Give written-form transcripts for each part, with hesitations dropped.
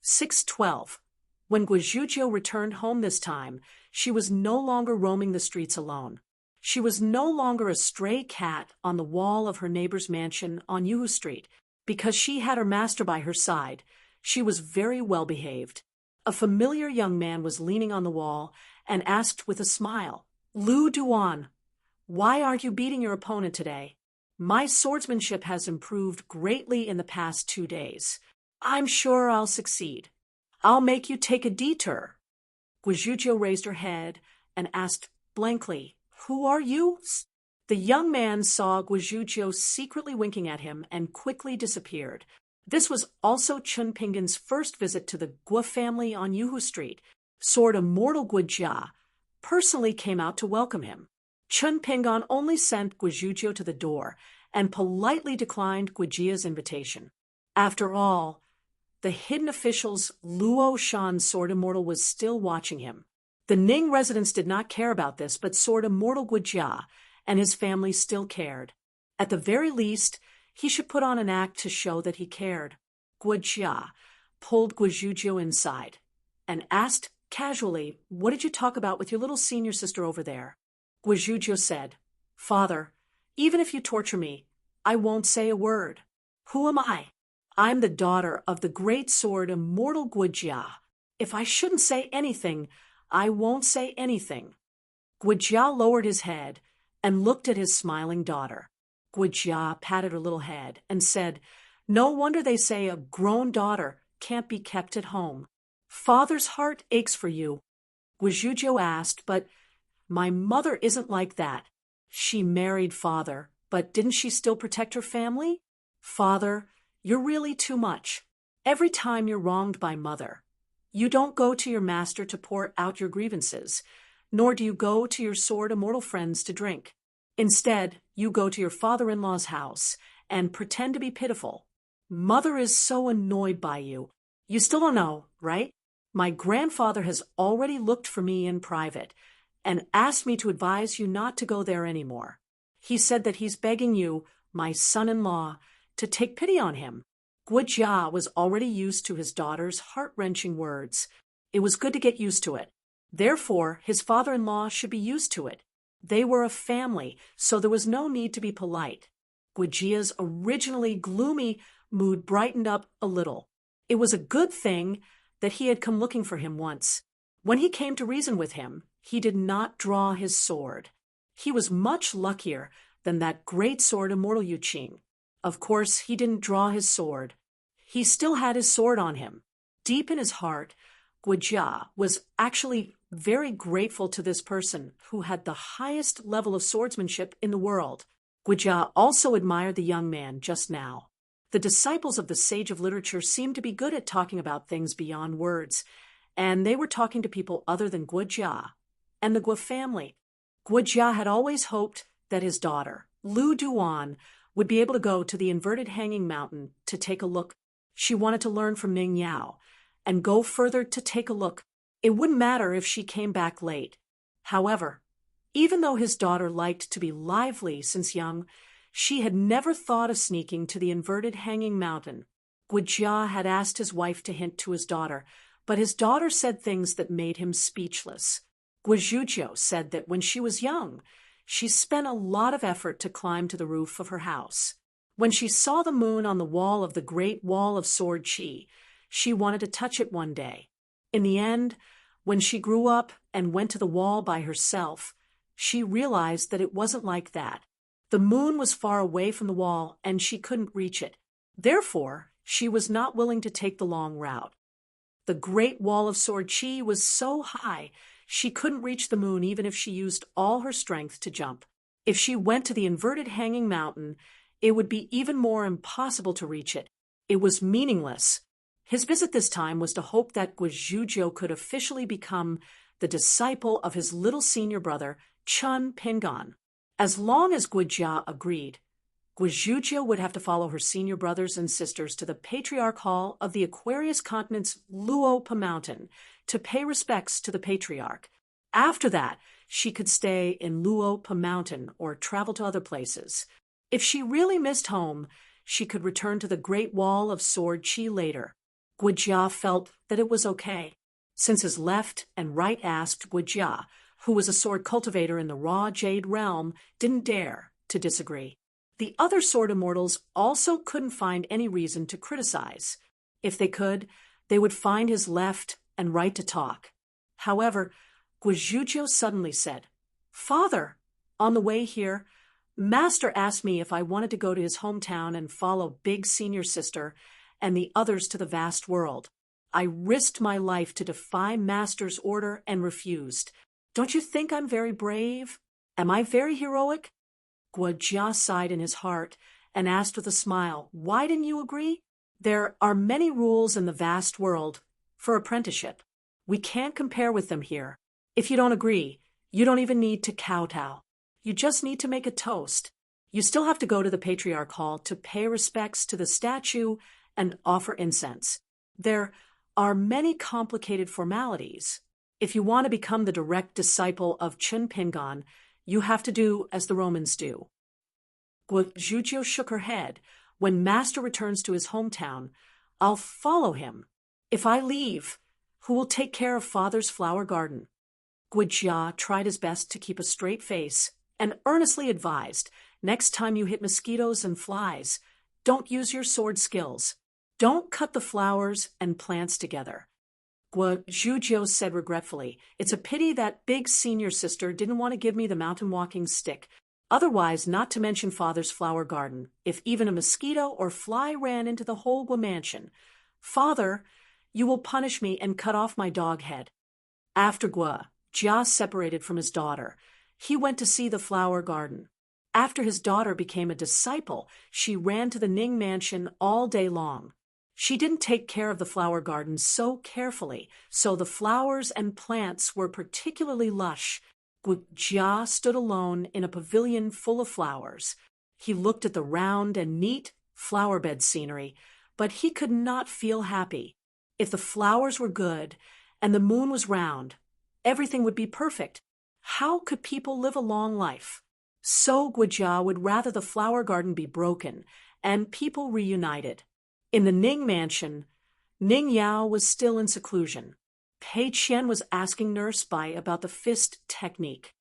6:12. When Guizhuzhou returned home this time, she was no longer roaming the streets alone. She was no longer a stray cat on the wall of her neighbor's mansion on Yuhu Street. Because she had her master by her side, she was very well behaved. A familiar young man was leaning on the wall and asked with a smile, "Lu Duan, why aren't you beating your opponent today? My swordsmanship has improved greatly in the past 2 days. I'm sure I'll succeed. I'll make you take a detour." Guizhuzhou raised her head and asked blankly, "Who are you?" The young man saw Guizhuzhou secretly winking at him and quickly disappeared. This was also Chun Pingan's first visit to the Guo family on Yuhu Street. Sword Immortal Guijia personally came out to welcome him. Chun Pingan only sent Guizhuzhou to the door and politely declined Guijia's invitation. After all, the hidden official's Luo Shan Sword Immortal was still watching him. The Ning residents did not care about this, but Sword Immortal Guijia and his family still cared. At the very least, he should put on an act to show that he cared. Guijia pulled Guizhuzhou inside and asked casually, "What did you talk about with your little senior sister over there?" Guizhuzhou said, "Father, even if you torture me, I won't say a word. Who am I? I'm the daughter of the great sword Immortal Guijia. If I shouldn't say anything, I won't say anything." Guijia lowered his head and looked at his smiling daughter. Guijia patted her little head and said, "No wonder they say a grown daughter can't be kept at home. Father's heart aches for you." Guizhuzhou asked, "But my mother isn't like that. She married father, but didn't she still protect her family? Father, you're really too much. Every time you're wronged by mother, you don't go to your master to pour out your grievances, nor do you go to your sword immortal friends to drink. Instead, you go to your father-in-law's house and pretend to be pitiful. Mother is so annoyed by you. You still don't know, right? My grandfather has already looked for me in private and asked me to advise you not to go there anymore. He said that he's begging you, my son-in-law, to take pity on him." Guijia was already used to his daughter's heart-wrenching words. It was good to get used to it. Therefore, his father-in-law should be used to it. They were a family, so there was no need to be polite. Guijia's originally gloomy mood brightened up a little. It was a good thing that he had come looking for him once. When he came to reason with him, he did not draw his sword. He was much luckier than that great sword Immortal Yuqing. Of course, he didn't draw his sword. He still had his sword on him. Deep in his heart, Guijia was actually very grateful to this person who had the highest level of swordsmanship in the world. Guijia also admired the young man just now. The disciples of the sage of literature seemed to be good at talking about things beyond words, and they were talking to people other than Guijia and the Guo family. Guijia had always hoped that his daughter, Lu Duan, would be able to go to the inverted hanging mountain to take a look. She wanted to learn from Ning Yao and go further to take a look. It wouldn't matter if she came back late. However, even though his daughter liked to be lively since young, she had never thought of sneaking to the inverted hanging mountain. Guijia had asked his wife to hint to his daughter, but his daughter said things that made him speechless. Guizhuzhou said that when she was young, she spent a lot of effort to climb to the roof of her house. When she saw the moon on the wall of the Great Wall of Sword Qi, she wanted to touch it one day. In the end, when she grew up and went to the wall by herself, she realized that it wasn't like that. The moon was far away from the wall and she couldn't reach it. Therefore, she was not willing to take the long route. The Great Wall of Sword Qi was so high, she couldn't reach the moon even if she used all her strength to jump. If she went to the inverted hanging mountain, it would be even more impossible to reach it. It was meaningless. His visit this time was to hope that Guizhuzhou could officially become the disciple of his little senior brother, Chun Pingan. As long as Guijia agreed, Guizhuzhou would have to follow her senior brothers and sisters to the Patriarch Hall of the Aquarius Continent's Luopa Mountain to pay respects to the Patriarch. After that, she could stay in Luopa Mountain or travel to other places. If she really missed home, she could return to the Great Wall of Sword Qi later. Guijia felt that it was okay, since his left and right asked Guijia, who was a sword cultivator in the raw jade realm, didn't dare to disagree. The other sword immortals also couldn't find any reason to criticize. If they could, they would find his left and right to talk. However, Guizhuzhou suddenly said, "Father, on the way here, Master asked me if I wanted to go to his hometown and follow Big Senior Sister and the others to the vast world. I risked my life to defy Master's order and refused. Don't you think I'm very brave? Am I very heroic?" Guijia sighed in his heart and asked with a smile, "Why didn't you agree?" "There are many rules in the vast world for apprenticeship. We can't compare with them here. If you don't agree, you don't even need to kowtow. You just need to make a toast. You still have to go to the Patriarch Hall to pay respects to the statue and offer incense. There are many complicated formalities. If you want to become the direct disciple of Chen Pingon, you have to do as the Romans do." Guizhuzhou shook her head. "When Master returns to his hometown, I'll follow him. If I leave, who will take care of Father's flower garden?" Guijia tried his best to keep a straight face and earnestly advised, "Next time you hit mosquitoes and flies, don't use your sword skills. Don't cut the flowers and plants together." Guizhuzhou said regretfully, "It's a pity that Big Senior Sister didn't want to give me the mountain walking stick. Otherwise, not to mention Father's flower garden, if even a mosquito or fly ran into the whole mansion. Father, you will punish me and cut off my dog head." After Guijia separated from his daughter, he went to see the flower garden. After his daughter became a disciple, she ran to the Ning mansion all day long. She didn't take care of the flower garden so carefully, so the flowers and plants were particularly lush. Guijia stood alone in a pavilion full of flowers. He looked at the round and neat flower bed scenery, but he could not feel happy. If the flowers were good and the moon was round, everything would be perfect. How could people live a long life? So Guijia would rather the flower garden be broken and people reunited. In the Ning mansion, Ning Yao was still in seclusion. Pei Qian was asking Nurse Bai about the fist technique.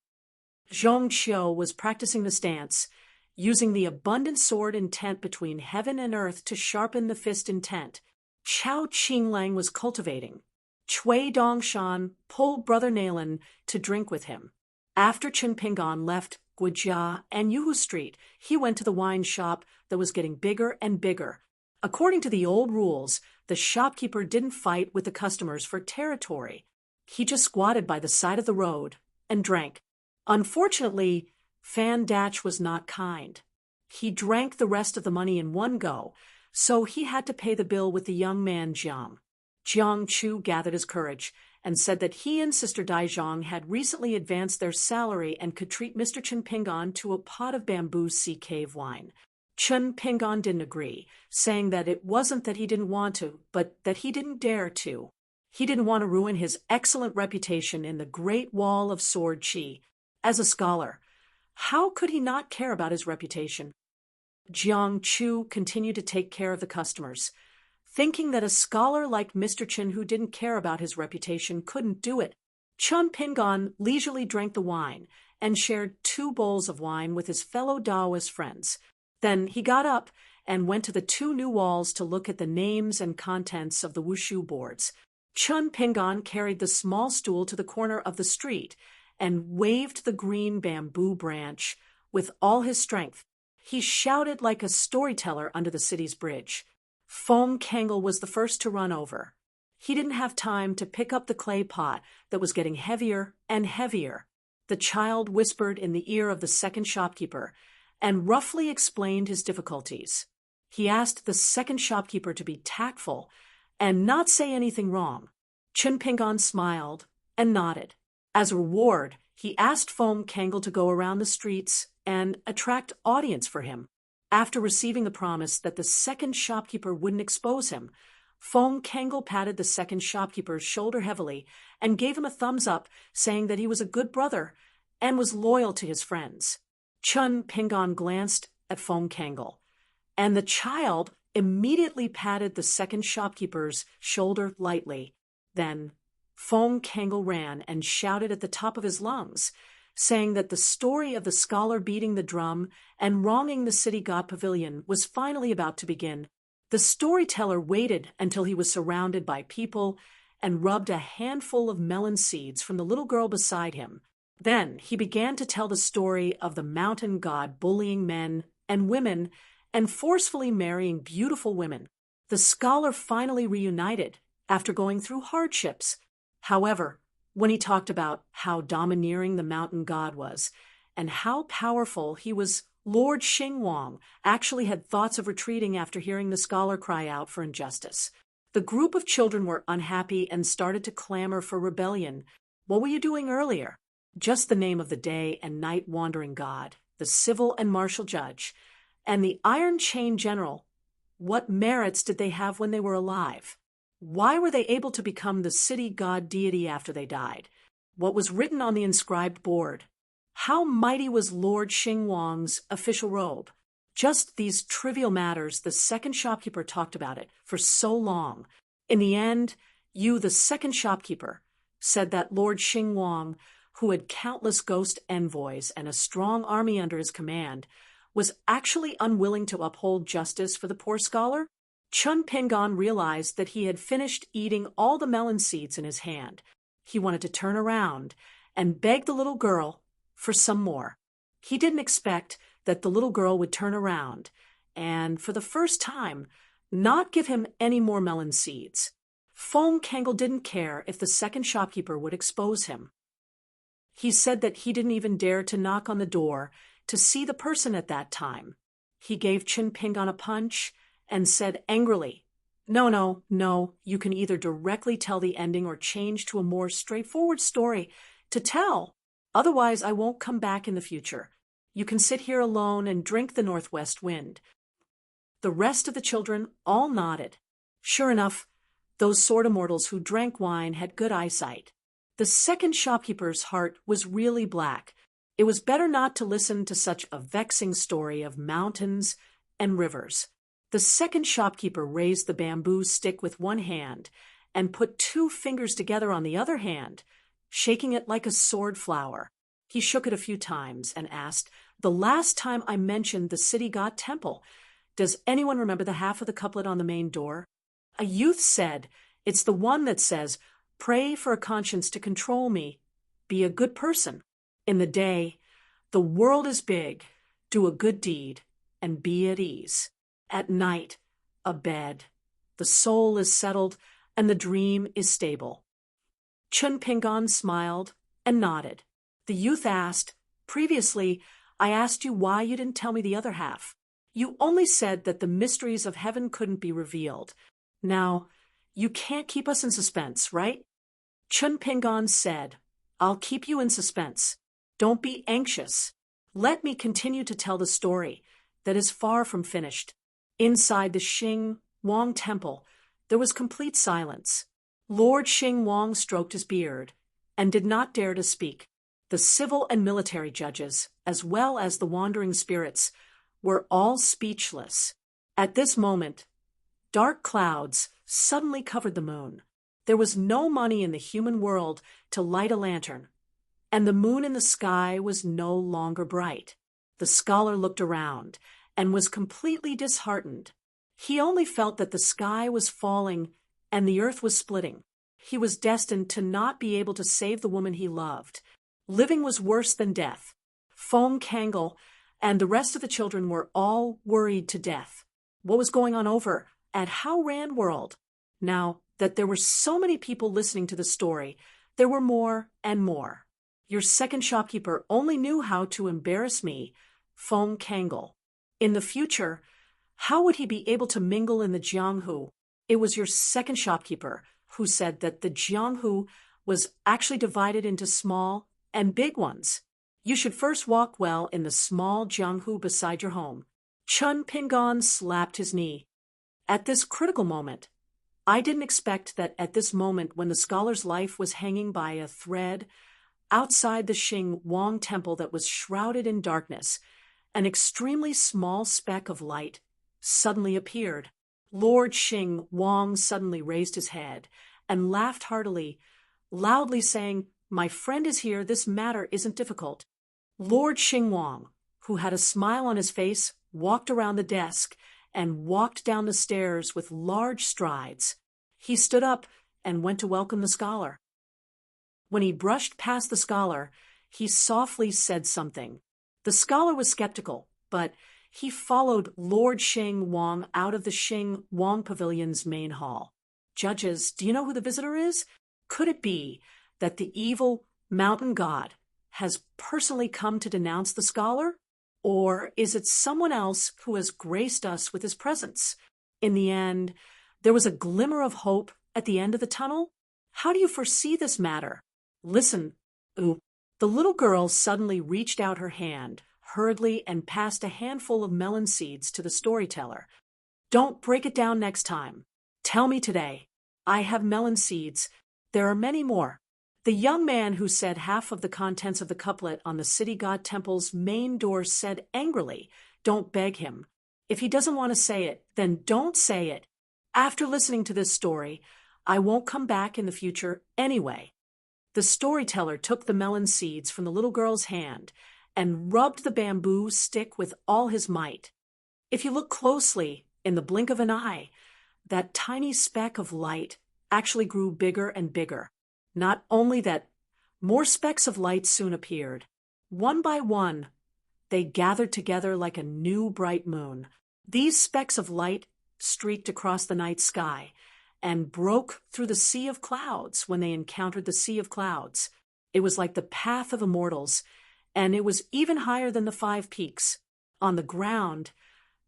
Zhong Qiu was practicing the stance, using the abundant sword intent between heaven and earth to sharpen the fist intent. Chao Qinglang was cultivating. Cui Dongshan pulled Brother Nalen to drink with him. After Chen Pingon left Guijia and Yuhu Street, he went to the wine shop that was getting bigger and bigger. According to the old rules, the shopkeeper didn't fight with the customers for territory. He just squatted by the side of the road and drank. Unfortunately, Fan Datch was not kind. He drank the rest of the money in one go, so he had to pay the bill with the young man Jiang. Jiang Chu gathered his courage and said that he and Sister Daizhong had recently advanced their salary and could treat Mr. Chen Pingon to a pot of bamboo sea cave wine. Chen Pingon didn't agree, saying that it wasn't that he didn't want to, but that he didn't dare to. He didn't want to ruin his excellent reputation in the Great Wall of Sword Qi. As a scholar, how could he not care about his reputation? Jiang Chu continued to take care of the customers, thinking that a scholar like Mr. Chen who didn't care about his reputation couldn't do it. Chen Pingon leisurely drank the wine and shared 2 bowls of wine with his fellow Taoist friends. Then he got up and went to the 2 new walls to look at the names and contents of the wushu boards. Chen Pingon carried the small stool to the corner of the street and waved the green bamboo branch with all his strength. He shouted like a storyteller under the city's bridge. Foam Kangle was the first to run over. He didn't have time to pick up the clay pot that was getting heavier and heavier. The child whispered in the ear of the second shopkeeper and roughly explained his difficulties. He asked the second shopkeeper to be tactful and not say anything wrong. Chen Pingon smiled and nodded. As a reward, he asked Foam Kangle to go around the streets and attract audience for him. After receiving the promise that the second shopkeeper wouldn't expose him, Foam Kangle patted the second shopkeeper's shoulder heavily and gave him a thumbs up, saying that he was a good brother and was loyal to his friends. Chen Pingon glanced at Foam Kangle, and the child immediately patted the second shopkeeper's shoulder lightly. Then Fong Kangol ran and shouted at the top of his lungs, saying that the story of the scholar beating the drum and wronging the city god pavilion was finally about to begin. The storyteller waited until he was surrounded by people and rubbed a handful of melon seeds from the little girl beside him. Then he began to tell the story of the mountain god bullying men and women and forcefully marrying beautiful women. The scholar finally reunited after going through hardships. However, when he talked about how domineering the mountain god was and how powerful he was, Lord Xingwang actually had thoughts of retreating after hearing the scholar cry out for injustice. The group of children were unhappy and started to clamor for rebellion. What were you doing earlier? Just the name of the day and night wandering god, the civil and martial judge, and the iron chain general. What merits did they have when they were alive? Why were they able to become the city god deity after they died? What was written on the inscribed board? How mighty was Lord Xingwang's official robe? Just these trivial matters, the second shopkeeper talked about it for so long. In the end, you, the second shopkeeper, said that Lord Xingwang, who had countless ghost envoys and a strong army under his command, was actually unwilling to uphold justice for the poor scholar? Chun Pingon realized that he had finished eating all the melon seeds in his hand. He wanted to turn around and beg the little girl for some more. He didn't expect that the little girl would turn around and, for the first time, not give him any more melon seeds. Fong Kangol didn't care if the second shopkeeper would expose him. He said that he didn't even dare to knock on the door to see the person at that time. He gave Chun Pingon a punch and said angrily, No, you can either directly tell the ending or change to a more straightforward story to tell. Otherwise, I won't come back in the future. You can sit here alone and drink the northwest wind. The rest of the children all nodded. Sure enough, those sword immortals who drank wine had good eyesight. The second shopkeeper's heart was really black. It was better not to listen to such a vexing story of mountains and rivers. The second shopkeeper raised the bamboo stick with one hand and put 2 fingers together on the other hand, shaking it like a sword flower. He shook it a few times and asked, The last time I mentioned the city god temple, does anyone remember the half of the couplet on the main door? A youth said, It's the one that says, Pray for a conscience to control me. Be a good person. In the day, the world is big. Do a good deed and be at ease. At night, a bed. The soul is settled and the dream is stable. Chun Pingon smiled and nodded. The youth asked, Previously, I asked you why you didn't tell me the other half. You only said that the mysteries of heaven couldn't be revealed. Now, you can't keep us in suspense, right? Chun Pingon said, I'll keep you in suspense. Don't be anxious. Let me continue to tell the story that is far from finished. Inside the Xingwang temple, there was complete silence. Lord Xingwang stroked his beard and did not dare to speak. The civil and military judges, as well as the wandering spirits, were all speechless. At this moment, dark clouds suddenly covered the moon. There was no money in the human world to light a lantern, and the moon in the sky was no longer bright. The scholar looked around and was completely disheartened. He only felt that the sky was falling and the earth was splitting. He was destined to not be able to save the woman he loved. Living was worse than death. Fong Kangol and the rest of the children were all worried to death. What was going on over at How Ran World? Now that there were so many people listening to the story, there were more and more. Your second shopkeeper only knew how to embarrass me, Fong Kangol. In the future, how would he be able to mingle in the Jianghu? It was your second shopkeeper who said that the Jianghu was actually divided into small and big ones. You should first walk well in the small Jianghu beside your home. Chun Pingon slapped his knee. At this critical moment, I didn't expect that at this moment when the scholar's life was hanging by a thread outside the Xingwang temple that was shrouded in darkness, an extremely small speck of light suddenly appeared. Lord Xing Wang suddenly raised his head and laughed heartily, loudly saying, "My friend is here, this matter isn't difficult." Lord Xing Wang, who had a smile on his face, walked around the desk and walked down the stairs with large strides. He stood up and went to welcome the scholar. When he brushed past the scholar, he softly said something. The scholar was skeptical, but he followed Lord Xing Wang out of the Xing Wang Pavilion's main hall. "Judges, do you know who the visitor is? Could it be that the evil mountain god has personally come to denounce the scholar? Or is it someone else who has graced us with his presence?" In the end, there was a glimmer of hope at the end of the tunnel. "How do you foresee this matter?" "Listen, Oop." The little girl suddenly reached out her hand, hurriedly, and passed a handful of melon seeds to the storyteller. "Don't break it down next time. Tell me today. I have melon seeds. There are many more." The young man who said half of the contents of the couplet on the city god temple's main door said angrily, "Don't beg him. If he doesn't want to say it, then don't say it. After listening to this story, I won't come back in the future anyway." The storyteller took the melon seeds from the little girl's hand and rubbed the bamboo stick with all his might. If you look closely, in the blink of an eye, that tiny speck of light actually grew bigger and bigger. Not only that, more specks of light soon appeared. One by one, they gathered together like a new bright moon. These specks of light streaked across the night sky and broke through the sea of clouds when they encountered the sea of clouds. It was like the path of immortals, and it was even higher than the 5 peaks. On the ground,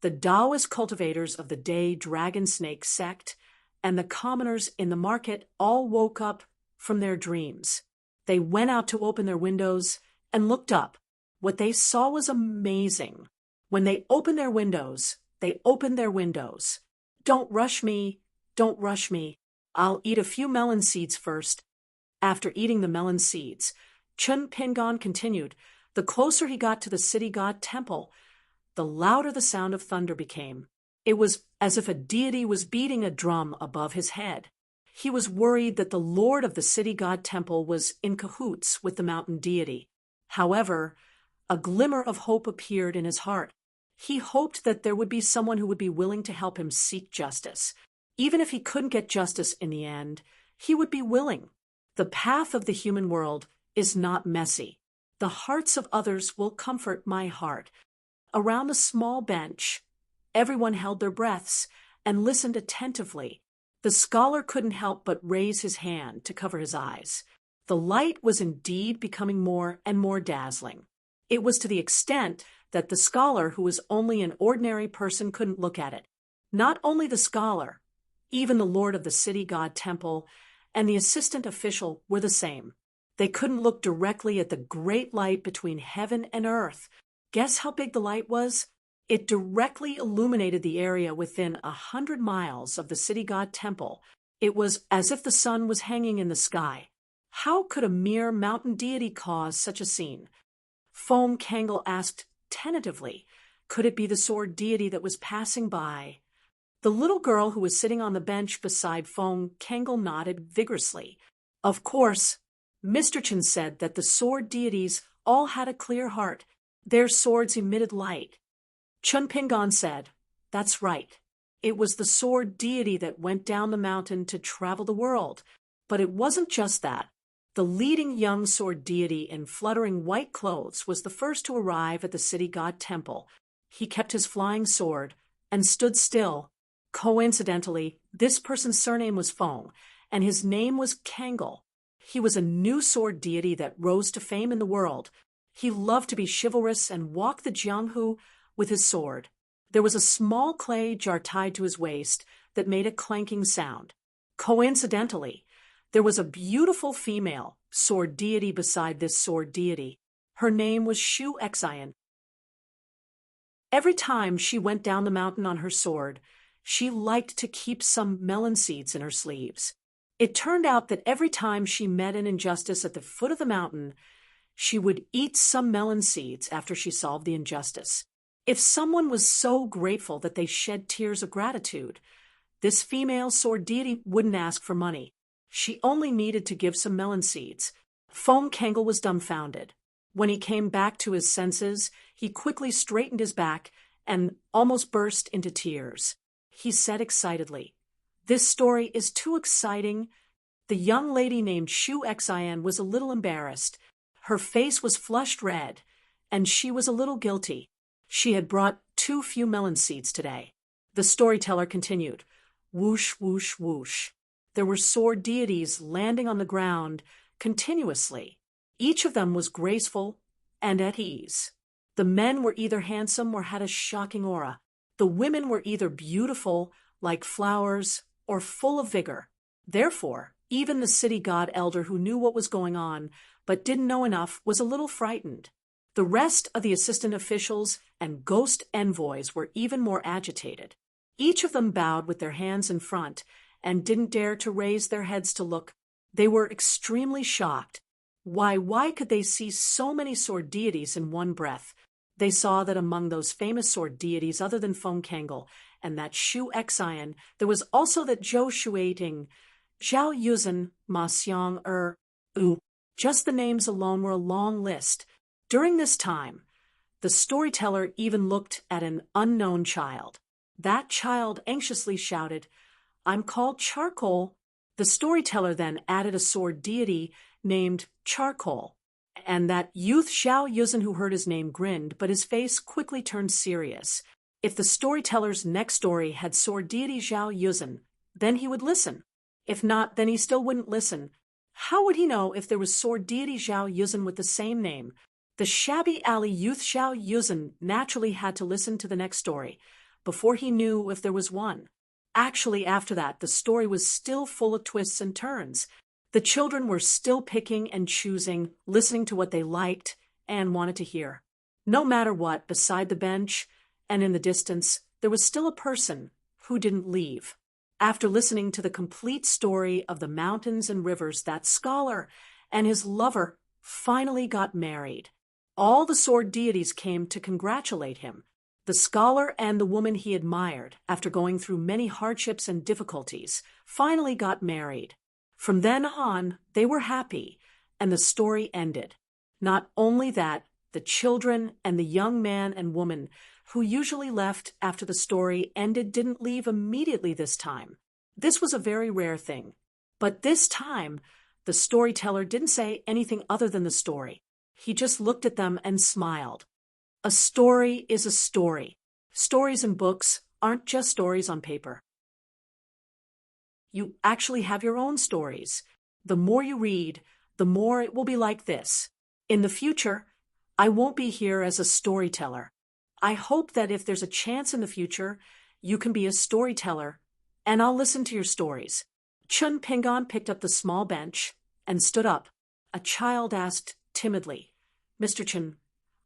the Taoist cultivators of the Day Dragon Snake sect and the commoners in the market all woke up from their dreams. They went out to open their windows and looked up. What they saw was amazing. When they opened their windows, they opened their windows. "Don't rush me, don't rush me. I'll eat a few melon seeds first." After eating the melon seeds, Chun Pingon continued, "The closer he got to the city god temple, the louder the sound of thunder became. It was as if a deity was beating a drum above his head. He was worried that the lord of the city god temple was in cahoots with the mountain deity. However, a glimmer of hope appeared in his heart. He hoped that there would be someone who would be willing to help him seek justice. Even if he couldn't get justice in the end, he would be willing. The path of the human world is not messy. The hearts of others will comfort my heart." Around the small bench, everyone held their breaths and listened attentively. The scholar couldn't help but raise his hand to cover his eyes. The light was indeed becoming more and more dazzling. It was to the extent that the scholar, who was only an ordinary person, couldn't look at it. Not only the scholar, even the lord of the city god temple and the assistant official were the same. They couldn't look directly at the great light between heaven and earth. Guess how big the light was? It directly illuminated the area within 100 miles of the city god temple. It was as if the sun was hanging in the sky. How could a mere mountain deity cause such a scene? Foam Kangle asked tentatively, could it be the sword deity that was passing by? The little girl who was sitting on the bench beside Foam Kangle nodded vigorously. Of course, Mr. Chen said that the sword deities all had a clear heart. Their swords emitted light. Chun Pingon said, "That's right. It was the sword deity that went down the mountain to travel the world. But it wasn't just that. The leading young sword deity in fluttering white clothes was the first to arrive at the city god temple. He kept his flying sword and stood still. Coincidentally, this person's surname was Fong, and his name was Kangle. He was a new sword deity that rose to fame in the world. He loved to be chivalrous and walk the jianghu with his sword. There was a small clay jar tied to his waist that made a clanking sound. Coincidentally, there was a beautiful female sword deity beside this sword deity. Her name was Shu Xian. Every time she went down the mountain on her sword, she liked to keep some melon seeds in her sleeves. It turned out that every time she met an injustice at the foot of the mountain, she would eat some melon seeds after she solved the injustice. If someone was so grateful that they shed tears of gratitude, This female sword deity wouldn't ask for money. She only needed to give some melon seeds. Foam Kangle was dumbfounded. When he came back to his senses, he quickly straightened his back and almost burst into tears. He said excitedly, "This story is too exciting." The young lady named Shu Xin was a little embarrassed. Her face was flushed red, and she was a little guilty. She had brought too few melon seeds today. The storyteller continued, "Whoosh, whoosh, whoosh." There were sword deities landing on the ground continuously. Each of them was graceful and at ease. The men were either handsome or had a shocking aura. The women were either beautiful, like flowers, or full of vigor. Therefore, even the city god elder who knew what was going on, but didn't know enough, was a little frightened. The rest of the assistant officials and ghost envoys were even more agitated. Each of them bowed with their hands in front and didn't dare to raise their heads to look. They were extremely shocked. Why could they see so many sword deities in one breath? They saw that among those famous sword deities other than Foam Kangle and that Shu Xian, there was also that Zhou Shuiting, Zhao Yuzhen, Ma Xiang U. Just the names alone were a long list. During this time, the storyteller even looked at an unknown child. That child anxiously shouted, "I'm called Charcoal." The storyteller then added a sword deity named Charcoal, and that youth Zhao Yuzhen who heard his name grinned, but his face quickly turned serious. If the storyteller's next story had sword deity Zhao Yuzhen, then he would listen. If not, then he still wouldn't listen. How would he know if there was sword deity Zhao Yuzhen with the same name? The shabby alley youth Zhao Yuzhen naturally had to listen to the next story before he knew if there was one. Actually, after that, the story was still full of twists and turns. The children were still picking and choosing, listening to what they liked and wanted to hear. No matter what, beside the bench and in the distance, there was still a person who didn't leave. After listening to the complete story of the mountains and rivers, that scholar and his lover finally got married. All the sword deities came to congratulate him. The scholar and the woman he admired, after going through many hardships and difficulties, finally got married. From then on, they were happy, and the story ended. Not only that, the children and the young man and woman who usually left after the story ended didn't leave immediately this time. This was a very rare thing. But this time, the storyteller didn't say anything other than the story. He just looked at them and smiled. A story is a story. Stories in books aren't just stories on paper. You actually have your own stories. The more you read, the more it will be like this. In the future, I won't be here as a storyteller. I hope that if there's a chance in the future, you can be a storyteller, and I'll listen to your stories. Chun Pingon picked up the small bench and stood up. A child asked timidly, "Mr. Chun,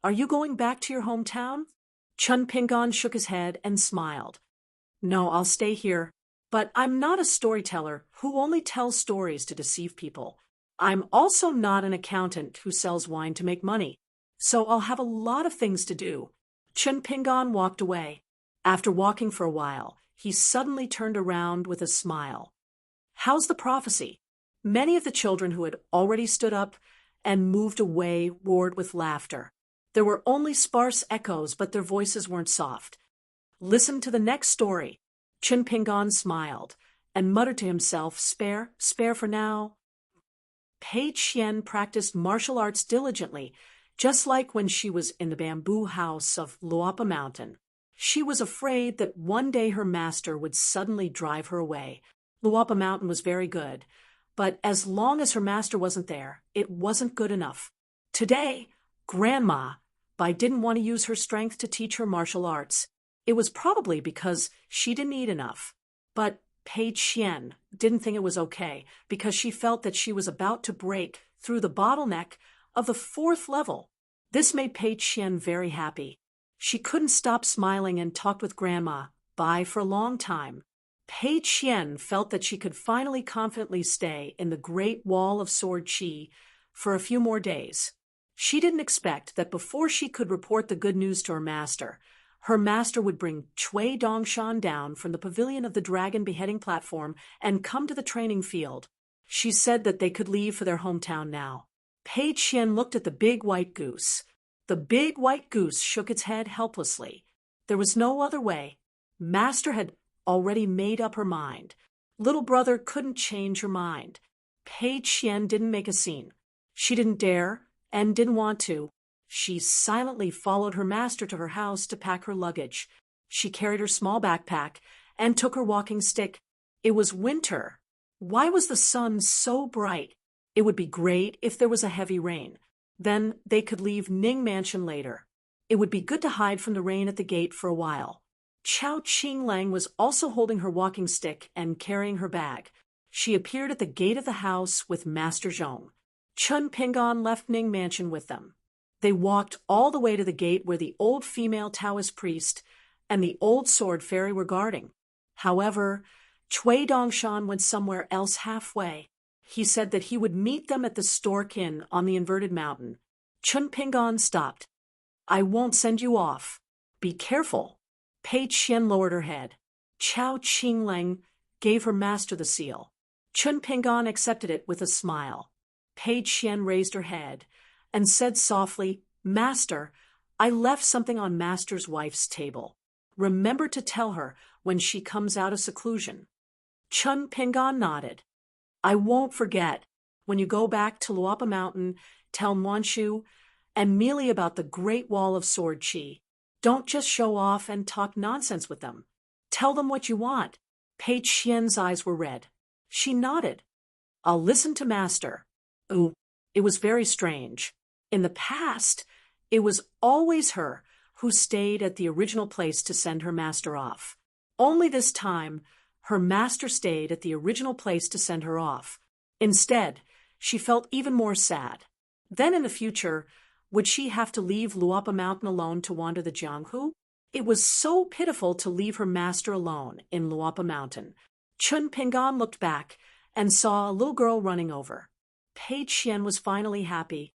are you going back to your hometown?" Chun Pingon shook his head and smiled. "No, I'll stay here. But I'm not a storyteller who only tells stories to deceive people. I'm also not an accountant who sells wine to make money. So I'll have a lot of things to do." Chun Pingon walked away. After walking for a while, he suddenly turned around with a smile. "How's the prophecy?" Many of the children who had already stood up and moved away roared with laughter. There were only sparse echoes, but their voices weren't soft. "Listen to the next story." Chun Pingon smiled and muttered to himself, spare for now." Pei Qian practiced martial arts diligently, just like when she was in the bamboo house of Luapa Mountain. She was afraid that one day her master would suddenly drive her away. Luapa Mountain was very good, but as long as her master wasn't there, it wasn't good enough. Today, Grandma Bai didn't want to use her strength to teach her martial arts. It was probably because she didn't eat enough. But Pei Qian didn't think it was okay because she felt that she was about to break through the bottleneck of the 4th level. This made Pei Qian very happy. She couldn't stop smiling and talked with Grandma Bai for a long time. Pei Qian felt that she could finally confidently stay in the Great Wall of Sword Qi for a few more days. She didn't expect that before she could report the good news to her master, Her master would bring Cui Dongshan down from the pavilion of the dragon beheading platform and come to the training field. She said that they could leave for their hometown now. Pei Qian looked at the big white goose. The big white goose shook its head helplessly. There was no other way. Master had already made up her mind. Little brother couldn't change her mind. Pei Qian didn't make a scene. She didn't dare and didn't want to. She silently followed her master to her house to pack her luggage. She carried her small backpack and took her walking stick. It was winter. Why was the sun so bright? It would be great if there was a heavy rain. Then they could leave Ning Mansion later. It would be good to hide from the rain at the gate for a while. Chao Qinglang was also holding her walking stick and carrying her bag. She appeared at the gate of the house with Master Zhong. Chun Pingon left Ning Mansion with them. They walked all the way to the gate where the old female Taoist priest and the old sword fairy were guarding. However, Cui Dongshan went somewhere else halfway. He said that he would meet them at the Stork Inn on the inverted mountain. Chun Pingon stopped. I won't send you off. Be careful. Pei Qian lowered her head. Chao Qinglang gave her master the seal. Chun Pingon accepted it with a smile. Pei Qian raised her head and said softly, Master, I left something on Master's wife's table. Remember to tell her when she comes out of seclusion. Chun Pingon nodded. I won't forget. When you go back to Luapa Mountain, tell Muanshu and Mealy about the Great Wall of Sword Chi. Don't just show off and talk nonsense with them. Tell them what you want. Pei Qian's eyes were red. She nodded. I'll listen to Master. Ooh, it was very strange. In the past, it was always her who stayed at the original place to send her master off. Only this time, her master stayed at the original place to send her off. Instead, she felt even more sad. Then in the future, would she have to leave Luapa Mountain alone to wander the Jianghu? It was so pitiful to leave her master alone in Luapa Mountain. Chun Pingon looked back and saw a little girl running over. Pei Qian was finally happy.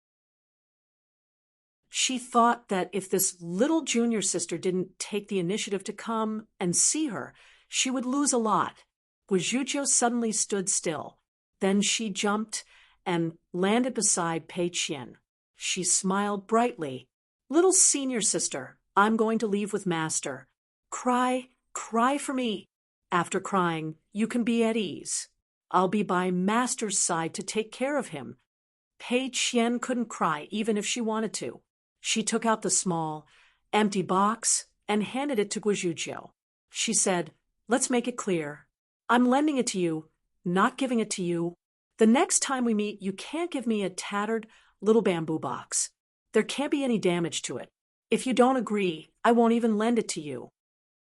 She thought that if this little junior sister didn't take the initiative to come and see her, she would lose a lot. Guizhuzhou suddenly stood still. Then she jumped and landed beside Pei Qian. She smiled brightly. Little senior sister, I'm going to leave with Master. Cry for me. After crying, you can be at ease. I'll be by Master's side to take care of him. Pei Qian couldn't cry even if she wanted to. She took out the small, empty box and handed it to Guizhuzhou. She said, Let's make it clear. I'm lending it to you, not giving it to you. The next time we meet, you can't give me a tattered little bamboo box. There can't be any damage to it. If you don't agree, I won't even lend it to you.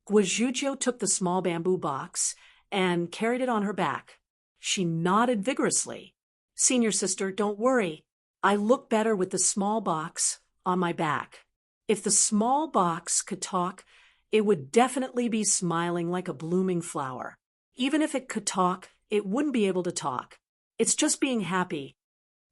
Guizhuzhou took the small bamboo box and carried it on her back. She nodded vigorously. Senior sister, don't worry. I look better with the small box on my back. If the small box could talk, it would definitely be smiling like a blooming flower. Even if it could talk, it wouldn't be able to talk. It's just being happy.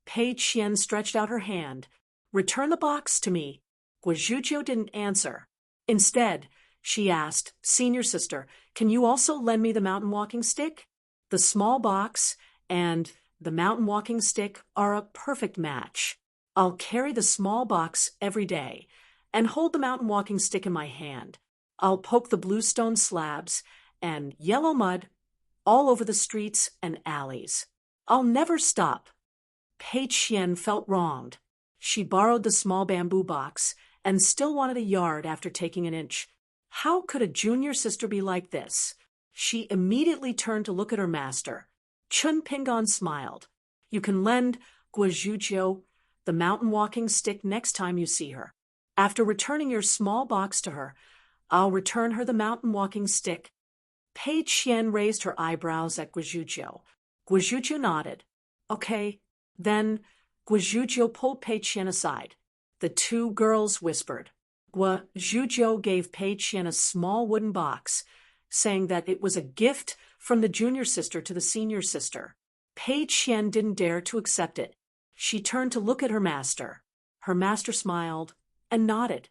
Pei Qian stretched out her hand. Return the box to me. Guizhuzhou didn't answer. Instead, she asked, Senior sister, can you also lend me the mountain walking stick? The small box and the mountain walking stick are a perfect match. I'll carry the small box every day and hold the mountain walking stick in my hand. I'll poke the bluestone slabs and yellow mud all over the streets and alleys. I'll never stop. Pei Qian felt wronged. She borrowed the small bamboo box and still wanted a yard after taking an inch. How could a junior sister be like this? She immediately turned to look at her master. Chun Pingon smiled. You can lend Guizhuzhou the mountain walking stick next time you see her. After returning your small box to her, I'll return her the mountain walking stick. Pei Qian raised her eyebrows at Guizhuzhou. Guizhuzhou nodded. Okay. Then Guizhuzhou pulled Pei Qian aside. The two girls whispered. Guizhuzhou gave Pei Qian a small wooden box, saying that it was a gift from the junior sister to the senior sister. Pei Qian didn't dare to accept it. She turned to look at her master. Her master smiled and nodded.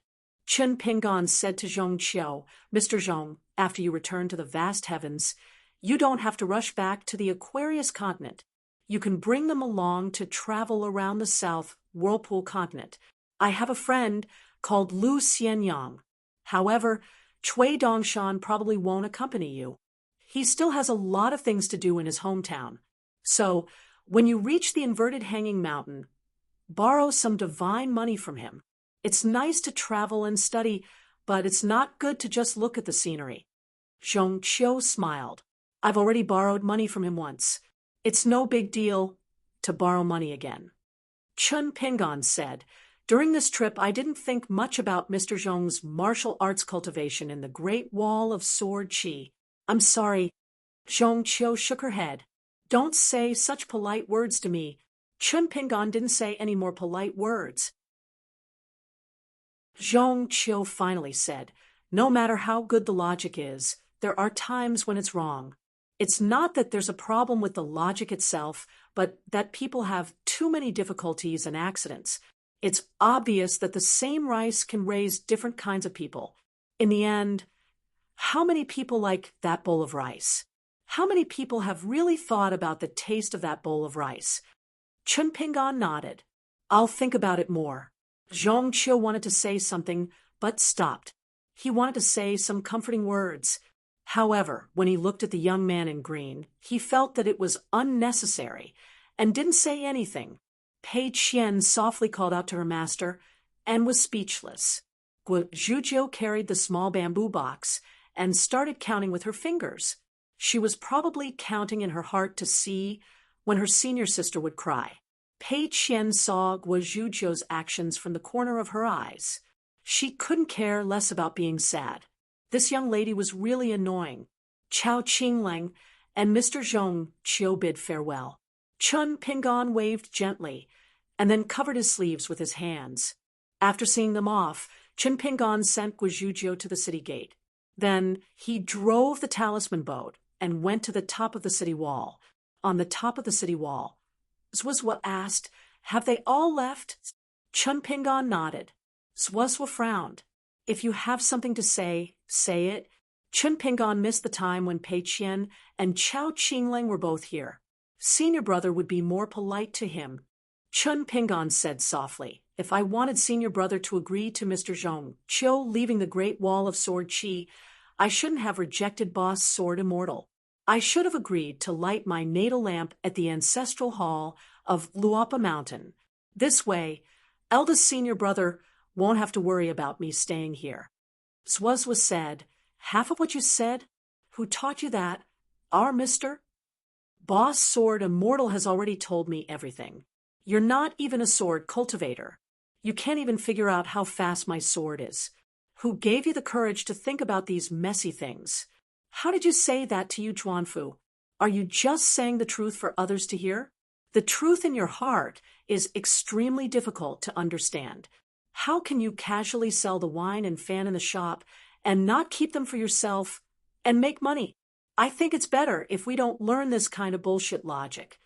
Chen Pingon said to Zhong Qiu, Mr. Zhong, after you return to the vast heavens, you don't have to rush back to the Aquarius continent. You can bring them along to travel around the South Whirlpool continent. I have a friend called Lu Xianyang. However, Cui Dongshan probably won't accompany you. He still has a lot of things to do in his hometown. So, when you reach the inverted hanging mountain, borrow some divine money from him. It's nice to travel and study, but it's not good to just look at the scenery. Zhong Qiu smiled. I've already borrowed money from him once. It's no big deal to borrow money again. Chen Pingon said, during this trip I didn't think much about Mr. Zhong's martial arts cultivation in the Great Wall of Sword Qi. I'm sorry. Zhong Qiu shook her head. Don't say such polite words to me. Chen Pingon didn't say any more polite words. Zhong Qiu finally said, no matter how good the logic is, there are times when it's wrong. It's not that there's a problem with the logic itself, but that people have too many difficulties and accidents. It's obvious that the same rice can raise different kinds of people. In the end, how many people like that bowl of rice? How many people have really thought about the taste of that bowl of rice? Chen Pingon nodded. I'll think about it more. Zhong Qiu wanted to say something, but stopped. He wanted to say some comforting words. However, when he looked at the young man in green, he felt that it was unnecessary, and didn't say anything. Pei Qian softly called out to her master, and was speechless. Guo Zhujiu carried the small bamboo box, and started counting with her fingers. She was probably counting in her heart to see when her senior sister would cry. Pei Qian saw Guo Zhujiu's actions from the corner of her eyes. She couldn't care less about being sad. This young lady was really annoying. Chao Qinglang and Mr. Zhong Qiu bid farewell. Chen Pingon waved gently, and then covered his sleeves with his hands. After seeing them off, Chen Pingon sent Guo Zhujiu to the city gate. Then he drove the talisman boat and went to the top of the city wall. On the top of the city wall, Zhuozhuo asked, have they all left? Chen Pingon nodded. Zhuozhuo frowned. If you have something to say, say it. Chen Pingon missed the time when Pei Qian and Chao Qinglang were both here. Senior brother would be more polite to him. Chen Pingon said softly, if I wanted senior brother to agree to Mr. Zhong Qiu leaving the Great Wall of Sword Qi, I shouldn't have rejected Boss Sword Immortal. I should have agreed to light my natal lamp at the ancestral hall of Luopa Mountain. This way, eldest senior brother won't have to worry about me staying here. Zhuozhuo said, half of what you said? Who taught you that? Our mister? Boss Sword Immortal has already told me everything. You're not even a sword cultivator. You can't even figure out how fast my sword is. Who gave you the courage to think about these messy things? How did you say that to Yu Zhuanfu? Are you just saying the truth for others to hear? The truth in your heart is extremely difficult to understand. How can you casually sell the wine and fan in the shop and not keep them for yourself and make money? I think it's better if we don't learn this kind of bullshit logic.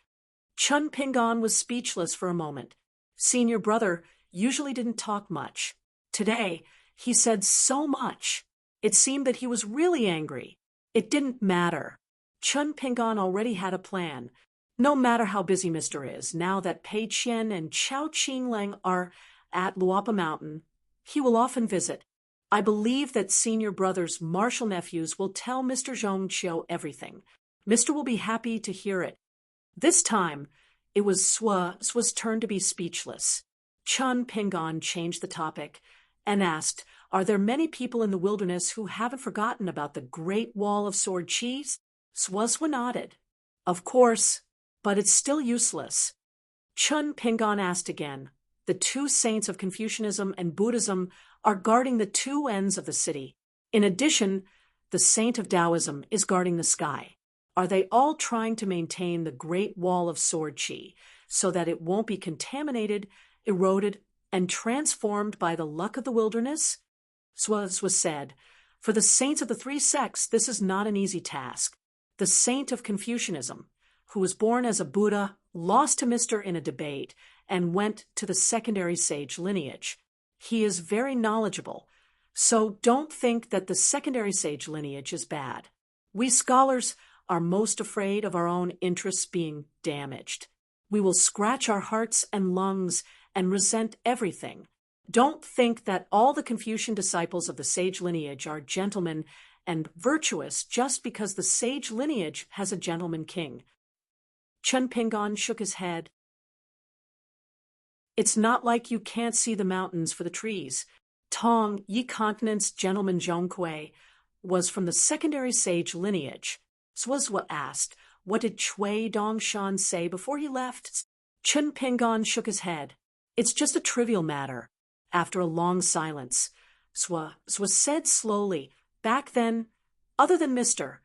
Chen Pingon was speechless for a moment. Senior brother usually didn't talk much. Today, he said so much. It seemed that he was really angry. It didn't matter. Chen Pingon already had a plan. No matter how busy Mr. is, now that Pei Qian and Chao Qinglang are at Luopa Mountain, he will often visit. I believe that senior brother's martial nephews will tell Mr. Zhong Qiu everything. Mr. will be happy to hear it. This time, it was Zhuozhuo's turn to be speechless. Chen Pingon changed the topic and asked, are there many people in the wilderness who haven't forgotten about the Great Wall of Sword Qi? Zhuozhuo nodded. Of course, but it's still useless. Chen Pingon asked again. The two saints of Confucianism and Buddhism are guarding the two ends of the city. In addition, the saint of Taoism is guarding the sky. Are they all trying to maintain the Great Wall of Sword Qi so that it won't be contaminated, eroded, and transformed by the luck of the wilderness? Zhuozhuo said, for the saints of the three sects, this is not an easy task. The saint of Confucianism, who was born as a Buddha, lost to Mr. in a debate, and went to the secondary sage lineage. He is very knowledgeable, So don't think that the secondary sage lineage is bad. We scholars are most afraid of our own interests being damaged. We will scratch our hearts and lungs and resent everything. Don't think that all the Confucian disciples of the sage lineage are gentlemen and virtuous just because the sage lineage has a gentleman king. Chun Pingon shook his head. It's not like you can't see the mountains for the trees. Tong Yi Continent's gentleman Zhongkui was from the secondary sage lineage. Swazwa asked, what did Chui Dongshan say before he left? Chun Pingon shook his head. It's just a trivial matter. After a long silence, Swa said slowly, back then, other than Mr.,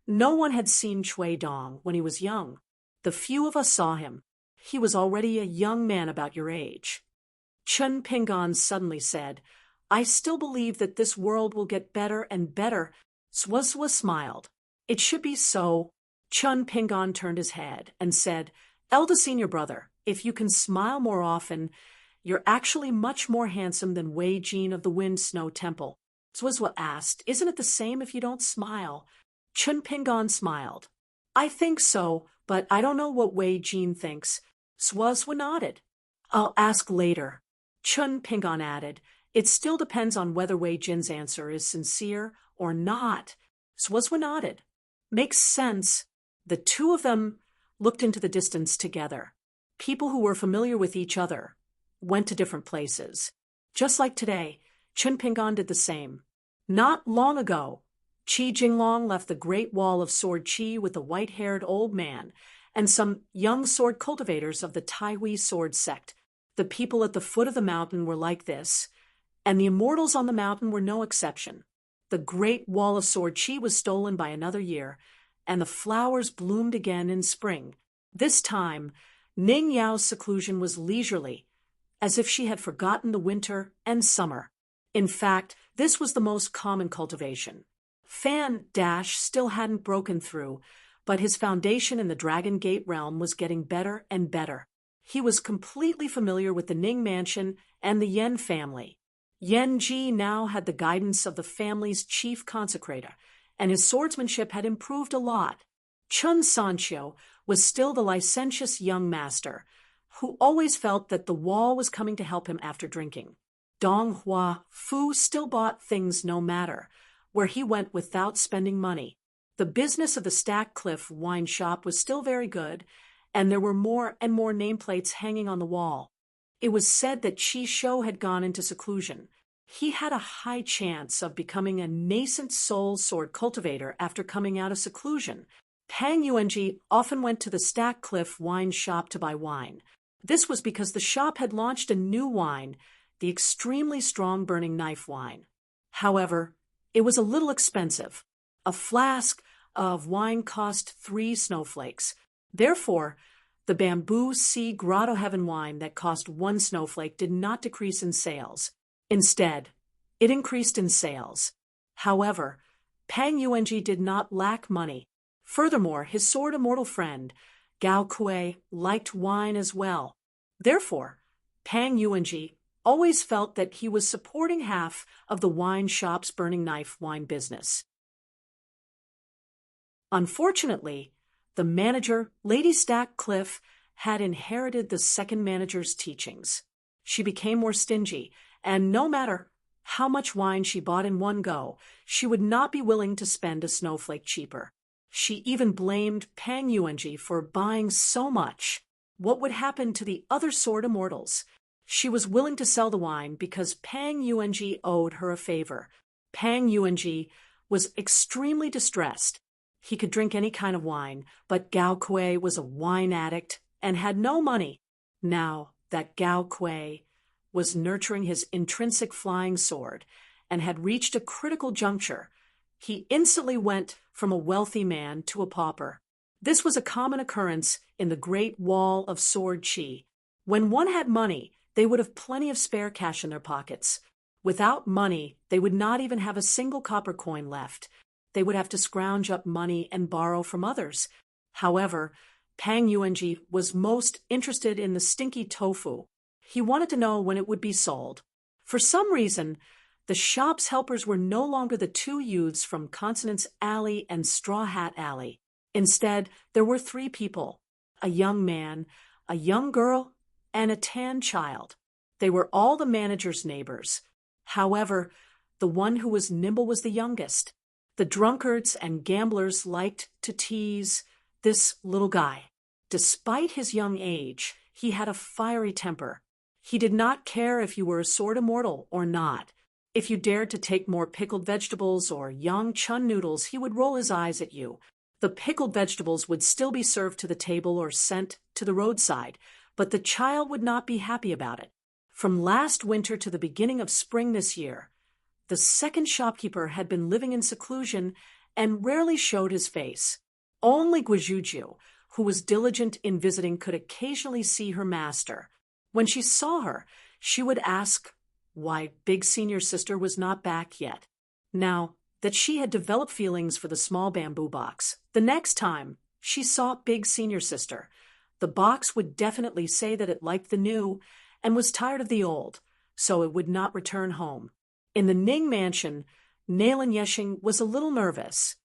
no one had seen Chui Dong when he was young. The few of us saw him. He was already a young man about your age. Chun Pingon suddenly said, I still believe that this world will get better and better. Swazwa smiled. It should be so. Chun Pingon turned his head and said, Elda senior brother, if you can smile more often, you're actually much more handsome than Wei Jin of the Wind Snow Temple. Swazwa asked, isn't it the same if you don't smile? Chun Pingon smiled. I think so, but I don't know what Wei Jin thinks. Swazwa nodded. I'll ask later. Chun Pingon added, it still depends on whether Wei Jin's answer is sincere or not. Swazwa nodded. Makes sense. The two of them looked into the distance together. People who were familiar with each other went to different places. Just like today, Chun Pingon did the same. Not long ago, Qi Jinglong left the Great Wall of Sword Qi with a white-haired old man and some young sword cultivators of the Taihui sword sect. The people at the foot of the mountain were like this, and the immortals on the mountain were no exception. The Great Wall of Sword Qi was stolen by another year, and the flowers bloomed again in spring. This time, Ning Yao's seclusion was leisurely, as if she had forgotten the winter and summer. In fact, this was the most common cultivation. Fan Dash still hadn't broken through, but his foundation in the Dragon Gate realm was getting better and better. He was completely familiar with the Ning Mansion and the Yen family. Yen Ji now had the guidance of the family's chief consecrator, and his swordsmanship had improved a lot. Chun Sanqiu was still the licentious young master, who always felt that the wall was coming to help him after drinking. Dong Hua Fu still bought things no matter, where he went without spending money. The business of the Stack Cliff wine shop was still very good, and there were more and more nameplates hanging on the wall. It was said that Qi Shou had gone into seclusion. He had a high chance of becoming a nascent soul sword cultivator after coming out of seclusion. Pang Yuanji often went to the Stack Cliff wine shop to buy wine. This was because the shop had launched a new wine, the extremely strong burning knife wine. However, it was a little expensive. A flask of wine cost 3 snowflakes. Therefore, the Bamboo Sea Grotto Heaven wine that cost 1 snowflake did not decrease in sales. Instead, it increased in sales. However, Pang Yuanji did not lack money. Furthermore, his sword immortal friend, Gao Kuei, liked wine as well. Therefore, Pang Yuanji always felt that he was supporting half of the wine shop's burning knife wine business. Unfortunately, the manager, Lady Stack Cliff, had inherited the second manager's teachings. She became more stingy, and no matter how much wine she bought in one go, she would not be willing to spend a snowflake cheaper. She even blamed Pang Yuanji for buying so much. What would happen to the other sword immortals? She was willing to sell the wine because Pang Yuanji owed her a favor. Pang Yuanji was extremely distressed. He could drink any kind of wine, but Gao Kuei was a wine addict and had no money. Now that Gao Kuei was nurturing his intrinsic flying sword and had reached a critical juncture, he instantly went from a wealthy man to a pauper. This was a common occurrence in the Great Wall of Sword Qi. When one had money, they would have plenty of spare cash in their pockets. Without money, they would not even have a single copper coin left. They would have to scrounge up money and borrow from others. However, Pang Yuanji was most interested in the stinky tofu. He wanted to know when it would be sold. For some reason, The shop's helpers were no longer the two youths from Consonance Alley and Straw Hat Alley. Instead, there were three people: a young man, a young girl, and a tan child. They were all the manager's neighbors. However, the one who was nimble was the youngest. The drunkards and gamblers liked to tease this little guy. Despite his young age, he had a fiery temper. He did not care if you were a sword immortal or not. If you dared to take more pickled vegetables or young chun noodles, he would roll his eyes at you. The pickled vegetables would still be served to the table or sent to the roadside, but the child would not be happy about it. From last winter to the beginning of spring this year, the second shopkeeper had been living in seclusion and rarely showed his face. Only Guijuju, who was diligent in visiting, could occasionally see her master. When she saw her, she would ask why Big Senior Sister was not back yet. Now that she had developed feelings for the small bamboo box, the next time she saw Big Senior Sister, the box would definitely say that it liked the new and was tired of the old, so it would not return home. In the Ning mansion, Nailan Yeshing was a little nervous.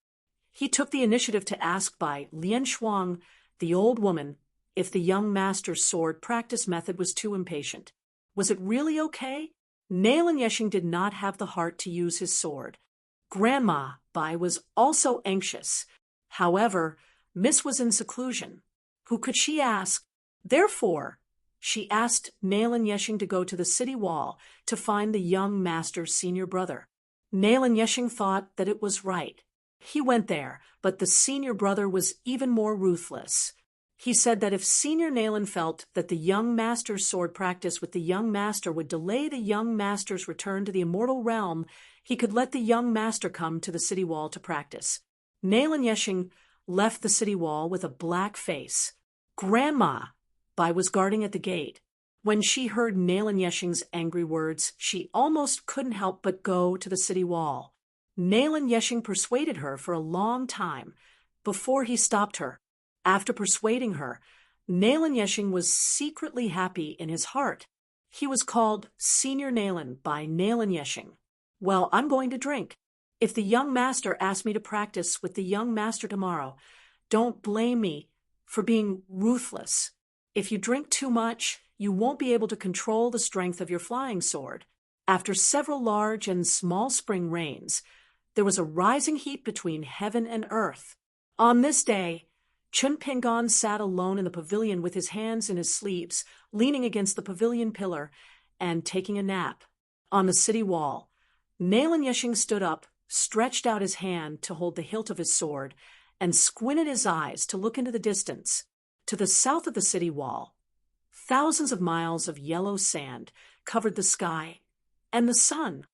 He took the initiative to ask by Lian Shuang, the old woman, if the young master's sword practice method was too impatient. Was it really okay? Nailan Yeshing did not have the heart to use his sword. Grandma Bai was also anxious. However, Miss was in seclusion. Who could she ask? Therefore, she asked Nailan Yeshing to go to the city wall to find the young master's senior brother. Nailan Yeshing thought that it was right. He went there, but the senior brother was even more ruthless. He said that if Senior Nailan felt that the young master's sword practice with the young master would delay the young master's return to the immortal realm, he could let the young master come to the city wall to practice. Nailan Yeshing left the city wall with a black face. Grandma Bai was guarding at the gate. When she heard Nailan Yeshing's angry words, she almost couldn't help but go to the city wall. Nailan Yeshing persuaded her for a long time before he stopped her. After persuading her, Nailan Yeshing was secretly happy in his heart. He was called Senior Nailan by Nailan Yeshing. Well, I'm going to drink. If the young master asks me to practice with the young master tomorrow, don't blame me for being ruthless. If you drink too much, you won't be able to control the strength of your flying sword. After several large and small spring rains, there was a rising heat between heaven and earth. On this day, Chun Pingon sat alone in the pavilion with his hands in his sleeves, leaning against the pavilion pillar and taking a nap. On the city wall, Nailan Yeshing stood up, stretched out his hand to hold the hilt of his sword, and squinted his eyes to look into the distance. To the south of the city wall, thousands of miles of yellow sand covered the sky and the sun.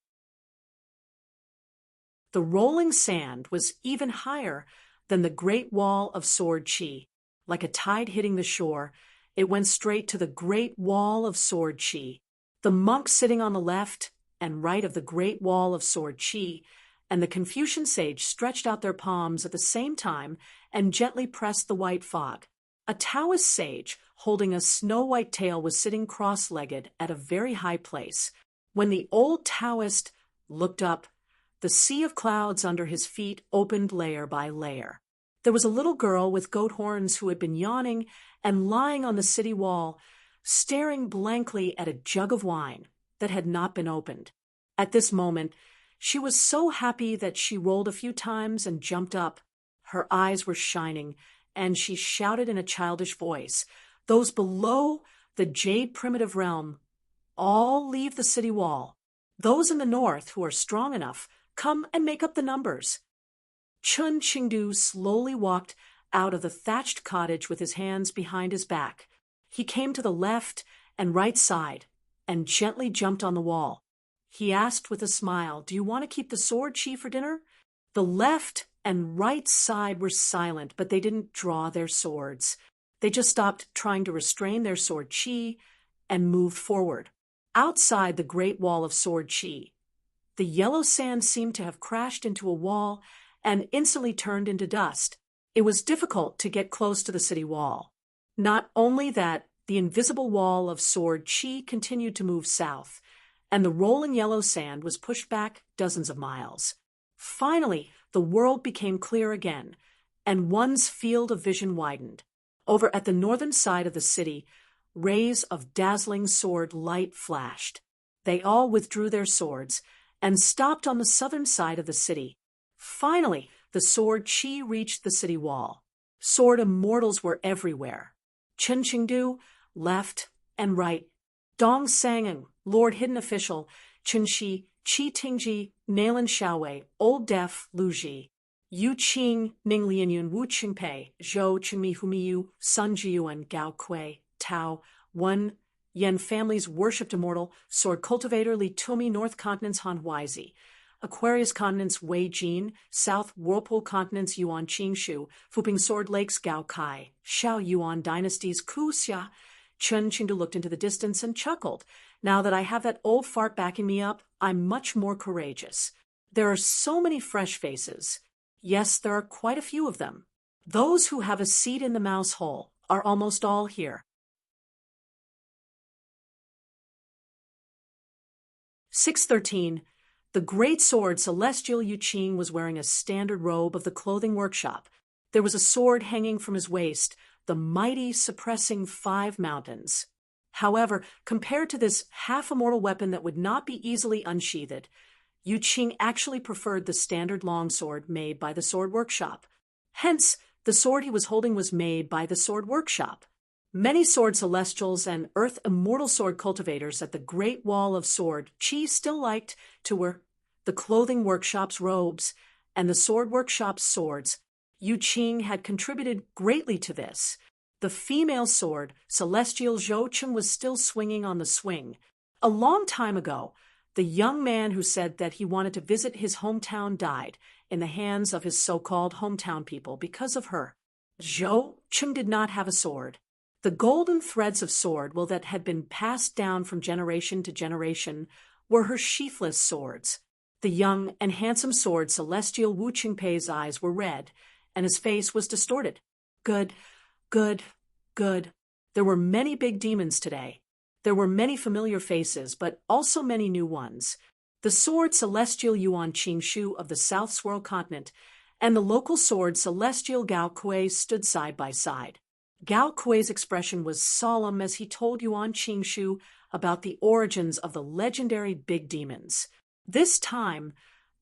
The rolling sand was even higher than the Great Wall of Sword Chi. Like a tide hitting the shore, it went straight to the Great Wall of Sword Chi. The monks sitting on the left and right of the Great Wall of Sword Chi and the Confucian sage stretched out their palms at the same time and gently pressed the white fog. A Taoist sage holding a snow-white tail was sitting cross-legged at a very high place. When the old Taoist looked up, the sea of clouds under his feet opened layer by layer. There was a little girl with goat horns who had been yawning and lying on the city wall, staring blankly at a jug of wine that had not been opened. At this moment, she was so happy that she rolled a few times and jumped up. Her eyes were shining, and she shouted in a childish voice, "Those below the Jade Primitive Realm, all leave the city wall. Those in the north who are strong enough, come and make up the numbers." Chun Qingdu slowly walked out of the thatched cottage with his hands behind his back. He came to the left and right side and gently jumped on the wall. He asked with a smile, "Do you want to keep the sword, Chi, for dinner?" The left and right side were silent, but they didn't draw their swords. They just stopped trying to restrain their sword Chi and moved forward. Outside the Great Wall of Sword Chi, the yellow sand seemed to have crashed into a wall and instantly turned into dust. It was difficult to get close to the city wall. Not only that, the invisible wall of Sword Chi continued to move south, and the rolling yellow sand was pushed back dozens of miles. Finally, the world became clear again, and one's field of vision widened. Over at the northern side of the city, rays of dazzling sword light flashed. They all withdrew their swords and stopped on the southern side of the city. Finally, the sword Qi reached the city wall. Sword immortals were everywhere. Chen Qingdu, left and right. Dong Sangeng, Lord Hidden Official, Chen Shi, Qi Tingji, Nailan Xiaowei, Old Deaf, Lu Ji, Yu Qing, Ning Lianyun, Wu Qingpei, Zhou Qingmi Humiyu, Sun Jiyuan, Gao Kui, Tao, Wen Yen families worshipped immortal, sword cultivator Li Tumi, North Continent's Han Huizi, Aquarius Continent's Wei Jin, South Whirlpool Continent's Yuan Qingshu, Fuping Sword Lake's Gao Kai, Xiao Yuan Dynasty's Ku Xia. Chen Qingdu looked into the distance and chuckled. Now that I have that old fart backing me up, I'm much more courageous. There are so many fresh faces. Yes, there are quite a few of them. Those who have a seat in the mouse hole are almost all here. 613. The great sword Celestial Yu Qing was wearing a standard robe of the clothing workshop. There was a sword hanging from his waist, the mighty suppressing 5 mountains. However, compared to this half-immortal weapon that would not be easily unsheathed, Yu Qing actually preferred the standard longsword made by the sword workshop. Hence, the sword he was holding was made by the sword workshop. Many sword celestials and earth immortal sword cultivators at the Great Wall of Sword Qi still liked to wear the clothing workshop's robes and the sword workshop's swords. Yu Qing had contributed greatly to this. The female sword, Celestial Zhou Cheng, was still swinging on the swing. A long time ago, the young man who said that he wanted to visit his hometown died in the hands of his so-called hometown people because of her. Zhou Cheng did not have a sword. The golden threads of sword, that had been passed down from generation to generation, were her sheathless swords. The young and handsome sword Celestial Wu Qingpei's eyes were red, and his face was distorted. Good, good, good. There were many big demons today. There were many familiar faces, but also many new ones. The sword Celestial Yuan Qingshu of the South Swirl Continent and the local sword Celestial Gao Kui stood side by side. Gao Kui's expression was solemn as he told Yuan Qingshu about the origins of the legendary big demons. This time,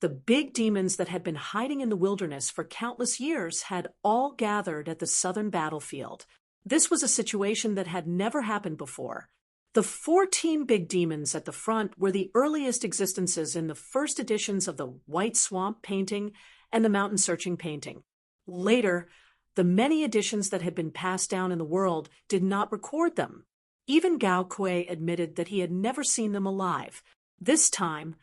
the big demons that had been hiding in the wilderness for countless years had all gathered at the southern battlefield. This was a situation that had never happened before. The 14 big demons at the front were the earliest existences in the first editions of the White Swamp painting and the Mountain Searching painting. Later, the many editions that had been passed down in the world did not record them. Even Gao Kui admitted that he had never seen them alive. This time,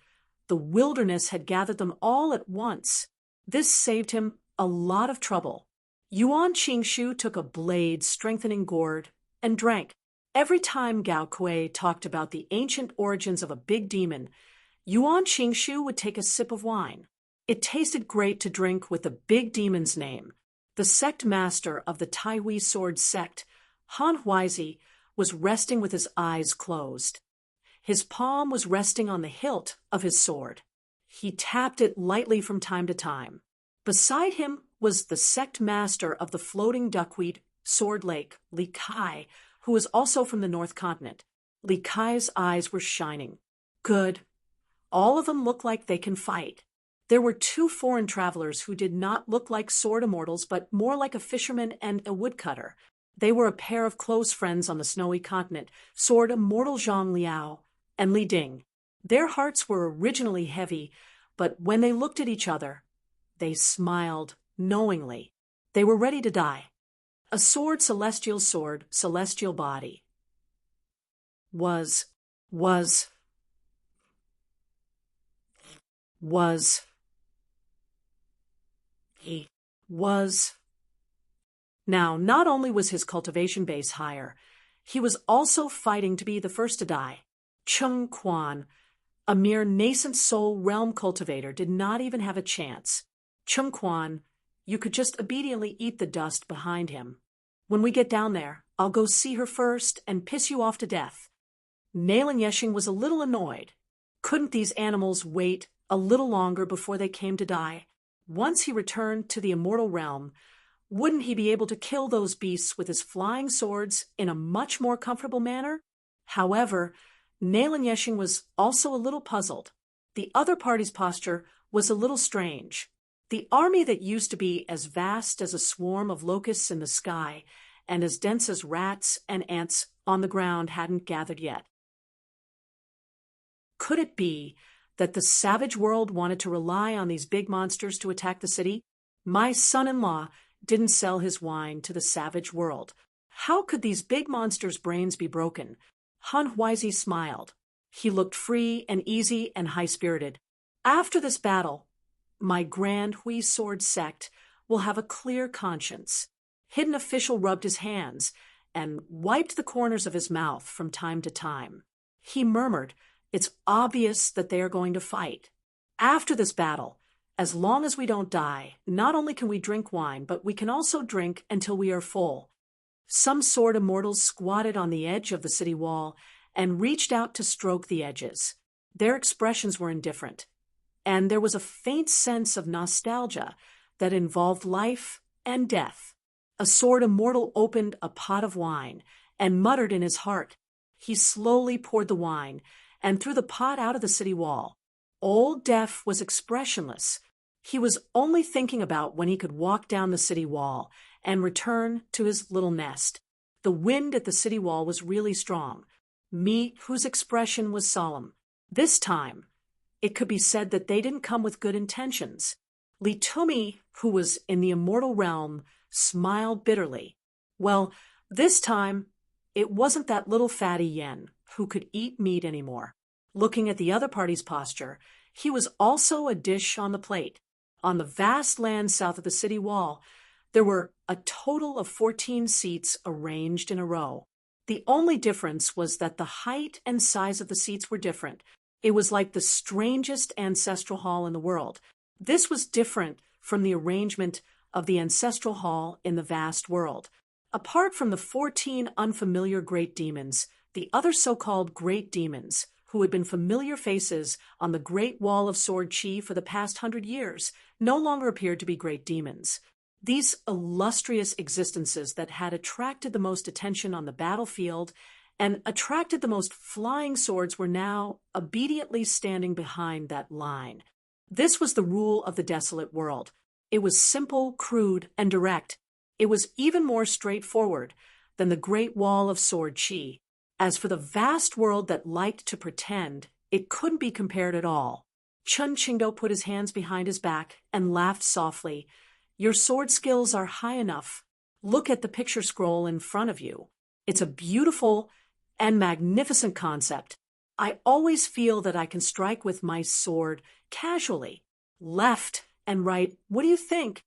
the wilderness had gathered them all at once. This saved him a lot of trouble. Yuan Qingshu took a blade-strengthening gourd and drank. Every time Gao Kui talked about the ancient origins of a big demon, Yuan Qingshu would take a sip of wine. It tasted great to drink with the big demon's name. The sect master of the Taihui sword sect, Han Huizi, was resting with his eyes closed. His palm was resting on the hilt of his sword. He tapped it lightly from time to time. Beside him was the sect master of the floating duckweed sword lake, Li Kai, who was also from the North Continent. Li Kai's eyes were shining. Good. All of them look like they can fight. There were 2 foreign travelers who did not look like sword immortals, but more like a fisherman and a woodcutter. They were a pair of close friends on the snowy continent, sword immortal Zhang Liao and Li Ding. Their hearts were originally heavy, but when they looked at each other, they smiled knowingly. They were ready to die. A sword, celestial body. Was. He was. Now, not only was his cultivation base higher, he was also fighting to be the first to die. Cheng Quan, a mere nascent soul realm cultivator, did not even have a chance. Cheng Quan, you could just obediently eat the dust behind him. When we get down there, I'll go see her first and piss you off to death. Nailan Yeshing was a little annoyed. Couldn't these animals wait a little longer before they came to die? Once he returned to the immortal realm, wouldn't he be able to kill those beasts with his flying swords in a much more comfortable manner? However, Nalen Yeshing was also a little puzzled. The other party's posture was a little strange. The army that used to be as vast as a swarm of locusts in the sky and as dense as rats and ants on the ground hadn't gathered yet. Could it be that the savage world wanted to rely on these big monsters to attack the city? My son-in-law didn't sell his wine to the savage world. How could these big monsters' brains be broken? Han Huizi smiled. He looked free and easy and high-spirited. After this battle, my grand Hui sword sect will have a clear conscience. Hidden official rubbed his hands and wiped the corners of his mouth from time to time. He murmured, "It's obvious that they are going to fight. After this battle, as long as we don't die, not only can we drink wine, but we can also drink until we are full." Some sword immortals squatted on the edge of the city wall and reached out to stroke the edges. Their expressions were indifferent, and there was a faint sense of nostalgia that involved life and death. A sword immortal opened a pot of wine and muttered in his heart. He slowly poured the wine and threw the pot out of the city wall. Old Deaf was expressionless. He was only thinking about when he could walk down the city wall and return to his little nest. The wind at the city wall was really strong. Meat, whose expression was solemn. This time, it could be said that they didn't come with good intentions. Li Tumi, who was in the immortal realm, smiled bitterly. Well, this time, it wasn't that little fatty Yen who could eat meat anymore. Looking at the other party's posture, he was also a dish on the plate. On the vast land south of the city wall, there were a total of 14 seats arranged in a row. The only difference was that the height and size of the seats were different. It was like the strangest ancestral hall in the world. This was different from the arrangement of the ancestral hall in the vast world. Apart from the 14 unfamiliar great demons, the other so-called great demons, who had been familiar faces on the Great Wall of Sword Chi for the past 100 years, no longer appeared to be great demons. These illustrious existences that had attracted the most attention on the battlefield and attracted the most flying swords were now obediently standing behind that line. This was the rule of the desolate world. It was simple, crude, and direct. It was even more straightforward than the Great Wall of Sword Chi. As for the vast world that liked to pretend, it couldn't be compared at all. Chun Qingdou put his hands behind his back and laughed softly. "Your sword skills are high enough. Look at the picture scroll in front of you. It's a beautiful and magnificent concept. I always feel that I can strike with my sword casually. Left and right, what do you think?"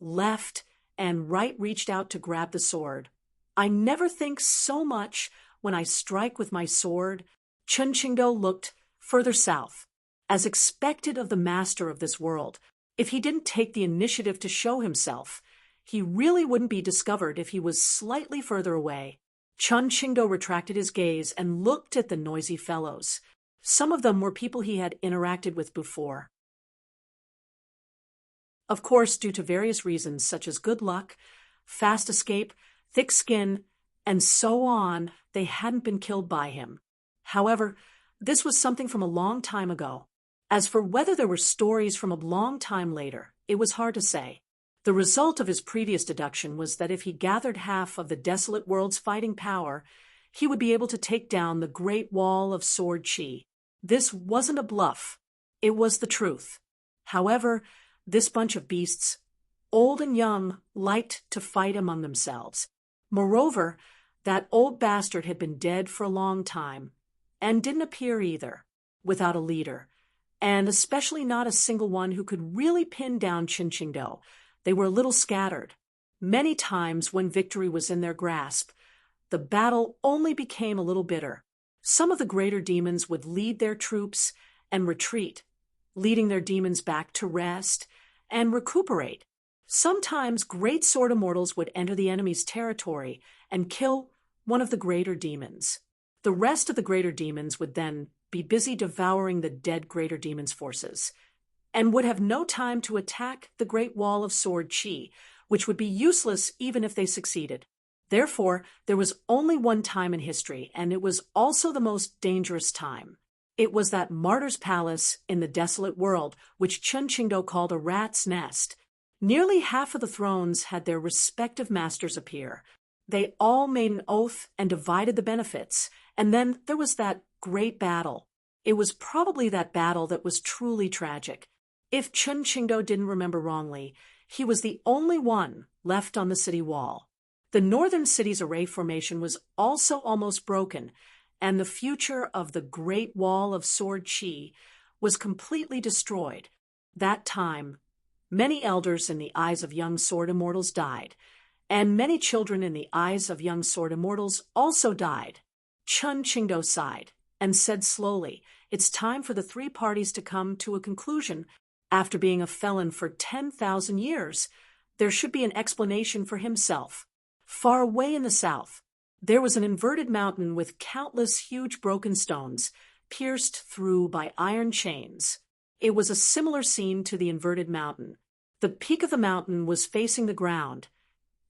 Left and right reached out to grab the sword. "I never think so much when I strike with my sword." Chun Qingdou looked further south. As expected of the master of this world, if he didn't take the initiative to show himself, he really wouldn't be discovered if he was slightly further away. Chun Qingdou retracted his gaze and looked at the noisy fellows. Some of them were people he had interacted with before. Of course, due to various reasons such as good luck, fast escape, thick skin, and so on, they hadn't been killed by him. However, this was something from a long time ago. As for whether there were stories from a long time later, it was hard to say. The result of his previous deduction was that if he gathered half of the desolate world's fighting power, he would be able to take down the Great Wall of Sword Chi. This wasn't a bluff. It was the truth. However, this bunch of beasts, old and young, liked to fight among themselves. Moreover, that old bastard had been dead for a long time, and didn't appear either, without a leader, and especially not a single one who could really pin down Chun Qingdou. They were a little scattered. Many times when victory was in their grasp, the battle only became a little bitter. Some of the greater demons would lead their troops and retreat, leading their demons back to rest and recuperate. Sometimes great sword immortals would enter the enemy's territory and kill one of the greater demons. The rest of the greater demons would then be busy devouring the dead greater demon's forces, and would have no time to attack the Great Wall of Sword Chi, which would be useless even if they succeeded. Therefore, there was only one time in history, and it was also the most dangerous time. It was that martyr's palace in the desolate world, which Chun Qingdou called a rat's nest. Nearly half of the thrones had their respective masters appear. They all made an oath and divided the benefits, and then there was that great battle. It was probably that battle that was truly tragic. If Chun Qingdou didn't remember wrongly, he was the only one left on the city wall. The northern city's array formation was also almost broken, and the future of the Great Wall of Sword Chi was completely destroyed. That time, many elders in the eyes of young sword immortals died, and many children in the eyes of young sword immortals also died. Chun Qingdou sighed and said slowly, "It's time for the three parties to come to a conclusion. After being a felon for 10,000 years, there should be an explanation for himself." Far away in the south, there was an inverted mountain with countless huge broken stones, pierced through by iron chains. It was a similar scene to the inverted mountain. The peak of the mountain was facing the ground,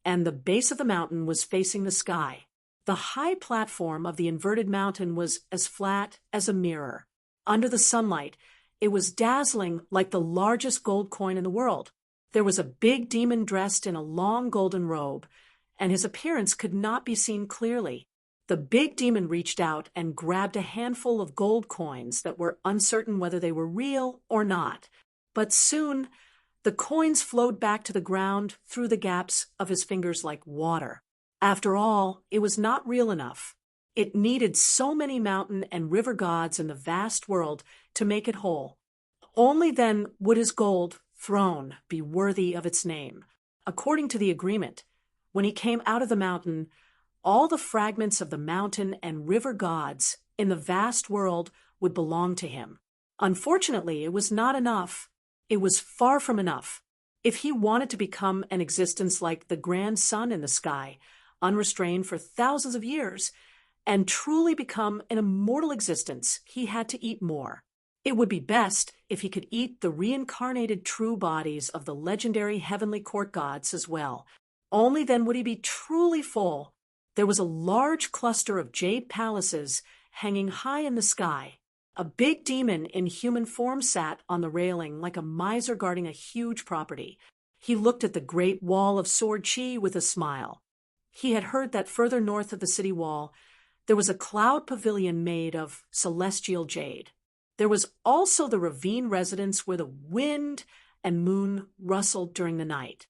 and the base of the mountain was facing the sky. The high platform of the inverted mountain was as flat as a mirror. Under the sunlight, it was dazzling like the largest gold coin in the world. There was a big demon dressed in a long golden robe, and his appearance could not be seen clearly. The big demon reached out and grabbed a handful of gold coins that were uncertain whether they were real or not. But soon, the coins flowed back to the ground through the gaps of his fingers like water. After all, it was not real enough. It needed so many mountain and river gods in the vast world to make it whole. Only then would his gold throne be worthy of its name. According to the agreement, when he came out of the mountain, all the fragments of the mountain and river gods in the vast world would belong to him. Unfortunately, it was not enough. It was far from enough. If he wanted to become an existence like the grand sun in the sky, unrestrained for thousands of years, and truly become an immortal existence, he had to eat more. It would be best if he could eat the reincarnated true bodies of the legendary heavenly court gods as well. Only then would he be truly full. There was a large cluster of jade palaces hanging high in the sky. A big demon in human form sat on the railing like a miser guarding a huge property. He looked at the great wall of Sword Chi with a smile. He had heard that further north of the city wall, there was a cloud pavilion made of celestial jade. There was also the ravine residence where the wind and moon rustled during the night.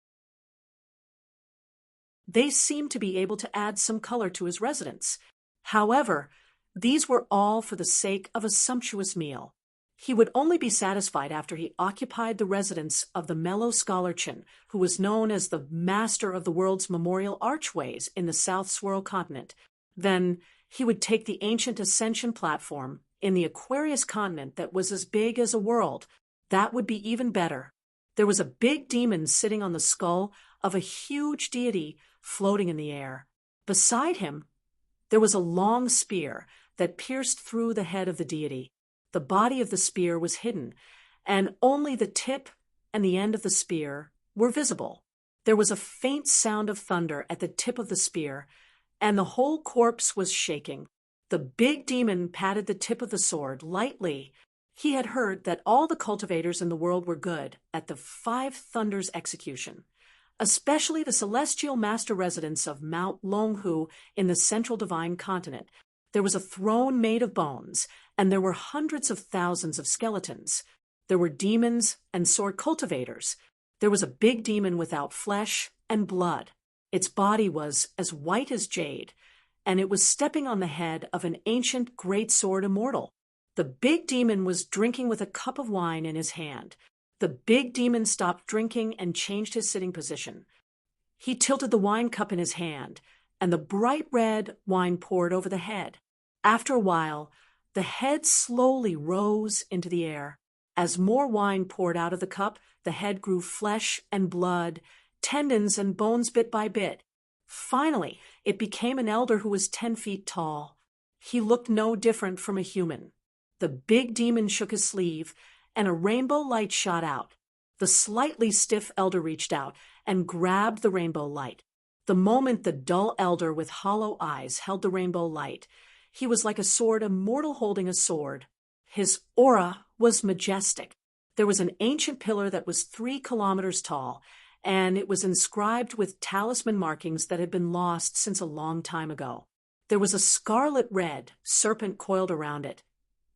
They seemed to be able to add some color to his residence. However, these were all for the sake of a sumptuous meal. He would only be satisfied after he occupied the residence of the mellow scholar Chen, who was known as the master of the world's memorial archways in the South Swirl continent. Then he would take the ancient ascension platform in the Aquarius continent that was as big as a world. That would be even better. There was a big demon sitting on the skull of a huge deity floating in the air. Beside him, there was a long spear that pierced through the head of the deity. The body of the spear was hidden, and only the tip and the end of the spear were visible. There was a faint sound of thunder at the tip of the spear, and the whole corpse was shaking. The big demon patted the tip of the sword lightly. He had heard that all the cultivators in the world were good at the Five Thunders execution, especially the celestial master residence of Mount Longhu in the central divine continent. There was a throne made of bones, and there were hundreds of thousands of skeletons. There were demons and sword cultivators. There was a big demon without flesh and blood. Its body was as white as jade, and it was stepping on the head of an ancient great sword immortal. The big demon was drinking with a cup of wine in his hand. The big demon stopped drinking and changed his sitting position. He tilted the wine cup in his hand, and the bright red wine poured over the head. After a while, the head slowly rose into the air. As more wine poured out of the cup, the head grew flesh and blood, tendons and bones bit by bit. Finally, it became an elder who was 10 feet tall. He looked no different from a human. The big demon shook his sleeve, and a rainbow light shot out. The slightly stiff elder reached out and grabbed the rainbow light. The moment the dull elder with hollow eyes held the rainbow light, he was like a sword immortal holding a sword. His aura was majestic. There was an ancient pillar that was 3 kilometers tall, and it was inscribed with talisman markings that had been lost since a long time ago. There was a scarlet red serpent coiled around it,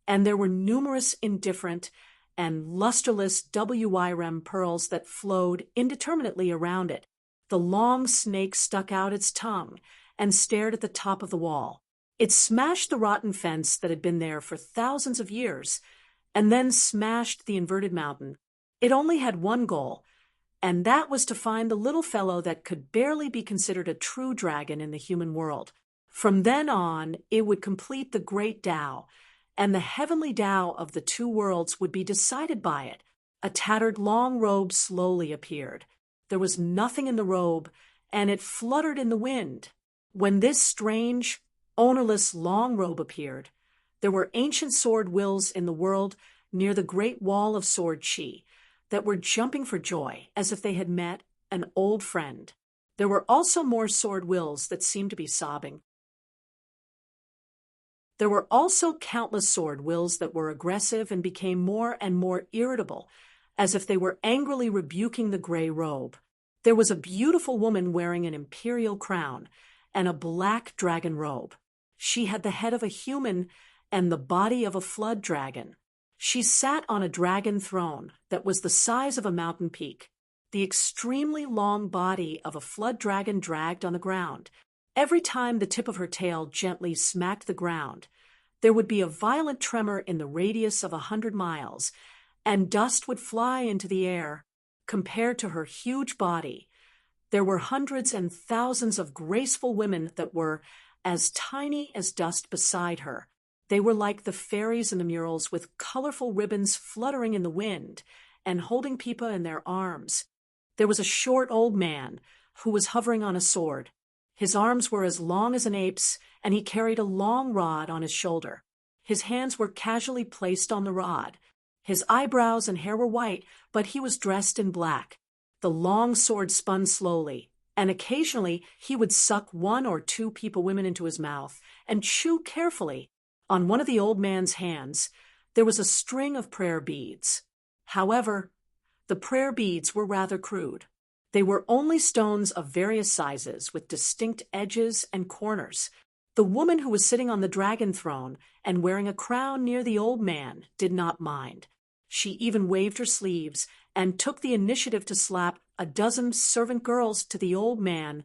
and there were numerous indifferent and lusterless WYREM pearls that flowed indeterminately around it. The long snake stuck out its tongue and stared at the top of the wall. It smashed the rotten fence that had been there for thousands of years, and then smashed the inverted mountain. It only had one goal, and that was to find the little fellow that could barely be considered a true dragon in the human world. From then on, it would complete the great Tao, and the heavenly Tao of the 2 worlds would be decided by it. A tattered long robe slowly appeared. There was nothing in the robe, and it fluttered in the wind. When this strange, ownerless long robe appeared, there were ancient sword wills in the world near the great wall of sword chi that were jumping for joy as if they had met an old friend. There were also more sword wills that seemed to be sobbing. There were also countless sword wills that were aggressive and became more and more irritable, as if they were angrily rebuking the gray robe. There was a beautiful woman wearing an imperial crown and a black dragon robe. She had the head of a human and the body of a flood dragon. She sat on a dragon throne that was the size of a mountain peak. The extremely long body of a flood dragon dragged on the ground. Every time the tip of her tail gently smacked the ground, there would be a violent tremor in the radius of 100 miles, and dust would fly into the air. Compared to her huge body, there were hundreds and thousands of graceful women that were as tiny as dust beside her. They were like the fairies in the murals, with colorful ribbons fluttering in the wind and holding people in their arms. There was a short old man who was hovering on a sword. His arms were as long as an ape's, and he carried a long rod on his shoulder. His hands were casually placed on the rod. His eyebrows and hair were white, but he was dressed in black. The long sword spun slowly, and occasionally he would suck 1 or 2 people women into his mouth and chew carefully. On one of the old man's hands, there was a string of prayer beads. However, the prayer beads were rather crude. They were only stones of various sizes with distinct edges and corners. The woman who was sitting on the dragon throne and wearing a crown near the old man did not mind. She even waved her sleeves and took the initiative to slap a dozen servant girls to the old man,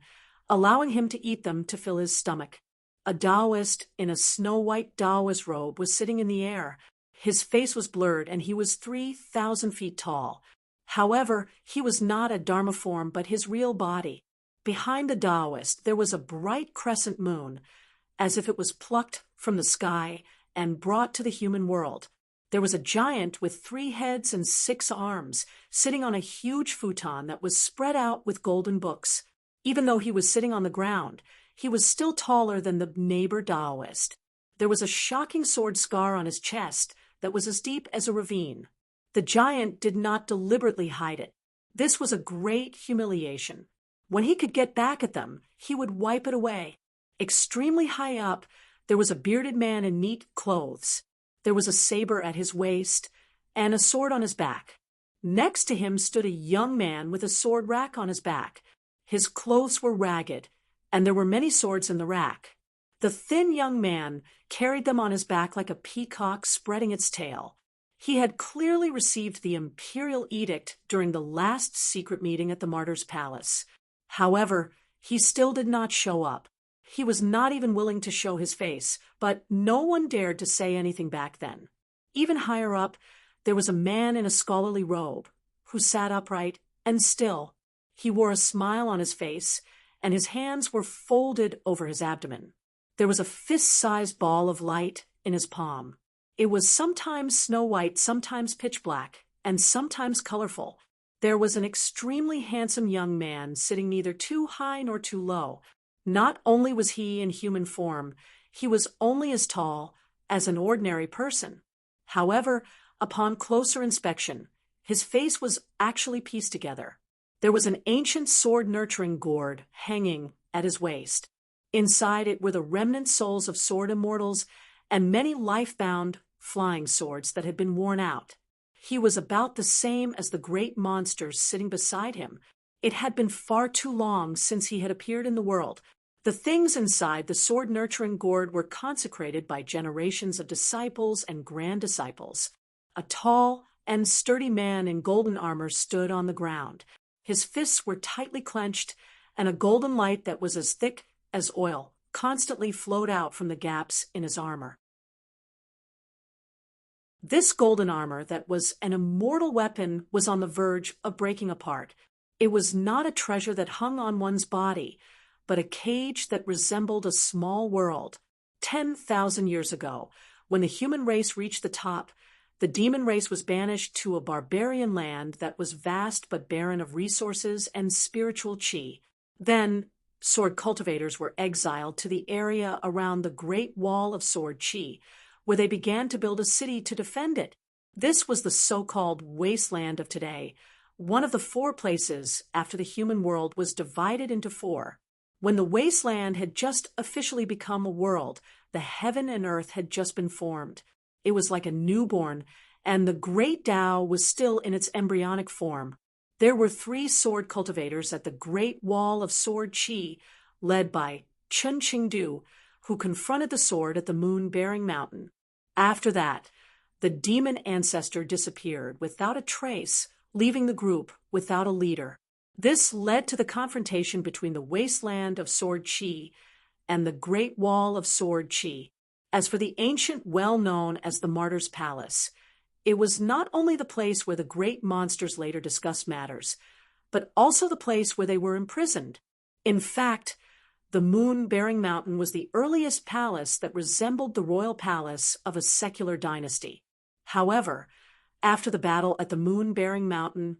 allowing him to eat them to fill his stomach. A Taoist in a snow-white Taoist robe was sitting in the air. His face was blurred, and he was 3,000 feet tall. However, he was not a Dharma form, but his real body. Behind the Taoist, there was a bright crescent moon, as if it was plucked from the sky and brought to the human world. There was a giant with 3 heads and 6 arms, sitting on a huge futon that was spread out with golden books. Even though he was sitting on the ground, he was still taller than the neighbor Taoist. There was a shocking sword scar on his chest that was as deep as a ravine. The giant did not deliberately hide it. This was a great humiliation. When he could get back at them, he would wipe it away. Extremely high up, there was a bearded man in neat clothes. There was a saber at his waist and a sword on his back. Next to him stood a young man with a sword rack on his back. His clothes were ragged, and there were many swords in the rack. The thin young man carried them on his back like a peacock spreading its tail. He had clearly received the imperial edict during the last secret meeting at the Martyr's Palace. However, he still did not show up. He was not even willing to show his face, but no one dared to say anything back then. Even higher up, there was a man in a scholarly robe who sat upright and still. He wore a smile on his face, and his hands were folded over his abdomen. There was a fist-sized ball of light in his palm. It was sometimes snow-white, sometimes pitch-black, and sometimes colorful. There was an extremely handsome young man sitting neither too high nor too low. Not only was he in human form, he was only as tall as an ordinary person. However, upon closer inspection, his face was actually pieced together. There was an ancient sword-nurturing gourd hanging at his waist. Inside it were the remnant souls of sword immortals and many life-bound flying swords that had been worn out. He was about the same as the great monsters sitting beside him. It had been far too long since he had appeared in the world. The things inside the sword-nurturing gourd were consecrated by generations of disciples and grand disciples. A tall and sturdy man in golden armor stood on the ground. His fists were tightly clenched, and a golden light that was as thick as oil constantly flowed out from the gaps in his armor. This golden armor that was an immortal weapon was on the verge of breaking apart. It was not a treasure that hung on one's body, but a cage that resembled a small world. 10,000 years ago, when the human race reached the top, the demon race was banished to a barbarian land that was vast but barren of resources and spiritual chi. Then, sword cultivators were exiled to the area around the Great Wall of Sword Chi, where they began to build a city to defend it. This was the so-called wasteland of today. One of the 4 places after the human world was divided into 4. When the wasteland had just officially become a world, the heaven and earth had just been formed. It was like a newborn, and the great Tao was still in its embryonic form. There were 3 sword cultivators at the Great Wall of Sword Chi, led by Chun Qingdu, who confronted the sword at the moon-bearing mountain. After that, the demon ancestor disappeared without a trace, leaving the group without a leader. This led to the confrontation between the wasteland of Sword Chi and the Great Wall of Sword Chi. As for the ancient well known as the Martyr's Palace, it was not only the place where the great monsters later discussed matters, but also the place where they were imprisoned. In fact, the moon-bearing mountain was the earliest palace that resembled the royal palace of a secular dynasty. However, after the battle at the moon-bearing mountain,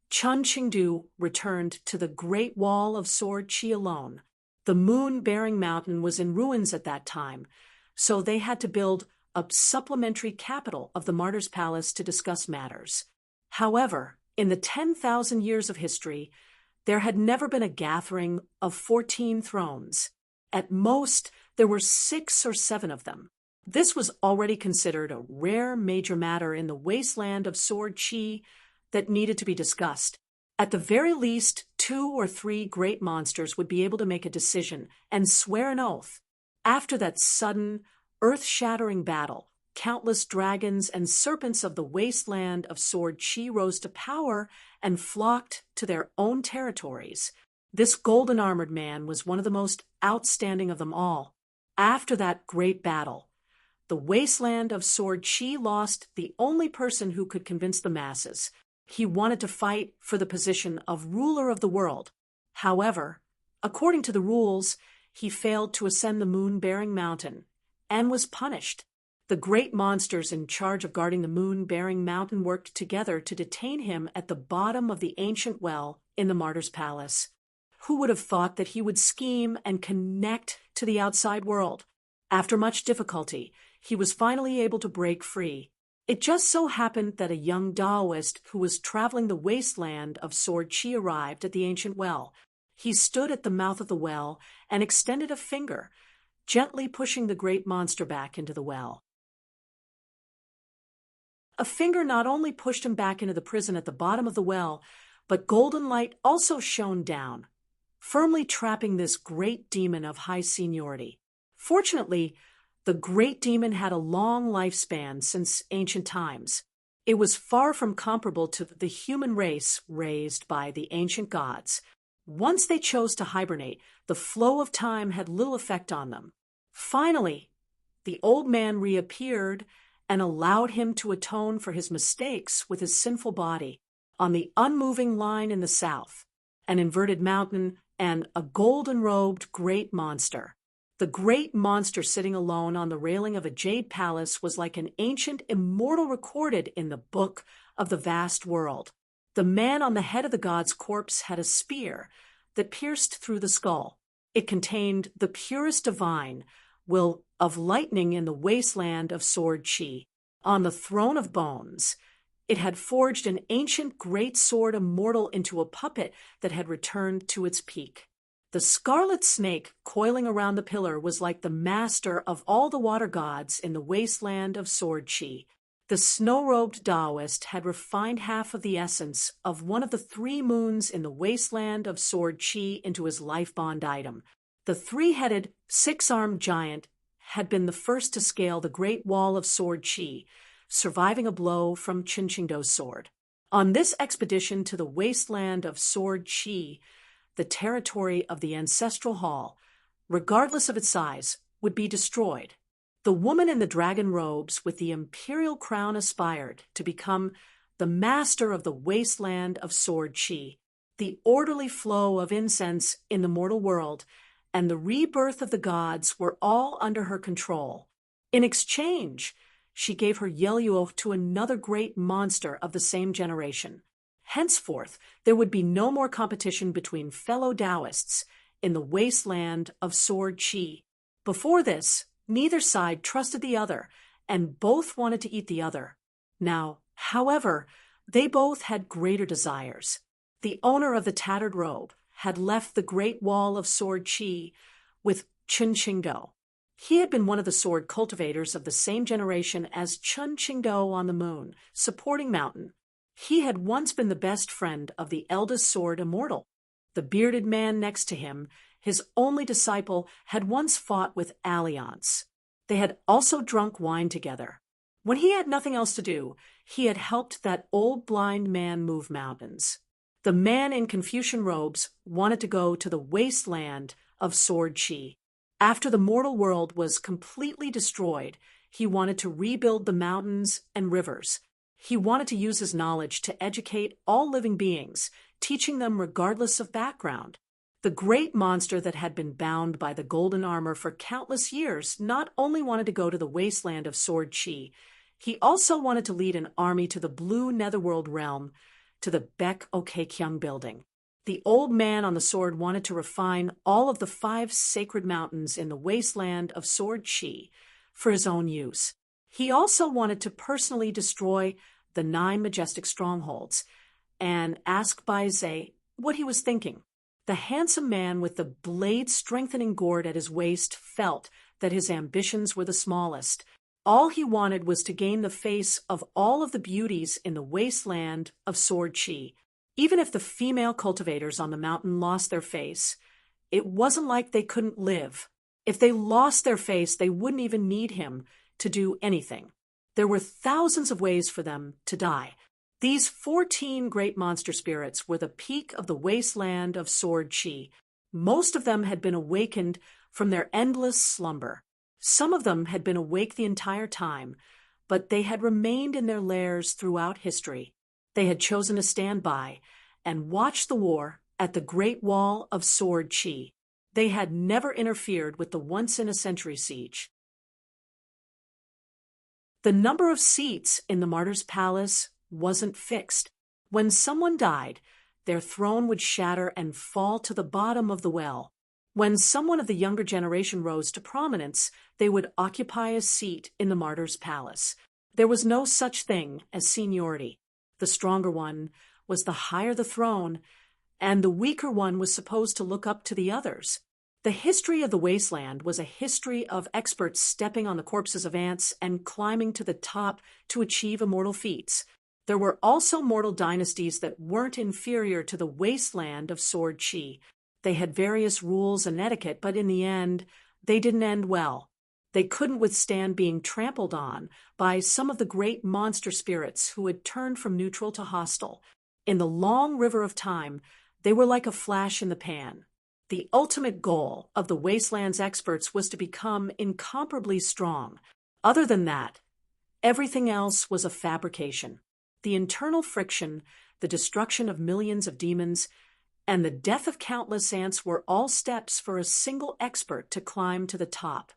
Chun Qingdu returned to the Great Wall of Sword Chi alone. The moon-bearing mountain was in ruins at that time, so they had to build a supplementary capital of the Martyr's Palace to discuss matters. However, in the 10,000 years of history, there had never been a gathering of 14 thrones. At most, there were 6 or 7 of them. This was already considered a rare major matter in the wasteland of Sword Chi that needed to be discussed. At the very least, 2 or 3 great monsters would be able to make a decision and swear an oath. After that sudden, earth-shattering battle, countless dragons and serpents of the wasteland of Sword Chi rose to power and flocked to their own territories. This golden-armored man was one of the most outstanding of them all. After that great battle, the wasteland of Sword Chi lost the only person who could convince the masses. He wanted to fight for the position of ruler of the world. However, according to the rules, he failed to ascend the moon-bearing mountain and was punished. The great monsters in charge of guarding the moon-bearing mountain worked together to detain him at the bottom of the ancient well in the Martyr's Palace. Who would have thought that he would scheme and connect to the outside world? After much difficulty, he was finally able to break free. It just so happened that a young Taoist who was traveling the wasteland of Sword Chi arrived at the ancient well. He stood at the mouth of the well and extended a finger, gently pushing the great monster back into the well. A finger not only pushed him back into the prison at the bottom of the well, but golden light also shone down, firmly trapping this great demon of high seniority. Fortunately, the great demon had a long lifespan since ancient times. It was far from comparable to the human race raised by the ancient gods. Once they chose to hibernate, the flow of time had little effect on them. Finally, the old man reappeared and allowed him to atone for his mistakes with his sinful body. On the unmoving line in the south, an inverted mountain and a golden-robed great monster. The great monster sitting alone on the railing of a jade palace was like an ancient immortal recorded in the book of the vast world. The man on the head of the god's corpse had a spear that pierced through the skull. It contained the purest divine will of lightning in the wasteland of Sword Chi. On the throne of bones, it had forged an ancient great sword immortal into a puppet that had returned to its peak. The scarlet snake coiling around the pillar was like the master of all the water gods in the wasteland of Sword Chi. The snow-robed Taoist had refined half of the essence of one of the 3 moons in the wasteland of Sword Chi into his life-bond item. The 3-headed, 6-armed giant had been the first to scale the Great Wall of Sword Chi, surviving a blow from Qinqingdo's sword. On this expedition to the wasteland of Sword Chi, the territory of the ancestral hall, regardless of its size, would be destroyed. The woman in the dragon robes with the imperial crown aspired to become the master of the wasteland of Sword Chi, the orderly flow of incense in the mortal world, and the rebirth of the gods were all under her control. In exchange, she gave her Yelyuo to another great monster of the same generation. Henceforth, there would be no more competition between fellow Taoists in the wasteland of Sword Chi. Before this, neither side trusted the other, and both wanted to eat the other. Now, however, they both had greater desires. The owner of the tattered robe had left the Great Wall of Sword Chi with Qinqingdo. He had been one of the sword cultivators of the same generation as Qinqingdo on the moon, supporting Mountain. He had once been the best friend of the eldest sword immortal. The bearded man next to him, his only disciple, had once fought with Alliance. They had also drunk wine together. When he had nothing else to do, he had helped that old blind man move mountains. The man in Confucian robes wanted to go to the wasteland of Sword Chi. After the mortal world was completely destroyed, he wanted to rebuild the mountains and rivers. He wanted to use his knowledge to educate all living beings, teaching them regardless of background. The great monster that had been bound by the golden armor for countless years not only wanted to go to the wasteland of Sword Chi, he also wanted to lead an army to the blue netherworld realm, to the Baek Okekyung building. The old man on the sword wanted to refine all of the 5 sacred mountains in the wasteland of Sword Chi for his own use. He also wanted to personally destroy the 9 majestic strongholds and ask Bai Zhe what he was thinking. The handsome man with the blade-strengthening gourd at his waist felt that his ambitions were the smallest. All he wanted was to gain the face of all of the beauties in the wasteland of Sword Chi. Even if the female cultivators on the mountain lost their face, it wasn't like they couldn't live. If they lost their face, they wouldn't even need him to do anything. There were thousands of ways for them to die. These 14 great monster spirits were the peak of the wasteland of Sword Chi. Most of them had been awakened from their endless slumber. Some of them had been awake the entire time, but they had remained in their lairs throughout history. They had chosen to stand by and watch the war at the Great Wall of Sword Chi. They had never interfered with the once-in-a-century siege. The number of seats in the Martyr's Palace wasn't fixed. When someone died, their throne would shatter and fall to the bottom of the well. When someone of the younger generation rose to prominence, they would occupy a seat in the Martyr's Palace. There was no such thing as seniority. The stronger one was the higher the throne, and the weaker one was supposed to look up to the others. The history of the wasteland was a history of experts stepping on the corpses of ants and climbing to the top to achieve immortal feats. There were also mortal dynasties that weren't inferior to the wasteland of Sword Chi. They had various rules and etiquette, but in the end, they didn't end well. They couldn't withstand being trampled on by some of the great monster spirits who had turned from neutral to hostile. In the long river of time, they were like a flash in the pan. The ultimate goal of the wasteland's experts was to become incomparably strong. Other than that, everything else was a fabrication. The internal friction, the destruction of millions of demons, and the death of countless ants were all steps for a single expert to climb to the top.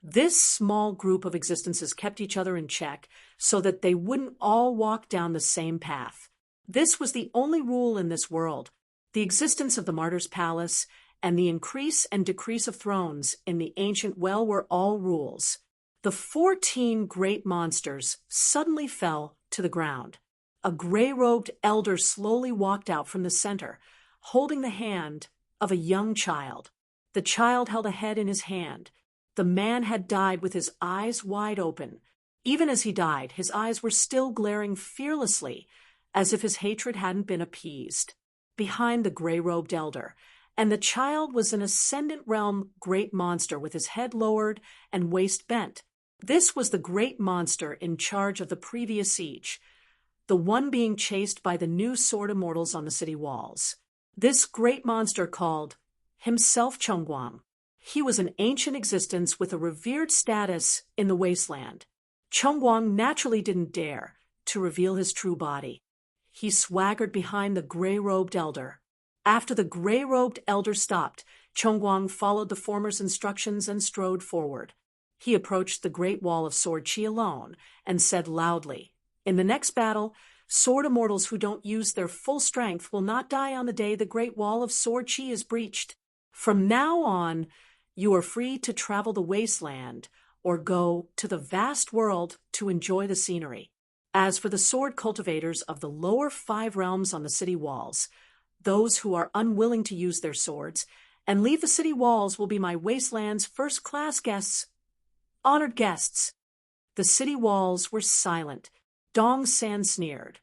This small group of existences kept each other in check so that they wouldn't all walk down the same path. This was the only rule in this world. The existence of the Martyr's Palace and the increase and decrease of thrones in the ancient well were all rules. The 14 great monsters suddenly fell to the ground. A gray-robed elder slowly walked out from the center, holding the hand of a young child. The child held a head in his hand. The man had died with his eyes wide open. Even as he died, his eyes were still glaring fearlessly, as if his hatred hadn't been appeased. Behind the gray-robed elder, and the child was an ascendant realm great monster with his head lowered and waist bent. This was the great monster in charge of the previous siege, the one being chased by the new sword immortals on the city walls. This great monster called himself Chongguang. He was an ancient existence with a revered status in the wasteland. Chongguang naturally didn't dare to reveal his true body. He swaggered behind the gray-robed elder. After the gray-robed elder stopped, Chongguang followed the former's instructions and strode forward. He approached the great wall of sword chi alone and said loudly, "In the next battle, sword immortals who don't use their full strength will not die on the day the great wall of sword chi is breached. From now on, you are free to travel the wasteland or go to the vast world to enjoy the scenery. As for the sword cultivators of the lower 5 realms on the city walls, those who are unwilling to use their swords and leave the city walls will be my wasteland's first-class guests, honored guests." The city walls were silent. Dong San sneered.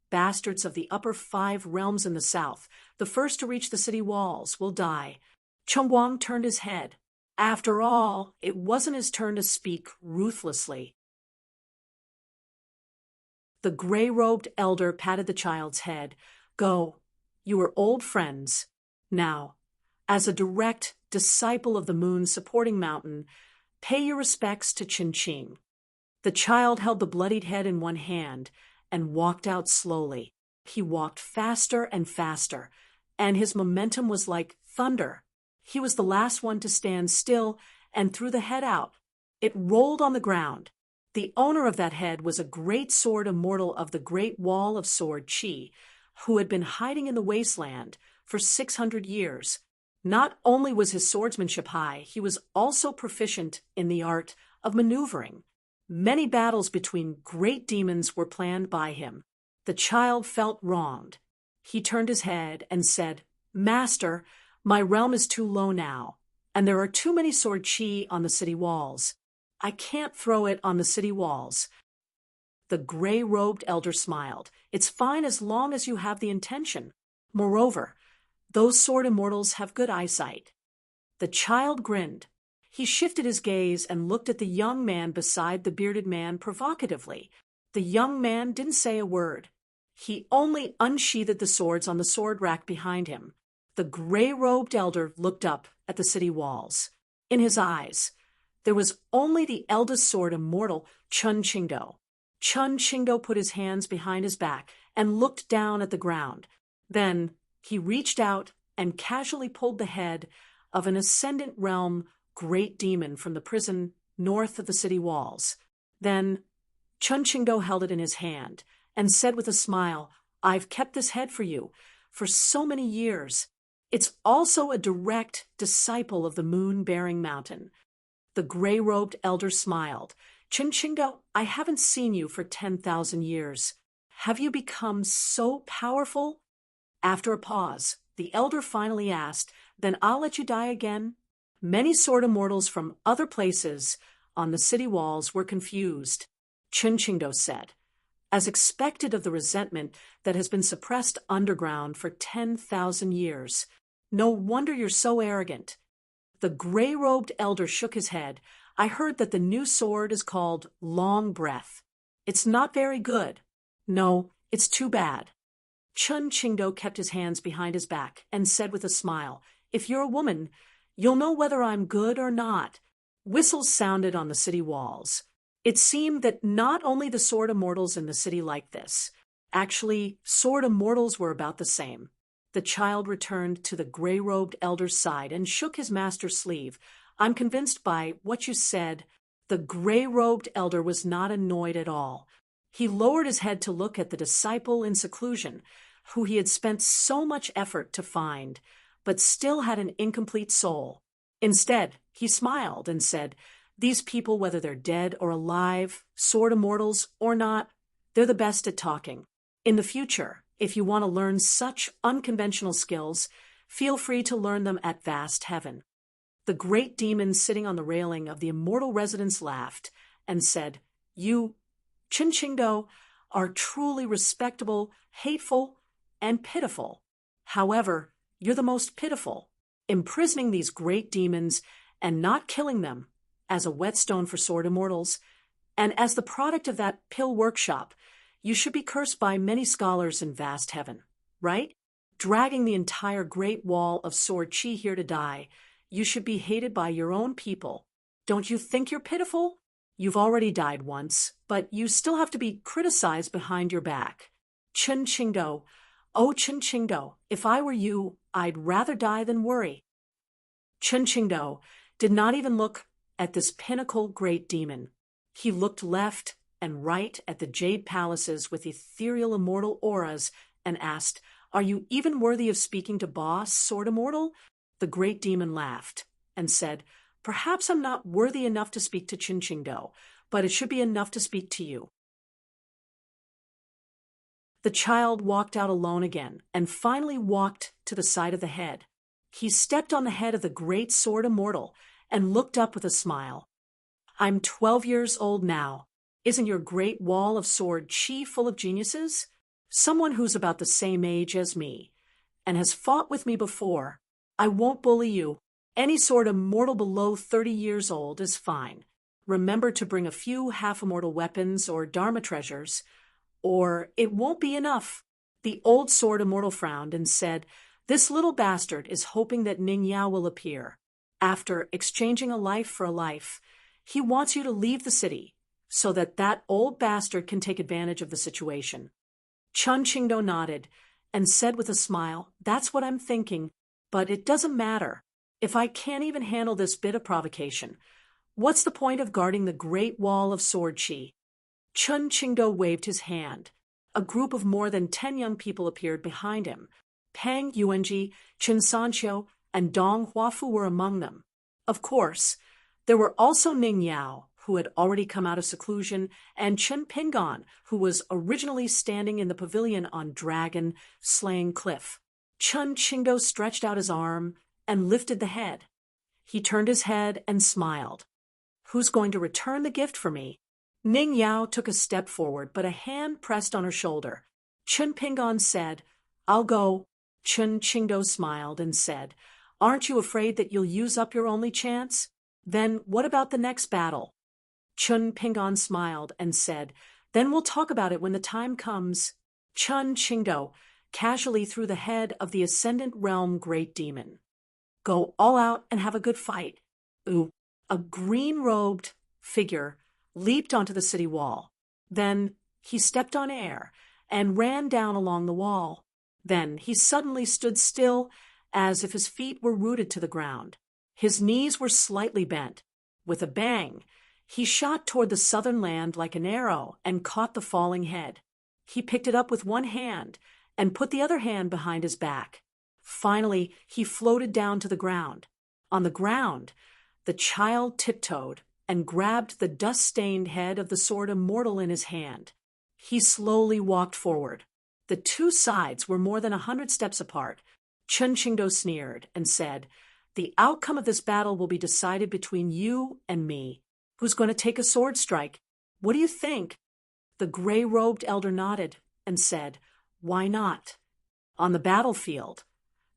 "Bastards of the upper 5 realms in the south, the first to reach the city walls, will die." Chongguang turned his head. After all, it wasn't his turn to speak ruthlessly. The gray-robed elder patted the child's head. "Go. You are old friends. Now, as a direct disciple of the moon's supporting mountain, pay your respects to Qingqing." The child held the bloodied head in one hand and walked out slowly. He walked faster and faster, and his momentum was like thunder. He was the last one to stand still and threw the head out. It rolled on the ground. The owner of that head was a great sword immortal of the Great Wall of Sword Chi, who had been hiding in the wasteland for 600 years. Not only was his swordsmanship high, he was also proficient in the art of maneuvering. Many battles between great demons were planned by him. The child felt wronged. He turned his head and said, "Master, my realm is too low now, and there are too many sword chi on the city walls. I can't throw it on the city walls." The gray-robed elder smiled. "It's fine as long as you have the intention. Moreover, those sword immortals have good eyesight." The child grinned. He shifted his gaze and looked at the young man beside the bearded man provocatively. The young man didn't say a word. He only unsheathed the swords on the sword rack behind him. The gray-robed elder looked up at the city walls. In his eyes, there was only the eldest sword immortal, Chun Qingdo. Chun Qingdo put his hands behind his back and looked down at the ground. Then he reached out and casually pulled the head of an ascendant realm great demon from the prison north of the city walls. Then Chun Qingdo held it in his hand and said with a smile, "I've kept this head for you for so many years. It's also a direct disciple of the moon-bearing mountain." The gray-robed elder smiled. "Chun Qingdo, I haven't seen you for 10,000 years. Have you become so powerful?" After a pause, the elder finally asked, "Then I'll let you die again?" Many sword immortals from other places on the city walls were confused. Chun Qingdo said, "As expected of the resentment that has been suppressed underground for 10,000 years. No wonder you're so arrogant." The gray-robed elder shook his head. "I heard that the new sword is called Long Breath. It's not very good. No, it's too bad." Chun Qingdo kept his hands behind his back and said with a smile, "If you're a woman, you'll know whether I'm good or not." Whistles sounded on the city walls. It seemed that not only the sword immortals in the city liked this. Actually, sword immortals were about the same. The child returned to the gray-robed elder's side and shook his master's sleeve. "I'm convinced by what you said." The gray-robed elder was not annoyed at all. He lowered his head to look at the disciple in seclusion, who he had spent so much effort to find, but still had an incomplete soul. Instead, he smiled and said, These people, whether they're dead or alive, sword immortals or not, they're the best at talking. In the future, if you want to learn such unconventional skills, feel free to learn them at Vast Heaven. The great demon sitting on the railing of the immortal residence laughed and said, "You, Chinchingdo, are truly respectable, hateful, and pitiful. However, you're the most pitiful, imprisoning these great demons and not killing them as a whetstone for sword immortals, and as the product of that pill workshop, you should be cursed by many scholars in Vast Heaven, right? Dragging the entire great wall of sword chi here to die, you should be hated by your own people. Don't you think you're pitiful? You've already died once, but you still have to be criticized behind your back. Chinchingdo, oh Chinchingdo, if I were you, I'd rather die than worry." Chinchingdo did not even look at this pinnacle great demon. He looked left and right at the jade palaces with ethereal immortal auras and asked, "Are you even worthy of speaking to boss, sword immortal?" The great demon laughed and said, "Perhaps I'm not worthy enough to speak to Chinchingdo, but it should be enough to speak to you." The child walked out alone again and finally walked to the side of the head. He stepped on the head of the great sword immortal and looked up with a smile. "I'm 12 years old now. Isn't your great wall of sword chi full of geniuses? Someone who's about the same age as me and has fought with me before. I won't bully you. Any sword immortal below 30 years old is fine. Remember to bring a few half-immortal weapons or Dharma treasures, or it won't be enough." The old sword immortal frowned and said, "This little bastard is hoping that Ning Yao will appear. After exchanging a life for a life, he wants you to leave the city so that that old bastard can take advantage of the situation." Chun Qingdo nodded and said with a smile, "That's what I'm thinking, but it doesn't matter. If I can't even handle this bit of provocation, what's the point of guarding the great wall of sword chi?" Chun Qingdo waved his hand. A group of more than 10 young people appeared behind him. Pang Yuanji, Chen Sanqiu, and Dong Huafu were among them. Of course, there were also Ning Yao, who had already come out of seclusion, and Chen Pingon, who was originally standing in the pavilion on Dragon Slaying Cliff. Chun Qingdo stretched out his arm and lifted the head. He turned his head and smiled. "Who's going to return the gift for me?" Ning Yao took a step forward, but a hand pressed on her shoulder. Chen Pingon said, "I'll go." Chun Qingdo smiled and said, "Aren't you afraid that you'll use up your only chance? Then what about the next battle?" Chun Pingon smiled and said, "Then we'll talk about it when the time comes." Chun Qingdo casually threw the head of the Ascendant Realm Great Demon. "Go all out and have a good fight." Ooh, a green-robed figure leaped onto the city wall. Then he stepped on air and ran down along the wall. Then he suddenly stood still as if his feet were rooted to the ground. His knees were slightly bent. With a bang, he shot toward the southern land like an arrow and caught the falling head. He picked it up with one hand and put the other hand behind his back. Finally, he floated down to the ground. On the ground, the child tiptoed and grabbed the dust-stained head of the sword immortal in his hand. He slowly walked forward. The two sides were more than 100 steps apart. Chun Qingdo sneered and said, "The outcome of this battle will be decided between you and me. Who's going to take a sword strike? What do you think?" The gray-robed elder nodded and said, "Why not?" On the battlefield,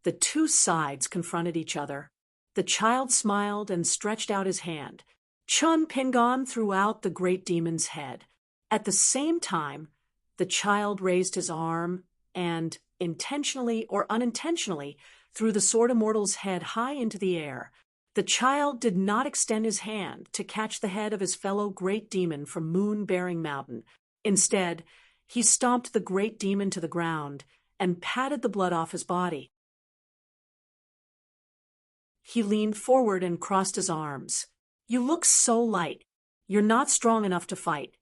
the two sides confronted each other. The child smiled and stretched out his hand. Chun Pingon threw out the great demon's head. At the same time, the child raised his arm and, intentionally or unintentionally, threw the sword immortal's head high into the air. The child did not extend his hand to catch the head of his fellow great demon from Moon-Bearing Mountain. Instead, he stomped the great demon to the ground and patted the blood off his body. He leaned forward and crossed his arms. "You look so light. You're not strong enough to fight."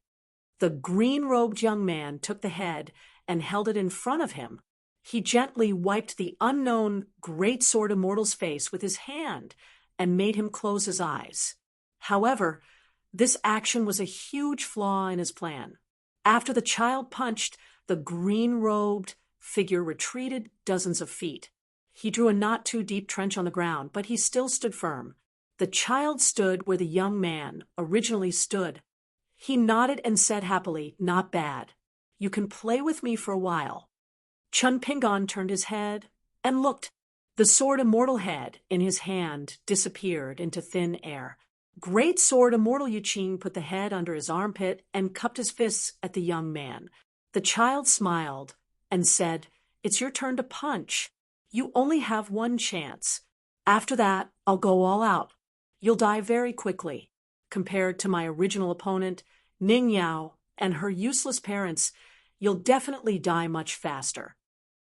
The green-robed young man took the head and held it in front of him. He gently wiped the unknown great sword immortal's face with his hand and made him close his eyes. However, this action was a huge flaw in his plan. After the child punched, the green-robed figure retreated dozens of feet. He drew a not-too-deep trench on the ground, but he still stood firm. The child stood where the young man originally stood. He nodded and said happily, "Not bad. You can play with me for a while." Chun Pingon turned his head and looked. The sword immortal head in his hand disappeared into thin air. Great sword immortal Yuqing put the head under his armpit and cupped his fists at the young man. The child smiled and said, "It's your turn to punch. You only have one chance. After that, I'll go all out. You'll die very quickly. Compared to my original opponent, Ning Yao, and her useless parents, you'll definitely die much faster."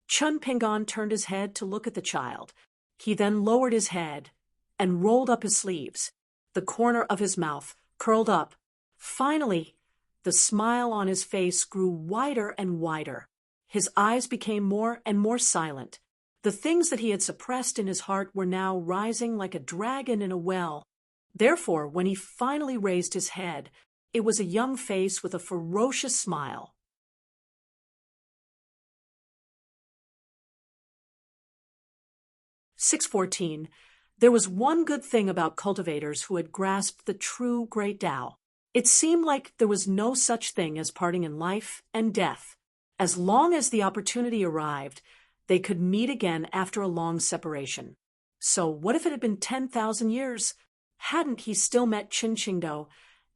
Chun Pingon turned his head to look at the child. He then lowered his head and rolled up his sleeves. The corner of his mouth curled up. Finally, the smile on his face grew wider and wider. His eyes became more and more silent. The things that he had suppressed in his heart were now rising like a dragon in a well. Therefore, when he finally raised his head, it was a young face with a ferocious smile. 614. There was one good thing about cultivators who had grasped the true great Tao. It seemed like there was no such thing as parting in life and death. As long as the opportunity arrived, they could meet again after a long separation. So what if it had been 10,000 years? Hadn't he still met Qin Qingdou,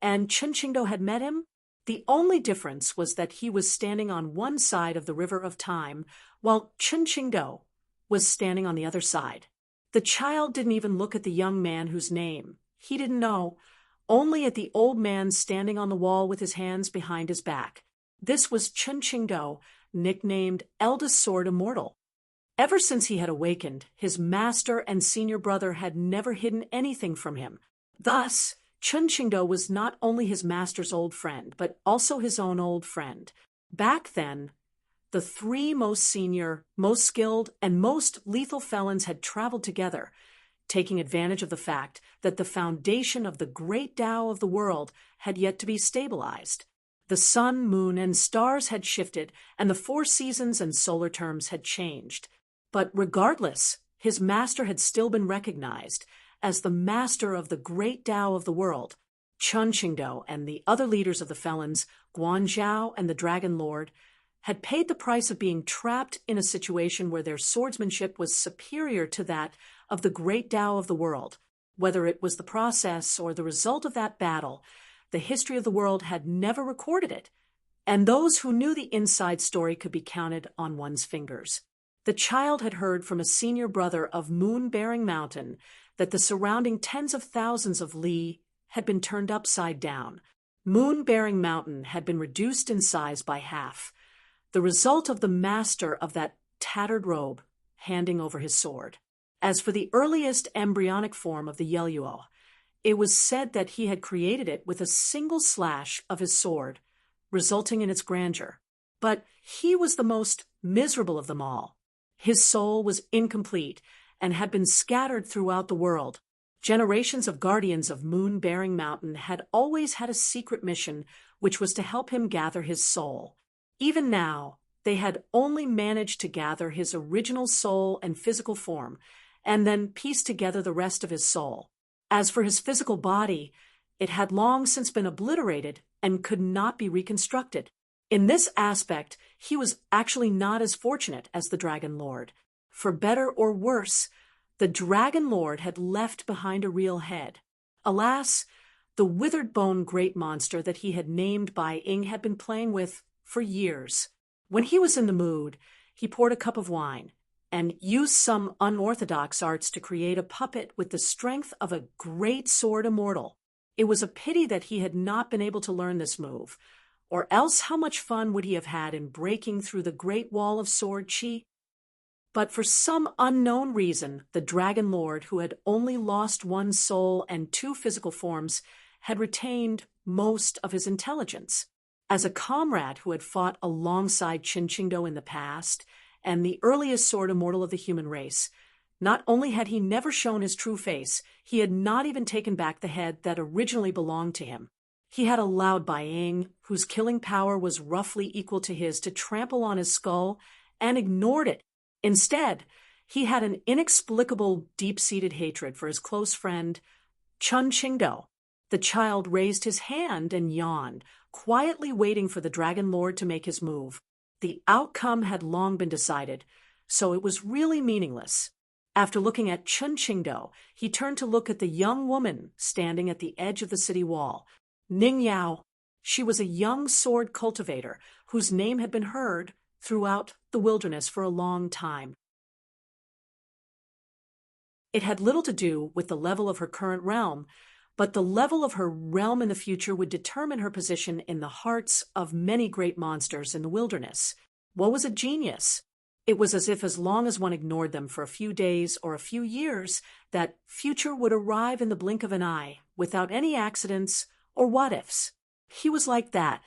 and Qin Qingdou had met him? The only difference was that he was standing on one side of the river of time, while Qin Qingdou was standing on the other side. The child didn't even look at the young man whose name he didn't know, only at the old man standing on the wall with his hands behind his back. This was Qin Qingdou, nicknamed Eldest Sword Immortal. Ever since he had awakened, his master and senior brother had never hidden anything from him. Thus, Qin Qingdou was not only his master's old friend, but also his own old friend. Back then, the three most senior, most skilled, and most lethal felons had traveled together, taking advantage of the fact that the foundation of the great Tao of the world had yet to be stabilized. The sun, moon, and stars had shifted, and the 4 seasons and solar terms had changed. But regardless, his master had still been recognized as the master of the great Tao of the world. Qin Qingdou and the other leaders of the felons, Guan Zhao and the Dragon Lord, had paid the price of being trapped in a situation where their swordsmanship was superior to that of the great Tao of the world. Whether it was the process or the result of that battle, the history of the world had never recorded it, and those who knew the inside story could be counted on one's fingers. The child had heard from a senior brother of Moon-Bearing Mountain that the surrounding tens of thousands of li had been turned upside down. Moon-Bearing Mountain had been reduced in size by half, the result of the master of that tattered robe handing over his sword. As for the earliest embryonic form of the Yelluo, it was said that he had created it with a single slash of his sword, resulting in its grandeur. But he was the most miserable of them all. His soul was incomplete and had been scattered throughout the world. Generations of guardians of Moon-Bearing Mountain had always had a secret mission, which was to help him gather his soul. Even now, they had only managed to gather his original soul and physical form, and then piece together the rest of his soul. As for his physical body, it had long since been obliterated and could not be reconstructed. In this aspect, he was actually not as fortunate as the Dragon Lord. For better or worse, the Dragon Lord had left behind a real head. Alas, the withered bone great monster that he had named Bai Ying had been playing with for years. When he was in the mood, he poured a cup of wine and used some unorthodox arts to create a puppet with the strength of a great sword immortal. It was a pity that he had not been able to learn this move, or else how much fun would he have had in breaking through the great wall of sword chi? But for some unknown reason, the Dragon Lord, who had only lost one soul and 2 physical forms, had retained most of his intelligence. As a comrade who had fought alongside Qin Qingdou in the past, and the earliest sword immortal of the human race, Not only had he never shown his true face, he had not even taken back the head that originally belonged to him. He had allowed Bai Ying, whose killing power was roughly equal to his, to trample on his skull and ignored it. Instead, he had an inexplicable, deep-seated hatred for his close friend, Chun Qingdao. The child raised his hand and yawned, quietly waiting for the Dragon Lord to make his move. The outcome had long been decided, so it was really meaningless. After looking at Chun Qingdao, he turned to look at the young woman standing at the edge of the city wall, Ning Yao. She was a young sword cultivator whose name had been heard throughout the wilderness for a long time. It had little to do with the level of her current realm, but the level of her realm in the future would determine her position in the hearts of many great monsters in the wilderness. What was a genius? It was as long as one ignored them for a few days or a few years, that future would arrive in the blink of an eye, without any accidents or what-ifs. He was like that.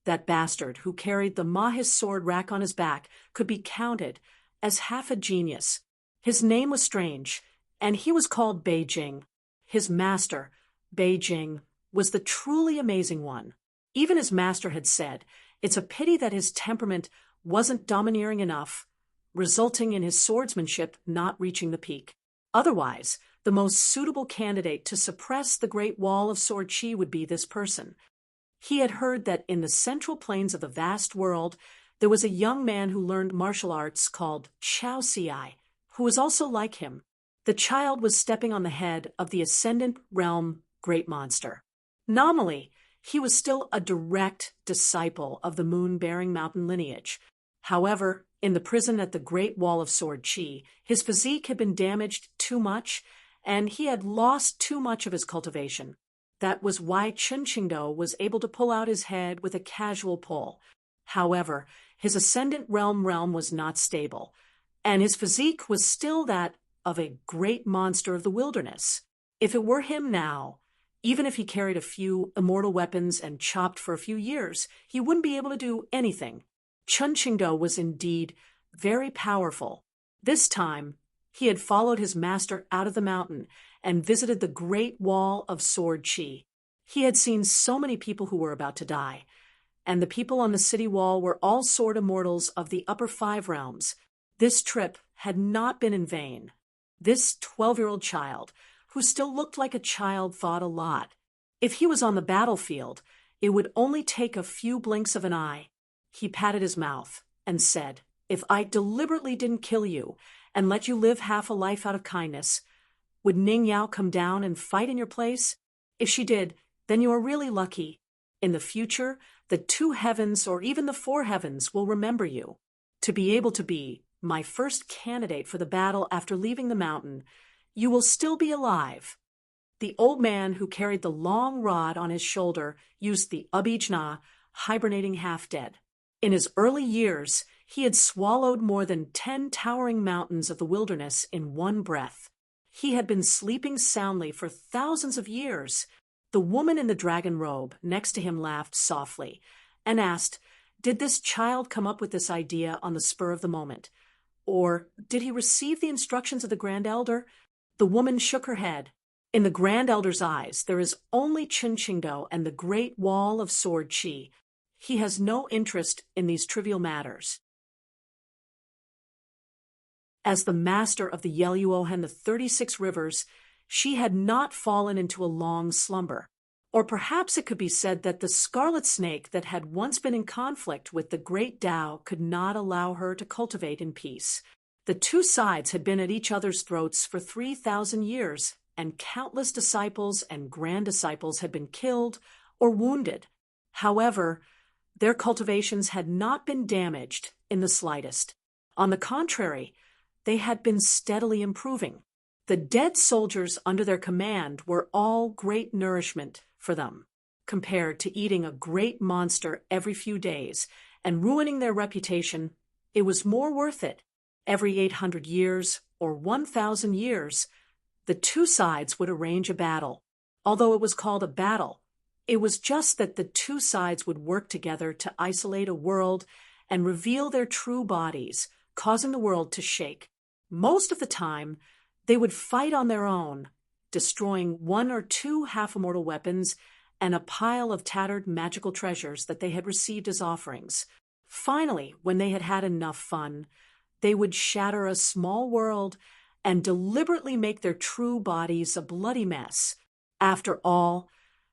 That bastard who carried the Mahis sword rack on his back could be counted as half a genius. His name was strange, and he was called Beijing. His master, Beijing, was the truly amazing one. Even his master had said, it's a pity that his temperament wasn't domineering enough, resulting in his swordsmanship not reaching the peak. Otherwise, the most suitable candidate to suppress the Great Wall of Sword Qi would be this person. He had heard that in the central plains of the vast world, there was a young man who learned martial arts called Chao Siai, who was also like him. The child was stepping on the head of the Ascendant Realm Great Monster. Nominally, he was still a direct disciple of the Moon-bearing mountain lineage. However, in the prison at the Great Wall of Sword Qi, his physique had been damaged too much, and he had lost too much of his cultivation. That was why Chun Qingdao was able to pull out his head with a casual pull. However, his Ascendant Realm was not stable, and his physique was still that of a great monster of the wilderness. If it were him now, even if he carried a few immortal weapons and chopped for a few years, he wouldn't be able to do anything. Chun Qingdao was indeed very powerful. This time, he had followed his master out of the mountain and visited the Great Wall of Sword Qi. He had seen so many people who were about to die, and the people on the city wall were all sword immortals of the upper 5 realms. This trip had not been in vain. This 12-year-old child, who still looked like a child, thought a lot. If he was on the battlefield, it would only take a few blinks of an eye. He patted his mouth and said, if I deliberately didn't kill you and let you live half a life out of kindness, would Ning Yao come down and fight in your place? If she did, then you are really lucky. In the future, the 2 heavens or even the 4 heavens will remember you. To be able to be my first candidate for the battle after leaving the mountain, you will still be alive. The old man who carried the long rod on his shoulder used the abijna, hibernating half-dead. In his early years, he had swallowed more than 10 towering mountains of the wilderness in one breath. He had been sleeping soundly for thousands of years. The woman in the dragon robe next to him laughed softly and asked, did this child come up with this idea on the spur of the moment? Or did he receive the instructions of the Grand Elder? The woman shook her head. In the Grand Elder's eyes, there is only Chun Qingdao and the Great Wall of Sword Qi. He has no interest in these trivial matters. As the master of the Yeluo and the 36 rivers, she had not fallen into a long slumber. Or perhaps it could be said that the scarlet snake that had once been in conflict with the great Tao could not allow her to cultivate in peace. The 2 sides had been at each other's throats for 3,000 years, and countless disciples and grand disciples had been killed or wounded. However, their cultivations had not been damaged in the slightest. On the contrary, they had been steadily improving. The dead soldiers under their command were all great nourishment for them, compared to eating a great monster every few days and ruining their reputation. It was more worth it. Every 800 years or 1,000 years, the 2 sides would arrange a battle. Although it was called a battle, it was just that the 2 sides would work together to isolate a world and reveal their true bodies, causing the world to shake. Most of the time, They would fight on their own, destroying 1 or 2 half-immortal weapons and a pile of tattered magical treasures that they had received as offerings. Finally, when they had had enough fun, they would shatter a small world and deliberately make their true bodies a bloody mess. After all,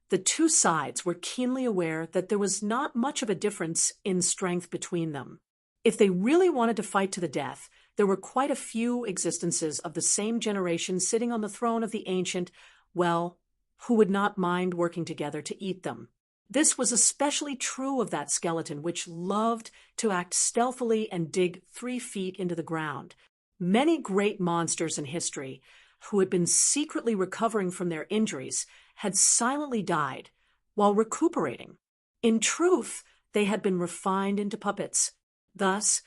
the two sides were keenly aware that there was not much of a difference in strength between them. If they really wanted to fight to the death, there were quite a few existences of the same generation sitting on the throne of the ancient, well, who would not mind working together to eat them. This was especially true of that skeleton, which loved to act stealthily and dig 3 feet into the ground. Many great monsters in history, who had been secretly recovering from their injuries, had silently died while recuperating. In truth, they had been refined into puppets. Thus,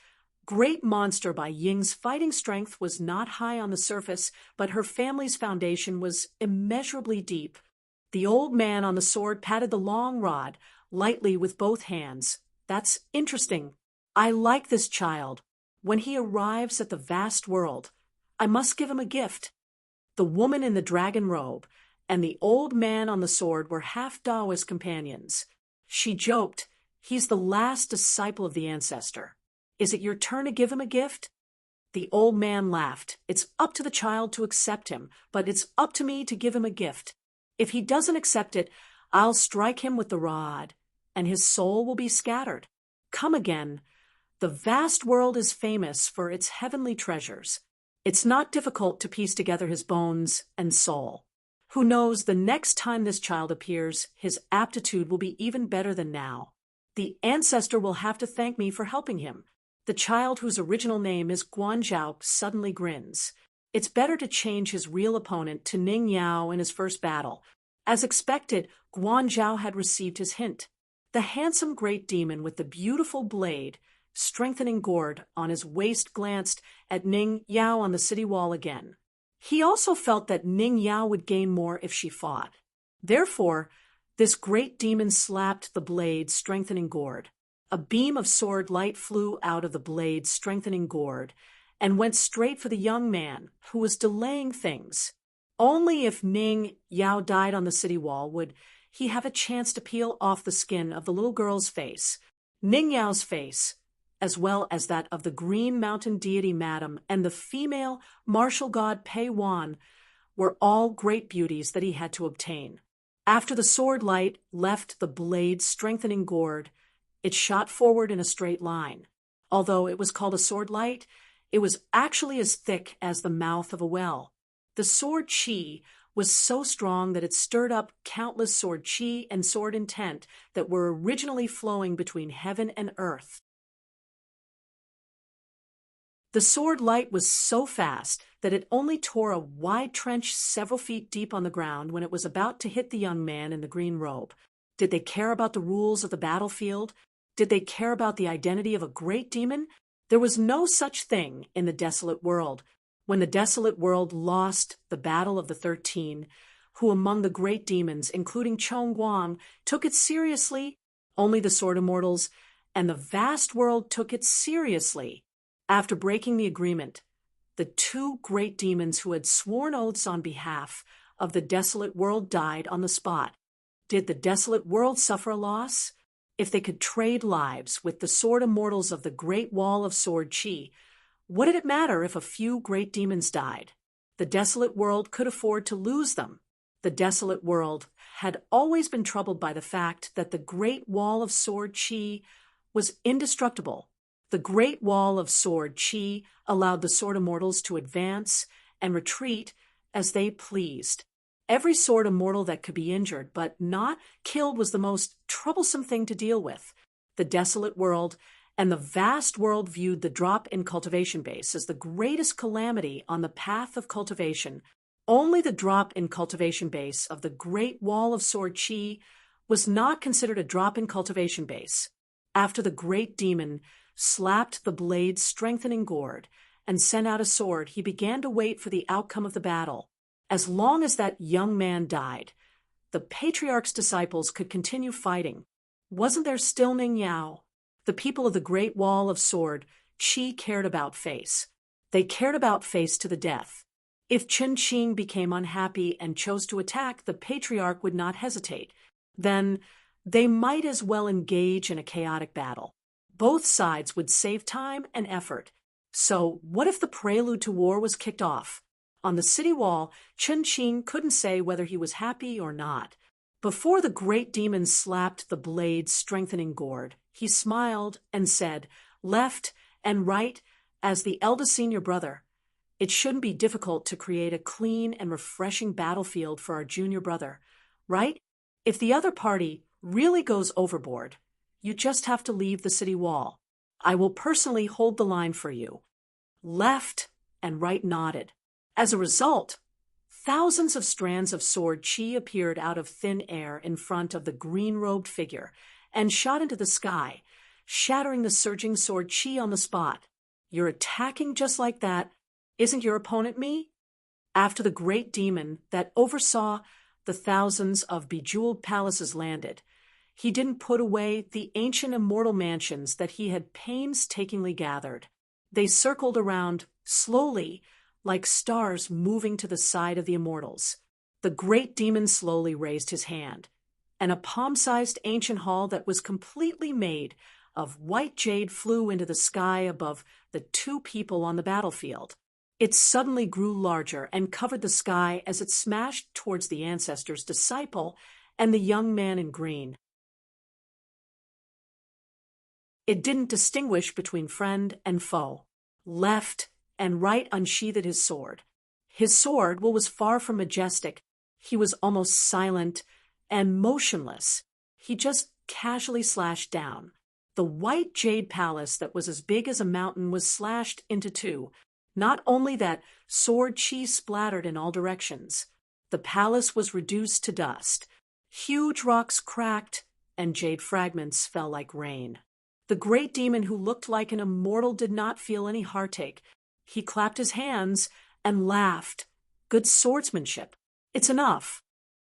Great Monster by Ying's fighting strength was not high on the surface, but her family's foundation was immeasurably deep. The old man on the sword patted the long rod lightly with both hands. That's interesting. I like this child. When he arrives at the vast world, I must give him a gift. The woman in the dragon robe and the old man on the sword were half Taoist companions. She joked, "He's the last disciple of the ancestor. Is it your turn to give him a gift?" The old man laughed. "It's up to the child to accept him, but it's up to me to give him a gift. If he doesn't accept it, I'll strike him with the rod, and his soul will be scattered. Come again. The vast world is famous for its heavenly treasures. It's not difficult to piece together his bones and soul. Who knows, the next time this child appears, his aptitude will be even better than now. The ancestor will have to thank me for helping him." The child whose original name is Guanzhao suddenly grins. It's better to change his real opponent to Ning Yao in his first battle. As expected, Guanzhao had received his hint. The handsome great demon with the beautiful blade, strengthening gourd on his waist, glanced at Ning Yao on the city wall again. He also felt that Ning Yao would gain more if she fought. Therefore, this great demon slapped the blade, strengthening gourd. A beam of sword light flew out of the blade, strengthening gourd, and went straight for the young man, who was delaying things. Only if Ning Yao died on the city wall would he have a chance to peel off the skin of the little girl's face. Ning Yao's face, as well as that of the Green Mountain deity Madam and the female martial god Pei Wan, were all great beauties that he had to obtain. After the sword light left the blade strengthening gourd, it shot forward in a straight line. Although it was called a sword light, it was actually as thick as the mouth of a well. The sword chi was so strong that it stirred up countless sword chi and sword intent that were originally flowing between heaven and earth. The sword light was so fast that it only tore a wide trench several feet deep on the ground when it was about to hit the young man in the green robe. Did they care about the rules of the battlefield? Did they care about the identity of a great demon? There was no such thing in the desolate world. When the desolate world lost the Battle of the 13, who among the great demons, including Chong Guang, took it seriously? Only the Sword Immortals and the vast world took it seriously. After breaking the agreement, the 2 great demons who had sworn oaths on behalf of the desolate world died on the spot. Did the desolate world suffer a loss? If they could trade lives with the Sword Immortals of the Great Wall of Sword Chi, what did it matter if a few great demons died? The desolate world could afford to lose them. The desolate world had always been troubled by the fact that the Great Wall of Sword Chi was indestructible. The Great Wall of Sword Chi allowed the Sword Immortals to advance and retreat as they pleased. Every Sword Immortal that could be injured but not killed was the most troublesome thing to deal with. The desolate world and the vast world viewed the drop in cultivation base as the greatest calamity on the path of cultivation. Only the drop in cultivation base of the Great Wall of Sword Chi was not considered a drop in cultivation base. After the great demon slapped the blade's strengthening gourd and sent out a sword, he began to wait for the outcome of the battle. As long as that young man died, the patriarch's disciples could continue fighting. Wasn't there still Ning Yao? The people of the Great Wall of Sword Chi cared about face. They cared about face to the death. If Chen Qing became unhappy and chose to attack, the patriarch would not hesitate. Then they might as well engage in a chaotic battle. Both sides would save time and effort. So what if the prelude to war was kicked off? On the city wall, Chen Qing couldn't say whether he was happy or not. Before the great demon slapped the blade's strengthening gourd, he smiled and said, "Left and right, as the eldest senior brother. It shouldn't be difficult to create a clean and refreshing battlefield for our junior brother, right? If the other party really goes overboard, you just have to leave the city wall. I will personally hold the line for you." Left and right nodded. As a result, thousands of strands of sword chi appeared out of thin air in front of the green-robed figure and shot into the sky, shattering the surging sword chi on the spot. "You're attacking just like that. Isn't your opponent me?" After the great demon that oversaw the thousands of bejeweled palaces landed, he didn't put away the ancient immortal mansions that he had painstakingly gathered. They circled around slowly, like stars moving to the side of the immortals. The great demon slowly raised his hand, and a palm-sized ancient hall that was completely made of white jade flew into the sky above the two people on the battlefield. It suddenly grew larger and covered the sky as it smashed towards the ancestor's disciple and the young man in green. It didn't distinguish between friend and foe. Left and right unsheathed his sword. His sword, was far from majestic. He was almost silent and motionless. He just casually slashed down. The white jade palace that was as big as a mountain was slashed into two. Not only that, sword chi splattered in all directions. The palace was reduced to dust. Huge rocks cracked, and jade fragments fell like rain. The great demon, who looked like an immortal, did not feel any heartache. He clapped his hands and laughed. "Good swordsmanship. It's enough."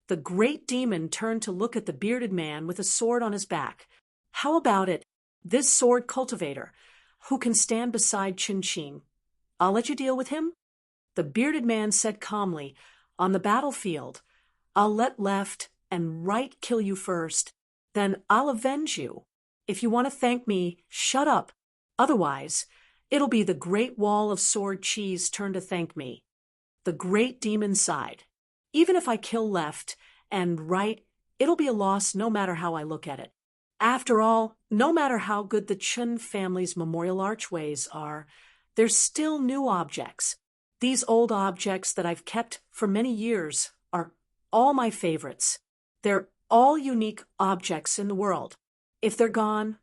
The great demon turned to look at the bearded man with a sword on his back. "How about it? This sword cultivator, who can stand beside Chen Qing. I'll let you deal with him." The bearded man said calmly, "On the battlefield, I'll let left and right kill you first. Then I'll avenge you. If you want to thank me, shut up. Otherwise, it'll be the great wall of sword chi's turn to thank me." The great demon sighed. "Even if I kill left and right, it'll be a loss no matter how I look at it. After all, no matter how good the Chun family's memorial archways are, there's still new objects. These old objects that I've kept for many years are all my favorites. They're all unique objects in the world. If they're gone,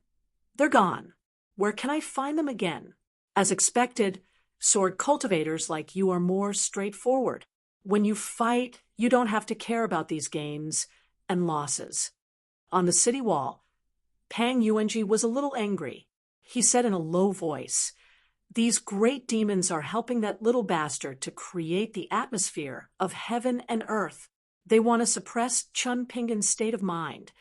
they're gone. Where can I find them again?" As expected, sword cultivators like you are more straightforward. When you fight, you don't have to care about these gains and losses. On the city wall, Pang Yuanji was a little angry. He said in a low voice, "These great demons are helping that little bastard to create the atmosphere of heaven and earth. They want to suppress Chun Pingan's state of mind."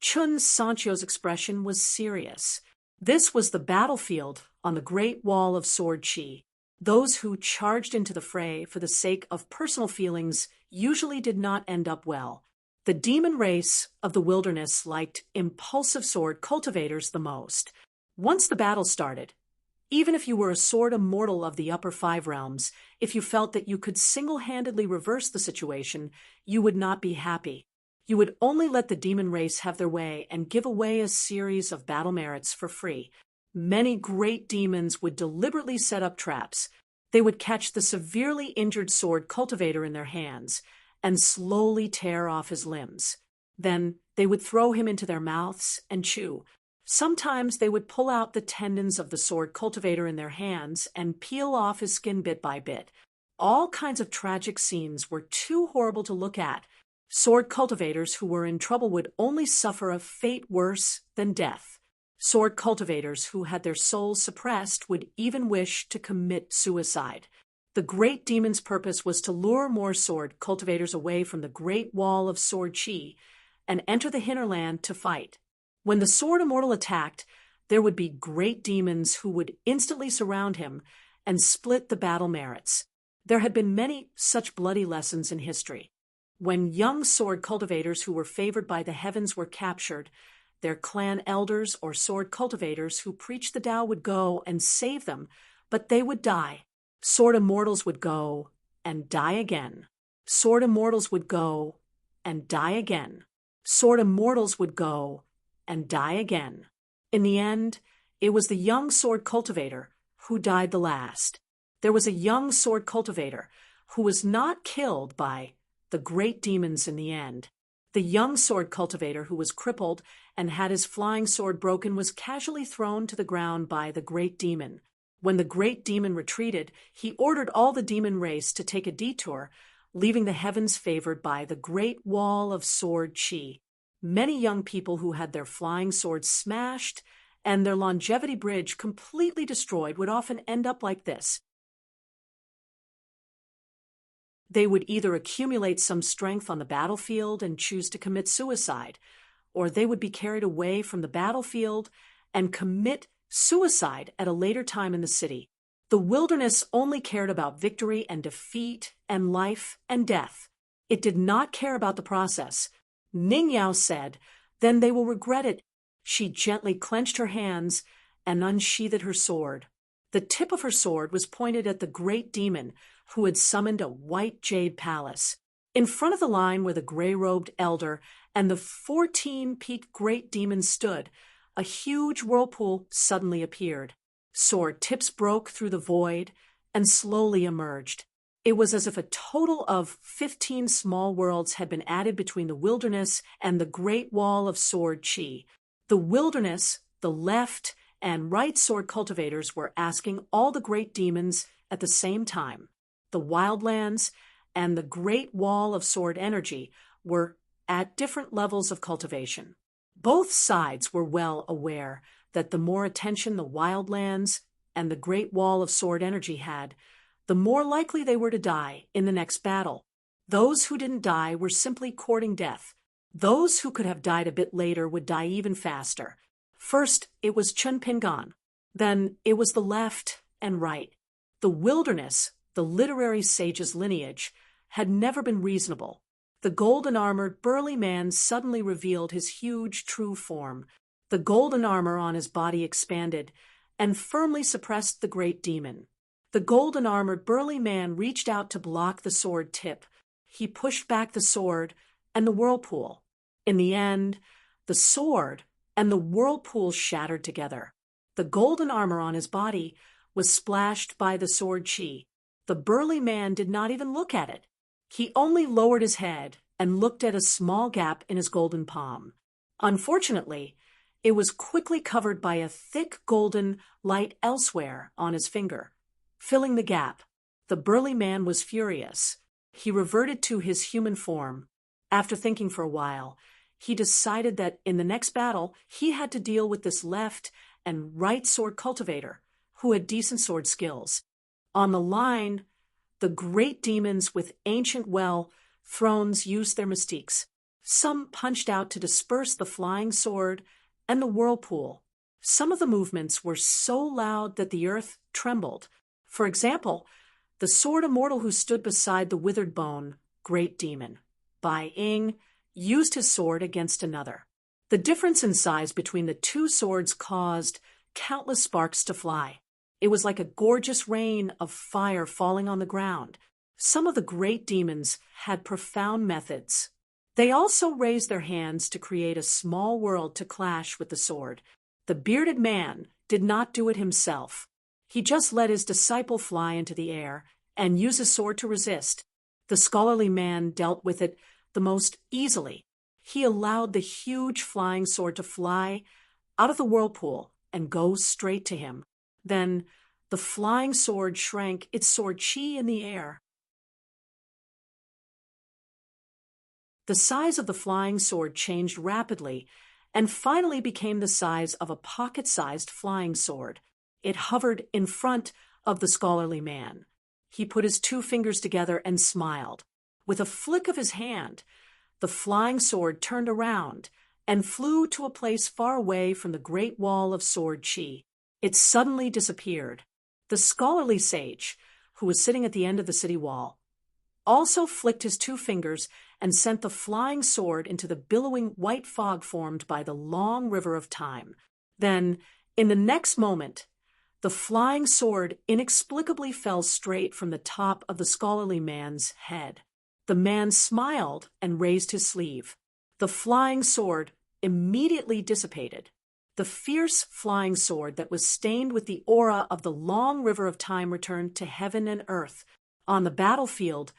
Chun Sancho's expression was serious. This was the battlefield on the Great Wall of Sword Chi. Those who charged into the fray for the sake of personal feelings usually did not end up well. The demon race of the wilderness liked impulsive sword cultivators the most. Once the battle started, even if you were a sword immortal of the upper five realms, if you felt that you could single-handedly reverse the situation, you would not be happy. You would only let the demon race have their way and give away a series of battle merits for free. Many great demons would deliberately set up traps. They would catch the severely injured sword cultivator in their hands and slowly tear off his limbs. Then they would throw him into their mouths and chew. Sometimes they would pull out the tendons of the sword cultivator in their hands and peel off his skin bit by bit. All kinds of tragic scenes were too horrible to look at. Sword cultivators who were in trouble would only suffer a fate worse than death. Sword cultivators who had their souls suppressed would even wish to commit suicide. The great demon's purpose was to lure more sword cultivators away from the great wall of sword chi and enter the hinterland to fight. When the sword immortal attacked, there would be great demons who would instantly surround him and split the battle merits. There had been many such bloody lessons in history. When young sword cultivators who were favored by the heavens were captured, their clan elders or sword cultivators who preached the Tao would go and save them, but they would die. Sword immortals would go and die again. Sword immortals would go and die again. Sword immortals would go and die again. In the end, it was the young sword cultivator who died the last. There was a young sword cultivator who was not killed by the great demons in the end. The young sword cultivator who was crippled and had his flying sword broken was casually thrown to the ground by the great demon. When the great demon retreated, he ordered all the demon race to take a detour, leaving the heavens favored by the great wall of sword chi. Many young people who had their flying swords smashed and their longevity bridge completely destroyed would often end up like this. They would either accumulate some strength on the battlefield and choose to commit suicide, or they would be carried away from the battlefield and commit suicide at a later time in the city. The wilderness only cared about victory and defeat and life and death. It did not care about the process. Ning Yao said, "Then they will regret it." She gently clenched her hands and unsheathed her sword. The tip of her sword was pointed at the great demon who had summoned a white jade palace. In front of the line where the gray-robed elder and the 14-peaked great demon stood, a huge whirlpool suddenly appeared. Sword tips broke through the void and slowly emerged. It was as if a total of 15 small worlds had been added between the wilderness and the great wall of sword chi. The wilderness, the left, and right sword cultivators were asking all the great demons at the same time. The wildlands and the great wall of sword energy were at different levels of cultivation. Both sides were well aware that the more attention the wildlands and the great wall of sword energy had, the more likely they were to die in the next battle. Those who didn't die were simply courting death. Those who could have died a bit later would die even faster. First, it was Chun Pingan. Then it was the left and right. The wilderness, the literary sage's lineage, had never been reasonable. The golden-armored burly man suddenly revealed his huge true form. The golden armor on his body expanded and firmly suppressed the great demon. The golden-armored burly man reached out to block the sword tip. He pushed back the sword and the whirlpool. In the end, the sword and the whirlpool shattered together. The golden armor on his body was splashed by the sword chi. The burly man did not even look at it. He only lowered his head and looked at a small gap in his golden palm. Unfortunately, it was quickly covered by a thick golden light elsewhere on his finger, filling the gap. The burly man was furious. He reverted to his human form. After thinking for a while, he decided that in the next battle, he had to deal with this left and right sword cultivator who had decent sword skills. On the line, the great demons with ancient thrones used their mystiques. Some punched out to disperse the flying sword and the whirlpool. Some of the movements were so loud that the earth trembled. For example, the sword immortal who stood beside the withered bone, great demon, Bai Ying, used his sword against another. The difference in size between the two swords caused countless sparks to fly. It was like a gorgeous rain of fire falling on the ground. Some of the great demons had profound methods. They also raised their hands to create a small world to clash with the sword. The bearded man did not do it himself. He just let his disciple fly into the air and use his sword to resist. The scholarly man dealt with it the most easily. He allowed the huge flying sword to fly out of the whirlpool and go straight to him. Then the flying sword shrank its sword chi in the air. The size of the flying sword changed rapidly and finally became the size of a pocket-sized flying sword. It hovered in front of the scholarly man. He put his two fingers together and smiled. With a flick of his hand, the flying sword turned around and flew to a place far away from the great wall of sword chi. It suddenly disappeared. The scholarly sage, who was sitting at the end of the city wall, also flicked his 2 fingers and sent the flying sword into the billowing white fog formed by the long river of time. Then, in the next moment, the flying sword inexplicably fell straight from the top of the scholarly man's head. The man smiled and raised his sleeve. The flying sword immediately dissipated. The fierce flying sword that was stained with the aura of the long river of time returned to heaven and earth. On the battlefield,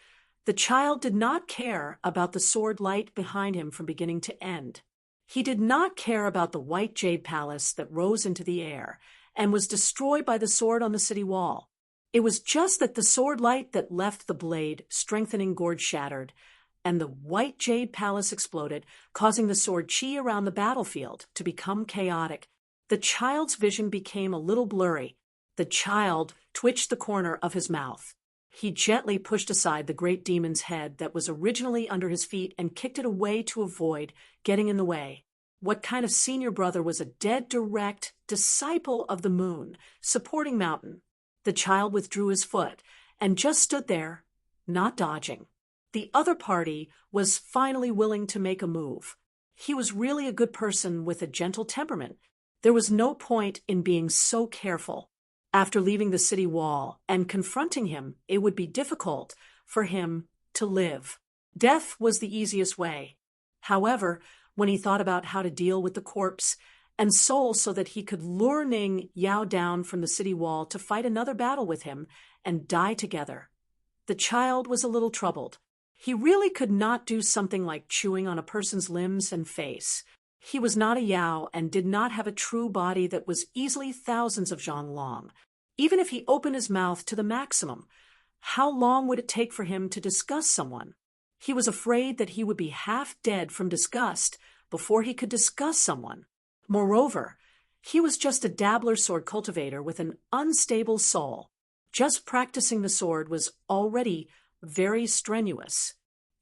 the child did not care about the sword light behind him from beginning to end. He did not care about the white jade palace that rose into the air and was destroyed by the sword on the city wall. It was just that the sword light that left the blade strengthening gorge shattered, and the white jade palace exploded, causing the sword chi around the battlefield to become chaotic. The child's vision became a little blurry. The child twitched the corner of his mouth. He gently pushed aside the great demon's head that was originally under his feet and kicked it away to avoid getting in the way. What kind of senior brother was a dead direct disciple of the moon, supporting mountain? The child withdrew his foot and just stood there, not dodging. The other party was finally willing to make a move. He was really a good person with a gentle temperament. There was no point in being so careful. After leaving the city wall and confronting him, it would be difficult for him to live. Death was the easiest way. However, when he thought about how to deal with the corpse and soul so that he could lure Ning Yao down from the city wall to fight another battle with him and die together, the child was a little troubled. He really could not do something like chewing on a person's limbs and face. He was not a Yao and did not have a true body that was easily thousands of zhang long. Even if he opened his mouth to the maximum, how long would it take for him to disgust someone? He was afraid that he would be half dead from disgust before he could disgust someone. Moreover, he was just a dabbler sword cultivator with an unstable soul. Just practicing the sword was already very strenuous.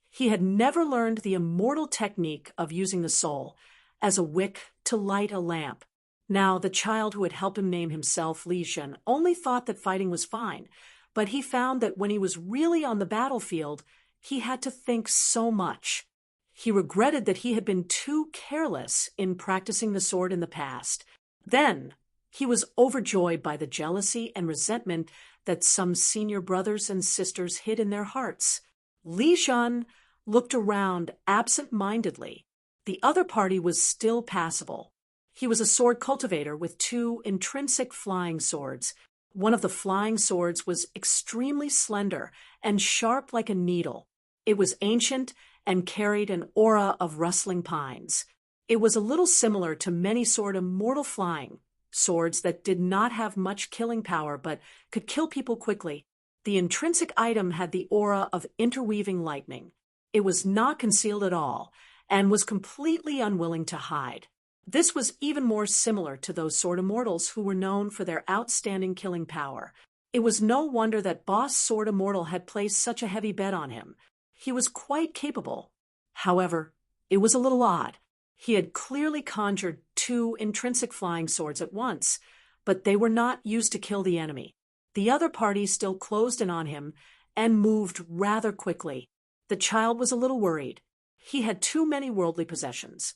He had never learned the immortal technique of using the soul as a wick to light a lamp. Now, the child who had helped him name himself Li Zhen only thought that fighting was fine, but he found that when he was really on the battlefield, he had to think so much. He regretted that he had been too careless in practicing the sword in the past. Then, he was overjoyed by the jealousy and resentment that some senior brothers and sisters hid in their hearts. Li Zhen looked around absent-mindedly. The other party was still passable. He was a sword cultivator with 2 intrinsic flying swords. One of the flying swords was extremely slender and sharp like a needle. It was ancient and carried an aura of rustling pines. It was a little similar to many sort of mortal flying swords that did not have much killing power but could kill people quickly. The intrinsic item had the aura of interweaving lightning. It was not concealed at all and was completely unwilling to hide. This was even more similar to those sword immortals who were known for their outstanding killing power. It was no wonder that Boss Sword Immortal had placed such a heavy bet on him. He was quite capable. However, it was a little odd. He had clearly conjured 2 intrinsic flying swords at once, but they were not used to kill the enemy. The other party still closed in on him and moved rather quickly. The child was a little worried. He had too many worldly possessions.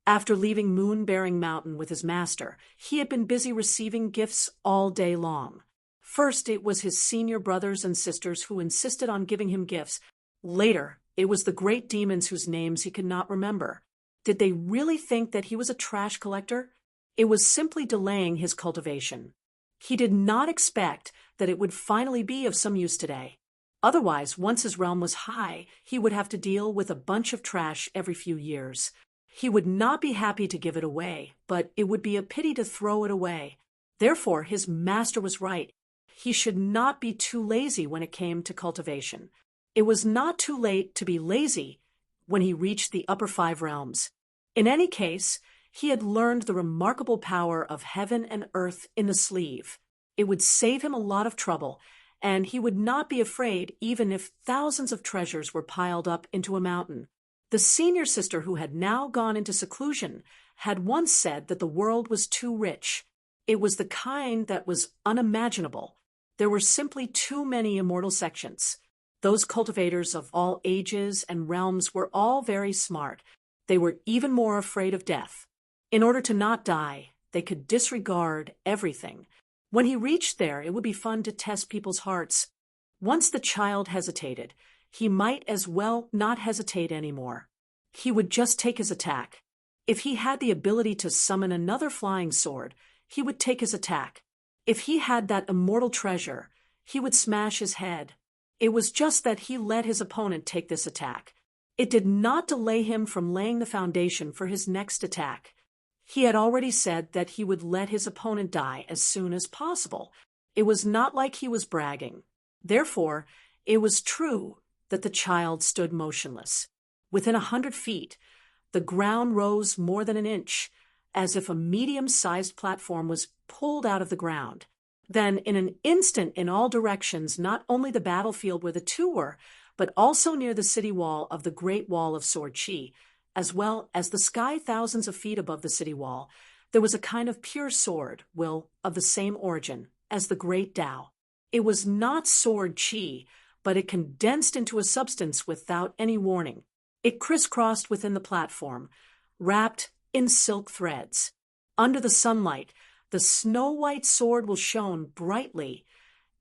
After leaving Moon-Bearing Mountain with his master, he had been busy receiving gifts all day long. First, it was his senior brothers and sisters who insisted on giving him gifts. Later, it was the great demons whose names he could not remember. Did they really think that he was a trash collector? It was simply delaying his cultivation. He did not expect that it would finally be of some use today. Otherwise, once his realm was high, he would have to deal with a bunch of trash every few years. He would not be happy to give it away, but it would be a pity to throw it away. Therefore, his master was right. He should not be too lazy when it came to cultivation. It was not too late to be lazy when he reached the upper 5 realms. In any case, he had learned the remarkable power of heaven and earth in the sleeve. It would save him a lot of trouble, and he would not be afraid even if thousands of treasures were piled up into a mountain. The senior sister, who had now gone into seclusion, had once said that the world was too rich. It was the kind that was unimaginable. There were simply too many immortal sections. Those cultivators of all ages and realms were all very smart. They were even more afraid of death. In order to not die, they could disregard everything. When he reached there, it would be fun to test people's hearts. Once the child hesitated, he might as well not hesitate anymore. He would just take his attack. If he had the ability to summon another flying sword, he would take his attack. If he had that immortal treasure, he would smash his head. It was just that he let his opponent take this attack. It did not delay him from laying the foundation for his next attack. He had already said that he would let his opponent die as soon as possible. It was not like he was bragging. Therefore, it was true that the child stood motionless. Within 100 feet, the ground rose more than an inch, as if a medium-sized platform was pulled out of the ground. Then, in an instant, in all directions, not only the battlefield where the two were, but also near the city wall of the Great Wall of Sword Chi, as well as the sky thousands of feet above the city wall, there was a kind of pure sword, of the same origin as the Great Tao. It was not sword chi, but it condensed into a substance without any warning. It crisscrossed within the platform, wrapped in silk threads. Under the sunlight, the snow-white sword shone brightly,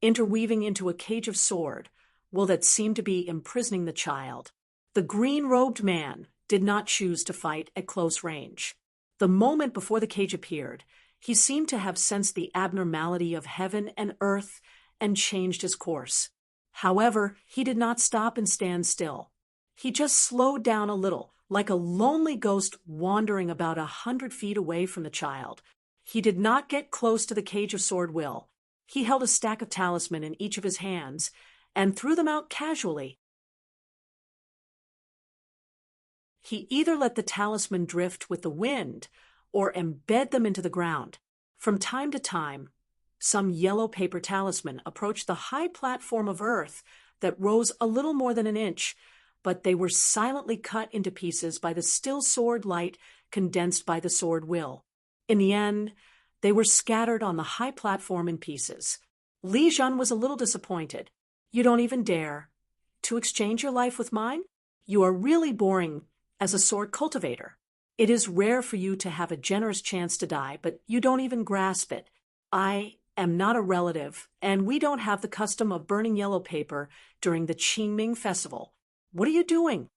interweaving into a cage of sword, that seemed to be imprisoning the child. The green-robed man did not choose to fight at close range. The moment before the cage appeared, he seemed to have sensed the abnormality of heaven and earth and changed his course. However, he did not stop and stand still. He just slowed down a little, like a lonely ghost wandering about 100 feet away from the child. He did not get close to the cage of sword will. He held a stack of talisman in each of his hands and threw them out casually. He either let the talisman drift with the wind or embed them into the ground. From time to time, some yellow paper talisman approached the high platform of earth that rose a little more than an inch, but they were silently cut into pieces by the still sword light condensed by the sword will. In the end, they were scattered on the high platform in pieces. Li Jun was a little disappointed. You don't even dare to exchange your life with mine? You are really boring as a sword cultivator. It is rare for you to have a generous chance to die, but you don't even grasp it. I am not a relative, and we don't have the custom of burning yellow paper during the Qingming festival. What are you doing?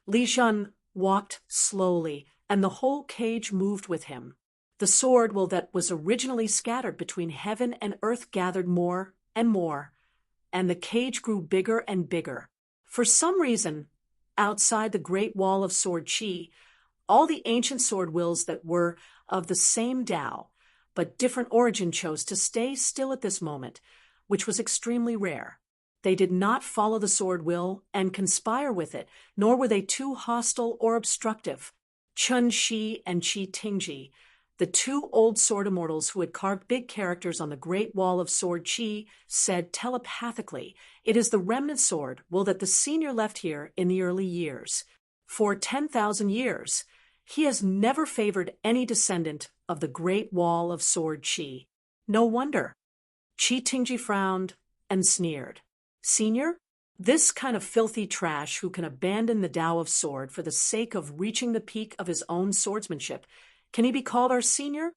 Li Jun walked slowly, and the whole cage moved with him. The sword that was originally scattered between heaven and earth gathered more and more, and the cage grew bigger and bigger. For some reason, outside the Great Wall of Sword Chi, all the ancient sword wills that were of the same Tao, but different origin, chose to stay still at this moment, which was extremely rare. They did not follow the sword will and conspire with it, nor were they too hostile or obstructive. Chun Shi and Qi Tingji, the two old sword immortals who had carved big characters on the Great Wall of Sword Chi, said telepathically, "It is the remnant sword that the senior left here in the early years. For 10,000 years, he has never favored any descendant of the Great Wall of Sword Chi." No wonder. Qi Tingji frowned and sneered. Senior? This kind of filthy trash who can abandon the Tao of sword for the sake of reaching the peak of his own swordsmanship, can he be called our senior?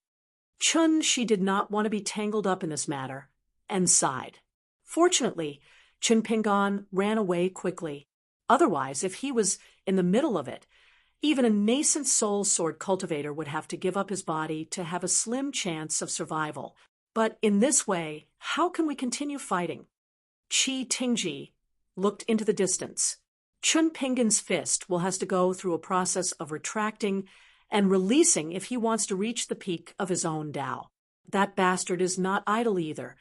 Chun Shi did not want to be tangled up in this matter, and sighed. Fortunately, Chun Pingan ran away quickly. Otherwise, if he was in the middle of it, even a nascent soul sword cultivator would have to give up his body to have a slim chance of survival. But in this way, how can we continue fighting? Qi Tingji looked into the distance. Chun Pingan's fist has to go through a process of retracting and releasing if he wants to reach the peak of his own Tao. That bastard is not idle either,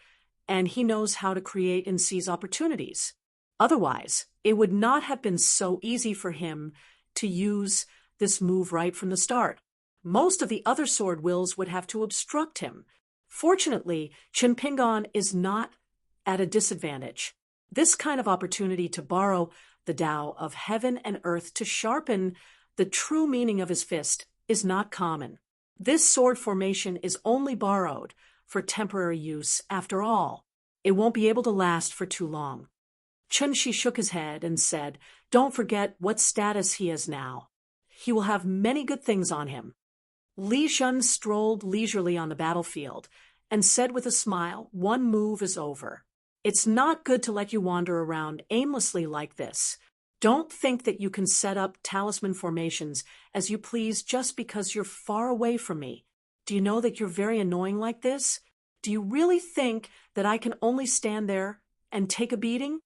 and he knows how to create and seize opportunities. Otherwise, it would not have been so easy for him to use this move right from the start. Most of the other sword wills would have to obstruct him. Fortunately, Chun Pingan is not at a disadvantage. This kind of opportunity to borrow the Tao of heaven and earth to sharpen the true meaning of his fist is not common. This sword formation is only borrowed for temporary use after all. It won't be able to last for too long. Chunshi shook his head and said, "Don't forget what status he is now. He will have many good things on him." Li Shun strolled leisurely on the battlefield and said with a smile, "One move is over. It's not good to let you wander around aimlessly like this. Don't think that you can set up talisman formations as you please just because you're far away from me. Do you know that you're very annoying like this? Do you really think that I can only stand there and take a beating?"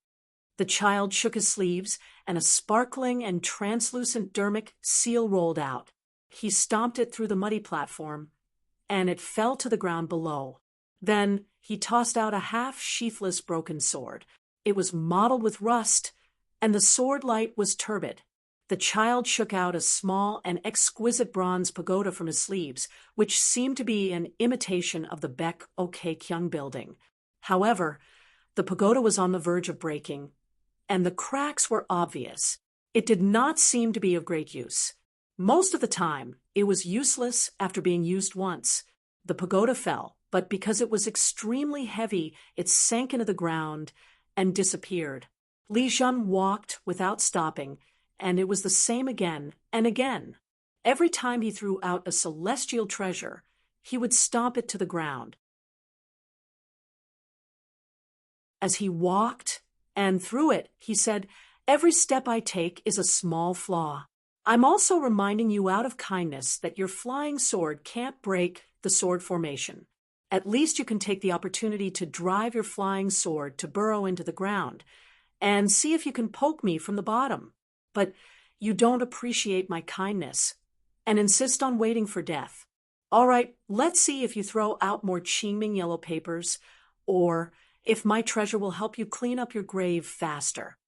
The child shook his sleeves, and a sparkling and translucent dermic seal rolled out. He stomped it through the muddy platform, and it fell to the ground below. Then he tossed out a half-sheathless broken sword. It was mottled with rust, and the sword light was turbid. The child shook out a small and exquisite bronze pagoda from his sleeves, which seemed to be an imitation of the Baek Ok-kyung building. However, the pagoda was on the verge of breaking, and the cracks were obvious. It did not seem to be of great use. Most of the time, it was useless after being used once. The pagoda fell, but because it was extremely heavy, it sank into the ground and disappeared. Li Shun walked without stopping, and it was the same again and again. Every time he threw out a celestial treasure, he would stomp it to the ground. As he walked and threw it, he said, "Every step I take is a small flaw. I'm also reminding you out of kindness that your flying sword can't break the sword formation. At least you can take the opportunity to drive your flying sword to burrow into the ground and see if you can poke me from the bottom. But you don't appreciate my kindness and insist on waiting for death. All right, let's see if you throw out more Qingming yellow papers, or if my treasure will help you clean up your grave faster."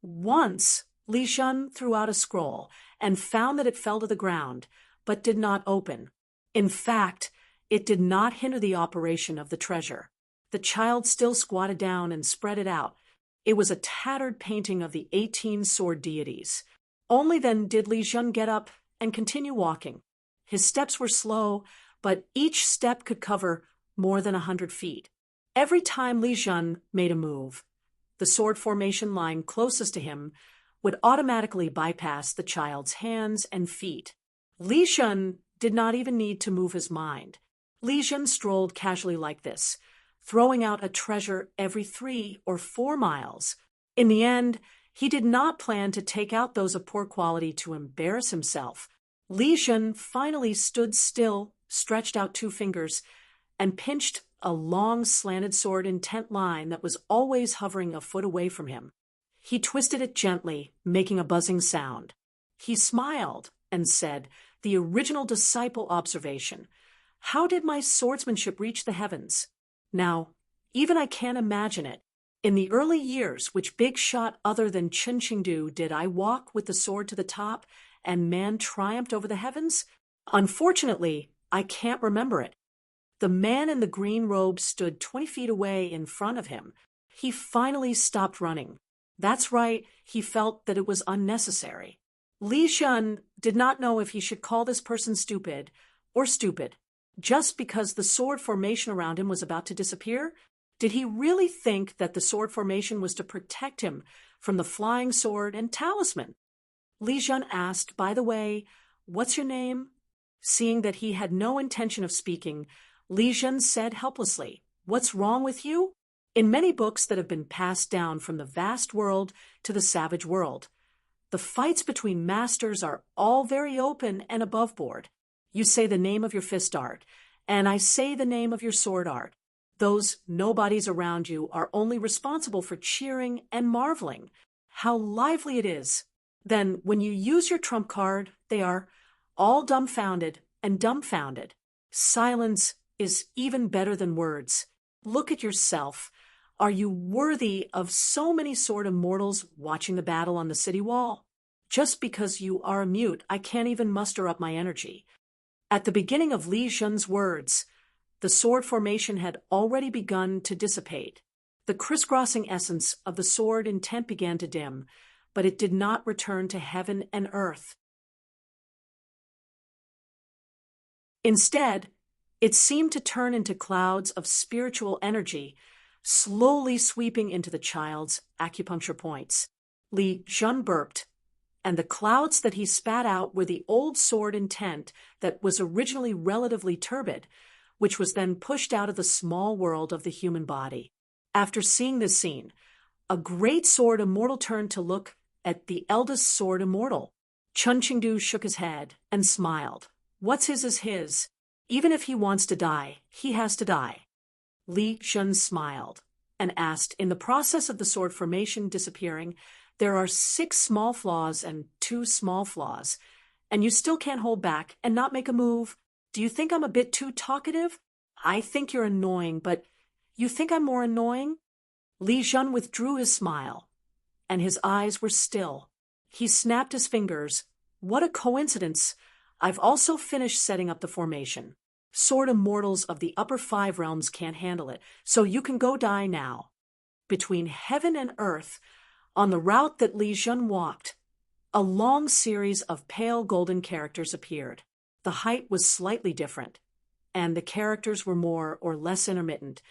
Once, Li Shun threw out a scroll and found that it fell to the ground, but did not open. In fact, it did not hinder the operation of the treasure. The child still squatted down and spread it out. It was a tattered painting of the 18 sword deities. Only then did Li Shun get up and continue walking. His steps were slow, but each step could cover more than 100 feet. Every time Li Shun made a move, the sword formation line closest to him would automatically bypass the child's hands and feet. Li Shun did not even need to move his mind. Li Shun strolled casually like this, throwing out a treasure every 3 or 4 miles. In the end, he did not plan to take out those of poor quality to embarrass himself. Li Shun finally stood still, stretched out 2 fingers, and pinched a long slanted sword intent line that was always hovering a foot away from him. He twisted it gently, making a buzzing sound. He smiled and said, "The original disciple observation. How did my swordsmanship reach the heavens? Now, even I can't imagine it. In the early years, which big shot other than Chen Qingdu did I walk with the sword to the top and man triumphed over the heavens? Unfortunately, I can't remember it." The man in the green robe stood 20 feet away in front of him. He finally stopped running. That's right, he felt that it was unnecessary. Li Shun did not know if he should call this person stupid or stupid. Just because the sword formation around him was about to disappear? Did he really think that the sword formation was to protect him from the flying sword and talisman? Li Shun asked, "By the way, what's your name?" Seeing that he had no intention of speaking, Li Shun said helplessly, "What's wrong with you?" In many books that have been passed down from the vast world to the savage world, the fights between masters are all very open and above board. You say the name of your fist art, and I say the name of your sword art. Those nobodies around you are only responsible for cheering and marveling. How lively it is. Then, when you use your trump card, they are all dumbfounded and dumbfounded. Silence is even better than words. Look at yourself. Are you worthy of so many sword immortals watching the battle on the city wall? Just because you are a mute, I can't even muster up my energy. At the beginning of Li Shun's words, the sword formation had already begun to dissipate. The crisscrossing essence of the sword intent began to dim, but it did not return to heaven and earth. Instead, it seemed to turn into clouds of spiritual energy, slowly sweeping into the child's acupuncture points. Li Jun burped, and the clouds that he spat out were the old sword intent that was originally relatively turbid, which was then pushed out of the small world of the human body. After seeing this scene, a great sword immortal turned to look at the eldest sword immortal. Chun Qingdu shook his head and smiled. What's his is his. Even if he wants to die, he has to die. Li Shun smiled and asked, in the process of the sword formation disappearing, there are 6 small flaws and 2 small flaws, and you still can't hold back and not make a move. Do you think I'm a bit too talkative? I think you're annoying, but you think I'm more annoying? Li Jun withdrew his smile, and his eyes were still. He snapped his fingers. What a coincidence! I've also finished setting up the formation. Sword immortals of the upper 5 realms can't handle it, so you can go die now. Between heaven and earth, on the route that Li Jun walked, a long series of pale golden characters appeared. The height was slightly different, and the characters were more or less intermittent,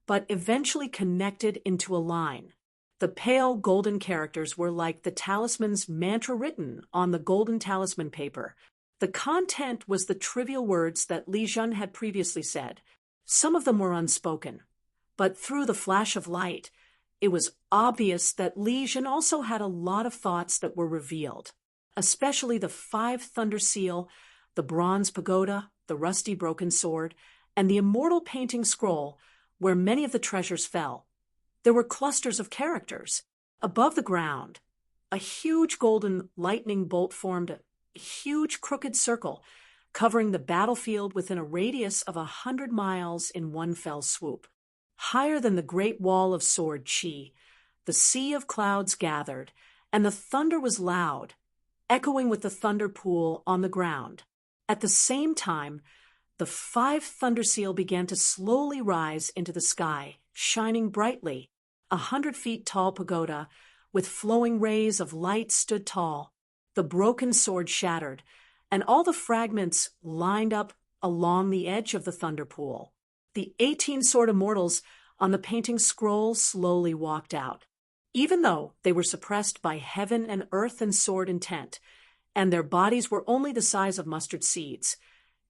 but eventually connected into a line. The pale golden characters were like the talisman's mantra written on the golden talisman paper. The content was the trivial words that Li Jun had previously said. Some of them were unspoken, but through the flash of light, it was obvious that Li Jun also had a lot of thoughts that were revealed, especially the 5 thunder seal, the bronze pagoda, the rusty broken sword, and the immortal painting scroll where many of the treasures fell. There were clusters of characters. Above the ground, a huge golden lightning bolt formed a huge crooked circle, covering the battlefield within a radius of 100 miles in one fell swoop. Higher than the great wall of sword Qi, the sea of clouds gathered, and the thunder was loud, echoing with the thunder pool on the ground. At the same time, the 5 thunder seal began to slowly rise into the sky, shining brightly. 100 feet tall pagoda, with flowing rays of light, stood tall. The broken sword shattered, and all the fragments lined up along the edge of the thunder pool. The 18 sword immortals on the painting scroll slowly walked out. Even though they were suppressed by heaven and earth and sword intent, and their bodies were only the size of mustard seeds,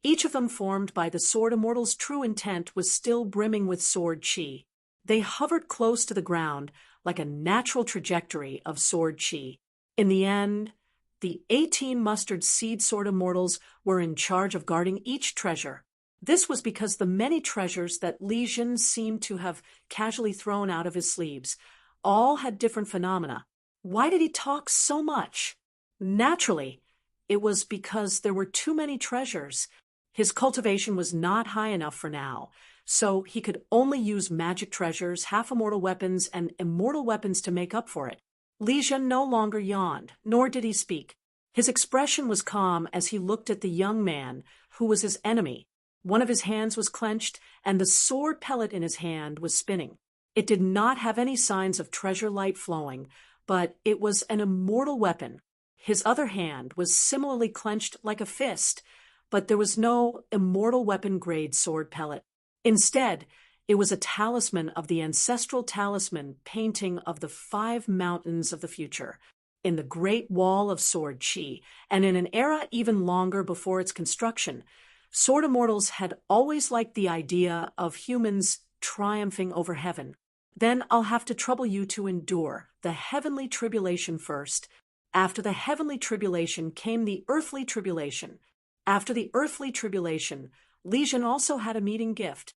each of them formed by the sword immortal's true intent was still brimming with sword Qi. They hovered close to the ground like a natural trajectory of sword Qi. In the end, the 18 mustard seed sword immortals were in charge of guarding each treasure. This was because the many treasures that Li Jun seemed to have casually thrown out of his sleeves all had different phenomena. Why did he talk so much? Naturally, it was because there were too many treasures. His cultivation was not high enough for now, so he could only use magic treasures, half-immortal weapons, and immortal weapons to make up for it. Li Jun no longer yawned, nor did he speak. His expression was calm as he looked at the young man, who was his enemy. One of his hands was clenched, and the sword pellet in his hand was spinning. It did not have any signs of treasure light flowing, but it was an immortal weapon. His other hand was similarly clenched like a fist, but there was no immortal weapon-grade sword pellet. Instead, it was a talisman of the ancestral talisman painting of the 5 mountains of the future, in the great wall of sword Qi, and in an era even longer before its construction. Sword immortals had always liked the idea of humans triumphing over heaven. Then I'll have to trouble you to endure the heavenly tribulation first. After the heavenly tribulation came the earthly tribulation. After the earthly tribulation, Li Jun also had a meeting gift.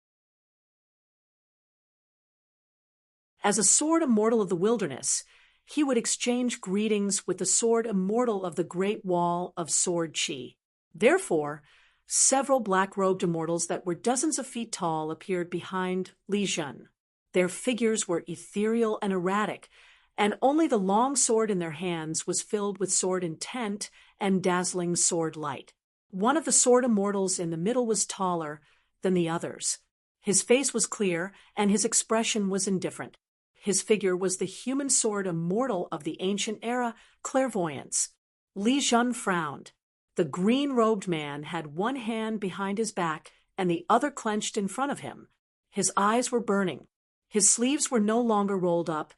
As a sword immortal of the wilderness, he would exchange greetings with the sword immortal of the great wall of sword Qi. Therefore, several black-robed immortals that were dozens of feet tall appeared behind Li Jun. Their figures were ethereal and erratic, and only the long sword in their hands was filled with sword intent and dazzling sword light. One of the sword immortals in the middle was taller than the others. His face was clear, and his expression was indifferent. His figure was the human sword immortal of the ancient era, clairvoyance. Li Jun frowned. The green-robed man had one hand behind his back and the other clenched in front of him. His eyes were burning. His sleeves were no longer rolled up,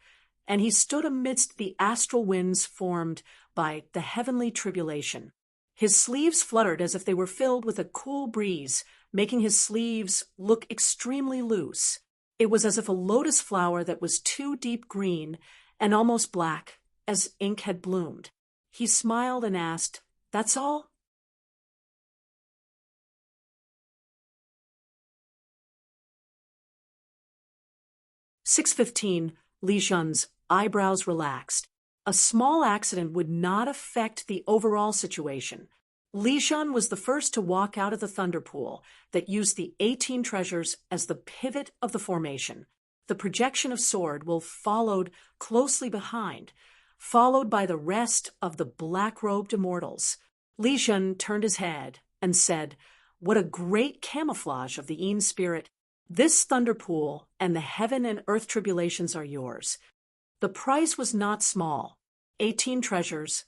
and he stood amidst the astral winds formed by the heavenly tribulation. His sleeves fluttered as if they were filled with a cool breeze, making his sleeves look extremely loose. It was as if a lotus flower that was too deep green and almost black, as ink had bloomed. He smiled and asked, "That's all?" "6:15, Li Shun's eyebrows relaxed. A small accident would not affect the overall situation. Li Shun was the first to walk out of the thunder pool that used the 18 treasures as the pivot of the formation. The projection of sword will followed closely behind, followed by the rest of the black-robed immortals. Li Shun turned his head and said, "What a great camouflage of the Yin spirit. This thunder pool and the heaven and earth tribulations are yours." The price was not small. 18 treasures,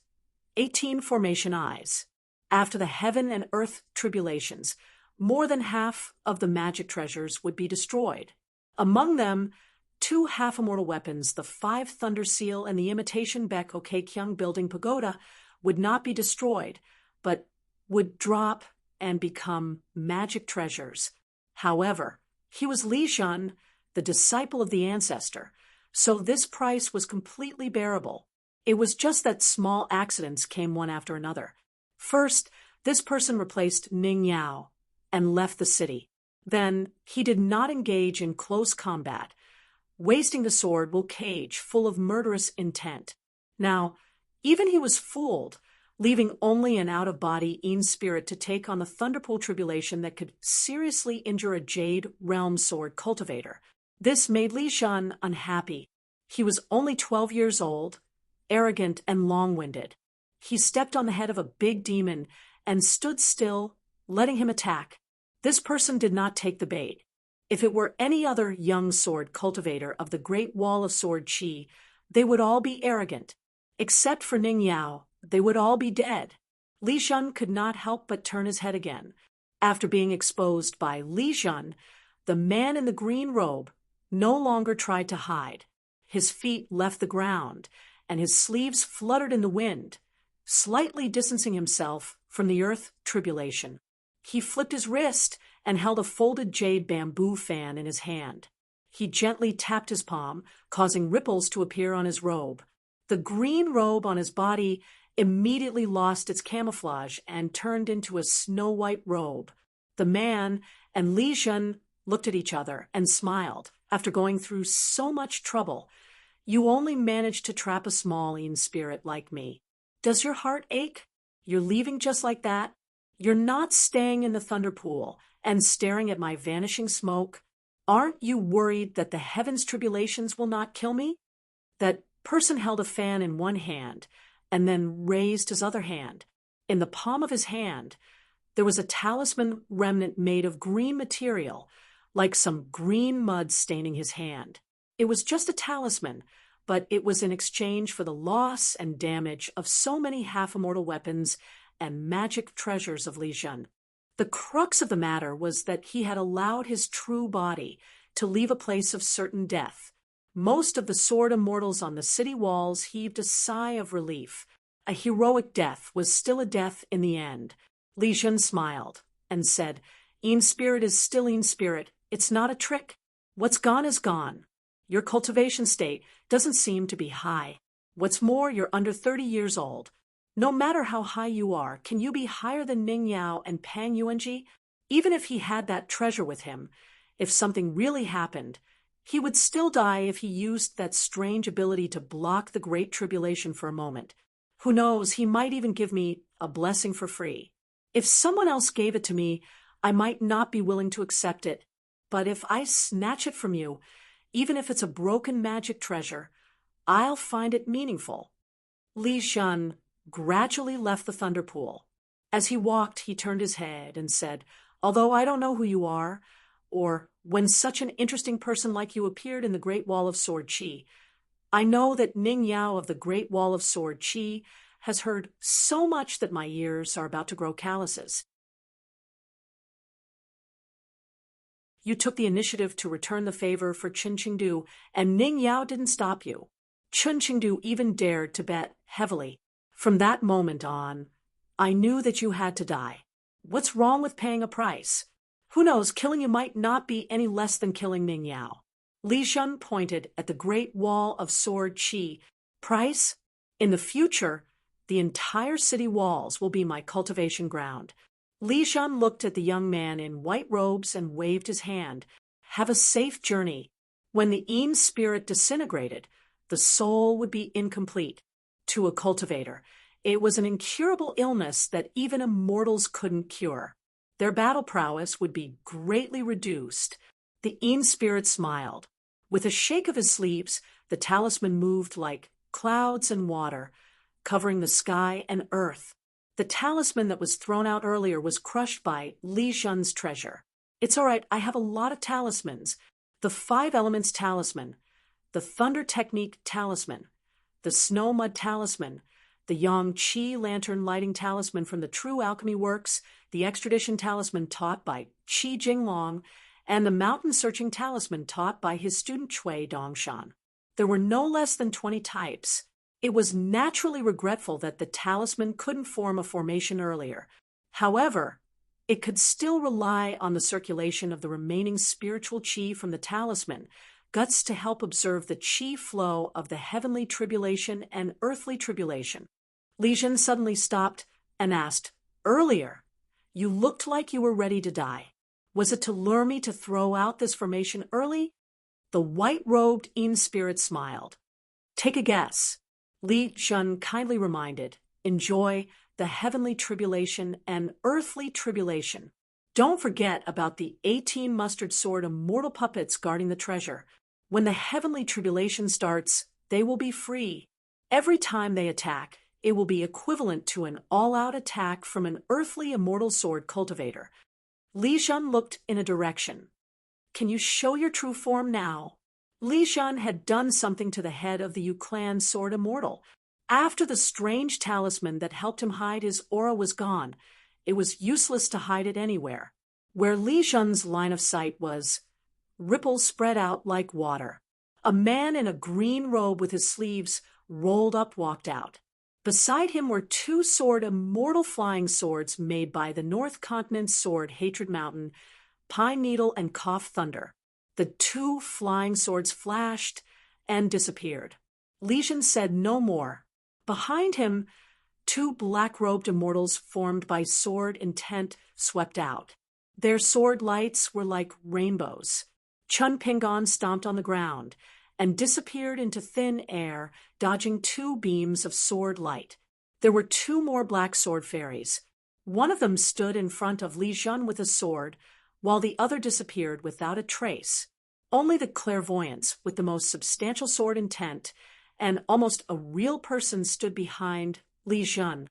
18 formation eyes. After the heaven and earth tribulations, more than half of the magic treasures would be destroyed. Among them, 2 half-immortal weapons, the 5 Thunder Seal and the imitation Baek Okekyung building pagoda, would not be destroyed, but would drop and become magic treasures. However, he was Li Shun, the disciple of the ancestor, so this price was completely bearable. It was just that small accidents came one after another. First, this person replaced Ning Yao and left the city. Then, he did not engage in close combat, wasting the sword will cage full of murderous intent. Now, even he was fooled, leaving only an out-of-body Yin spirit to take on the Thunderpool tribulation that could seriously injure a Jade Realm Sword cultivator. This made Li Shun unhappy. He was only 12 years old, arrogant and long-winded. He stepped on the head of a big demon and stood still, letting him attack. This person did not take the bait. If it were any other young sword cultivator of the Great Wall of Sword Qi, they would all be arrogant. Except for Ning Yao, they would all be dead. Li Shun could not help but turn his head again. After being exposed by Li Shun, the man in the green robe no longer tried to hide. His feet left the ground, and his sleeves fluttered in the wind, slightly distancing himself from the earth tribulation. He flipped his wrist and held a folded jade bamboo fan in his hand. He gently tapped his palm, causing ripples to appear on his robe. The green robe on his body immediately lost its camouflage and turned into a snow-white robe. The man and Li Shun looked at each other and smiled. After going through so much trouble, you only managed to trap a small Yin spirit like me. Does your heart ache? You're leaving just like that? You're not staying in the thunder pool and staring at my vanishing smoke? Aren't you worried that the heavens' tribulations will not kill me? That person held a fan in one hand and then raised his other hand. In the palm of his hand, there was a talisman remnant made of green material, like some green mud staining his hand. It was just a talisman, but it was in exchange for the loss and damage of so many half-immortal weapons and magic treasures of Li Shun. The crux of the matter was that he had allowed his true body to leave a place of certain death. Most of the sword immortals on the city walls heaved a sigh of relief. A heroic death was still a death in the end. Li Shun smiled and said, "Yin spirit is still Yin spirit. It's not a trick. What's gone is gone. Your cultivation state doesn't seem to be high. What's more, you're under 30 years old. No matter how high you are, can you be higher than Ning Yao and Pang Yuanji? Even if he had that treasure with him, if something really happened, he would still die if he used that strange ability to block the Great Tribulation for a moment. Who knows, he might even give me a blessing for free. If someone else gave it to me, I might not be willing to accept it. But if I snatch it from you, even if it's a broken magic treasure, I'll find it meaningful." Li Shun gradually left the thunder pool. As he walked, he turned his head and said, "Although I don't know who you are, or when such an interesting person like you appeared in the Great Wall of Sword Qi, I know that Ning Yao of the Great Wall of Sword Qi has heard so much that my ears are about to grow calluses. You took the initiative to return the favor for Chen Qingdu, and Ning Yao didn't stop you. Chen Qingdu even dared to bet heavily. From that moment on, I knew that you had to die. What's wrong with paying a price? Who knows, killing you might not be any less than killing Ning Yao. Li Shun pointed at the great wall of sword qi. Price? In the future, the entire city walls will be my cultivation ground. Li Shun looked at the young man in white robes and waved his hand. Have a safe journey. When the Yin spirit disintegrated, the soul would be incomplete. To a cultivator, it was an incurable illness that even immortals couldn't cure. Their battle prowess would be greatly reduced. The Yin spirit smiled. With a shake of his sleeves, the talisman moved like clouds and water, covering the sky and earth. The talisman that was thrown out earlier was crushed by Li Shun's treasure. It's all right, I have a lot of talismans. The 5 elements talisman, the thunder technique talisman, the snow mud talisman, the Yang Qi lantern lighting talisman from the True Alchemy Works, the extradition talisman taught by Qi Jinglong, and the mountain searching talisman taught by his student Cui Dongshan. There were no less than 20 types. It was naturally regretful that the talisman couldn't form a formation earlier. However, it could still rely on the circulation of the remaining spiritual qi from the talisman, guts to help observe the qi flow of the heavenly tribulation and earthly tribulation. Li Jin suddenly stopped and asked, "Earlier, you looked like you were ready to die. Was it to lure me to throw out this formation early?" The white-robed Yin spirit smiled. "Take a guess." Li Shun kindly reminded, "Enjoy the heavenly tribulation and earthly tribulation. Don't forget about the 18 mustard sword immortal puppets guarding the treasure. When the heavenly tribulation starts, they will be free. Every time they attack, it will be equivalent to an all-out attack from an earthly immortal sword cultivator." Li Shun looked in a direction. "Can you show your true form now?" Li Shun had done something to the head of the Yu Clan sword immortal. After the strange talisman that helped him hide his aura was gone, it was useless to hide it anywhere. Where Li Shun's line of sight was, ripples spread out like water. A man in a green robe with his sleeves rolled up walked out. Beside him were 2 sword immortal flying swords made by the North Continent's sword Hatred Mountain, Pine Needle, and Cough Thunder. The 2 flying swords flashed and disappeared. Li Jin said no more. Behind him, 2 black-robed immortals formed by sword intent swept out. Their sword lights were like rainbows. Chun Pingon stomped on the ground and disappeared into thin air, dodging 2 beams of sword light. There were 2 more black sword fairies. One of them stood in front of Li Jun with a sword, while the other disappeared without a trace. Only the clairvoyance, with the most substantial sword intent, and almost a real person stood behind Li Jun.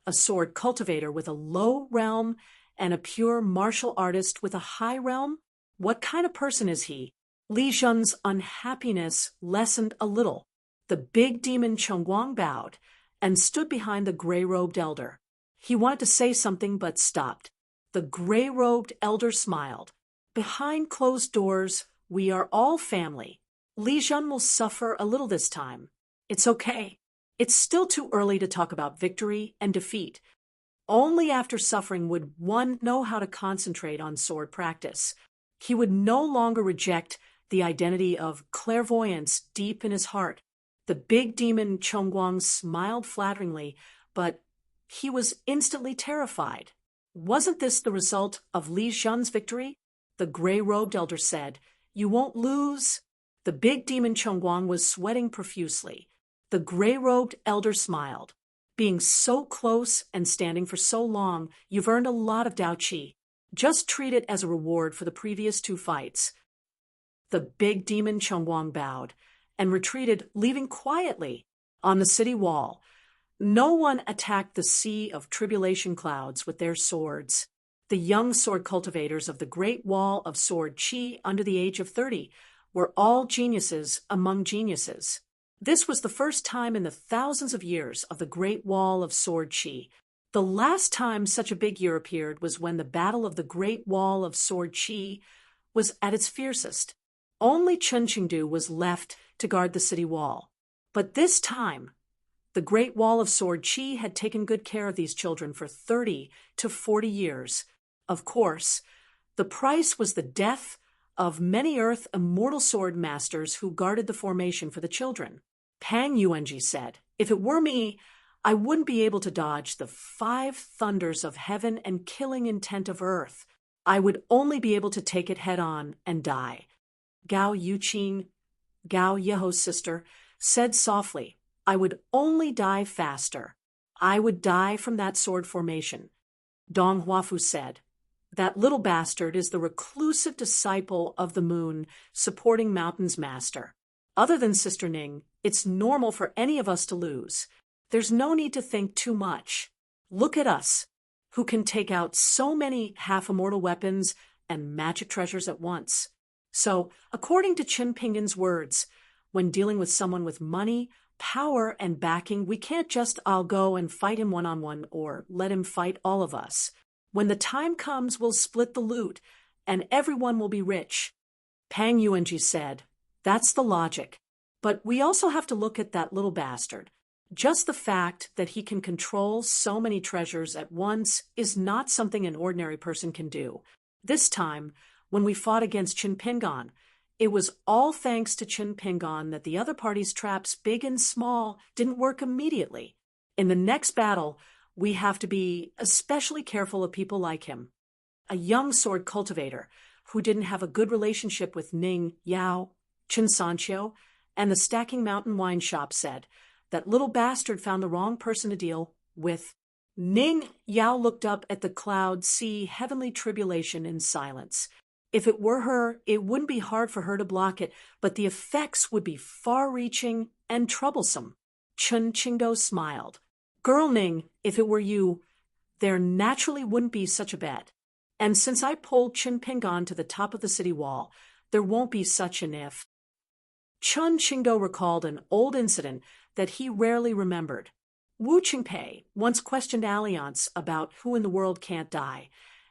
A sword cultivator with a low realm and a pure martial artist with a high realm? What kind of person is he? Li Jun's unhappiness lessened a little. The big demon Chongguang bowed and stood behind the gray-robed elder. He wanted to say something but stopped. The gray-robed elder smiled. "Behind closed doors, we are all family. Li Jun will suffer a little this time. It's okay. It's still too early to talk about victory and defeat. Only after suffering would one know how to concentrate on sword practice. He would no longer reject the identity of clairvoyance deep in his heart." The big demon Chongguang smiled flatteringly, but he was instantly terrified. Wasn't this the result of Li Jun's victory? The gray-robed elder said, "You won't lose." The big demon Chongguang was sweating profusely. The gray-robed elder smiled. "Being so close and standing for so long, you've earned a lot of Dao Qi. Just treat it as a reward for the previous 2 fights." The big demon Chongguang bowed and retreated, leaving quietly. On the city wall, no one attacked the sea of tribulation clouds with their swords. The young sword cultivators of the Great Wall of Sword Qi under the age of 30 were all geniuses among geniuses. This was the first time in the thousands of years of the Great Wall of Sword Chi. The last time such a big year appeared was when the Battle of the Great Wall of Sword Chi was at its fiercest. Only Chen Qingdu was left to guard the city wall. But this time, the Great Wall of Sword Chi had taken good care of these children for 30 to 40 years. Of course, the price was the death of many Earth immortal sword masters who guarded the formation for the children. Pang Yuanji said, "If it were me, I wouldn't be able to dodge the 5 thunders of heaven and killing intent of earth. I would only be able to take it head on and die." Gao Yuqing, Gao Yeho's sister, said softly, "I would only die faster. I would die from that sword formation." Dong Huafu said, "That little bastard is the reclusive disciple of the moon, supporting Mountain's master. Other than Sister Ning, it's normal for any of us to lose. There's no need to think too much. Look at us, who can take out so many half-immortal weapons and magic treasures at once." So, according to Qin Pingan's words, when dealing with someone with money, power, and backing, we can't just "I'll go and fight him one-on-one" or let him fight all of us. When the time comes, we'll split the loot, and everyone will be rich. Pang Yuanji said, "That's the logic. But we also have to look at that little bastard. Just the fact that he can control so many treasures at once is not something an ordinary person can do. This time, when we fought against Qin Pingan, it was all thanks to Qin Pingan that the other party's traps, big and small, didn't work immediately. In the next battle, we have to be especially careful of people like him." A young sword cultivator who didn't have a good relationship with Ning Yao, Qin Sanqiu, and the Stacking Mountain wine shop said, "That little bastard found the wrong person to deal with." Ning Yao looked up at the cloud sea heavenly tribulation in silence. If it were her, it wouldn't be hard for her to block it, but the effects would be far-reaching and troublesome. Chen Qingdou smiled. "Girl Ning, if it were you, there naturally wouldn't be such a bet. And since I pulled Qin Pingan to the top of the city wall, there won't be such an if." Chen Qingdou recalled an old incident that he rarely remembered. Wu Qingpei once questioned Alliance about who in the world can't die,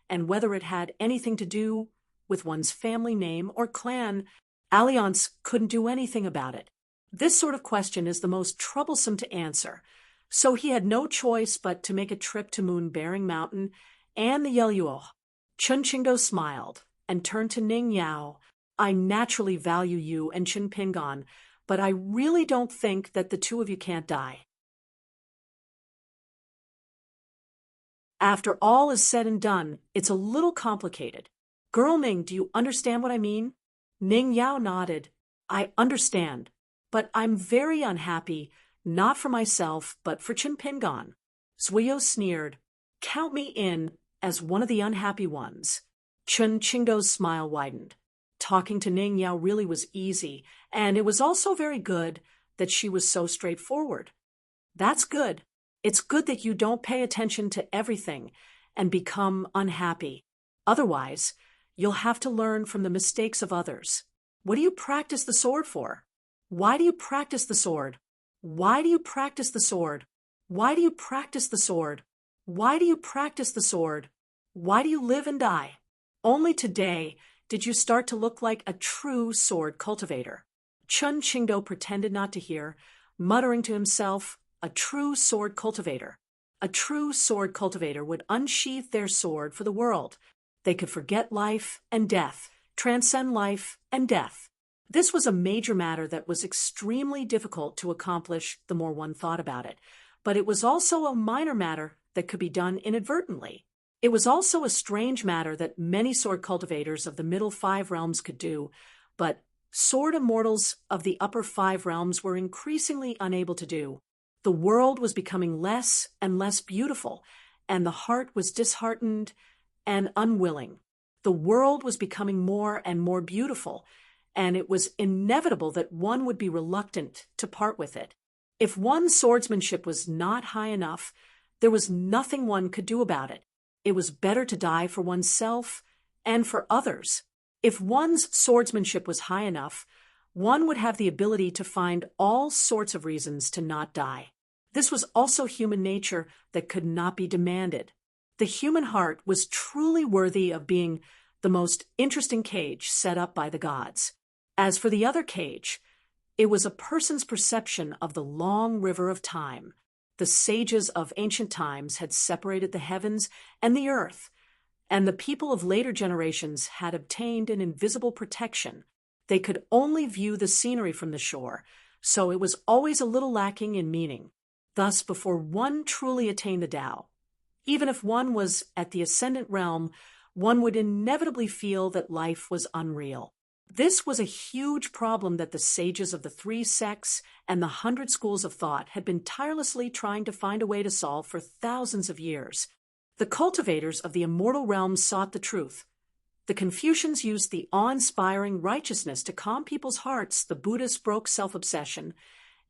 and whether it had anything to do with one's family name or clan. Alliance couldn't do anything about it. This sort of question is the most troublesome to answer, so he had no choice but to make a trip to Moon-bearing Mountain and the Yeluo. Chen Qingdou smiled and turned to Ning Yao. "I naturally value you and Qin Pingan, but I really don't think that the two of you can't die. After all is said and done, it's a little complicated. Girl Ning, do you understand what I mean?" Ning Yao nodded. "I understand, but I'm very unhappy, not for myself, but for Qin Pingan." Zuyo sneered. "Count me in as one of the unhappy ones." Chen Qingdou's smile widened. Talking to Ning Yao really was easy, and it was also very good that she was so straightforward. "That's good. It's good that you don't pay attention to everything and become unhappy. Otherwise, you'll have to learn from the mistakes of others. What do you practice the sword for? Why do you practice the sword? Why do you practice the sword? Why do you practice the sword? Why do you practice the sword? Why do you live and die? Only today did you start to look like a true sword cultivator." Chen Qingdou pretended not to hear, muttering to himself, "A true sword cultivator. A true sword cultivator would unsheath their sword for the world. They could forget life and death, transcend life and death." This was a major matter that was extremely difficult to accomplish the more one thought about it, but it was also a minor matter that could be done inadvertently. It was also a strange matter that many sword cultivators of the middle 5 realms could do, but sword immortals of the upper 5 realms were increasingly unable to do. The world was becoming less and less beautiful, and the heart was disheartened and unwilling. The world was becoming more and more beautiful, and it was inevitable that one would be reluctant to part with it. If one's swordsmanship was not high enough, there was nothing one could do about it. It was better to die for oneself and for others. If one's swordsmanship was high enough, One would have the ability to find all sorts of reasons to not die. This was also human nature that could not be demanded. The human heart was truly worthy of being the most interesting cage set up by the gods. As for the other cage, it was a person's perception of the long river of time. The sages of ancient times had separated the heavens and the earth, and the people of later generations had obtained an invisible protection. They could only view the scenery from the shore, so it was always a little lacking in meaning. Thus, before one truly attained the Tao, even if one was at the ascendant realm, one would inevitably feel that life was unreal. This was a huge problem that the sages of the 3 sects and the 100 schools of thought had been tirelessly trying to find a way to solve for thousands of years. The cultivators of the immortal realm sought the truth. The Confucians used the awe-inspiring righteousness to calm people's hearts, the Buddhists broke self-obsession,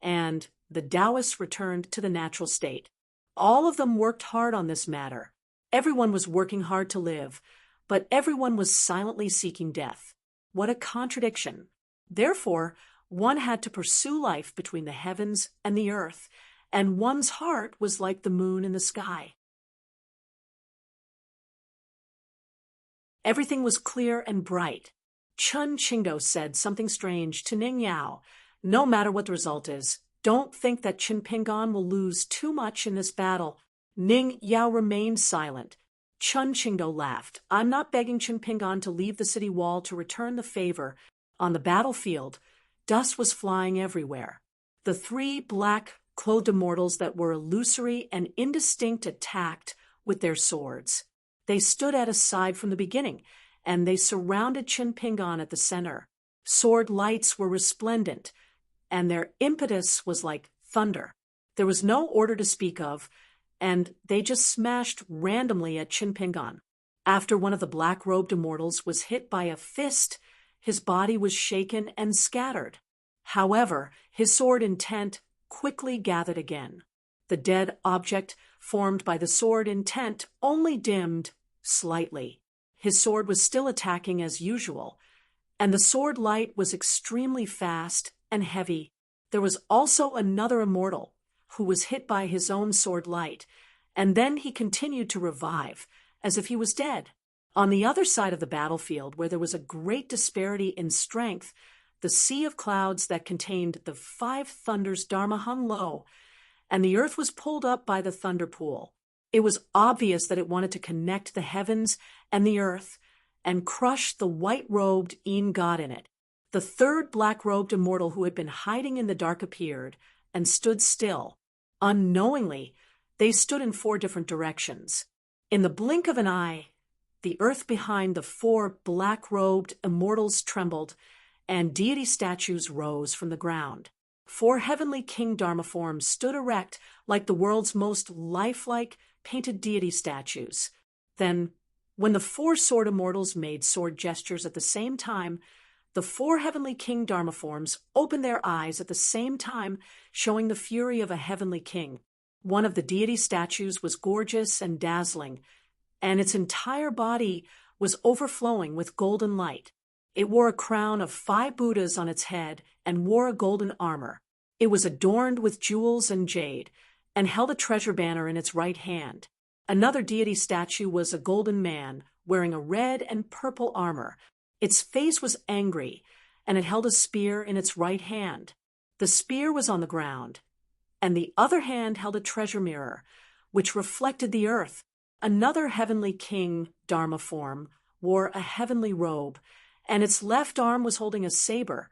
and the Taoists returned to the natural state. All of them worked hard on this matter. Everyone was working hard to live, but everyone was silently seeking death. What a contradiction. Therefore, one had to pursue life between the heavens and the earth, and one's heart was like the moon in the sky. Everything was clear and bright. Chun Qingdao said something strange to Ning Yao. No matter what the result is, don't think that Qin Pingan will lose too much in this battle. Ning Yao remained silent. Chun Qingdao laughed. I'm not begging Qin Pingan to leave the city wall to return the favor. On the battlefield, dust was flying everywhere. The 3 black-clothed immortals that were illusory and indistinct attacked with their swords. They stood at a side from the beginning, and they surrounded Qin Pingan at the center. Sword lights were resplendent, and their impetus was like thunder. There was no order to speak of, and they just smashed randomly at Qin Pingan. After one of the black-robed immortals was hit by a fist, his body was shaken and scattered. However, his sword intent quickly gathered again. The dead object formed by the sword intent only dimmed slightly. His sword was still attacking as usual, and the sword light was extremely fast and heavy. There was also another immortal who was hit by his own sword light, and then he continued to revive, as if he was dead. On the other side of the battlefield, where there was a great disparity in strength, the sea of clouds that contained the 5 thunders Dharma hung low, and the earth was pulled up by the thunder pool. It was obvious that it wanted to connect the heavens and the earth and crush the white-robed Yin god in it. The 3rd black-robed immortal who had been hiding in the dark appeared and stood still. Unknowingly, they stood in 4 different directions. In the blink of an eye, the earth behind the 4 black-robed immortals trembled, and deity statues rose from the ground. 4 heavenly king Dharma forms stood erect like the world's most lifelike painted deity statues. Then, when the 4 sword immortals made sword gestures at the same time, the 4 heavenly king Dharma forms opened their eyes at the same time, showing the fury of a heavenly king. One of the deity statues was gorgeous and dazzling, and its entire body was overflowing with golden light. It wore a crown of 5 Buddhas on its head and wore a golden armor. It was adorned with jewels and jade, and held a treasure banner in its right hand. Another deity statue was a golden man wearing a red and purple armor. Its face was angry, and it held a spear in its right hand. The spear was on the ground, and the other hand held a treasure mirror, which reflected the earth. Another heavenly king Dharma form wore a heavenly robe, and its left arm was holding a saber,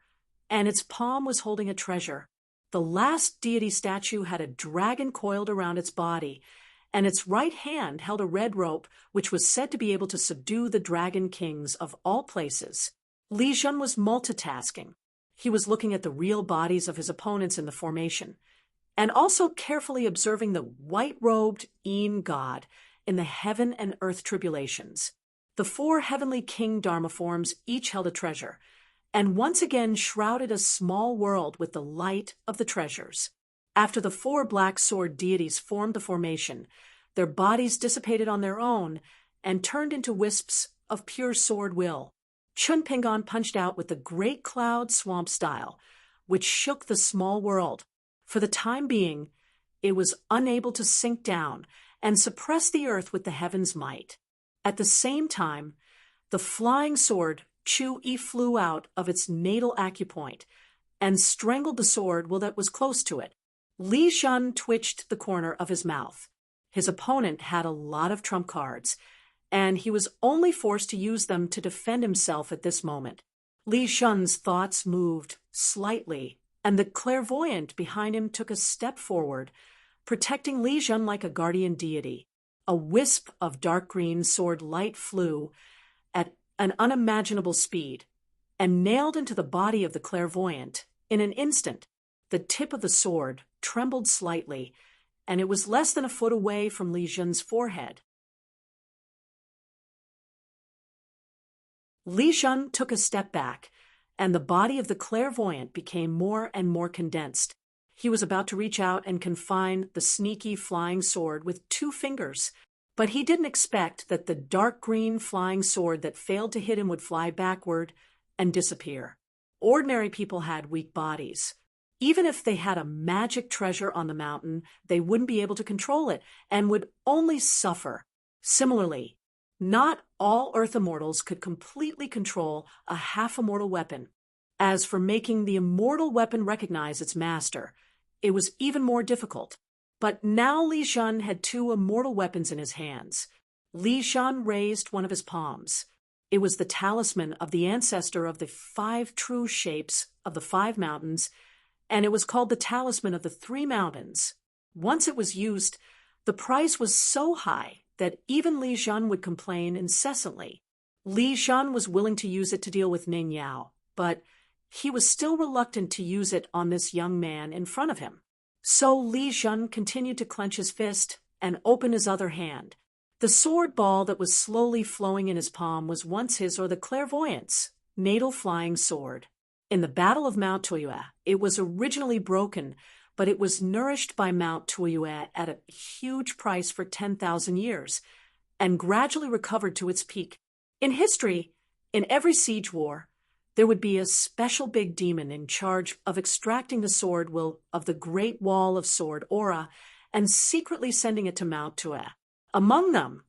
and its palm was holding a treasure. The last deity statue had a dragon coiled around its body, and its right hand held a red rope which was said to be able to subdue the dragon kings of all places. Li Jun was multitasking. He was looking at the real bodies of his opponents in the formation, and also carefully observing the white-robed Yin god in the heaven and earth tribulations. The 4 heavenly king Dharma forms each held a treasure, and once again shrouded a small world with the light of the treasures. After the 4 black sword deities formed the formation, their bodies dissipated on their own and turned into wisps of pure sword will. Chun Pingon punched out with the Great Cloud Swamp style, which shook the small world. For the time being, it was unable to sink down and suppress the earth with the heaven's might. At the same time, the flying sword Chu-yi flew out of its natal acupoint and strangled the sword that was close to it. Li Shun twitched the corner of his mouth. His opponent had a lot of trump cards, and he was only forced to use them to defend himself at this moment. Li Shun's thoughts moved slightly, and the clairvoyant behind him took a step forward, protecting Li Shun like a guardian deity. A wisp of dark green sword light flew at an unimaginable speed and nailed into the body of the clairvoyant. In an instant, the tip of the sword trembled slightly, and it was less than a foot away from Li Shun's forehead. Li Shun took a step back, and the body of the clairvoyant became more and more condensed. He was about to reach out and confine the sneaky flying sword with 2 fingers, but he didn't expect that the dark green flying sword that failed to hit him would fly backward and disappear. Ordinary people had weak bodies. Even if they had a magic treasure on the mountain, they wouldn't be able to control it and would only suffer. Similarly, not all Earth immortals could completely control a half-immortal weapon. As for making the immortal weapon recognize its master, it was even more difficult. But now Li Shun had 2 immortal weapons in his hands. Li Shun raised one of his palms. It was the talisman of the ancestor of the 5 true shapes of the 5 mountains, and it was called the talisman of the 3 mountains. Once it was used, the price was so high that even Li Shun would complain incessantly. Li Shun was willing to use it to deal with Ning Yao, but he was still reluctant to use it on this young man in front of him. So Li Shun continued to clench his fist and open his other hand. The sword ball that was slowly flowing in his palm was once his or the clairvoyant's natal flying sword. In the Battle of Mount Tuyue, it was originally broken, but it was nourished by Mount Tuyue at a huge price for 10,000 years, and gradually recovered to its peak. In history, in every siege war, there would be a special big demon in charge of extracting the sword will of the Great Wall of Sword aura and secretly sending it to Mount Tuyue. Among them,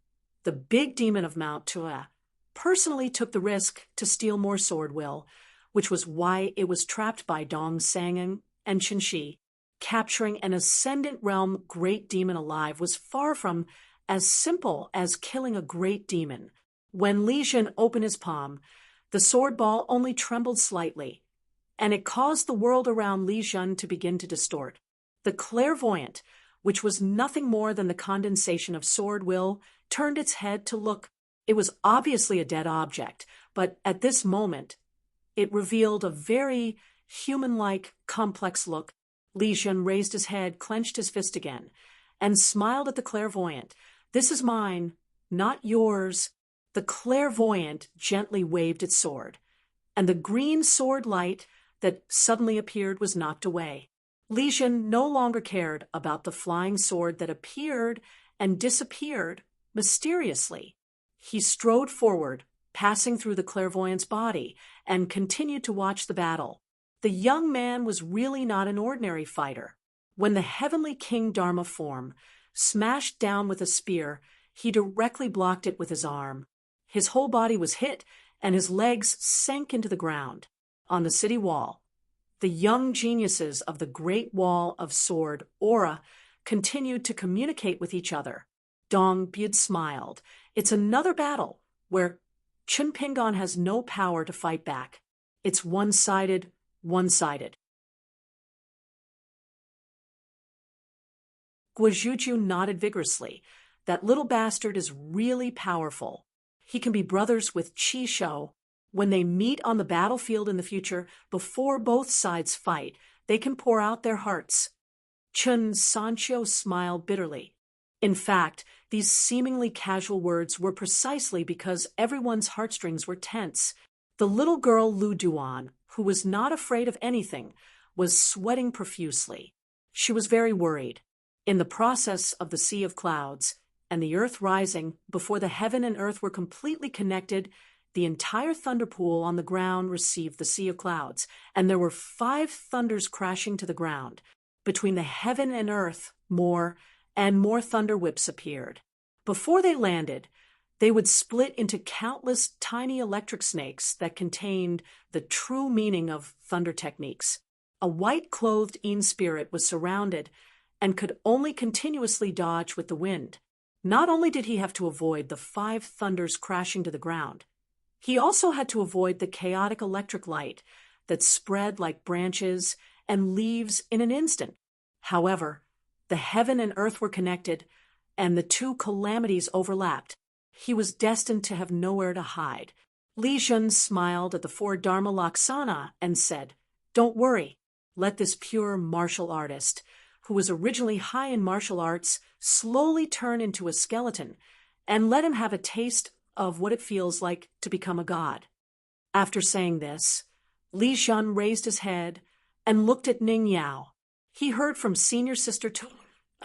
the big demon of Mount Tuyue personally took the risk to steal more sword will, which was why it was trapped by Dong Sangeng and Qin Shi. Capturing an ascendant realm great demon alive was far from as simple as killing a great demon. When Li Shun opened his palm, the sword ball only trembled slightly, and it caused the world around Li Shun to begin to distort. The clairvoyant, which was nothing more than the condensation of sword will, turned its head to look. It was obviously a dead object, but at this moment, it revealed a very human-like, complex look. Li Shun raised his head, clenched his fist again, and smiled at the clairvoyant. "This is mine, not yours." The clairvoyant gently waved its sword, and the green sword light that suddenly appeared was knocked away. Li Shun no longer cared about the flying sword that appeared and disappeared mysteriously. He strode forward, passing through the clairvoyant's body, and continued to watch the battle. The young man was really not an ordinary fighter. When the heavenly King Dharma form smashed down with a spear, he directly blocked it with his arm. His whole body was hit, and his legs sank into the ground. On the city wall, the young geniuses of the Great Wall of Sword aura continued to communicate with each other. Dong Bud smiled. It's another battle where Chun Pingon has no power to fight back. It's one-sided, one-sided. Guizhuju nodded vigorously. That little bastard is really powerful. He can be brothers with Qi Shou. When they meet on the battlefield in the future, before both sides fight, they can pour out their hearts. Chun Sanqiu smiled bitterly. In fact, these seemingly casual words were precisely because everyone's heartstrings were tense. The little girl Lu Duan, who was not afraid of anything, was sweating profusely. She was very worried. In the process of the Sea of Clouds, and the earth rising, before the heaven and earth were completely connected, the entire thunder pool on the ground received the sea of clouds, and there were 5 thunders crashing to the ground. Between the heaven and earth, more and more thunder whips appeared. Before they landed, they would split into countless tiny electric snakes that contained the true meaning of thunder techniques. A white-clothed Een spirit was surrounded and could only continuously dodge with the wind. Not only did he have to avoid the 5 thunders crashing to the ground, he also had to avoid the chaotic electric light that spread like branches and leaves in an instant. However, the heaven and earth were connected, and the 2 calamities overlapped. He was destined to have nowhere to hide. Li Jun smiled at the 4 Dharma Laksana and said, "Don't worry. Let this pure martial artist, who was originally high in martial arts, slowly turn into a skeleton, and let him have a taste of what it feels like to become a god." After saying this, Li Jun raised his head and looked at Ning Yao. He heard from senior sister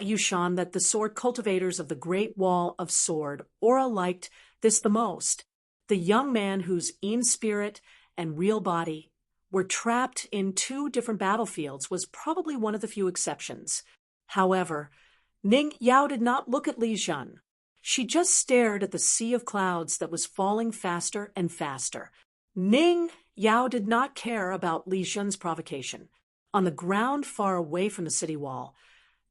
Yushan that the sword cultivators of the Great Wall of Sword, Aura, liked this the most. The young man whose Een spirit and real body were trapped in 2 different battlefields was probably one of the few exceptions. However, Ning Yao did not look at Li Jun. She just stared at the sea of clouds that was falling faster and faster. Ning Yao did not care about Li Jun's provocation. On the ground far away from the city wall,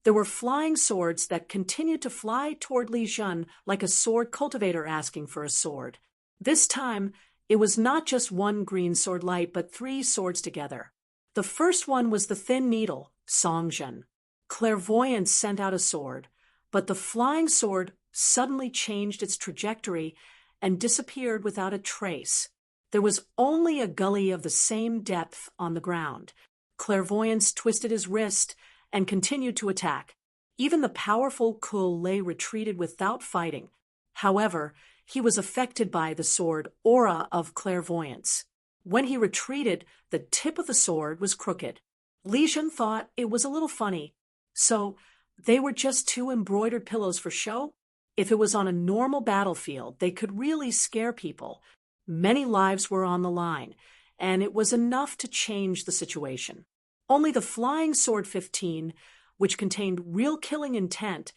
there were flying swords that continued to fly toward Li Jun like a sword cultivator asking for a sword. This time, it was not just 1 green sword light, but 3 swords together. The first one was the thin needle, Songjun. Clairvoyance sent out a sword, but the flying sword suddenly changed its trajectory and disappeared without a trace. There was only a gully of the same depth on the ground. Clairvoyance twisted his wrist and continued to attack. Even the powerful Kul Lei retreated without fighting. However, he was affected by the sword Aura of Clairvoyance. When he retreated, the tip of the sword was crooked. Li Jun thought it was a little funny. So, they were just 2 embroidered pillows for show? If it was on a normal battlefield, they could really scare people. Many lives were on the line, and it was enough to change the situation. Only the Flying Sword 15, which contained real killing intent,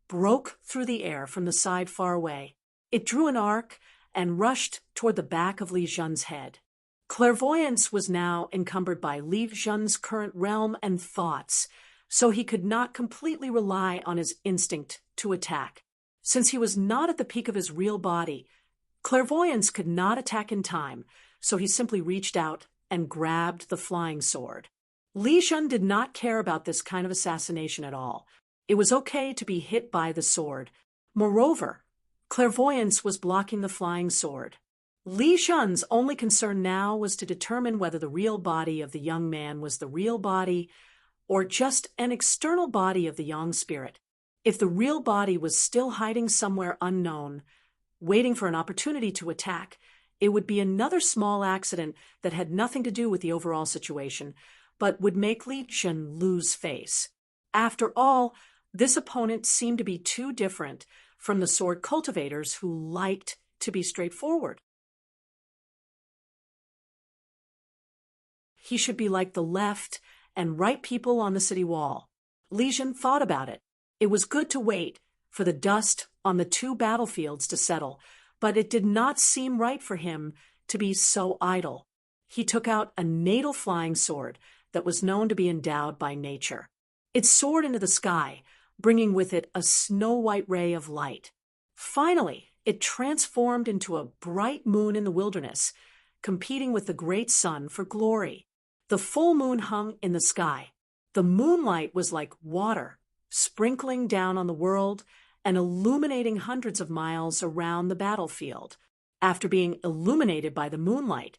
broke through the air from the side far away. It drew an arc and rushed toward the back of Li Jun's head. Clairvoyance was now encumbered by Li Jun's current realm and thoughts, so he could not completely rely on his instinct to attack. Since he was not at the peak of his real body, Clairvoyance could not attack in time, so he simply reached out and grabbed the flying sword. Li Jun did not care about this kind of assassination at all. It was okay to be hit by the sword. Moreover, Clairvoyance was blocking the flying sword. Li Jun's only concern now was to determine whether the real body of the young man was the real body or just an external body of the young spirit. If the real body was still hiding somewhere unknown, waiting for an opportunity to attack, it would be another small accident that had nothing to do with the overall situation, but would make Li Jun lose face. After all, this opponent seemed to be too different from the sword cultivators who liked to be straightforward. He should be like the left and right people on the city wall. Li Jun thought about it. It was good to wait for the dust on the 2 battlefields to settle, but it did not seem right for him to be so idle. He took out a natal flying sword that was known to be endowed by nature. It soared into the sky, bringing with it a snow-white ray of light. Finally, it transformed into a bright moon in the wilderness, competing with the great sun for glory. The full moon hung in the sky. The moonlight was like water, sprinkling down on the world and illuminating hundreds of miles around the battlefield. After being illuminated by the moonlight,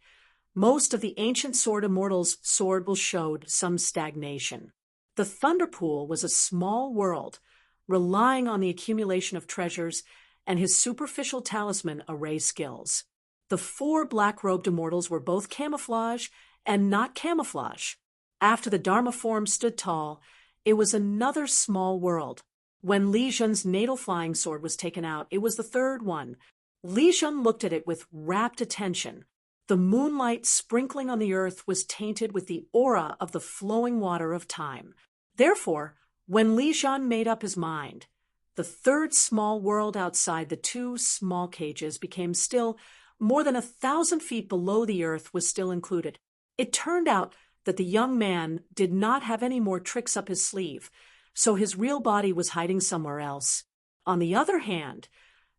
most of the ancient sword immortals' sword will showed some stagnation. The Thunder Pool was a small world, relying on the accumulation of treasures and his superficial talisman array skills. The 4 black-robed immortals were both camouflage and not camouflage. After the Dharma form stood tall, it was another small world. When Li Jun's natal flying sword was taken out, it was the 3rd one, Li Shun looked at it with rapt attention. The moonlight sprinkling on the earth was tainted with the aura of the flowing water of time. Therefore, when Li Shun made up his mind, the third small world outside the two small cages became still. More than 1,000 feet below the earth was still included. It turned out that the young man did not have any more tricks up his sleeve, so his real body was hiding somewhere else. On the other hand,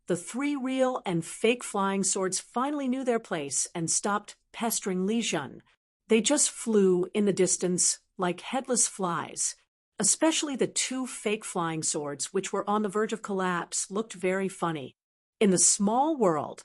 the three real and fake flying swords finally knew their place and stopped pestering Li Shun. They just flew in the distance like headless flies. Especially the two fake flying swords, which were on the verge of collapse, looked very funny. In the small world,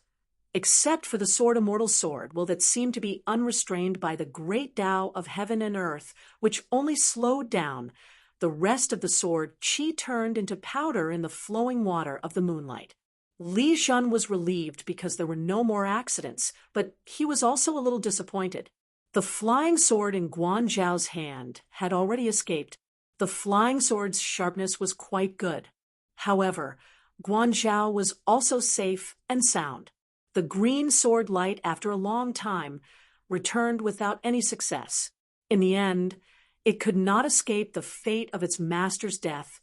except for the sword immortal sword, that seemed to be unrestrained by the great Tao of heaven and earth, which only slowed down, the rest of the sword chi turned into powder in the flowing water of the moonlight. Li Shun was relieved because there were no more accidents, but he was also a little disappointed. The flying sword in Guan Zhao's hand had already escaped. The flying sword's sharpness was quite good. However, Guan Zhao was also safe and sound. The green sword light, after a long time, returned without any success. In the end, it could not escape the fate of its master's death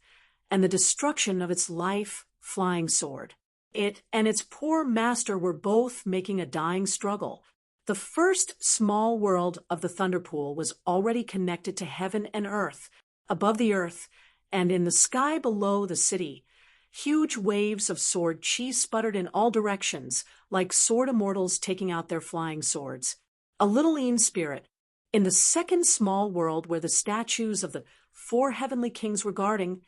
and the destruction of its life flying sword. It and its poor master were both making a dying struggle. The first small world of the Thunder Pool was already connected to heaven and earth. Above the earth, and in the sky below the city, huge waves of sword chi sputtered in all directions, like sword immortals taking out their flying swords. A little lean spirit. In the second small world where the statues of the 4 heavenly kings were guarding,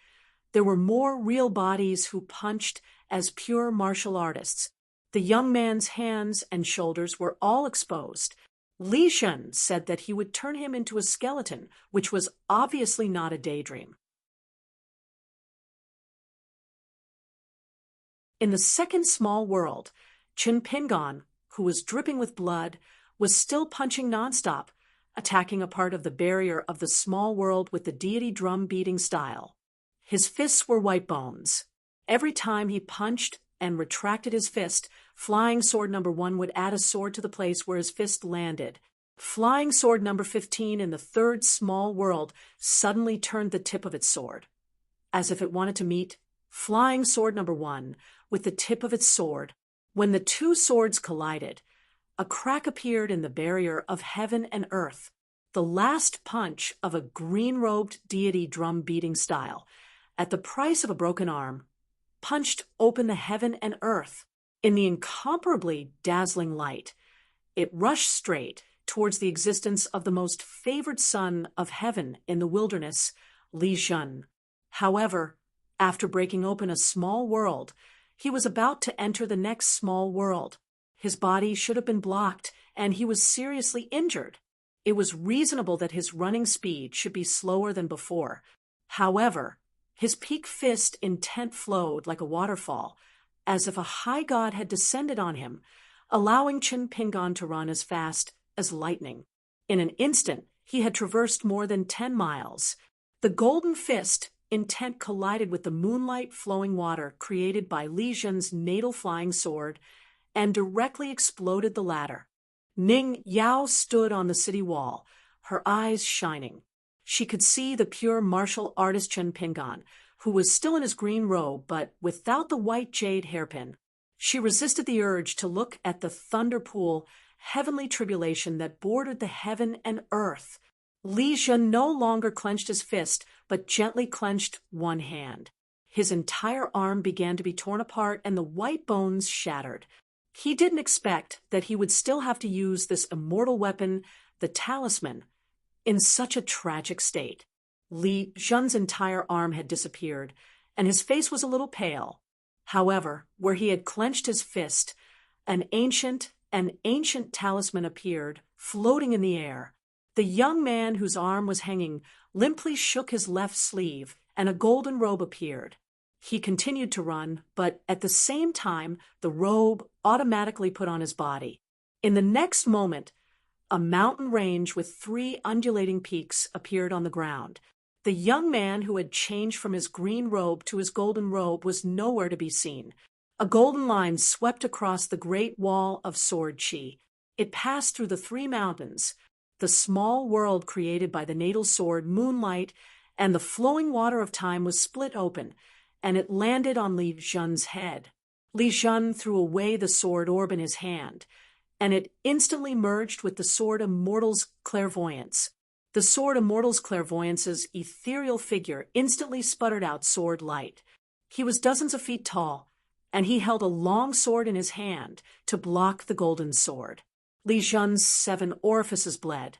there were more real bodies who punched as pure martial artists. The young man's hands and shoulders were all exposed. Li Shun said that he would turn him into a skeleton, which was obviously not a daydream. In the second small world, Qin Pingon, who was dripping with blood, was still punching nonstop, attacking a part of the barrier of the small world with the deity drum beating style. His fists were white bones. Every time he punched and retracted his fist, Flying Sword number 1 would add a sword to the place where his fist landed. Flying Sword number 15 in the third small world suddenly turned the tip of its sword, as if it wanted to meet Flying Sword number 1 with the tip of its sword. When the two swords collided, a crack appeared in the barrier of heaven and earth. The last punch of a green-robed deity drum beating style, at the price of a broken arm, punched open the heaven and earth. In the incomparably dazzling light, it rushed straight towards the existence of the most favored son of heaven in the wilderness, Li Shun. However, after breaking open a small world, he was about to enter the next small world. His body should have been blocked, and he was seriously injured. It was reasonable that his running speed should be slower than before. However, his peak fist intent flowed like a waterfall, as if a high god had descended on him, allowing Qin Pingon to run as fast as lightning. In an instant, he had traversed more than 10 miles. The golden fist intent collided with the moonlight flowing water created by Li Shun's natal flying sword and directly exploded the latter. Ning Yao stood on the city wall, her eyes shining. She could see the pure martial artist Qin Pingon, who was still in his green robe but without the white jade hairpin. She resisted the urge to look at the thunder pool, heavenly tribulation that bordered the heaven and earth. Li Shun no longer clenched his fist, but gently clenched one hand. His entire arm began to be torn apart and the white bones shattered. He didn't expect that he would still have to use this immortal weapon, the talisman, in such a tragic state. Li Shun's entire arm had disappeared, and his face was a little pale. However, where he had clenched his fist, an ancient talisman appeared, floating in the air. The young man whose arm was hanging limply shook his left sleeve, and a golden robe appeared. He continued to run, but at the same time, the robe automatically put on his body. In the next moment, a mountain range with 3 undulating peaks appeared on the ground. The young man who had changed from his green robe to his golden robe was nowhere to be seen. A golden line swept across the great wall of sword chi. It passed through the three mountains, the small world created by the natal sword moonlight, and the flowing water of time was split open, and it landed on Li Zhen's head. Li Zhen threw away the sword orb in his hand, and it instantly merged with the sword immortal's clairvoyance. The sword immortal's clairvoyance's ethereal figure instantly sputtered out sword light. He was dozens of feet tall, and he held a long sword in his hand to block the golden sword. Li Zhen's 7 orifices bled,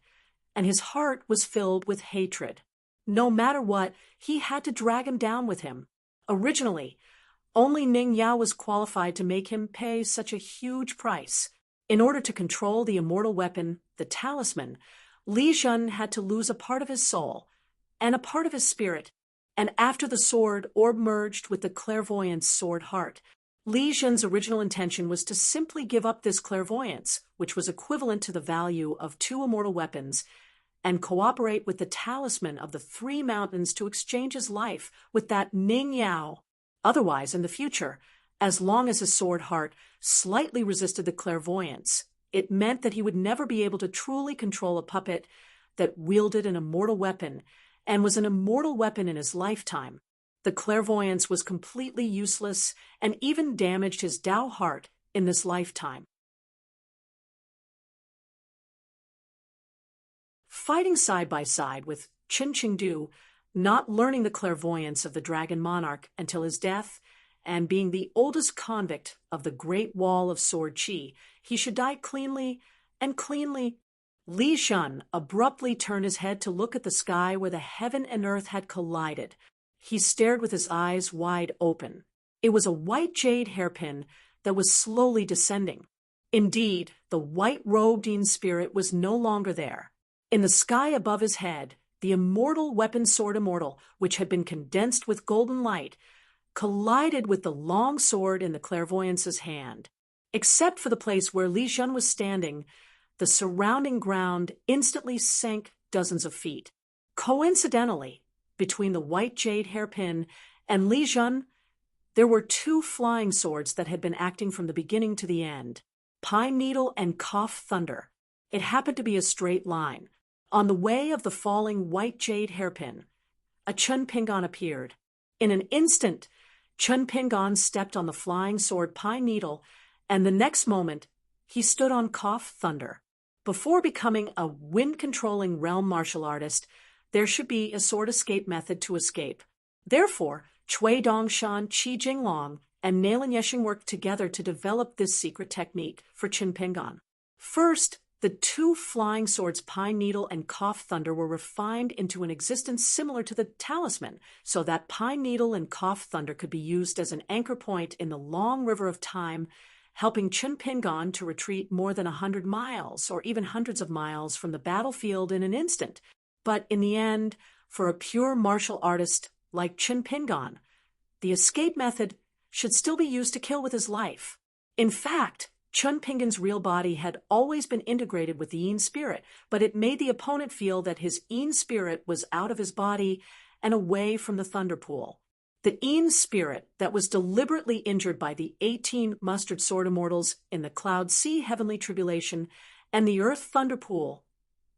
and his heart was filled with hatred. No matter what, he had to drag him down with him. Originally, only Ning Yao was qualified to make him pay such a huge price. In order to control the immortal weapon, the talisman, Li Zhen had to lose a part of his soul and a part of his spirit, and after the sword orb merged with the clairvoyant's sword heart, Li Zhen's original intention was to simply give up this clairvoyance, which was equivalent to the value of 2 immortal weapons, and cooperate with the talisman of the 3 mountains to exchange his life with that Ning Yao. Otherwise, in the future, as long as his sword heart slightly resisted the clairvoyance, it meant that he would never be able to truly control a puppet that wielded an immortal weapon and was an immortal weapon in his lifetime. The clairvoyance was completely useless and even damaged his Tao heart in this lifetime. Fighting side by side with Qin Qingdu, not learning the clairvoyance of the Dragon Monarch until his death, and being the oldest convict of the Great Wall of Sword Chi, he should die cleanly and cleanly. Li Zhen abruptly turned his head to look at the sky where the heaven and earth had collided. He stared with his eyes wide open. It was a white jade hairpin that was slowly descending. Indeed, the white-robed Yin spirit was no longer there. In the sky above his head, the immortal weapon sword immortal, which had been condensed with golden light, collided with the long sword in the clairvoyance's hand. Except for the place where Li Zhen was standing, the surrounding ground instantly sank dozens of feet. Coincidentally, between the white jade hairpin and Li Zhen, there were 2 flying swords that had been acting from the beginning to the end, Pine Needle and Cough Thunder. It happened to be a straight line. On the way of the falling white jade hairpin, a Chun Pingon appeared. In an instant, Chun Pingon stepped on the flying sword Pine Needle, and the next moment, he stood on Cough Thunder. Before becoming a wind-controlling realm martial artist, there should be a sword escape method to escape. Therefore, Cui Dongshan, Qi Jinglong, and Nailan Yeshing worked together to develop this secret technique for Qin Pingon. First, the 2 flying swords Pine Needle and Cough Thunder were refined into an existence similar to the talisman, so that Pine Needle and Cough Thunder could be used as an anchor point in the long river of time, helping Qin Pingon to retreat more than 100 miles or even hundreds of miles from the battlefield in an instant. But in the end, for a pure martial artist like Qin Pingon, the escape method should still be used to kill with his life. In fact, Chun Pingon's real body had always been integrated with the Yin spirit, but it made the opponent feel that his Yin spirit was out of his body and away from the Thunder Pool. The Yin spirit that was deliberately injured by the 18 mustard sword immortals in the Cloud Sea Heavenly Tribulation and the Earth Thunder Pool.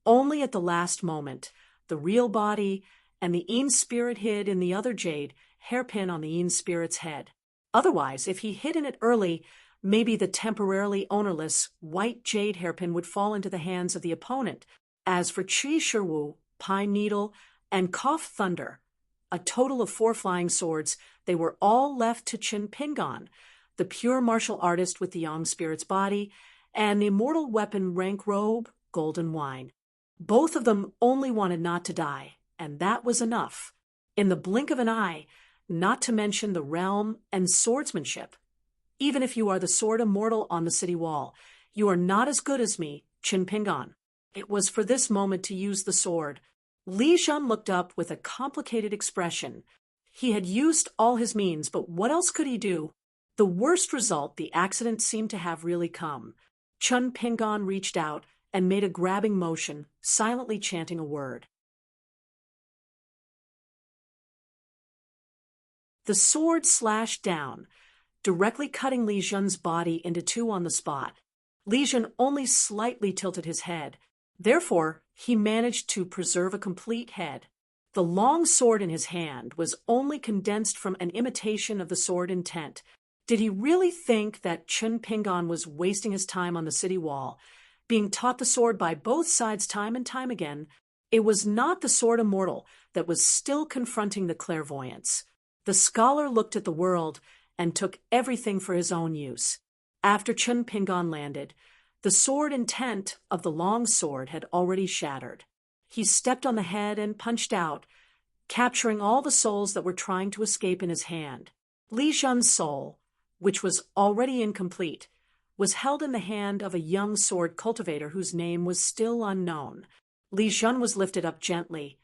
Only at the last moment, the real body and the Yin spirit hid in the other jade hairpin on the Yin spirit's head. Otherwise, if he hid in it early, maybe the temporarily ownerless white jade hairpin would fall into the hands of the opponent. As for Qi Shiwu, Pine Needle, and Cough Thunder, a total of 4 flying swords, they were all left to Qin Pingon, the pure martial artist with the Yang spirit's body, and the immortal weapon rank robe, golden wine. Both of them only wanted not to die, and that was enough. In the blink of an eye, not to mention the realm and swordsmanship. Even if you are the sword immortal on the city wall, you are not as good as me, Qin Pingon. It was for this moment to use the sword. Li Zhen looked up with a complicated expression. He had used all his means, but what else could he do? The worst result the accident seemed to have really come. Qin Pingon reached out and made a grabbing motion, silently chanting a word. The sword slashed down, directly cutting Li Zhen's body into two on the spot. Li Zhen only slightly tilted his head. Therefore, he managed to preserve a complete head. The long sword in his hand was only condensed from an imitation of the sword intent. Did he really think that Chen Pingan was wasting his time on the city wall, being taught the sword by both sides time and time again? It was not the sword immortal that was still confronting the clairvoyance. The scholar looked at the world and took everything for his own use. After Chen Pingan landed, the sword intent of the long sword had already shattered. He stepped on the head and punched out, capturing all the souls that were trying to escape in his hand. Li Zhen's soul, which was already incomplete, was held in the hand of a young sword cultivator whose name was still unknown. Li Zhen was lifted up gently,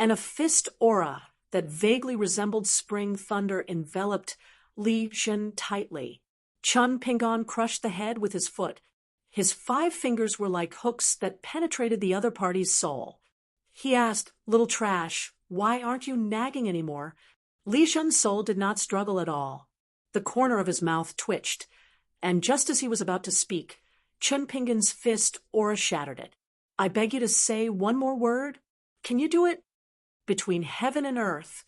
and a fist aura that vaguely resembled spring thunder enveloped Li Zhen tightly. Chen Pingan crushed the head with his foot. His 5 fingers were like hooks that penetrated the other party's soul. He asked, "Little trash, why aren't you nagging anymore?" Li Zhen's soul did not struggle at all. The corner of his mouth twitched, and just as he was about to speak, Chen Pingan's fist aura shattered it. "I beg you to say one more word. Can you do it?" Between heaven and earth,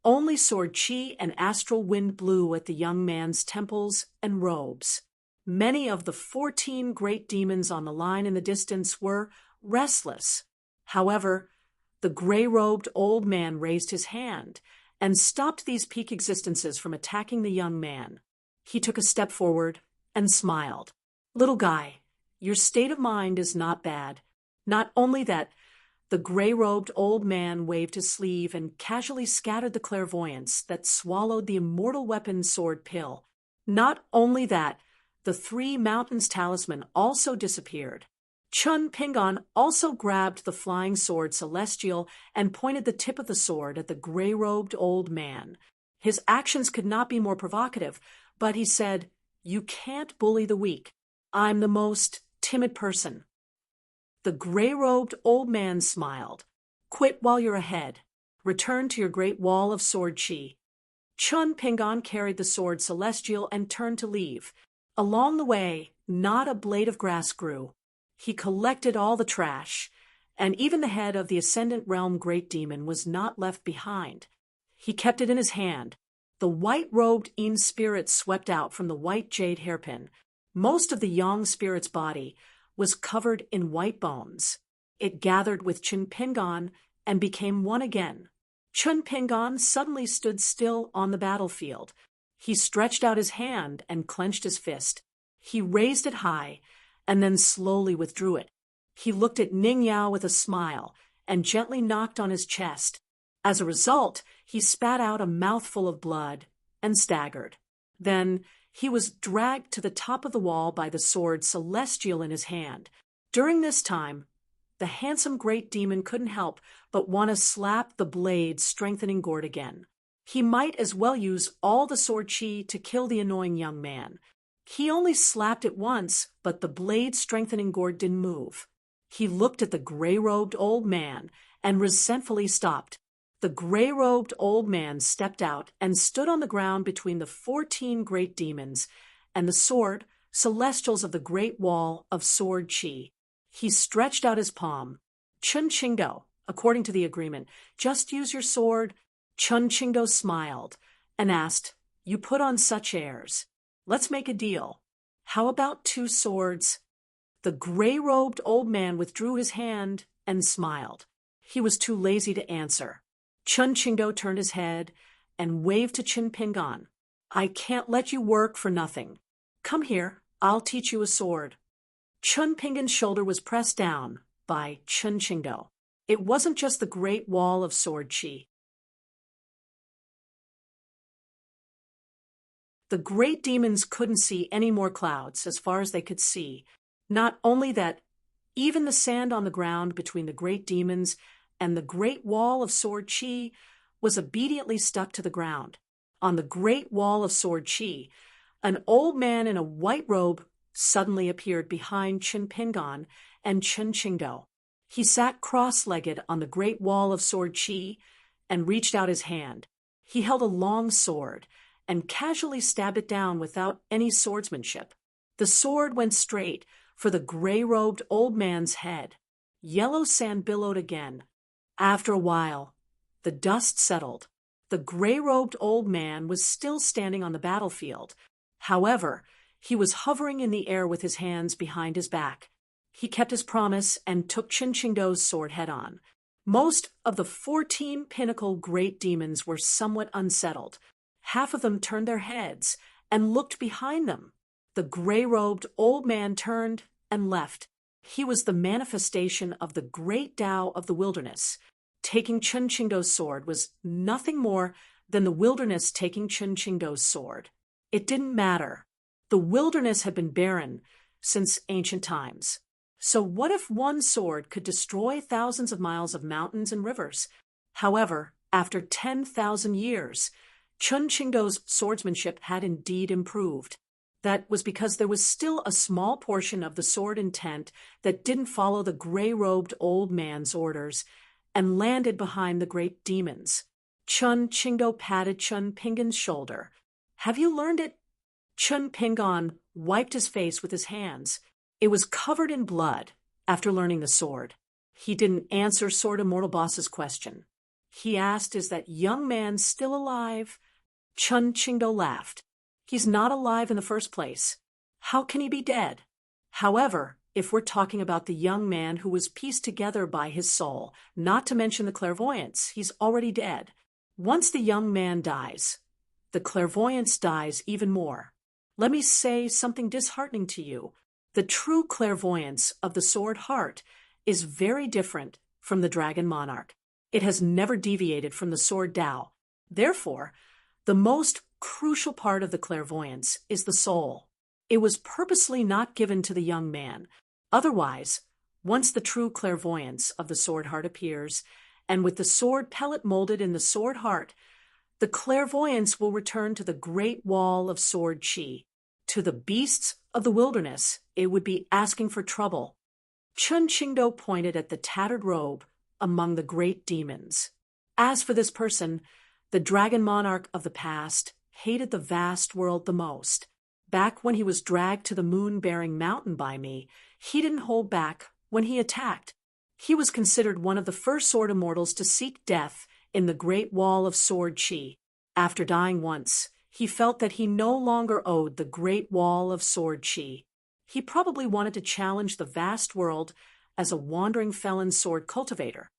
only sword chi and astral wind blew at the young man's temples and robes. Many of the 14 great demons on the line in the distance were restless. However, the gray-robed old man raised his hand and stopped these peak existences from attacking the young man. He took a step forward and smiled. "Little guy, your state of mind is not bad." Not only that, the gray-robed old man waved his sleeve and casually scattered the clairvoyance that swallowed the immortal weapon sword pill. Not only that, the 3 mountains talisman also disappeared. Chen Pingan also grabbed the flying sword celestial and pointed the tip of the sword at the gray-robed old man. His actions could not be more provocative, but he said, "You can't bully the weak. I'm the most timid person." The gray-robed old man smiled. "Quit while you're ahead. Return to your great wall of sword chi." Chen Pingan carried the sword celestial and turned to leave. Along the way, not a blade of grass grew. He collected all the trash, and even the head of the Ascendant Realm Great Demon was not left behind. He kept it in his hand. The white-robed Yin spirit swept out from the white jade hairpin. Most of the Yang spirit's body was covered in white bones. It gathered with Chen Pingan and became one again. Chen Pingan suddenly stood still on the battlefield. He stretched out his hand and clenched his fist. He raised it high and then slowly withdrew it. He looked at Ning Yao with a smile and gently knocked on his chest. As a result, he spat out a mouthful of blood and staggered. Then he was dragged to the top of the wall by the sword celestial in his hand. During this time, the handsome great demon couldn't help but want to slap the blade strengthening gourd again. He might as well use all the sword chi to kill the annoying young man. He only slapped it once, but the blade strengthening gourd didn't move. He looked at the gray-robed old man and resentfully stopped. The gray-robed old man stepped out and stood on the ground between the 14 great demons and the sword celestials of the great wall of sword chi. He stretched out his palm. "Chun Chingo, according to the agreement, just use your sword." Chun Chingo smiled and asked, "You put on such airs. Let's make a deal. How about 2 swords?" The gray-robed old man withdrew his hand and smiled. He was too lazy to answer. Chun Chingo turned his head and waved to Chen Pingan. "I can't let you work for nothing. Come here, I'll teach you a sword." Chun Pingan's shoulder was pressed down by Chun Chingo. It wasn't just the great wall of sword chi. The great demons couldn't see any more clouds as far as they could see. Not only that, even the sand on the ground between the great demons and the great wall of sword chi was obediently stuck to the ground. On the great wall of sword chi, an old man in a white robe suddenly appeared behind Chen Pingan and Chun Chingo. He sat cross-legged on the great wall of sword chi and reached out his hand. He held a long sword, and casually stabbed it down without any swordsmanship. The sword went straight for the gray-robed old man's head. Yellow sand billowed again. After a while, the dust settled. The gray-robed old man was still standing on the battlefield. However, he was hovering in the air with his hands behind his back. He kept his promise and took Chunqingdo's sword head-on. Most of the 14 pinnacle great demons were somewhat unsettled. Half of them turned their heads and looked behind them. The gray-robed old man turned and left. He was the manifestation of the great Tao of the wilderness. Taking Chunqingdo's sword was nothing more than the wilderness taking Chunqingdo's sword. It didn't matter. The wilderness had been barren since ancient times. So what if one sword could destroy thousands of miles of mountains and rivers? However, after 10,000 years, Chunqingdo's swordsmanship had indeed improved. That was because there was still a small portion of the sword intent that didn't follow the gray-robed old man's orders and landed behind the great demons. Chunqingdo patted Chun Pingan's shoulder. "Have you learned it?" Chun Pingan wiped his face with his hands. It was covered in blood after learning the sword. He didn't answer Sword Immortal Boss's question. He asked, "Is that young man still alive?" Chunqingdo laughed. "He's not alive in the first place. How can he be dead?" However, if we're talking about the young man who was pieced together by his soul, not to mention the clairvoyance, he's already dead. Once the young man dies, the clairvoyance dies even more. Let me say something disheartening to you. The true clairvoyance of the sword heart is very different from the dragon monarch. It has never deviated from the sword Tao. Therefore, the most crucial part of the clairvoyance is the soul. It was purposely not given to the young man. Otherwise, once the true clairvoyance of the sword heart appears, and with the sword pellet molded in the sword heart, the clairvoyance will return to the great wall of sword chi. To the beasts of the wilderness, it would be asking for trouble. Chunqingdo pointed at the tattered robe among the great demons. As for this person, the dragon monarch of the past hated the vast world the most. Back when he was dragged to the moon-bearing mountain by me, he didn't hold back when he attacked. He was considered one of the first sword immortals to seek death in the great wall of sword chi. After dying once, he felt that he no longer owed the great wall of sword chi. He probably wanted to challenge the vast world as a wandering felon sword cultivator.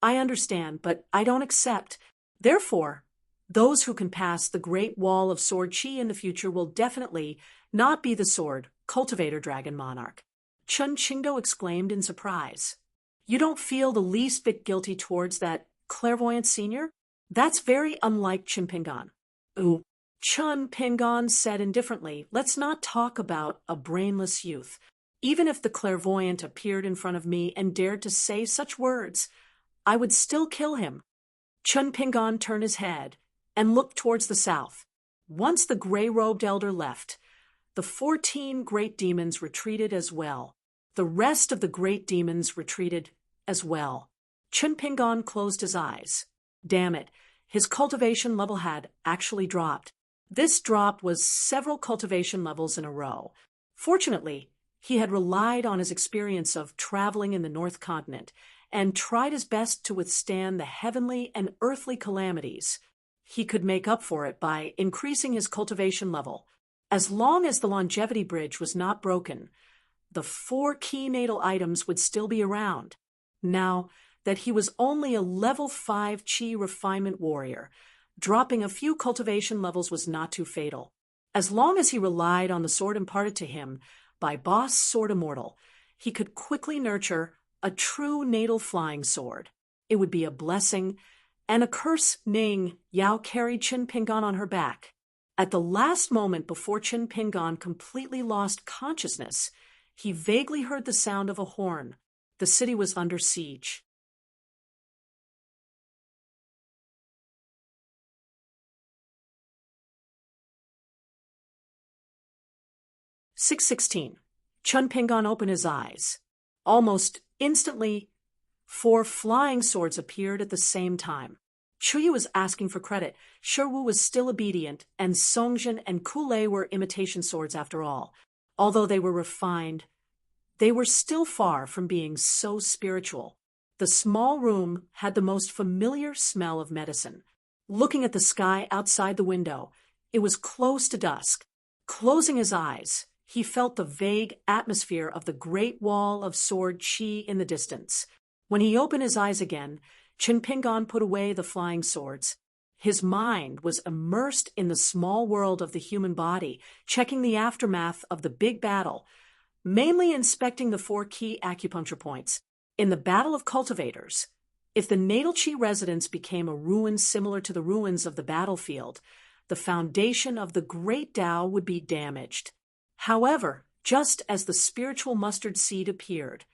I understand, but I don't accept. Therefore, those who can pass the great wall of sword chi in the future will definitely not be the sword cultivator dragon monarch. Chunqingdo exclaimed in surprise. You don't feel the least bit guilty towards that clairvoyant senior? That's very unlike Chun Pingan. Ooh. Chun Pingan said indifferently, let's not talk about a brainless youth. Even if the clairvoyant appeared in front of me and dared to say such words, I would still kill him. Chun Pingan turned his head and looked towards the south. Once the gray-robed elder left, the 14 great demons retreated as well. The rest of the great demons retreated as well. Chun Pingan closed his eyes. Damn it, his cultivation level had actually dropped. This drop was several cultivation levels in a row. Fortunately, he had relied on his experience of traveling in the North Continent and tried his best to withstand the heavenly and earthly calamities. He could make up for it by increasing his cultivation level. As long as the longevity bridge was not broken, the 4 key natal items would still be around. Now that he was only a level 5 chi refinement warrior, dropping a few cultivation levels was not too fatal. As long as he relied on the sword imparted to him by Boss Sword Immortal, he could quickly nurture a true natal flying sword. It would be a blessing and a curse. Ning Yao carried Chun Pingan on her back. At the last moment before Chun Pingan completely lost consciousness, he vaguely heard the sound of a horn. The city was under siege. Chun Pingan opened his eyes. Almost instantly, 4 flying swords appeared at the same time. Chuyu was asking for credit. Shiwu was still obedient, and Songjin and Kulei were imitation swords after all. Although they were refined, they were still far from being so spiritual. The small room had the most familiar smell of medicine. Looking at the sky outside the window, it was close to dusk. Closing his eyes, he felt the vague atmosphere of the great wall of sword chi in the distance. When he opened his eyes again, Qin Pingan put away the flying swords. His mind was immersed in the small world of the human body, checking the aftermath of the big battle, mainly inspecting the 4 key acupuncture points. In the Battle of Cultivators, if the natal chi residence became a ruin similar to the ruins of the battlefield, the foundation of the great Tao would be damaged. However, just as the spiritual mustard seed appeared,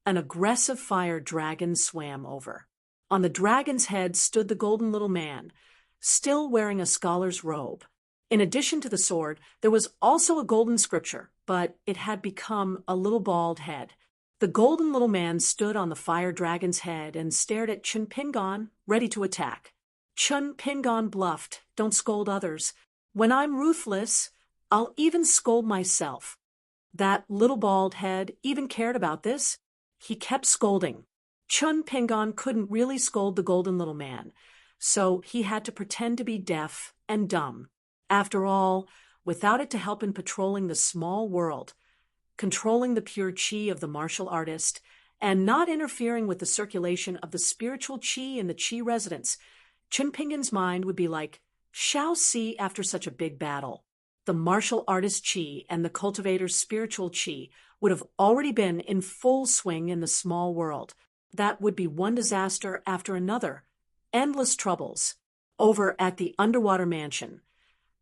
an aggressive fire dragon swam over. On the dragon's head stood the golden little man, still wearing a scholar's robe. In addition to the sword, there was also a golden scripture, but it had become a little bald head. The golden little man stood on the fire dragon's head and stared at Qin Pingan, ready to attack. Qin Pingan bluffed, "Don't scold others. When I'm ruthless, I'll even scold myself." That little bald head even cared about this. He kept scolding. Qin Pingan couldn't really scold the golden little man, so he had to pretend to be deaf and dumb. After all, without it to help in patrolling the small world, controlling the pure chi of the martial artist, and not interfering with the circulation of the spiritual chi in the chi residence, Qin Pingan's mind would be like, "Shall see after such a big battle." The martial artist chi and the cultivator's spiritual chi would have already been in full swing in the small world. That would be one disaster after another. Endless troubles. Over at the underwater mansion,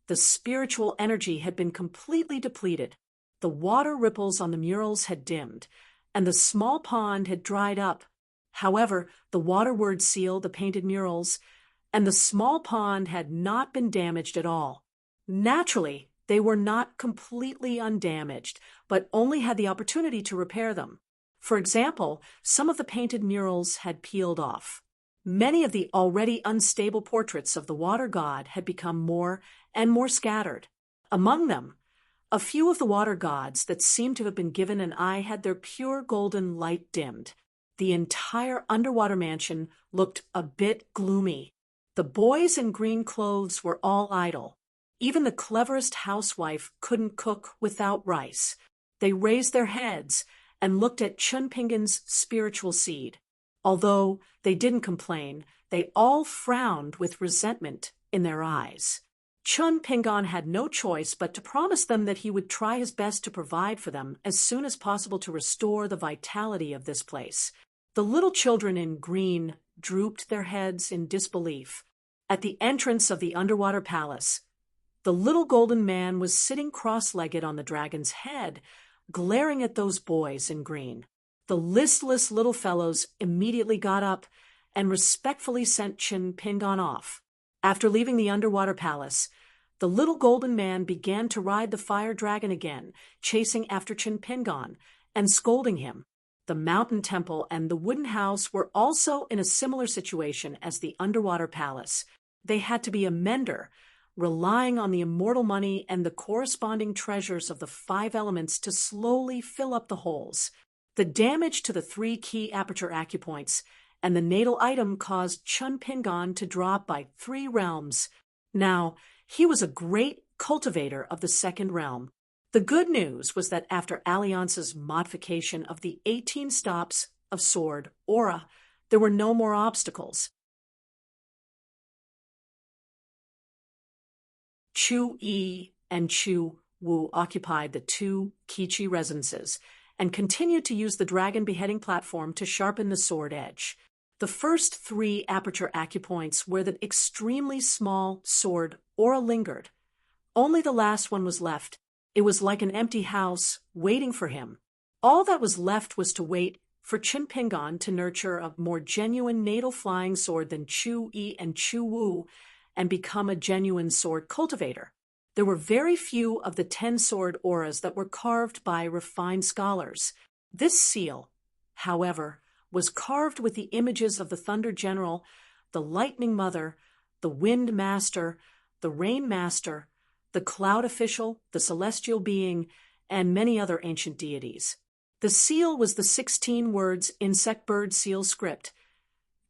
the spiritual energy had been completely depleted. The water ripples on the murals had dimmed, and the small pond had dried up. However, the water word seal, the painted murals, and the small pond had not been damaged at all. Naturally, they were not completely undamaged, but only had the opportunity to repair them. For example, some of the painted murals had peeled off. Many of the already unstable portraits of the water god had become more and more scattered. Among them, a few of the water gods that seemed to have been given an eye had their pure golden light dimmed. The entire underwater mansion looked a bit gloomy. The boys in green clothes were all idle. Even the cleverest housewife couldn't cook without rice. They raised their heads and looked at Qin Pingan's spiritual seed. Although they didn't complain, they all frowned with resentment in their eyes. Qin Pingan had no choice but to promise them that he would try his best to provide for them as soon as possible to restore the vitality of this place. The little children in green drooped their heads in disbelief. At the entrance of the underwater palace, the little golden man was sitting cross-legged on the dragon's head, glaring at those boys in green. The listless little fellows immediately got up and respectfully sent Qin Pingan off. After leaving the underwater palace, the little golden man began to ride the fire dragon again, chasing after Qin Pingan and scolding him. The mountain temple and the wooden house were also in a similar situation as the underwater palace. They had to be a mender, relying on the immortal money and the corresponding treasures of the 5 elements to slowly fill up the holes. The damage to the 3 key aperture acupoints and the natal item caused Qin Pingan to drop by 3 realms. Now, he was a great cultivator of the 2nd realm. The good news was that after Alliance's modification of the 18 stops of sword aura, there were no more obstacles. Chu Yi and Chu Wu occupied the 2 Kichi residences and continued to use the dragon beheading platform to sharpen the sword edge. The first 3 aperture acupoints where the extremely small sword aura lingered. Only the last one was left. It was like an empty house waiting for him. All that was left was to wait for Qin Pingan to nurture a more genuine natal flying sword than Chu Yi and Chu Wu and become a genuine sword cultivator. There were very few of the 10 sword auras that were carved by refined scholars. This seal, however, was carved with the images of the Thunder General, the Lightning Mother, the Wind Master, the Rain Master, the Cloud Official, the Celestial Being, and many other ancient deities. The seal was the 16 words insect bird seal script,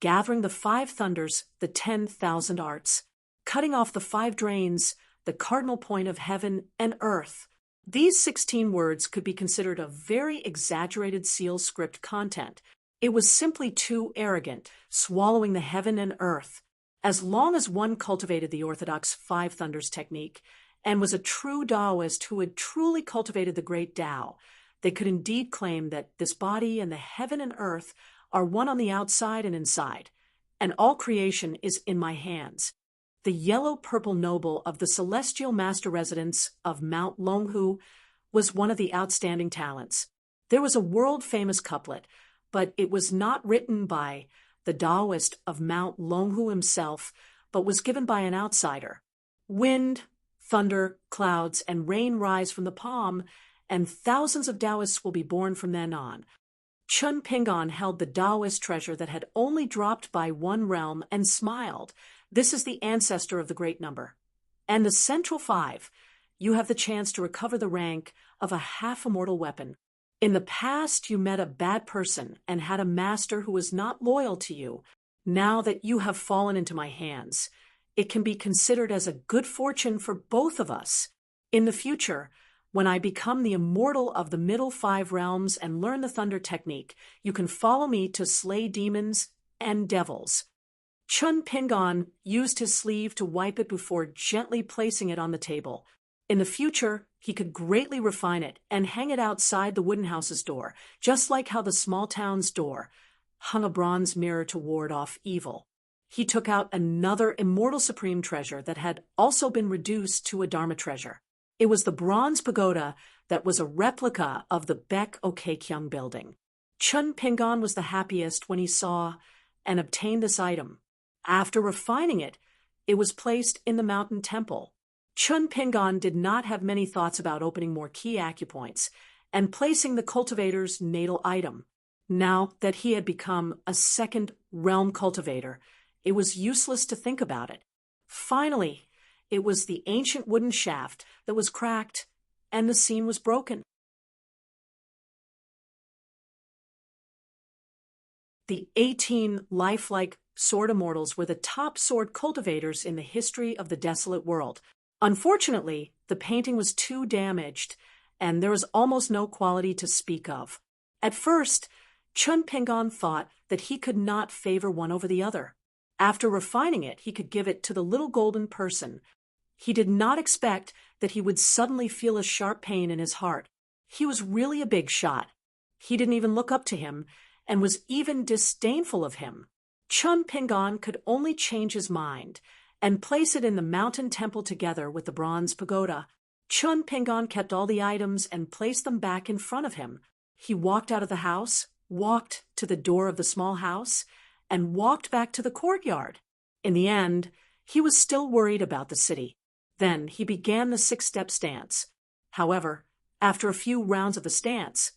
gathering the 5 thunders, the 10,000 arts, cutting off the 5 drains, the cardinal point of heaven and earth. These 16 words could be considered a very exaggerated seal script content. It was simply too arrogant, swallowing the heaven and earth. As long as one cultivated the orthodox 5 thunders technique and was a true Taoist who had truly cultivated the great Tao, they could indeed claim that this body and the heaven and earth are one on the outside and inside, and all creation is in my hands. The yellow-purple noble of the celestial master residence of Mount Longhu was one of the outstanding talents. There was a world-famous couplet, but it was not written by the Taoist of Mount Longhu himself, but was given by an outsider. Wind, thunder, clouds, and rain rise from the palm, and thousands of Taoists will be born from then on. Chun Pingon held the Taoist treasure that had only dropped by 1 realm and smiled. This is the ancestor of the great number. And the central 5, you have the chance to recover the rank of a half-immortal weapon. In the past, you met a bad person and had a master who was not loyal to you. Now that you have fallen into my hands, it can be considered as a good fortune for both of us. In the future, when I become the immortal of the middle 5 realms and learn the thunder technique, you can follow me to slay demons and devils. Chun Pingon used his sleeve to wipe it before gently placing it on the table. In the future, he could greatly refine it and hang it outside the wooden house's door, just like how the small town's door hung a bronze mirror to ward off evil. He took out another immortal supreme treasure that had also been reduced to a Dharma treasure. It was the bronze pagoda that was a replica of the Baek Okekyung building. Chun Pingon was the happiest when he saw and obtained this item. After refining it, it was placed in the mountain temple. Chun Pingon did not have many thoughts about opening more key acupoints and placing the cultivator's natal item. Now that he had become a 2nd realm cultivator, it was useless to think about it. Finally, it was the ancient wooden shaft that was cracked, and the scene was broken. The 18 lifelike sword immortals were the top sword cultivators in the history of the desolate world. Unfortunately, the painting was too damaged, and there was almost no quality to speak of. At first, Chun Pingon thought that he could not favor one over the other. After refining it, he could give it to the little golden person. He did not expect that he would suddenly feel a sharp pain in his heart. He was really a big shot. He didn't even look up to him, and was even disdainful of him. Chun Pingon could only change his mind and place it in the mountain temple together with the bronze pagoda. Chun Pingon kept all the items and placed them back in front of him. He walked out of the house, walked to the door of the small house, and walked back to the courtyard. In the end, he was still worried about the city. Then he began the 6-step stance. However, after a few rounds of the stance,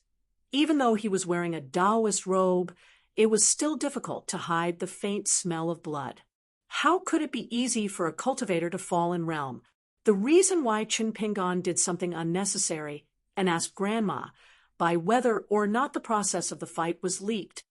even though he was wearing a Taoist robe, it was still difficult to hide the faint smell of blood. How could it be easy for a cultivator to fall in realm? The reason why Chun Pingon did something unnecessary and asked Grandma by whether or not the process of the fight was leaked.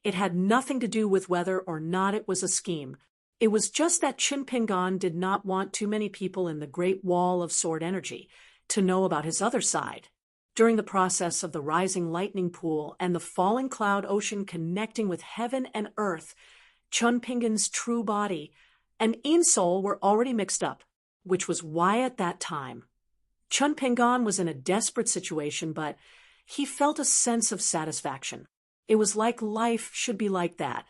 It had nothing to do with whether or not it was a scheme. It was just that Chun Pingon did not want too many people in the Great Wall of Sword Energy to know about his other side. During the process of the rising lightning pool and the falling cloud ocean connecting with heaven and earth, Chun Pingon's true body and in-soul were already mixed up, which was why at that time Chun Pingon was in a desperate situation, but he felt a sense of satisfaction. It was like life should be like that.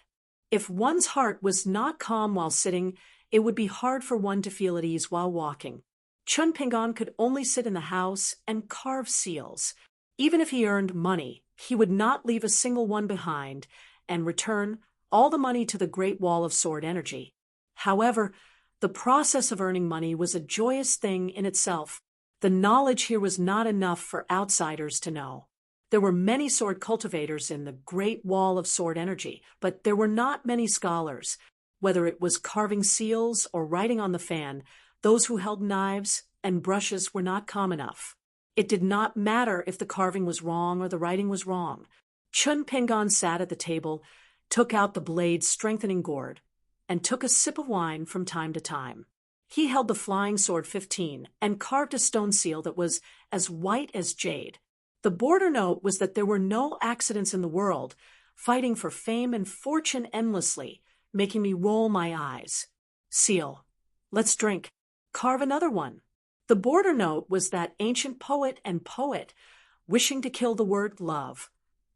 If one's heart was not calm while sitting, it would be hard for one to feel at ease while walking. Chun Pingon could only sit in the house and carve seals. Even if he earned money, he would not leave a single one behind and return all the money to the Great Wall of Sword Energy. However, the process of earning money was a joyous thing in itself. The knowledge here was not enough for outsiders to know. There were many sword cultivators in the Great Wall of Sword Energy, but there were not many scholars. Whether it was carving seals or writing on the fan, those who held knives and brushes were not common enough. It did not matter if the carving was wrong or the writing was wrong. Chun Pingon sat at the table, took out the blade's strengthening gourd, and took a sip of wine from time to time. He held the flying sword 15 and carved a stone seal that was as white as jade. The border note was that there were no accidents in the world, fighting for fame and fortune endlessly, making me roll my eyes. Seal. Let's drink. Carve another one. The border note was that ancient poet and poet, wishing to kill the word love.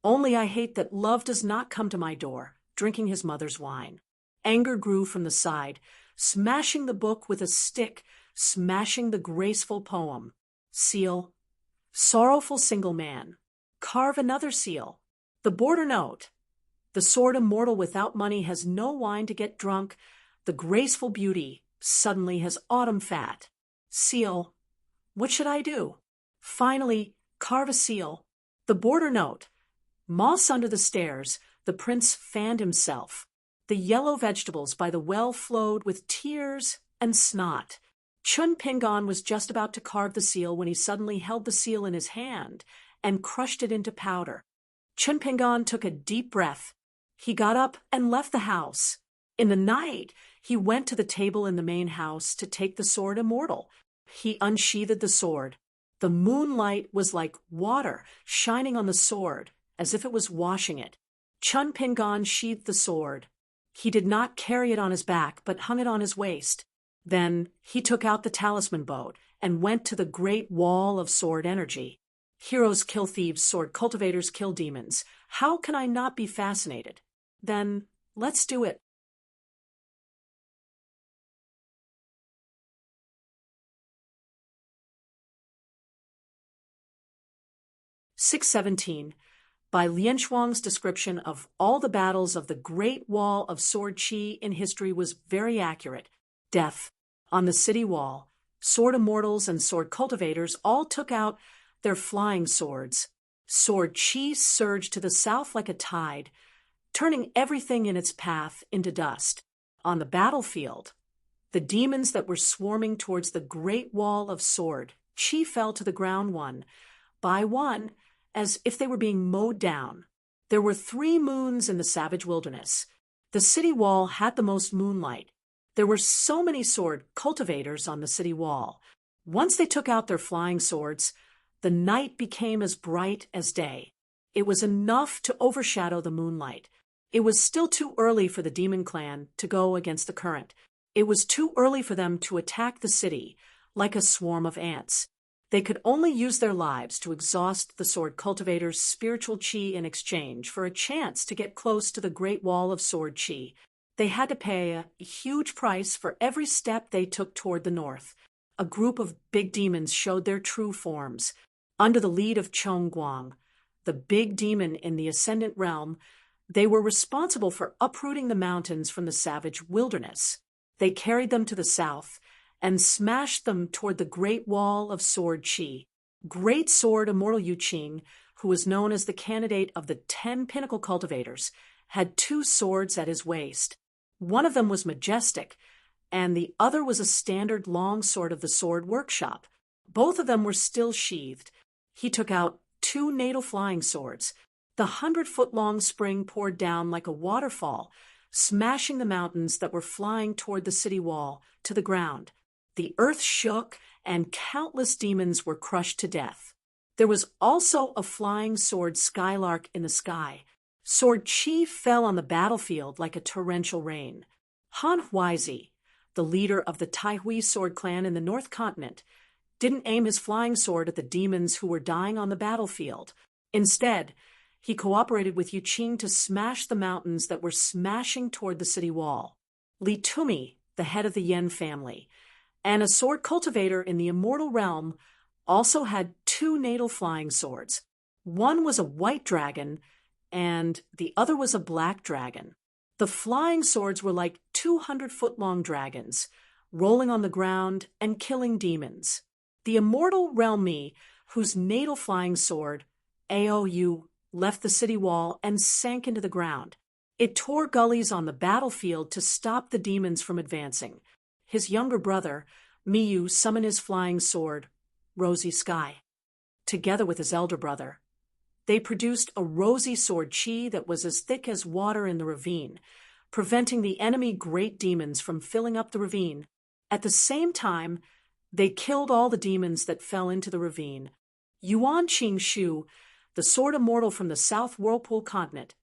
Only I hate that love does not come to my door, drinking his mother's wine. Anger grew from the side, smashing the book with a stick, smashing the graceful poem. Seal. Sorrowful single man. Carve another seal. The border note. The sword immortal without money has no wine to get drunk. The graceful beauty suddenly has autumn fat. Seal. What should I do? Finally, carve a seal. The border note. Moss under the stairs, the prince fanned himself. The yellow vegetables by the well flowed with tears and snot. Chun Pingon was just about to carve the seal when he suddenly held the seal in his hand and crushed it into powder. Chun Pingon took a deep breath. He got up and left the house. In the night, he went to the table in the main house to take the sword immortal. He unsheathed the sword. The moonlight was like water shining on the sword, as if it was washing it. Chun Pingon sheathed the sword. He did not carry it on his back, but hung it on his waist. Then he took out the talisman boat and went to the Great Wall of Sword Energy. Heroes kill thieves, sword cultivators kill demons. How can I not be fascinated? Then let's do it. (617) By Lian Shuang's description of all the battles of the Great Wall of Sword Qi in history was very accurate. Death. On the city wall, sword immortals and sword cultivators all took out their flying swords. Sword Qi surged to the south like a tide, turning everything in its path into dust. On the battlefield, the demons that were swarming towards the Great Wall of Sword Qi fell to the ground one by one, as if they were being mowed down. There were 3 moons in the savage wilderness. The city wall had the most moonlight. There were so many sword cultivators on the city wall. Once they took out their flying swords, the night became as bright as day. It was enough to overshadow the moonlight. It was still too early for the demon clan to go against the current. It was too early for them to attack the city like a swarm of ants. They could only use their lives to exhaust the sword cultivators' spiritual qi in exchange for a chance to get close to the Great Wall of Sword Qi. They had to pay a huge price for every step they took toward the north. A group of big demons showed their true forms. Under the lead of Chong Guang, the big demon in the Ascendant Realm, they were responsible for uprooting the mountains from the savage wilderness. They carried them to the south and smashed them toward the Great Wall of Sword Qi. Great Sword Immortal Yu Qing, who was known as the candidate of the 10 pinnacle cultivators, had 2 swords at his waist. One of them was majestic, and the other was a standard long sword of the sword workshop. Both of them were still sheathed. He took out 2 natal flying swords. The 100-foot-long spring poured down like a waterfall, smashing the mountains that were flying toward the city wall to the ground. The earth shook, and countless demons were crushed to death. There was also a flying sword skylark in the sky. Sword Qi fell on the battlefield like a torrential rain. Han Huizi, the leader of the Taihui sword clan in the North Continent, didn't aim his flying sword at the demons who were dying on the battlefield. Instead, he cooperated with Yu Qing to smash the mountains that were smashing toward the city wall. Li Tumi, the head of the Yen family, and a sword cultivator in the immortal realm, also had 2 natal flying swords. One was a white dragon, and the other was a black dragon. The flying swords were like 200-foot-long dragons, rolling on the ground and killing demons. The immortal Realmi, whose natal flying sword Aou left the city wall and sank into the ground. It tore gullies on the battlefield to stop the demons from advancing. His younger brother, Miyu, summoned his flying sword, Rosy Sky. Together with his elder brother, they produced a rosy sword chi that was as thick as water in the ravine, preventing the enemy great demons from filling up the ravine. At the same time, they killed all the demons that fell into the ravine. Yuan Qingxu, the sword immortal from the South Whirlpool continent,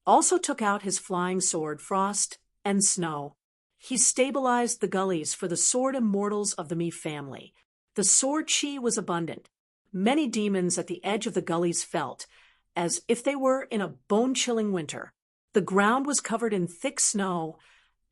also took out his flying sword, Frost and Snow. He stabilized the gullies for the sword immortals of the Mi family. The sword chi was abundant. Many demons at the edge of the gullies felt as if they were in a bone-chilling winter. The ground was covered in thick snow,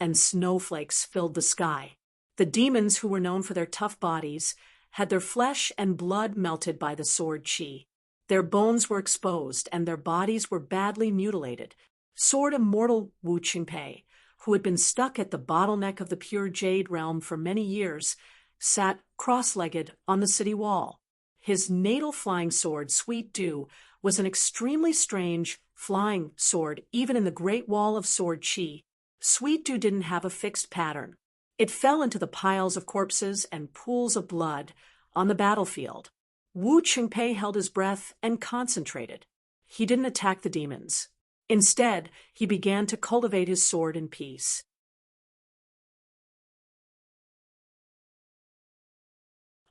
and snowflakes filled the sky. The demons, who were known for their tough bodies, had their flesh and blood melted by the sword chi. Their bones were exposed, and their bodies were badly mutilated. Sword immortal Wu Qingpei, who had been stuck at the bottleneck of the pure jade realm for many years, sat cross-legged on the city wall. His natal flying sword, Sweet Dew, was an extremely strange flying sword even in the Great Wall of Sword Chi. Sweet Dew didn't have a fixed pattern. It fell into the piles of corpses and pools of blood on the battlefield. Wu Qingpei held his breath and concentrated. He didn't attack the demons. Instead, he began to cultivate his sword in peace.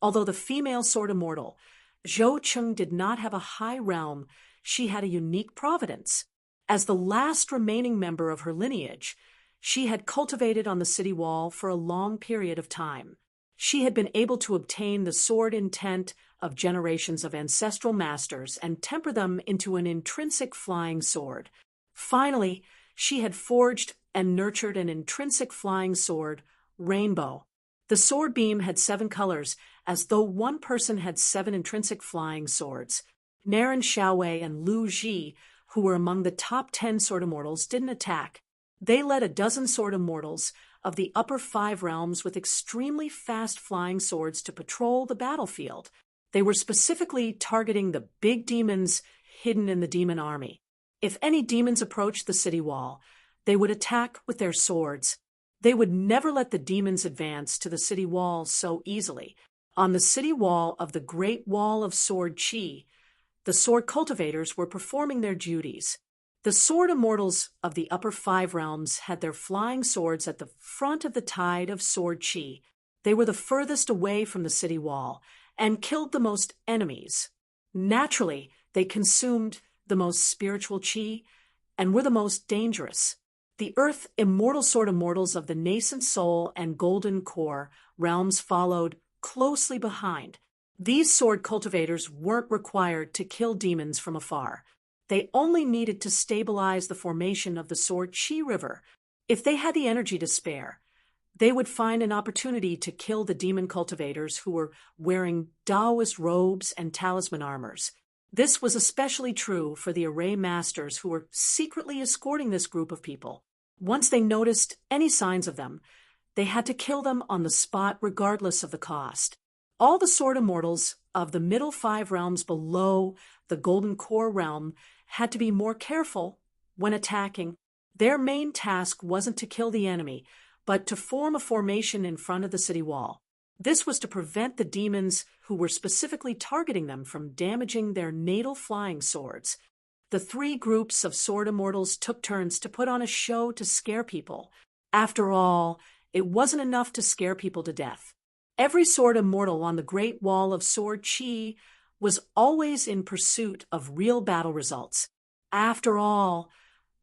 Although the female sword immortal, Zhou Cheng, did not have a high realm, she had a unique providence. As the last remaining member of her lineage, she had cultivated on the city wall for a long period of time. She had been able to obtain the sword intent of generations of ancestral masters and temper them into an intrinsic flying sword. Finally, she had forged and nurtured an intrinsic flying sword, Rainbow. The sword beam had 7 colors, as though one person had 7 intrinsic flying swords. Naren Xiaowei and Lu Ji, who were among the top 10 sword immortals, didn't attack. They led a dozen sword immortals of the upper 5 realms with extremely fast flying swords to patrol the battlefield. They were specifically targeting the big demons hidden in the demon army. If any demons approached the city wall, they would attack with their swords. They would never let the demons advance to the city wall so easily. On the city wall of the Great Wall of Sword Chi, the sword cultivators were performing their duties. The sword immortals of the upper 5 realms had their flying swords at the front of the tide of sword chi. They were the furthest away from the city wall and killed the most enemies. Naturally, they consumed the most spiritual chi and were the most dangerous. The earth immortal sword immortals of the nascent soul and golden core realms followed closely behind. These sword cultivators weren't required to kill demons from afar. They only needed to stabilize the formation of the sword chi river. If they had the energy to spare, they would find an opportunity to kill the demon cultivators who were wearing Taoist robes and talisman armors. This was especially true for the array masters who were secretly escorting this group of people. Once they noticed any signs of them, they had to kill them on the spot regardless of the cost. All the sword immortals of the middle 5 realms below the Golden Core realm had to be more careful when attacking. Their main task wasn't to kill the enemy, but to form a formation in front of the city wall. This was to prevent the demons who were specifically targeting them from damaging their natal flying swords. The 3 groups of sword immortals took turns to put on a show to scare people. After all, it wasn't enough to scare people to death. Every sword immortal on the Great Wall of Sword Chi was always in pursuit of real battle results. After all,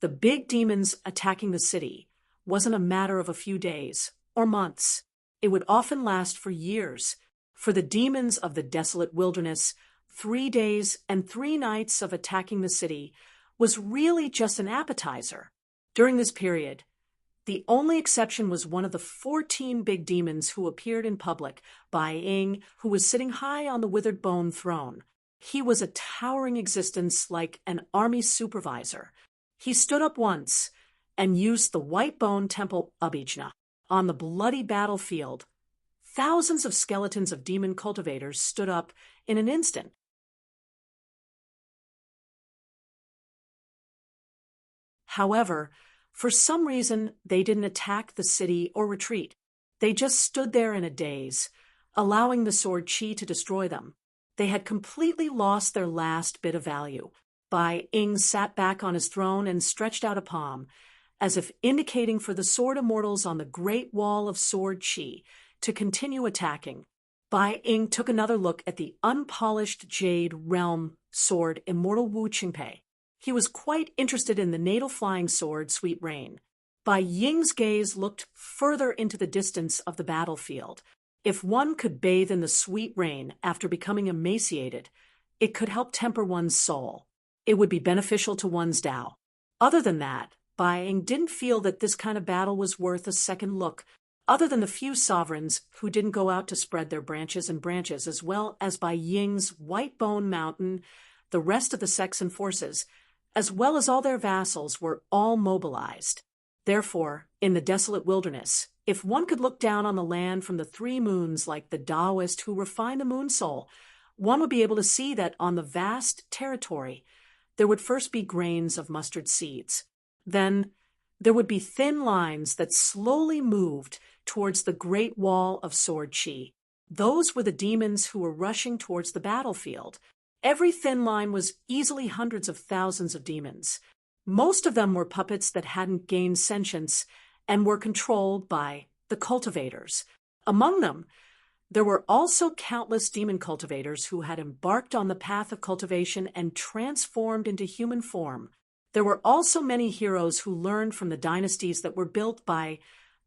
the big demons attacking the city wasn't a matter of a few days or months. It would often last for years. For the demons of the desolate wilderness, 3 days and 3 nights of attacking the city was really just an appetizer. During this period, the only exception was one of the 14 big demons who appeared in public, Bai Ying, who was sitting high on the withered bone throne. He was a towering existence like an army supervisor. He stood up once and used the white bone temple Abhijna. On the bloody battlefield, thousands of skeletons of demon cultivators stood up in an instant. However, for some reason, they didn't attack the city or retreat. They just stood there in a daze, allowing the sword Qi to destroy them. They had completely lost their last bit of value. Bai Ying sat back on his throne and stretched out a palm, as if indicating for the sword immortals on the Great Wall of Sword Qi to continue attacking. Bai Ying took another look at the unpolished jade realm sword immortal Wu Qingpei. He was quite interested in the natal flying sword Sweet Rain. Bai Ying's gaze looked further into the distance of the battlefield. If one could bathe in the sweet rain after becoming emaciated, it could help temper one's soul. It would be beneficial to one's Tao. Other than that, Bai Ying didn't feel that this kind of battle was worth a second look, other than the few sovereigns who didn't go out to spread their branches and branches, as well as Bai Ying's White Bone Mountain. The rest of the Saxon forces, as well as all their vassals, were all mobilized. Therefore, in the desolate wilderness, if one could look down on the land from the 3 moons like the Taoist who refined the moon soul, one would be able to see that on the vast territory, there would first be grains of mustard seeds. Then, there would be thin lines that slowly moved towards the Great Wall of Sword Qi. Those were the demons who were rushing towards the battlefield. Every thin line was easily hundreds of thousands of demons. Most of them were puppets that hadn't gained sentience and were controlled by the cultivators. Among them, there were also countless demon cultivators who had embarked on the path of cultivation and transformed into human form. There were also many heroes who learned from the dynasties that were built by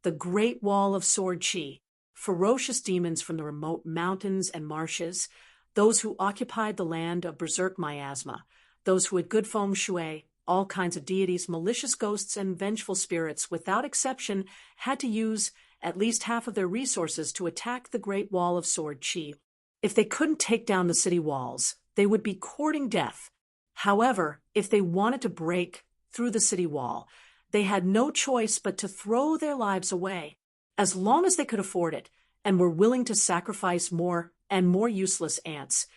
the Great Wall of Sword Qi, ferocious demons from the remote mountains and marshes, those who occupied the land of berserk miasma, those who had good feng shui, all kinds of deities, malicious ghosts, and vengeful spirits, without exception, had to use at least half of their resources to attack the Great Wall of Sword Qi. If they couldn't take down the city walls, they would be courting death. However, if they wanted to break through the city wall, they had no choice but to throw their lives away, as long as they could afford it, and were willing to sacrifice more and more useless ants.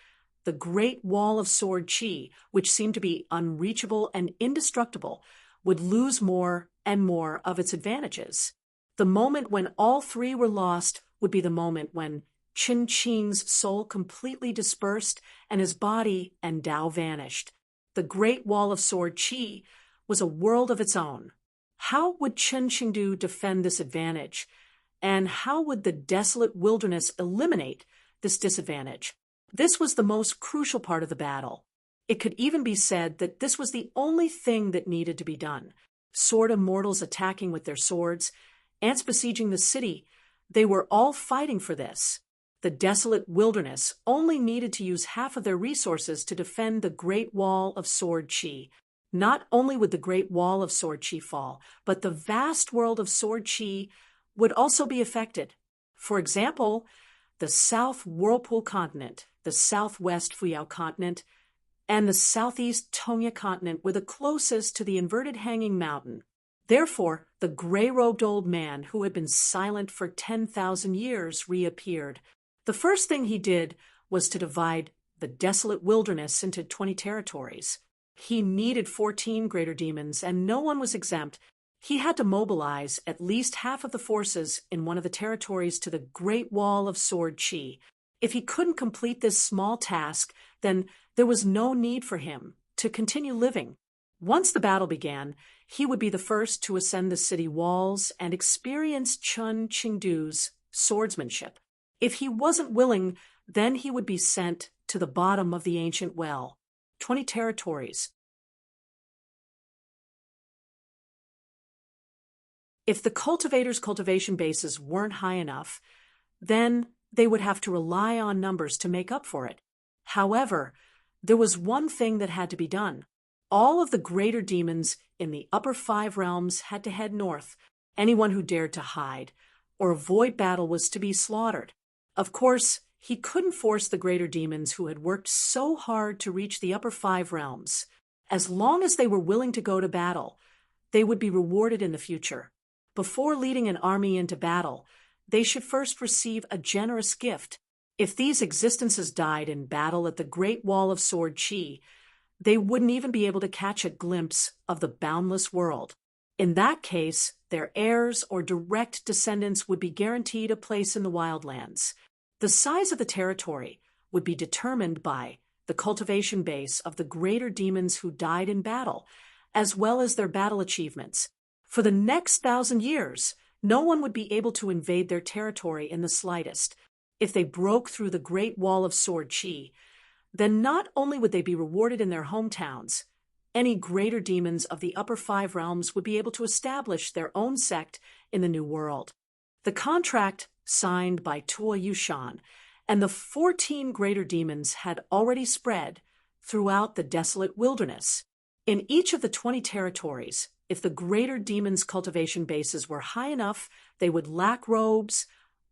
The Great Wall of Sword Qi, which seemed to be unreachable and indestructible, would lose more and more of its advantages. The moment when all 3 were lost would be the moment when Qin Qing's soul completely dispersed and his body and Tao vanished. The Great Wall of Sword Qi was a world of its own. How would Qin Qingdu defend this advantage? And how would the desolate wilderness eliminate this disadvantage? This was the most crucial part of the battle. It could even be said that this was the only thing that needed to be done. Sword immortals attacking with their swords, ants besieging the city, they were all fighting for this. The desolate wilderness only needed to use half of their resources to defend the Great Wall of Sword Qi. Not only would the Great Wall of Sword Qi fall, but the vast world of Sword Qi would also be affected. For example, the South Whirlpool Continent, the Southwest Fuyao Continent, and the Southeast Tonya Continent were the closest to the inverted hanging mountain. Therefore, the gray-robed old man who had been silent for 10,000 years reappeared. The first thing he did was to divide the desolate wilderness into 20 territories. He needed 14 greater demons, and no one was exempt. He had to mobilize at least half of the forces in one of the territories to the Great Wall of Sword Qi. If he couldn't complete this small task, then there was no need for him to continue living. Once the battle began, he would be the first to ascend the city walls and experience Qin Qingdu's swordsmanship. If he wasn't willing, then he would be sent to the bottom of the ancient well. 20 territories. If the cultivators' cultivation bases weren't high enough, then they would have to rely on numbers to make up for it. However, there was one thing that had to be done. All of the greater demons in the upper 5 realms had to head north. Anyone who dared to hide or avoid battle was to be slaughtered. Of course, he couldn't force the greater demons who had worked so hard to reach the upper 5 realms. As long as they were willing to go to battle, they would be rewarded in the future. Before leading an army into battle, they should first receive a generous gift. If these existences died in battle at the Great Wall of Sword Qi, They wouldn't even be able to catch a glimpse of the boundless world. In that case, their heirs or direct descendants would be guaranteed a place in the wildlands. The size of the territory would be determined by the cultivation base of the greater demons who died in battle, as well as their battle achievements. For the next 1,000 years, no one would be able to invade their territory in the slightest. If they broke through the Great Wall of Sword Chi, then not only would they be rewarded in their hometowns, any greater demons of the upper 5 realms would be able to establish their own sect in the New World. The contract signed by Tuo Yushan and the 14 greater demons had already spread throughout the desolate wilderness. In each of the 20 territories, if the greater demons' cultivation bases were high enough, they would lack robes,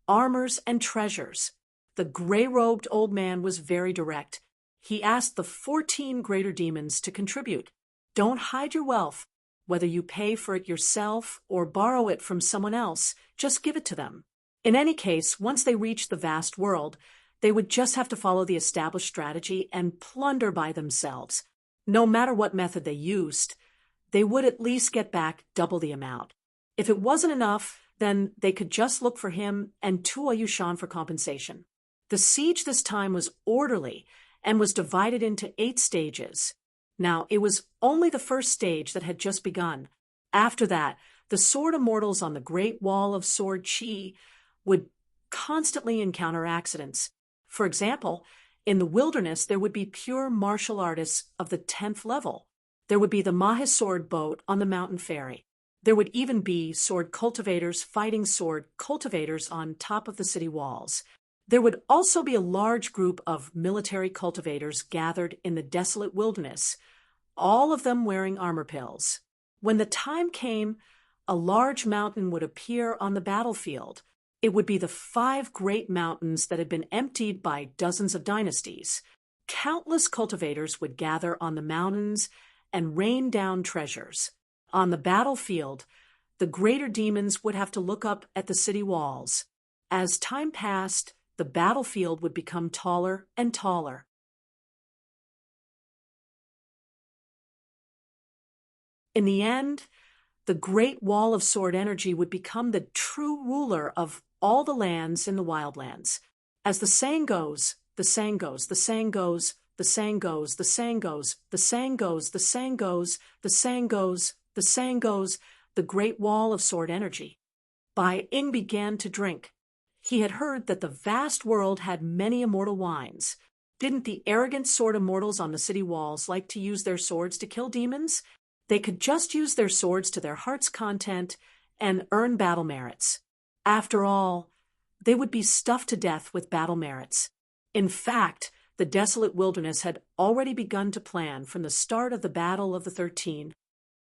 armors, and treasures. The gray-robed old man was very direct. He asked the 14 greater demons to contribute. Don't hide your wealth. Whether you pay for it yourself or borrow it from someone else, just give it to them. In any case, once they reached the vast world, they would just have to follow the established strategy and plunder by themselves. No matter what method they used, they would at least get back double the amount. If it wasn't enough, then they could just look for him and Tuo Yushan for compensation. The siege this time was orderly and was divided into 8 stages. Now, it was only the first stage that had just begun. After that, the sword immortals on the Great Wall of Sword Chi would constantly encounter accidents. For example, in the wilderness, there would be pure martial artists of the 10th level. There would be the Mahe sword boat on the mountain ferry. There would even be sword cultivators fighting sword cultivators on top of the city walls. There would also be a large group of military cultivators gathered in the desolate wilderness, all of them wearing armor pills. When the time came, a large mountain would appear on the battlefield. It would be the 5 great mountains that had been emptied by dozens of dynasties. Countless cultivators would gather on the mountains and rain down treasures. On the battlefield, the greater demons would have to look up at the city walls. As time passed, the battlefield would become taller and taller. In the end, the Great Wall of Sword Energy would become the true ruler of all the lands in the wildlands. As the saying goes, the saying goes, the saying goes, the saying goes, the saying goes, the saying goes, the saying goes, the saying goes, the saying goes, the Great Wall of Sword Energy. Bai Ying began to drink. He had heard that the vast world had many immortal wines. Didn't the arrogant sword immortals on the city walls like to use their swords to kill demons? They could just use their swords to their heart's content and earn battle merits. After all, they would be stuffed to death with battle merits. In fact, the desolate wilderness had already begun to plan from the start of the Battle of the 13.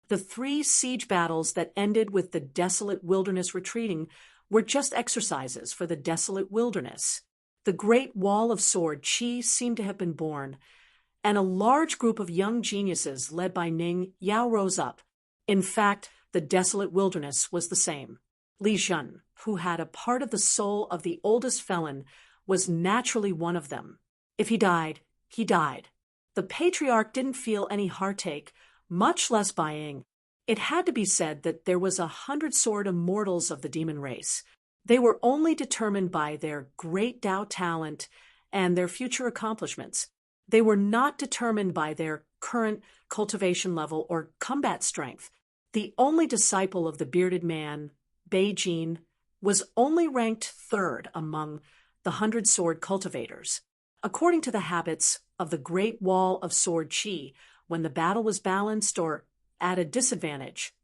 The 3 siege battles that ended with the desolate wilderness retreating were just exercises for the desolate wilderness. The Great Wall of Sword Chi seemed to have been born, and a large group of young geniuses led by Ning Yao rose up. In fact, the desolate wilderness was the same. Li Zhen, who had a part of the soul of the oldest felon, was naturally one of them. If he died, he died. The patriarch didn't feel any heartache, much less Bai Ying. It had to be said that there was 100 sword immortals of the demon race. They were only determined by their great Dao talent and their future accomplishments. They were not determined by their current cultivation level or combat strength. The only disciple of the bearded man, Bei Jin, was only ranked 3rd among the 100 sword cultivators. According to the habits of the Great Wall of Sword Chi, when the battle was balanced or at a disadvantage,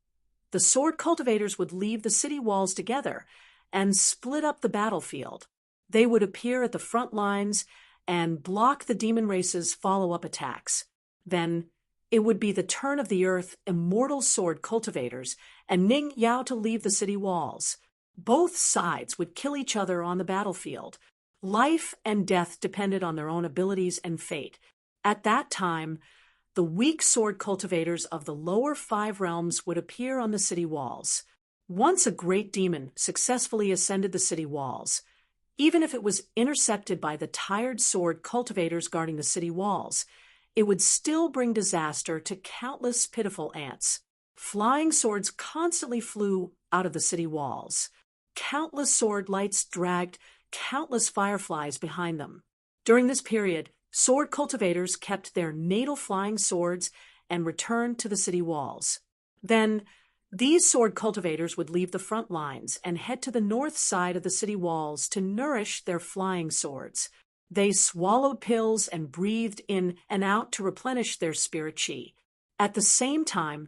the sword cultivators would leave the city walls together and split up the battlefield. They would appear at the front lines and block the demon race's follow-up attacks. Then it would be the turn of the earth immortal sword cultivators and Ning Yao to leave the city walls. Both sides would kill each other on the battlefield. Life and death depended on their own abilities and fate. At that time, the weak sword cultivators of the lower 5 realms would appear on the city walls. Once a great demon successfully ascended the city walls, even if it was intercepted by the tired sword cultivators guarding the city walls, it would still bring disaster to countless pitiful ants. Flying swords constantly flew out of the city walls. Countless sword lights dragged countless fireflies behind them. During this period, sword cultivators kept their natal flying swords and returned to the city walls. Then, these sword cultivators would leave the front lines and head to the north side of the city walls to nourish their flying swords. They swallowed pills and breathed in and out to replenish their spirit chi. At the same time,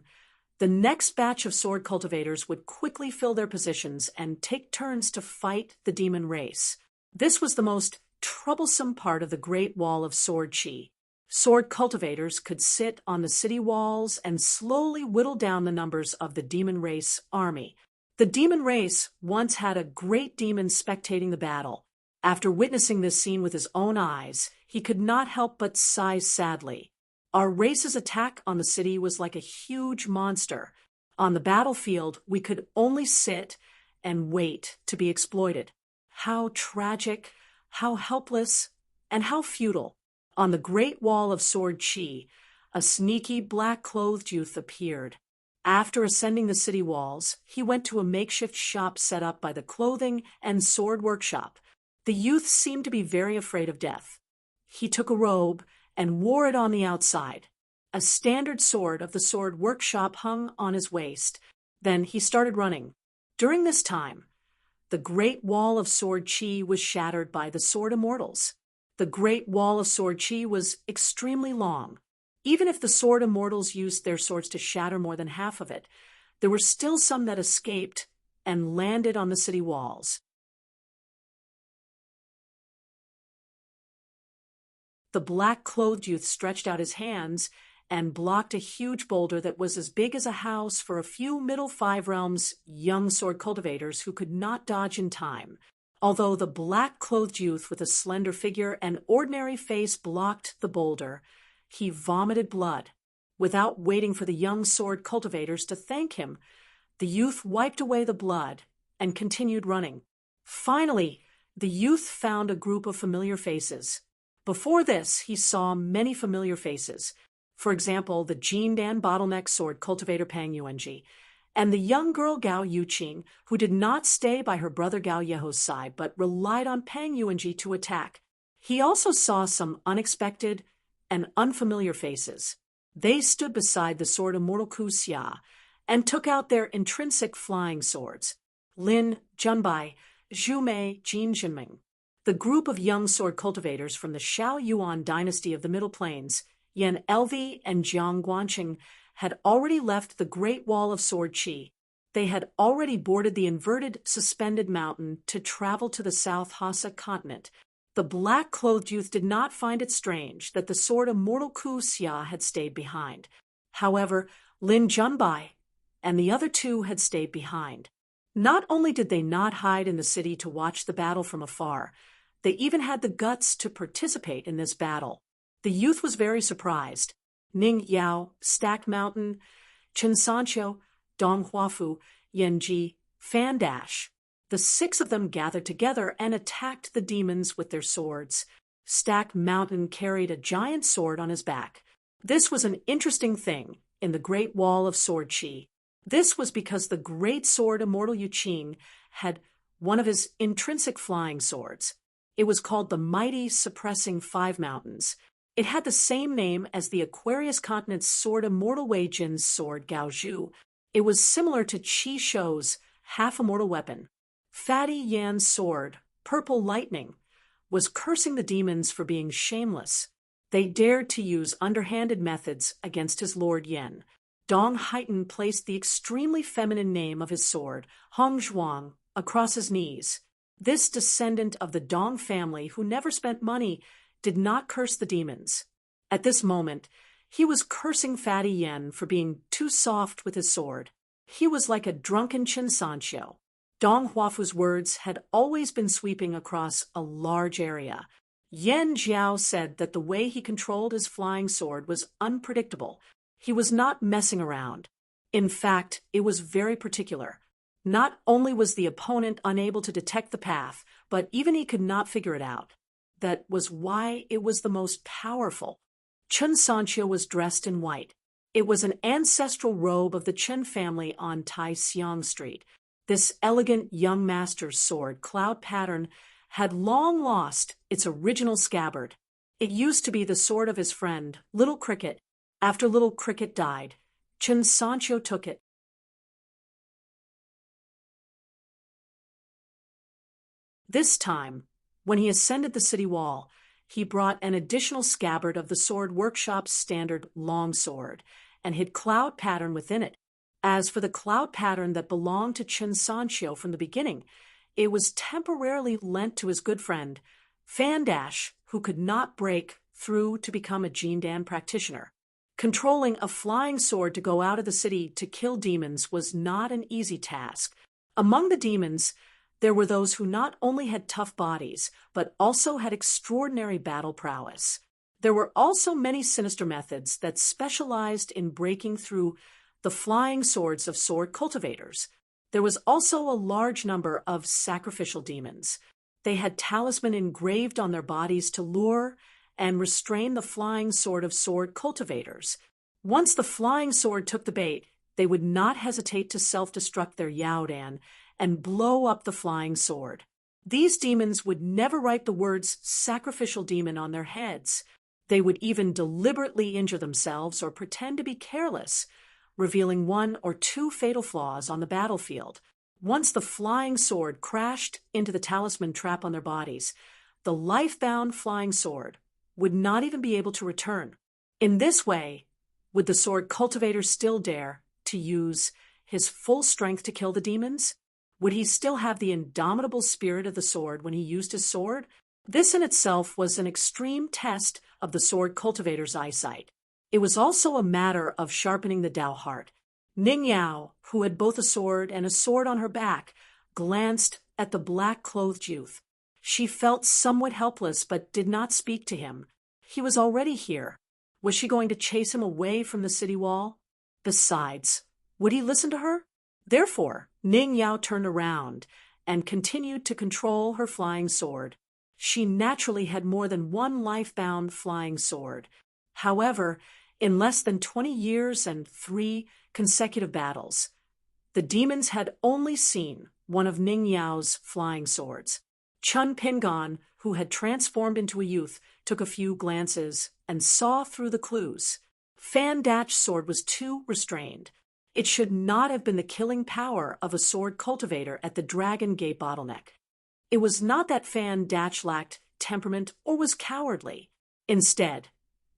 the next batch of sword cultivators would quickly fill their positions and take turns to fight the demon race. This was the most troublesome part of the Great Wall of Sword Chi. Sword cultivators could sit on the city walls and slowly whittle down the numbers of the demon race army. The demon race once had a great demon spectating the battle. After witnessing this scene with his own eyes, he could not help but sigh sadly. Our race's attack on the city was like a huge monster. On the battlefield, we could only sit and wait to be exploited. How tragic, how helpless, and how futile. On the Great Wall of Sword Chi, a sneaky black-clothed youth appeared. After ascending the city walls, he went to a makeshift shop set up by the clothing and sword workshop. The youth seemed to be very afraid of death. He took a robe and wore it on the outside. A standard sword of the sword workshop hung on his waist. Then he started running. During this time, the Great Wall of Sword Chi was shattered by the Sword Immortals. The Great Wall of Sword Chi was extremely long. Even if the Sword Immortals used their swords to shatter more than half of it, there were still some that escaped and landed on the city walls. The black-clothed youth stretched out his hands and blocked a huge boulder that was as big as a house for a few Middle Five Realms young sword cultivators who could not dodge in time. Although the black-clothed youth with a slender figure and ordinary face blocked the boulder, he vomited blood. Without waiting for the young sword cultivators to thank him, the youth wiped away the blood and continued running. Finally, the youth found a group of familiar faces. Before this, he saw many familiar faces. For example, the Jindan bottleneck sword cultivator Pang Yuanji, and the young girl Gao Yuqing, who did not stay by her brother Gao Yeho's side but relied on Pang Yuanji to attack. He also saw some unexpected and unfamiliar faces. They stood beside the sword Immortal Ku Xia and took out their intrinsic flying swords. Lin Junbai, Zhu Mei, Jin Jinming. The group of young sword cultivators from the Shao Yuan dynasty of the Middle Plains, Yan Elvi and Jiang Guanqing, had already left the Great Wall of Sword Chi. They had already boarded the inverted, suspended mountain to travel to the South Hassa continent. The black-clothed youth did not find it strange that the sword Immortal Ku Xia had stayed behind. However, Lin Junbai and the other two had stayed behind. Not only did they not hide in the city to watch the battle from afar, they even had the guts to participate in this battle. The youth was very surprised. Ning Yao, Stack Mountain, Chen Sancho, Dong Huafu, Yan Ji, Fan Dash. The six of them gathered together and attacked the demons with their swords. Stack Mountain carried a giant sword on his back. This was an interesting thing in the Great Wall of Sword Chi. This was because the great sword Immortal Yuqing had one of his intrinsic flying swords. It was called the Mighty Suppressing Five Mountains. It had the same name as the Aquarius continent's sword Immortal Wei Jin's sword Gao Zhu. It was similar to Qi Shou's half-immortal weapon. Fatty Yan's sword, Purple Lightning, was cursing the demons for being shameless. They dared to use underhanded methods against his lord Yan. Dong Haitan placed the extremely feminine name of his sword, Hong Zhuang, across his knees. This descendant of the Dong family, who never spent money, did not curse the demons. At this moment, he was cursing Fatty Yan for being too soft with his sword. He was like a drunken Chen Sancho. Dong Huafu's words had always been sweeping across a large area. Yan Jiao said that the way he controlled his flying sword was unpredictable. He was not messing around. In fact, it was very particular. Not only was the opponent unable to detect the path, but even he could not figure it out. That was why it was the most powerful. Chun Sancho was dressed in white. It was an ancestral robe of the Chen family on Tai Siang Street. This elegant young master's sword, Cloud Pattern, had long lost its original scabbard. It used to be the sword of his friend, Little Cricket. After Little Cricket died, Chun Sancho took it. This time, when he ascended the city wall, he brought an additional scabbard of the sword workshop's standard longsword and hid Cloud Pattern within it. As for the Cloud Pattern that belonged to Chun Sancho from the beginning, it was temporarily lent to his good friend, Fan Dash, who could not break through to become a Jindan practitioner. Controlling a flying sword to go out of the city to kill demons was not an easy task. Among the demons, there were those who not only had tough bodies, but also had extraordinary battle prowess. There were also many sinister methods that specialized in breaking through the flying swords of sword cultivators. There was also a large number of sacrificial demons. They had talisman engraved on their bodies to lure and restrain the flying sword of sword cultivators. Once the flying sword took the bait, they would not hesitate to self-destruct their Yaodan and blow up the flying sword. These demons would never write the words sacrificial demon on their heads. They would even deliberately injure themselves or pretend to be careless, revealing one or two fatal flaws on the battlefield. Once the flying sword crashed into the talisman trap on their bodies, the life-bound flying sword would not even be able to return. In this way, would the sword cultivator still dare to use his full strength to kill the demons? Would he still have the indomitable spirit of the sword when he used his sword? This in itself was an extreme test of the sword cultivator's eyesight. It was also a matter of sharpening the Dao heart. Ning Yao, who had both a sword and a sword on her back, glanced at the black-clothed youth. She felt somewhat helpless but did not speak to him. He was already here. Was she going to chase him away from the city wall? Besides, would he listen to her? Therefore, Ning Yao turned around and continued to control her flying sword. She naturally had more than one life-bound flying sword. However, in less than 20 years and 3 consecutive battles, the demons had only seen one of Ning Yao's flying swords. Chun Pingon, who had transformed into a youth, took a few glances and saw through the clues. Fan Dash's sword was too restrained. It should not have been the killing power of a sword cultivator at the Dragon Gate bottleneck. It was not that Fan Dash lacked temperament or was cowardly. Instead,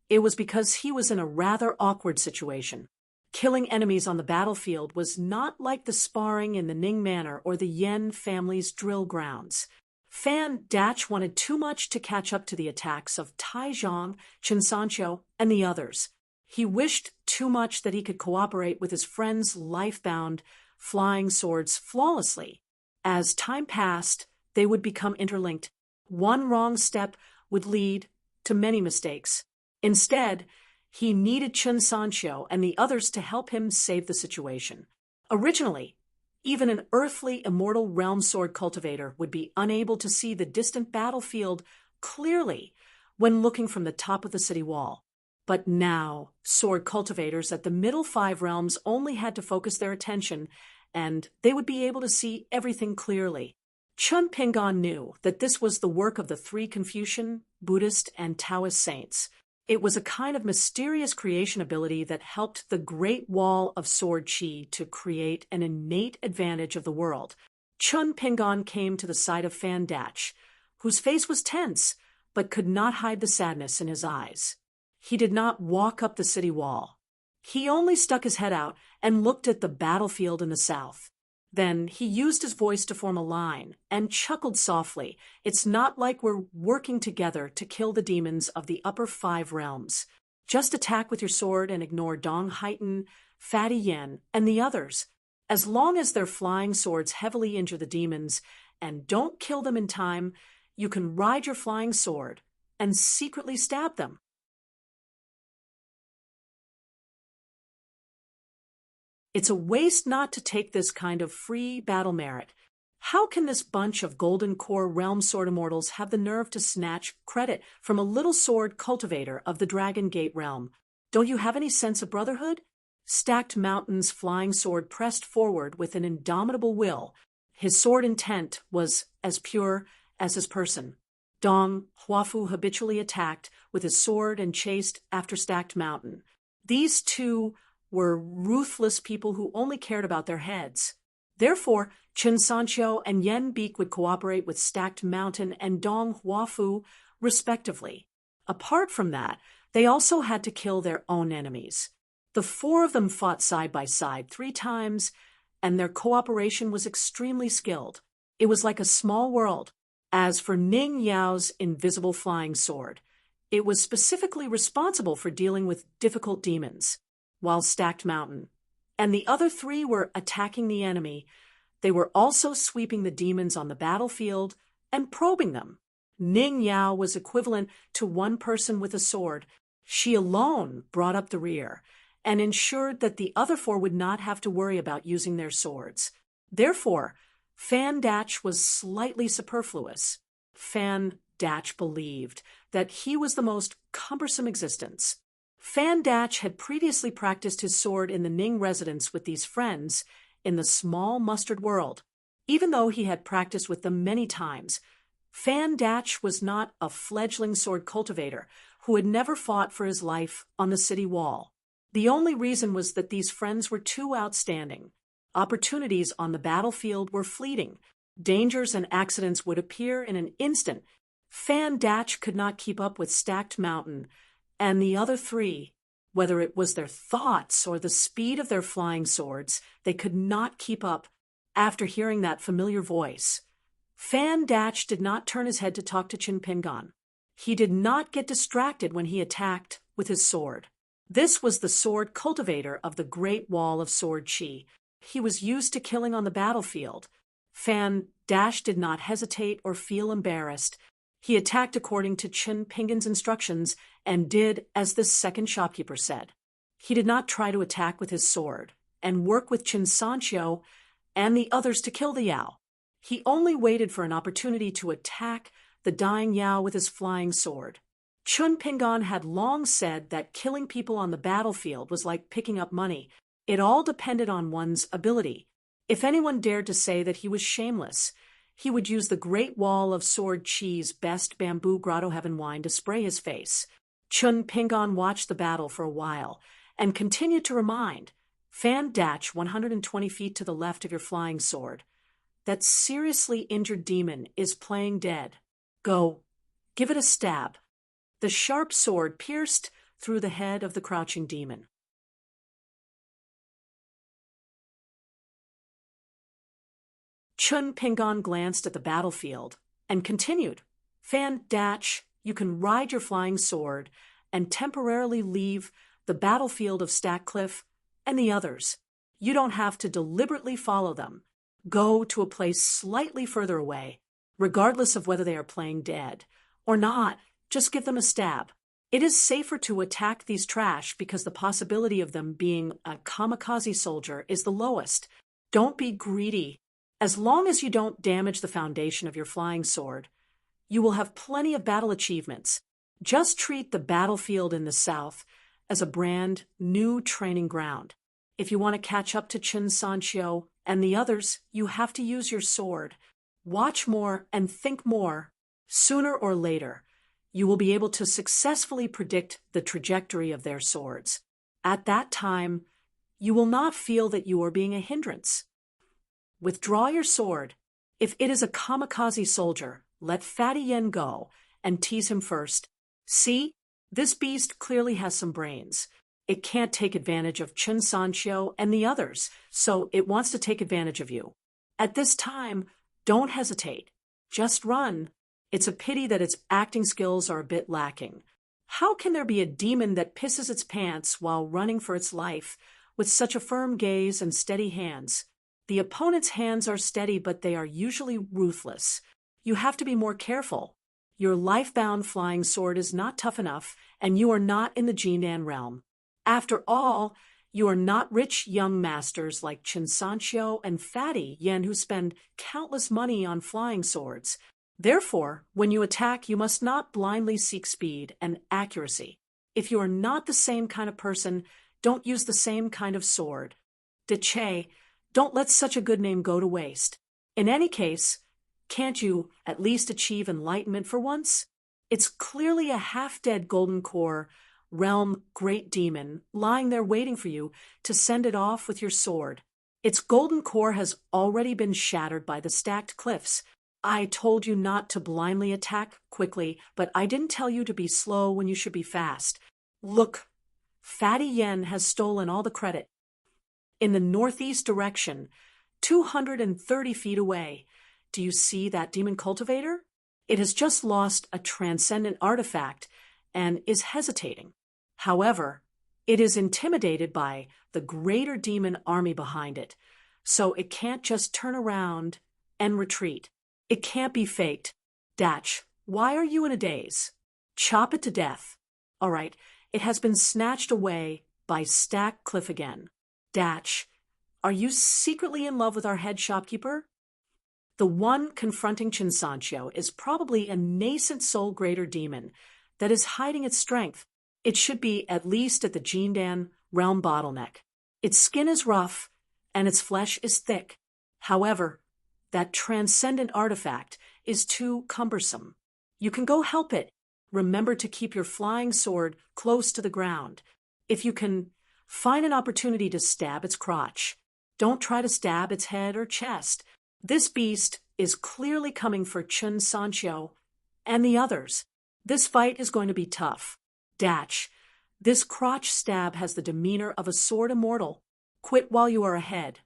it was because he was in a rather awkward situation. Killing enemies on the battlefield was not like the sparring in the Ning Manor or the Yen family's drill grounds. Fan Dash wanted too much to catch up to the attacks of Tai Zhang, Chun Sancho, and the others. He wished too much that he could cooperate with his friend's life-bound flying swords flawlessly. As time passed, they would become interlinked. One wrong step would lead to many mistakes. Instead, he needed Chun Sancho and the others to help him save the situation. Originally, even an earthly immortal realm sword cultivator would be unable to see the distant battlefield clearly when looking from the top of the city wall. But now, sword cultivators at the middle 5 realms only had to focus their attention, and they would be able to see everything clearly. Chun Pingon knew that this was the work of the 3 Confucian, Buddhist, and Taoist saints. It was a kind of mysterious creation ability that helped the Great Wall of Sword Chi to create an innate advantage of the world. Chun Pingon came to the side of Fan Dash, whose face was tense, but could not hide the sadness in his eyes. He did not walk up the city wall. He only stuck his head out and looked at the battlefield in the south. Then he used his voice to form a line and chuckled softly. It's not like we're working together to kill the demons of the upper 5 realms. Just attack with your sword and ignore Dong Haitan, Fatty Yen, and the others. As long as their flying swords heavily injure the demons and don't kill them in time, you can ride your flying sword and secretly stab them. It's a waste not to take this kind of free battle merit. How can this bunch of Golden Core realm sword immortals have the nerve to snatch credit from a little sword cultivator of the Dragon Gate realm? Don't you have any sense of brotherhood? Stacked Mountain's flying sword pressed forward with an indomitable will. His sword intent was as pure as his person. Dong Huafu habitually attacked with his sword and chased after Stacked Mountain. These two were ruthless people who only cared about their heads. Therefore, Chen Sanqiu and Yen Beak would cooperate with Stacked Mountain and Dong Huafu, respectively. Apart from that, they also had to kill their own enemies. The four of them fought side by side 3 times, and their cooperation was extremely skilled. It was like a small world. As for Ning Yao's invisible flying sword, it was specifically responsible for dealing with difficult demons, while Stacked Mountain and the other 3 were attacking the enemy. They were also sweeping the demons on the battlefield and probing them. Ning Yao was equivalent to one person with a sword. She alone brought up the rear and ensured that the other 4 would not have to worry about using their swords. Therefore, Fan Datch was slightly superfluous. Fan Datch believed that he was the most cumbersome existence. Fan Datch had previously practiced his sword in the Ning residence with these friends in the small mustard world. Even though he had practiced with them many times, Fan Datch was not a fledgling sword cultivator who had never fought for his life on the city wall. The only reason was that these friends were too outstanding. Opportunities on the battlefield were fleeting. Dangers and accidents would appear in an instant. Fan Datch could not keep up with Stacked Mountain, and the other 3, whether it was their thoughts or the speed of their flying swords, they could not keep up. After hearing that familiar voice, Fan Datch did not turn his head to talk to Qin Pingan. He did not get distracted when he attacked with his sword. This was the sword cultivator of the Great Wall of Sword Qi. He was used to killing on the battlefield. Fan Datch did not hesitate or feel embarrassed. He attacked according to Qin Pingan's instructions and did as the second shopkeeper said. He did not try to attack with his sword and work with Chen Sanqiu and the others to kill the Yao. He only waited for an opportunity to attack the dying Yao with his flying sword. Qin Pingan had long said that killing people on the battlefield was like picking up money. It all depended on one's ability. If anyone dared to say that he was shameless, he would use the Great Wall of Sword Qi's best bamboo grotto heaven wine to spray his face. Qin Pingan watched the battle for a while and continued to remind Fan Datch 120 feet to the left of your flying sword. That seriously injured demon is playing dead. Go, give it a stab. The sharp sword pierced through the head of the crouching demon. Qin Pingan glanced at the battlefield and continued, Fan Datch, you can ride your flying sword and temporarily leave the battlefield of Stackcliff and the others. You don't have to deliberately follow them. Go to a place slightly further away, regardless of whether they are playing dead or not. Just give them a stab. It is safer to attack these trash because the possibility of them being a kamikaze soldier is the lowest. Don't be greedy. As long as you don't damage the foundation of your flying sword, you will have plenty of battle achievements. Just treat the battlefield in the south as a brand new training ground. If you want to catch up to Chen Sanqiu and the others, you have to use your sword. Watch more and think more. Sooner or later, you will be able to successfully predict the trajectory of their swords. At that time, you will not feel that you are being a hindrance. Withdraw your sword. If it is a kamikaze soldier, let Fatty Yen go and tease him first. See, this beast clearly has some brains. It can't take advantage of Chen Sanqiu and the others, so it wants to take advantage of you. At this time, don't hesitate. Just run. It's a pity that its acting skills are a bit lacking. How can there be a demon that pisses its pants while running for its life with such a firm gaze and steady hands? The opponent's hands are steady, but they are usually ruthless. You have to be more careful. Your life-bound flying sword is not tough enough, and you are not in the Jinan realm. After all, You are not rich young masters like Chin Sancho and Fatty Yen who spend countless money on flying swords. Therefore, when you attack, you must not blindly seek speed and accuracy. If you are not the same kind of person, don't use the same kind of sword. Che, don't let such a good name go to waste. In any case, can't you at least achieve enlightenment for once? It's clearly a half-dead golden core realm great demon lying there waiting for you to send it off with your sword. Its golden core has already been shattered by the stacked cliffs. I told you not to blindly attack quickly, but I didn't tell you to be slow when you should be fast. Look, Fatty Yen has stolen all the credit. In the northeast direction, 230 feet away, do you see that demon cultivator? It has just lost a transcendent artifact and is hesitating. However, it is intimidated by the greater demon army behind it, so it can't just turn around and retreat. It can't be faked. Datch, why are you in a daze? Chop it to death. All right, it has been snatched away by Stack Cliff again. Datch, are you secretly in love with our head shopkeeper? The one confronting Chin Sancho is probably a nascent soul greater demon that is hiding its strength. It should be at least at the Jindan realm bottleneck. Its skin is rough and its flesh is thick. However, that transcendent artifact is too cumbersome. You can go help it. Remember to keep your flying sword close to the ground. If you can, find an opportunity to stab its crotch. Don't try to stab its head or chest. This beast is clearly coming for Chin Sancho and the others. This fight is going to be tough. Datch, this crotch stab has the demeanor of a sword immortal. Quit while you are ahead.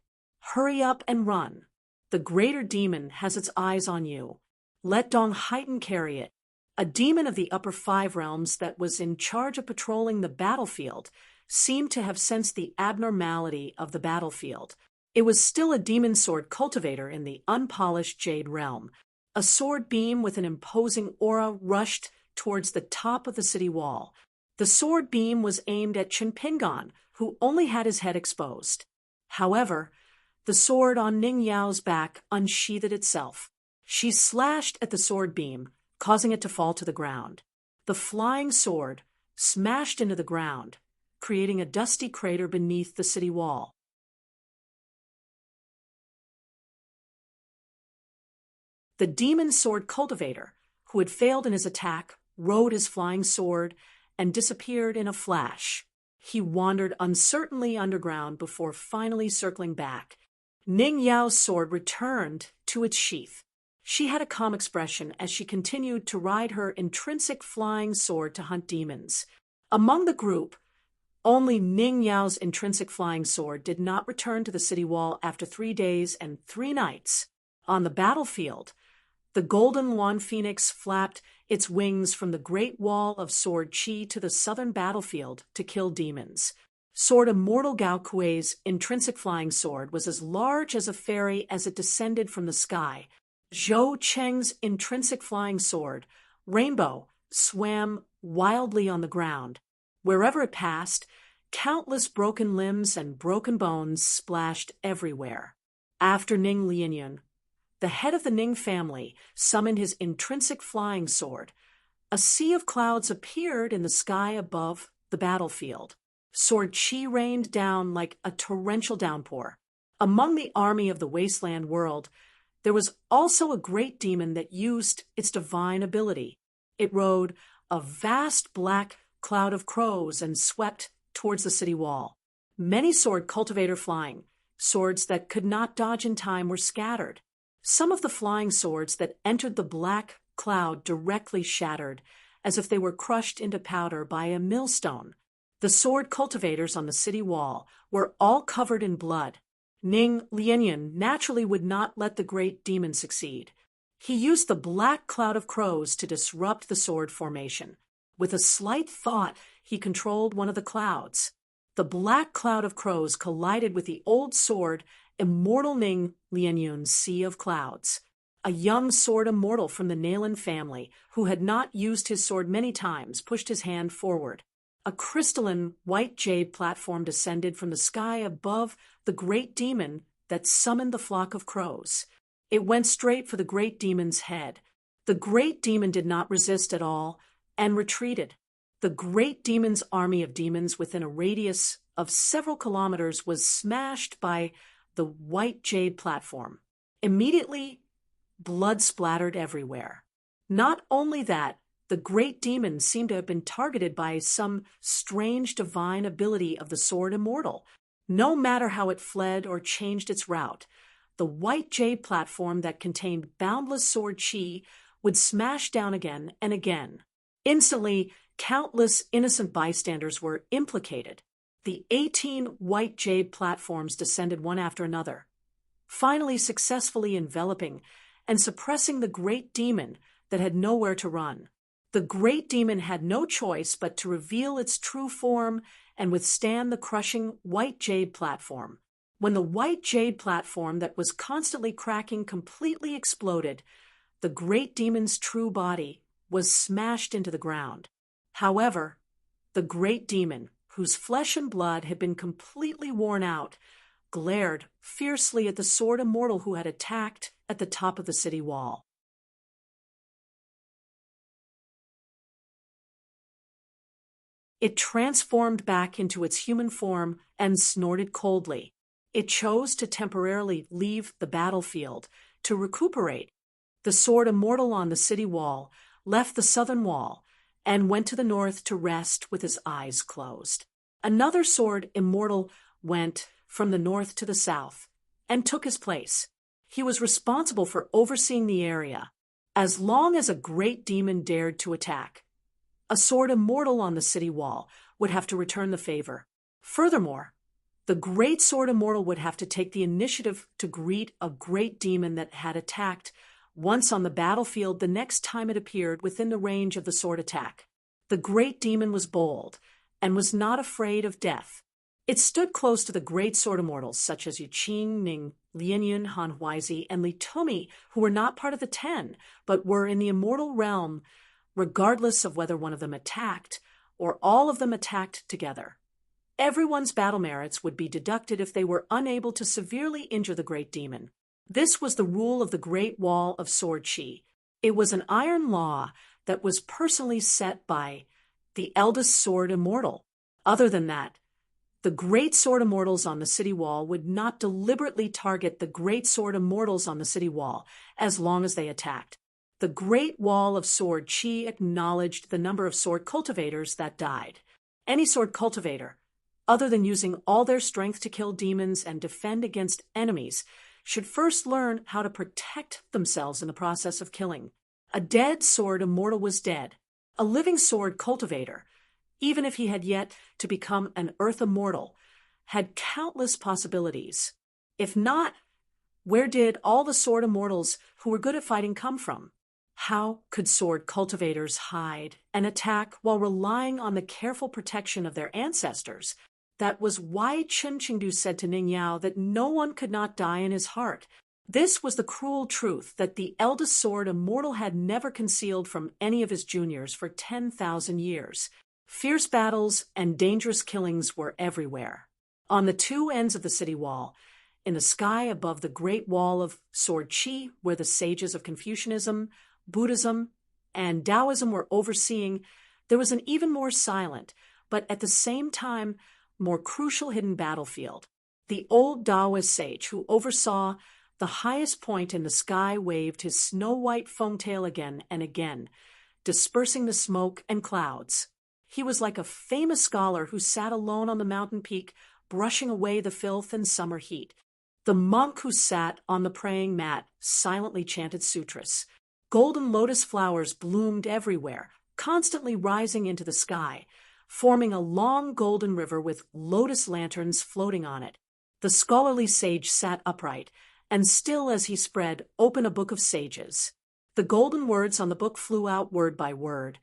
Hurry up and run. The greater demon has its eyes on you. Let Dong Haiten carry it. A demon of the upper 5 realms that was in charge of patrolling the battlefield seemed to have sensed the abnormality of the battlefield. It was still a demon sword cultivator in the unpolished Jade realm. A sword beam with an imposing aura rushed towards the top of the city wall. The sword beam was aimed at Chinpingan, who only had his head exposed. However, the sword on Ning Yao's back unsheathed itself. She slashed at the sword beam, causing it to fall to the ground. The flying sword smashed into the ground, creating a dusty crater beneath the city wall. The demon sword cultivator, who had failed in his attack, rode his flying sword and disappeared in a flash. He wandered uncertainly underground before finally circling back. Ning Yao's sword returned to its sheath. She had a calm expression as she continued to ride her intrinsic flying sword to hunt demons. Among the group, only Ning Yao's intrinsic flying sword did not return to the city wall after 3 days and 3 nights. On the battlefield, the golden Luan Phoenix flapped its wings from the great wall of Sword Qi to the southern battlefield to kill demons. Sword Immortal Gao Kuei's intrinsic flying sword was as large as a fairy as it descended from the sky. Zhou Cheng's intrinsic flying sword, Rainbow, swam wildly on the ground. Wherever it passed, countless broken limbs and broken bones splashed everywhere. After Ning Lianyun, the head of the Ning family summoned his intrinsic flying sword. A sea of clouds appeared in the sky above the battlefield. Sword Qi rained down like a torrential downpour. Among the army of the wasteland world, there was also a great demon that used its divine ability. It rode a vast black cloud of crows and swept towards the city wall. Many sword cultivator flying, swords that could not dodge in time, were scattered. Some of the flying swords that entered the black cloud directly shattered, as if they were crushed into powder by a millstone. The sword cultivators on the city wall were all covered in blood. Ning Lianyun naturally would not let the great demon succeed. He used the black cloud of crows to disrupt the sword formation. With a slight thought, he controlled one of the clouds. The black cloud of crows collided with the old sword Immortal Ning Lianyun's Sea of Clouds. A young sword immortal from the Nailan family, who had not used his sword many times, pushed his hand forward. A crystalline white jade platform descended from the sky above the great demon that summoned the flock of crows. It went straight for the great demon's head. The great demon did not resist at all and retreated. The great demon's army of demons within a radius of several kilometers was smashed by the white jade platform. Immediately, blood splattered everywhere. Not only that, the great demon seemed to have been targeted by some strange divine ability of the sword immortal. No matter how it fled or changed its route, the white jade platform that contained boundless sword chi would smash down again and again. Instantly, countless innocent bystanders were implicated. The 18 white jade platforms descended one after another, finally successfully enveloping and suppressing the great demon that had nowhere to run. The great demon had no choice but to reveal its true form and withstand the crushing white jade platform. When the white jade platform that was constantly cracking completely exploded, the great demon's true body was smashed into the ground. However, the great demon, whose flesh and blood had been completely worn out, glared fiercely at the sword immortal who had attacked at the top of the city wall. It transformed back into its human form and snorted coldly. It chose to temporarily leave the battlefield to recuperate. The sword immortal on the city wall left the southern wall and went to the north to rest with his eyes closed. Another sword immortal went from the north to the south and took his place. He was responsible for overseeing the area. As long as a great demon dared to attack, a sword immortal on the city wall would have to return the favor. Furthermore, the great sword immortal would have to take the initiative to greet a great demon that had attacked once on the battlefield the next time it appeared within the range of the sword attack. The great demon was bold and was not afraid of death. It stood close to the great sword immortals such as Yu Qing, Ning, Lianyun, Han Huizi, and Li Tomi, who were not part of the 10, but were in the immortal realm, regardless of whether one of them attacked or all of them attacked together. Everyone's battle merits would be deducted if they were unable to severely injure the great demon. This was the rule of the Great Wall of Sword Chi. It was an iron law that was personally set by the eldest sword immortal. Other than that, the great sword immortals on the city wall would not deliberately target the great sword immortals on the city wall as long as they attacked. The Great Wall of Sword Chi acknowledged the number of sword cultivators that died. Any sword cultivator, other than using all their strength to kill demons and defend against enemies, should first learn how to protect themselves in the process of killing. A dead sword immortal was dead. A living sword cultivator, even if he had yet to become an earth immortal, had countless possibilities. If not, where did all the sword immortals who were good at fighting come from? How could sword cultivators hide and attack while relying on the careful protection of their ancestors? That was why Chen Qingdu said to Ning Yao that no one could not die in his heart. This was the cruel truth that the eldest sword immortal had never concealed from any of his juniors for 10,000 years. Fierce battles and dangerous killings were everywhere. On the two ends of the city wall, in the sky above the Great Wall of Sword Chi, where the sages of Confucianism, Buddhism, and Taoism were overseeing, there was an even more silent, but at the same time, more crucial hidden battlefield. The old Taoist sage who oversaw the highest point in the sky waved his snow-white foam tail again and again, dispersing the smoke and clouds. He was like a famous scholar who sat alone on the mountain peak, brushing away the filth and summer heat. The monk who sat on the praying mat silently chanted sutras. Golden lotus flowers bloomed everywhere, constantly rising into the sky, forming a long golden river with lotus lanterns floating on it. The scholarly sage sat upright, and still as he spread open a book of sages. The golden words on the book flew out word by word,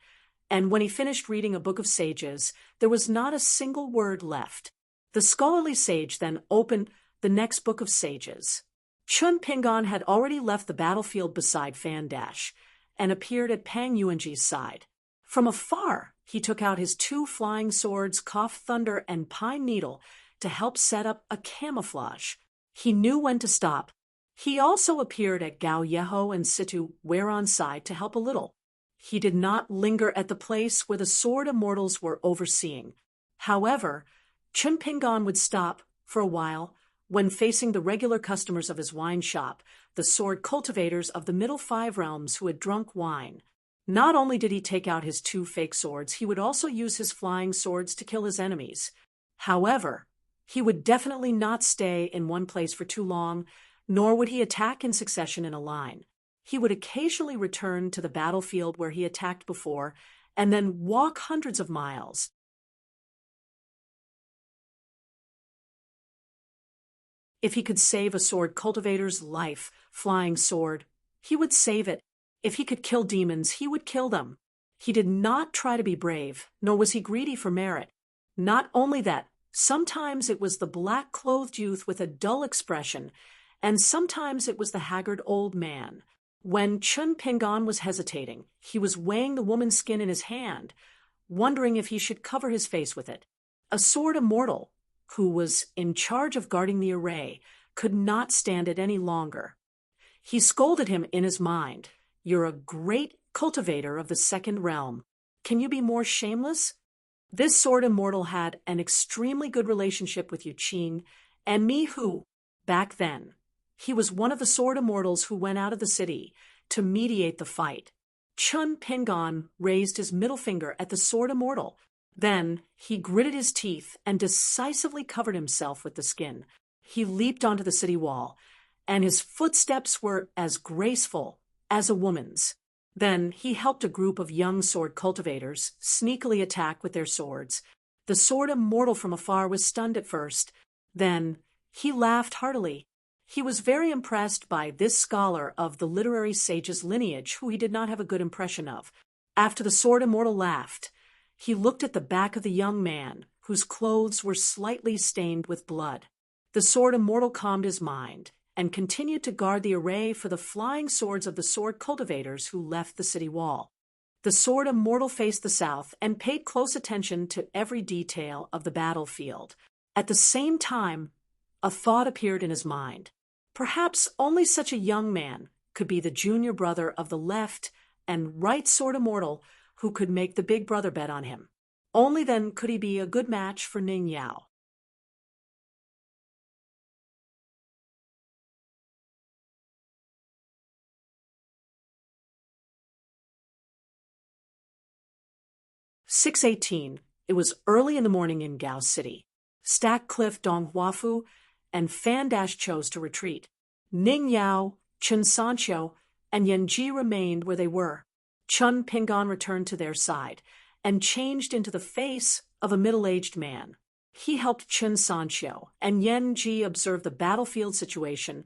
and when he finished reading a book of sages, there was not a single word left. The scholarly sage then opened the next book of sages. Chun Pingon had already left the battlefield beside Fan Dash and appeared at Pang Yuanji's side. From afar, He took out his two flying swords, Cough Thunder and Pine Needle, to help set up a camouflage. He knew when to stop. He also appeared at Gao Yeho and Situ Where on side to help a little. He did not linger at the place where the sword immortals were overseeing. However, Chun Pingon would stop, for a while, when facing the regular customers of his wine shop, the sword cultivators of the Middle Five Realms who had drunk wine. Not only did he take out his two fake swords, he would also use his flying swords to kill his enemies. However, he would definitely not stay in one place for too long, nor would he attack in succession in a line. He would occasionally return to the battlefield where he attacked before, and then walk hundreds of miles. If he could save a sword cultivator's life, flying sword, he would save it. If he could kill demons, he would kill them. He did not try to be brave, nor was he greedy for merit. Not only that, sometimes it was the black-clothed youth with a dull expression, and sometimes it was the haggard old man. When Chun Pingon was hesitating, he was weighing the woman's skin in his hand, wondering if he should cover his face with it. A sword immortal, who was in charge of guarding the array, could not stand it any longer. He scolded him in his mind. "You're a great cultivator of the second realm. Can you be more shameless?" This sword immortal had an extremely good relationship with Yu Qing and Mi Hu back then. He was one of the sword immortals who went out of the city to mediate the fight. Chun Pingon raised his middle finger at the sword immortal. Then he gritted his teeth and decisively covered himself with the skin. He leaped onto the city wall, and his footsteps were as graceful as a woman's. Then he helped a group of young sword cultivators sneakily attack with their swords. The sword immortal from afar was stunned at first. Then he laughed heartily. He was very impressed by this scholar of the literary sage's lineage, who he did not have a good impression of. After the sword immortal laughed, he looked at the back of the young man, whose clothes were slightly stained with blood. The sword immortal calmed his mind and continued to guard the array for the flying swords of the sword cultivators who left the city wall. The sword immortal faced the south and paid close attention to every detail of the battlefield. At the same time, a thought appeared in his mind. Perhaps only such a young man could be the junior brother of the left and right sword immortal who could make the big brother bet on him. Only then could he be a good match for Ning Yao. "6:18. It was early in the morning in Gao City. Stack Cliff Dong Huafu and Fan Dash chose to retreat. Ning Yao, Chun Sancho, and Yen Ji remained where they were. Chun Pingon returned to their side and changed into the face of a middle-aged man. He helped Chun Sancho and Yen Ji observe the battlefield situation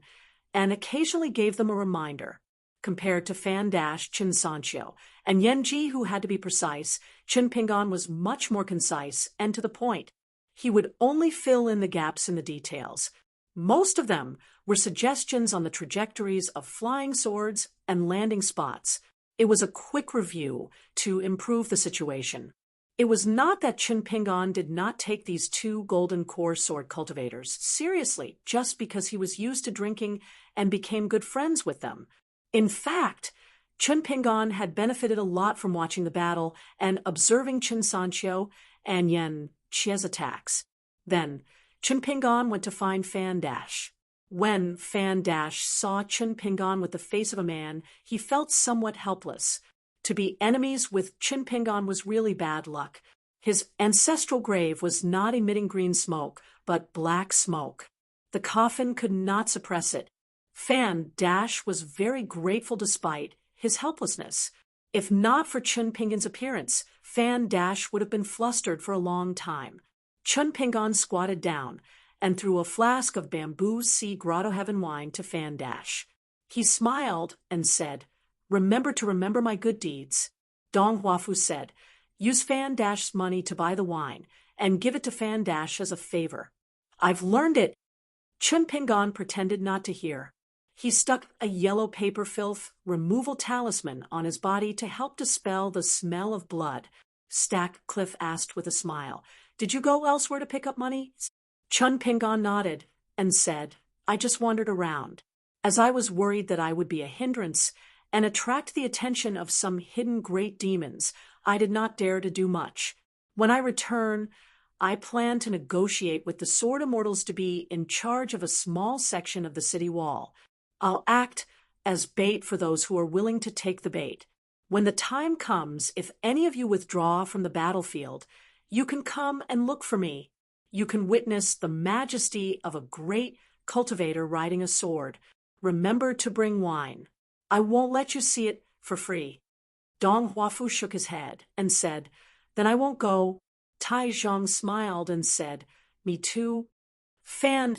and occasionally gave them a reminder. Compared to Fan Dash, Chun Sancho, and Yen Ji, who had to be precise, Chun Pingon was much more concise and to the point. He would only fill in the gaps in the details. Most of them were suggestions on the trajectories of flying swords and landing spots. It was a quick review to improve the situation. It was not that Chun Pingon did not take these two golden core sword cultivators seriously just because he was used to drinking and became good friends with them. In fact, Chun Pingon had benefited a lot from watching the battle and observing Chun Sancho and Yen Chi's attacks. Then, Chun Pingon went to find Fan Dash. When Fan Dash saw Chun Pingon with the face of a man, he felt somewhat helpless. To be enemies with Chun Pingon was really bad luck. His ancestral grave was not emitting green smoke, but black smoke. The coffin could not suppress it. Fan Dash was very grateful despite his helplessness. If not for Chun Pingon's appearance, Fan Dash would have been flustered for a long time. Chun Pingon squatted down and threw a flask of bamboo sea grotto heaven wine to Fan Dash. He smiled and said, "Remember to remember my good deeds." Dong Huafu said, "Use Fan Dash's money to buy the wine and give it to Fan Dash as a favor." "I've learned it." Chun Pingon pretended not to hear. He stuck a yellow paper filth removal talisman on his body to help dispel the smell of blood. Cliff asked with a smile. Did you go elsewhere to pick up money? Chun Pingon nodded and said, I just wandered around, as I was worried that I would be a hindrance and attract the attention of some hidden great demons. I did not dare to do much. When I return, I plan to negotiate with the Sword Immortals to be in charge of a small section of the city wall. I'll act as bait for those who are willing to take the bait. When the time comes, if any of you withdraw from the battlefield, you can come and look for me. You can witness the majesty of a great cultivator riding a sword. Remember to bring wine. I won't let you see it for free. Dong Huafu shook his head and said, Then I won't go. Tai Zhang smiled and said, Me too. Fan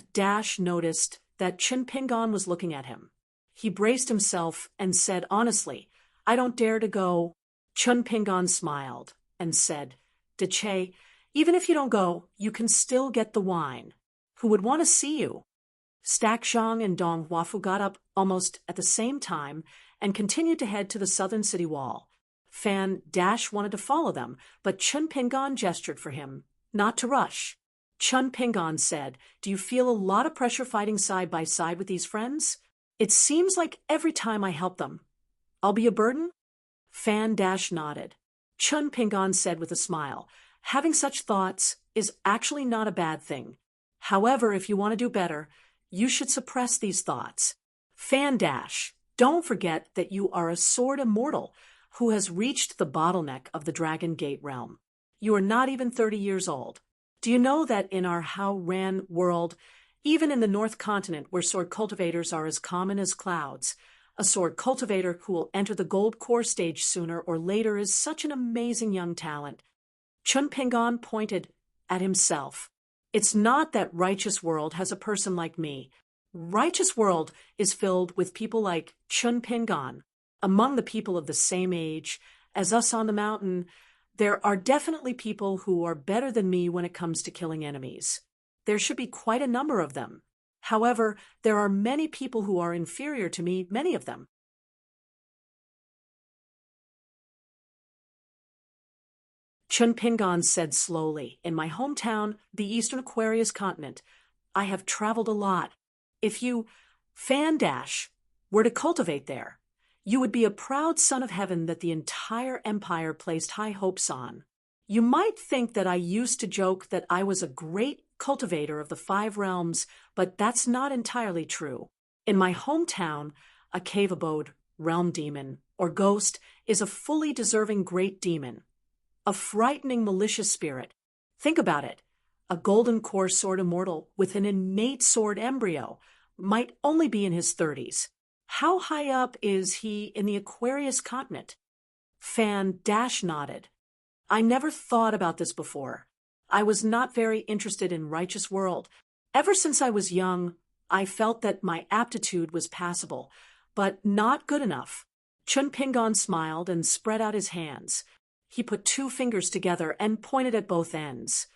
noticed that Chun Pingon was looking at him. He braced himself and said honestly, I don't dare to go. Chun Pingon smiled and said, Deche, even if you don't go, you can still get the wine. Who would want to see you? Stack Zhang and Dong Huafu got up almost at the same time and continued to head to the southern city wall. Fan wanted to follow them, but Chun Pingon gestured for him not to rush. Chun Pingon said, Do you feel a lot of pressure fighting side by side with these friends? It seems like every time I help them, I'll be a burden? Fan nodded. Chun Pingon said with a smile, Having such thoughts is actually not a bad thing. However, if you want to do better, you should suppress these thoughts. Fan don't forget that you are a sword immortal who has reached the bottleneck of the Dragon Gate realm. You are not even 30 years old. Do you know that in our Hao Ran world, even in the North Continent where sword cultivators are as common as clouds, a sword cultivator who will enter the gold core stage sooner or later is such an amazing young talent? Chun Pingon pointed at himself. It's not that Righteous World has a person like me. Righteous World is filled with people like Chun Pingon. Among the people of the same age as us on the mountain, there are definitely people who are better than me when it comes to killing enemies. There should be quite a number of them. However, there are many people who are inferior to me, many of them. Chun Pingon said slowly, In my hometown, the Eastern Aquarius continent, I have traveled a lot. If you, Fan were to cultivate there, you would be a proud son of heaven that the entire empire placed high hopes on. You might think that I used to joke that I was a great cultivator of the 5 realms, but that's not entirely true. In my hometown, a cave abode, realm demon, or ghost is a fully deserving great demon. A frightening malicious spirit. Think about it. A golden core sword immortal with an innate sword embryo might only be in his 30s. How high up is he in the Aquarius continent? Fan nodded. I never thought about this before. I was not very interested in Righteous World. Ever since I was young, I felt that my aptitude was passable, but not good enough. Chun Pingon smiled and spread out his hands. He put 2 fingers together and pointed at both ends.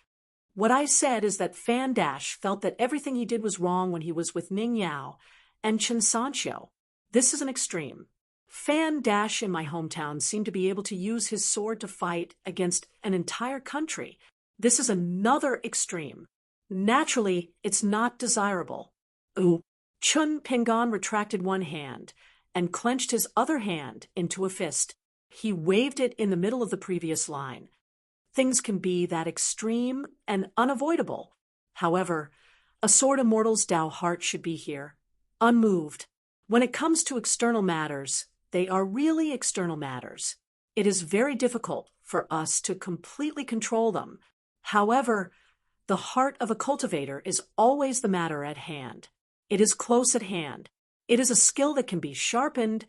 What I said is that Fan felt that everything he did was wrong when he was with Ning Yao and Chen Sanxiu. This is an extreme. Fan in my hometown seemed to be able to use his sword to fight against an entire country. This is another extreme. Naturally, it's not desirable. Ooh. Chun Pingon retracted one hand and clenched his other hand into a fist. He waved it in the middle of the previous line. Things can be that extreme and unavoidable. However, a sword immortal's Tao heart should be here, unmoved. When it comes to external matters, they are really external matters. It is very difficult for us to completely control them. However, the heart of a cultivator is always the matter at hand. It is close at hand. It is a skill that can be sharpened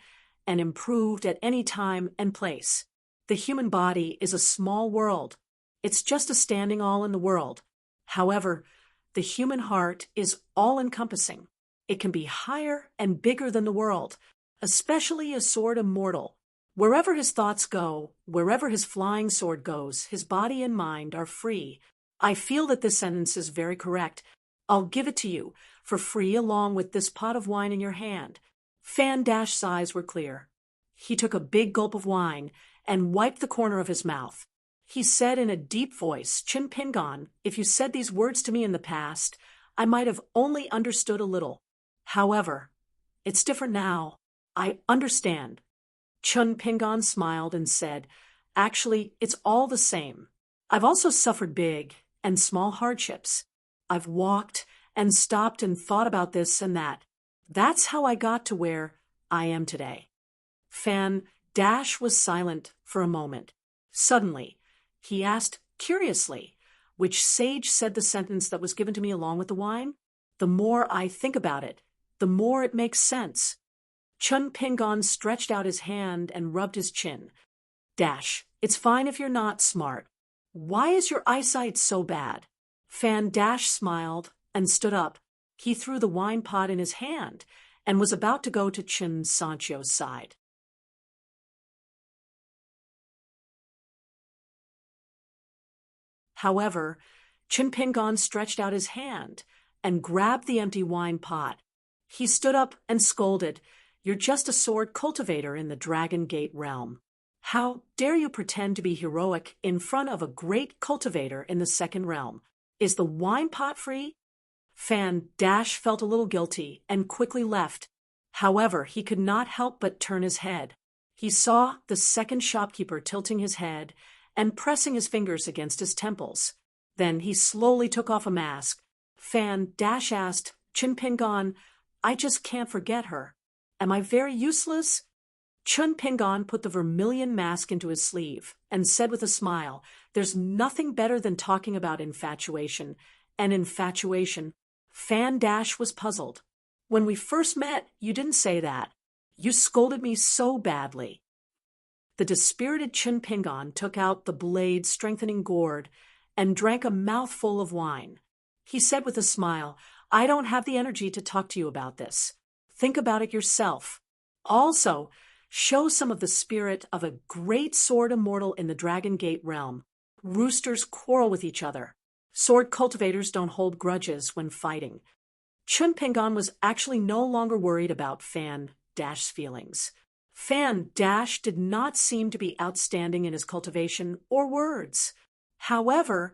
and improved at any time and place. The human body is a small world. It's just a standing all in the world. However, the human heart is all-encompassing. It can be higher and bigger than the world, especially a sword immortal. Wherever his thoughts go, wherever his flying sword goes, his body and mind are free. I feel that this sentence is very correct. I'll give it to you for free along with this pot of wine in your hand. Fan eyes were clear. He took a big gulp of wine and wiped the corner of his mouth. He said in a deep voice, Chin Pingon, if you said these words to me in the past, I might have only understood a little. However, it's different now. I understand. Chun Pingon smiled and said, actually, it's all the same. I've also suffered big and small hardships. I've walked and stopped and thought about this and that. That's how I got to where I am today. Fan Dash was silent for a moment. Suddenly, he asked curiously, which sage said the sentence that was given to me along with the wine? The more I think about it, the more it makes sense. Chun Pingon stretched out his hand and rubbed his chin. Dash, it's fine if you're not smart. Why is your eyesight so bad? Fan Dash smiled and stood up. He threw the wine pot in his hand and was about to go to Chin Sancho's side. However, Chin Pingon stretched out his hand and grabbed the empty wine pot. He stood up and scolded, You're just a sword cultivator in the Dragon Gate realm. How dare you pretend to be heroic in front of a great cultivator in the second realm? Is the wine pot free? Fan Dash felt a little guilty and quickly left. However, he could not help but turn his head. He saw the second shopkeeper tilting his head and pressing his fingers against his temples. Then he slowly took off a mask. Fan Dash asked, Chin Pingon, I just can't forget her. Am I very useless? Chun Pingon put the vermilion mask into his sleeve and said with a smile, There's nothing better than talking about infatuation. And infatuation. Fan Dash was puzzled. When we first met, you didn't say that. You scolded me so badly. The dispirited Chun Pingon took out the blade-strengthening gourd and drank a mouthful of wine. He said with a smile, I don't have the energy to talk to you about this. Think about it yourself. Also, show some of the spirit of a great sword immortal in the Dragon Gate realm. Roosters quarrel with each other. Sword cultivators don't hold grudges when fighting. Chun Pingon was actually no longer worried about Fan Dash's feelings. Fan Dash did not seem to be outstanding in his cultivation or words. However,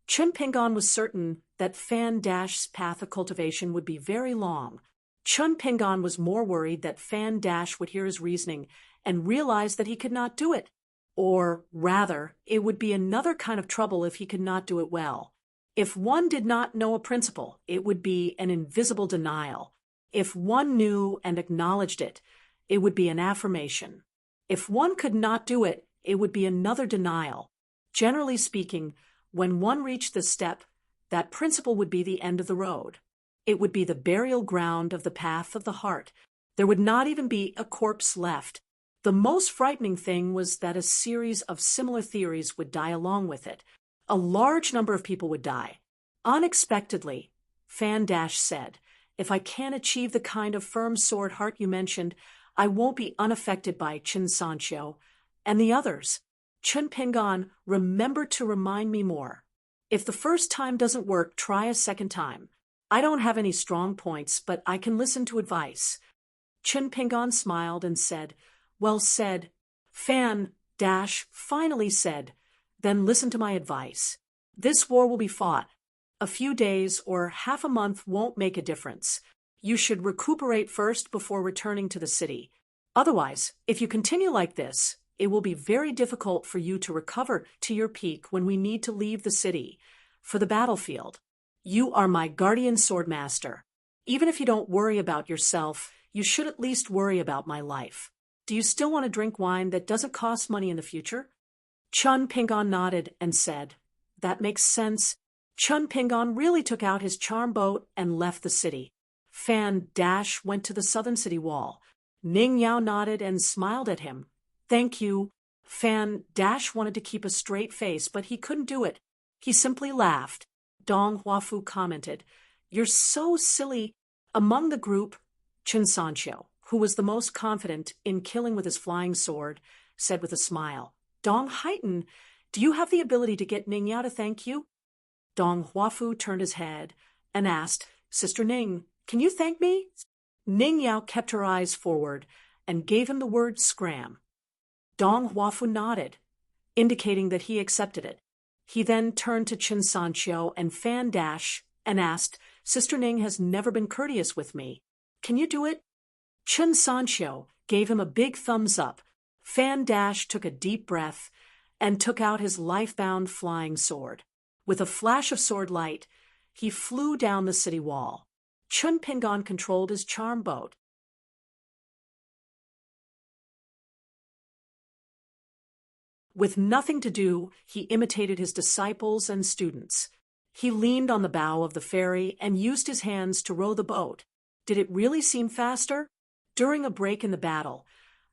Chun Pingon was certain that Fan Dash's path of cultivation would be very long. Chun Pingon was more worried that Fan Dash would hear his reasoning and realize that he could not do it. Or, rather, it would be another kind of trouble if he could not do it well. If one did not know a principle, it would be an invisible denial. If one knew and acknowledged it, it would be an affirmation. If one could not do it, it would be another denial. Generally speaking, when one reached this step, that principle would be the end of the road. It would be the burial ground of the path of the heart. There would not even be a corpse left. The most frightening thing was that a series of similar theories would die along with it. A large number of people would die. Unexpectedly, Fan Dash said, If I can't achieve the kind of firm sword heart you mentioned, I won't be unaffected by Chin Sancho and the others. Chun Pingon, remember to remind me more. If the first time doesn't work, try a second time. I don't have any strong points, but I can listen to advice. Chun Pingon smiled and said, Well said. Fan Dash finally said, Then listen to my advice. This war will be fought. A few days or half a month won't make a difference. You should recuperate first before returning to the city. Otherwise, if you continue like this, it will be very difficult for you to recover to your peak when we need to leave the city for the battlefield. You are my guardian swordmaster. Even if you don't worry about yourself, you should at least worry about my life. Do you still want to drink wine that doesn't cost money in the future? Chun Pingon nodded and said, That makes sense. Chun Pingon really took out his charm boat and left the city. Fan Dash went to the southern city wall. Ning Yao nodded and smiled at him. Thank you. Fan Dash wanted to keep a straight face, but he couldn't do it. He simply laughed. Dong Huafu commented, You're so silly. Among the group, Chin Sancho, who was the most confident in killing with his flying sword, said with a smile, Dong Haiten, do you have the ability to get Ning Yao to thank you? Dong Huafu turned his head and asked, Sister Ning, can you thank me? Ning Yao kept her eyes forward and gave him the word scram. Dong Huafu nodded. indicating that he accepted it. He then turned to Chen Sanqiu and Fan Dash and asked, "Sister Ning has never been courteous with me. Can you do it?" Chen Sanqiu gave him a big thumbs up. Fan Dash took a deep breath and took out his life-bound flying sword. With a flash of sword light, he flew down the city wall. Chun Pingon controlled his charm boat. With nothing to do, he imitated his disciples and students. He leaned on the bow of the ferry and used his hands to row the boat. Did it really seem faster? During a break in the battle,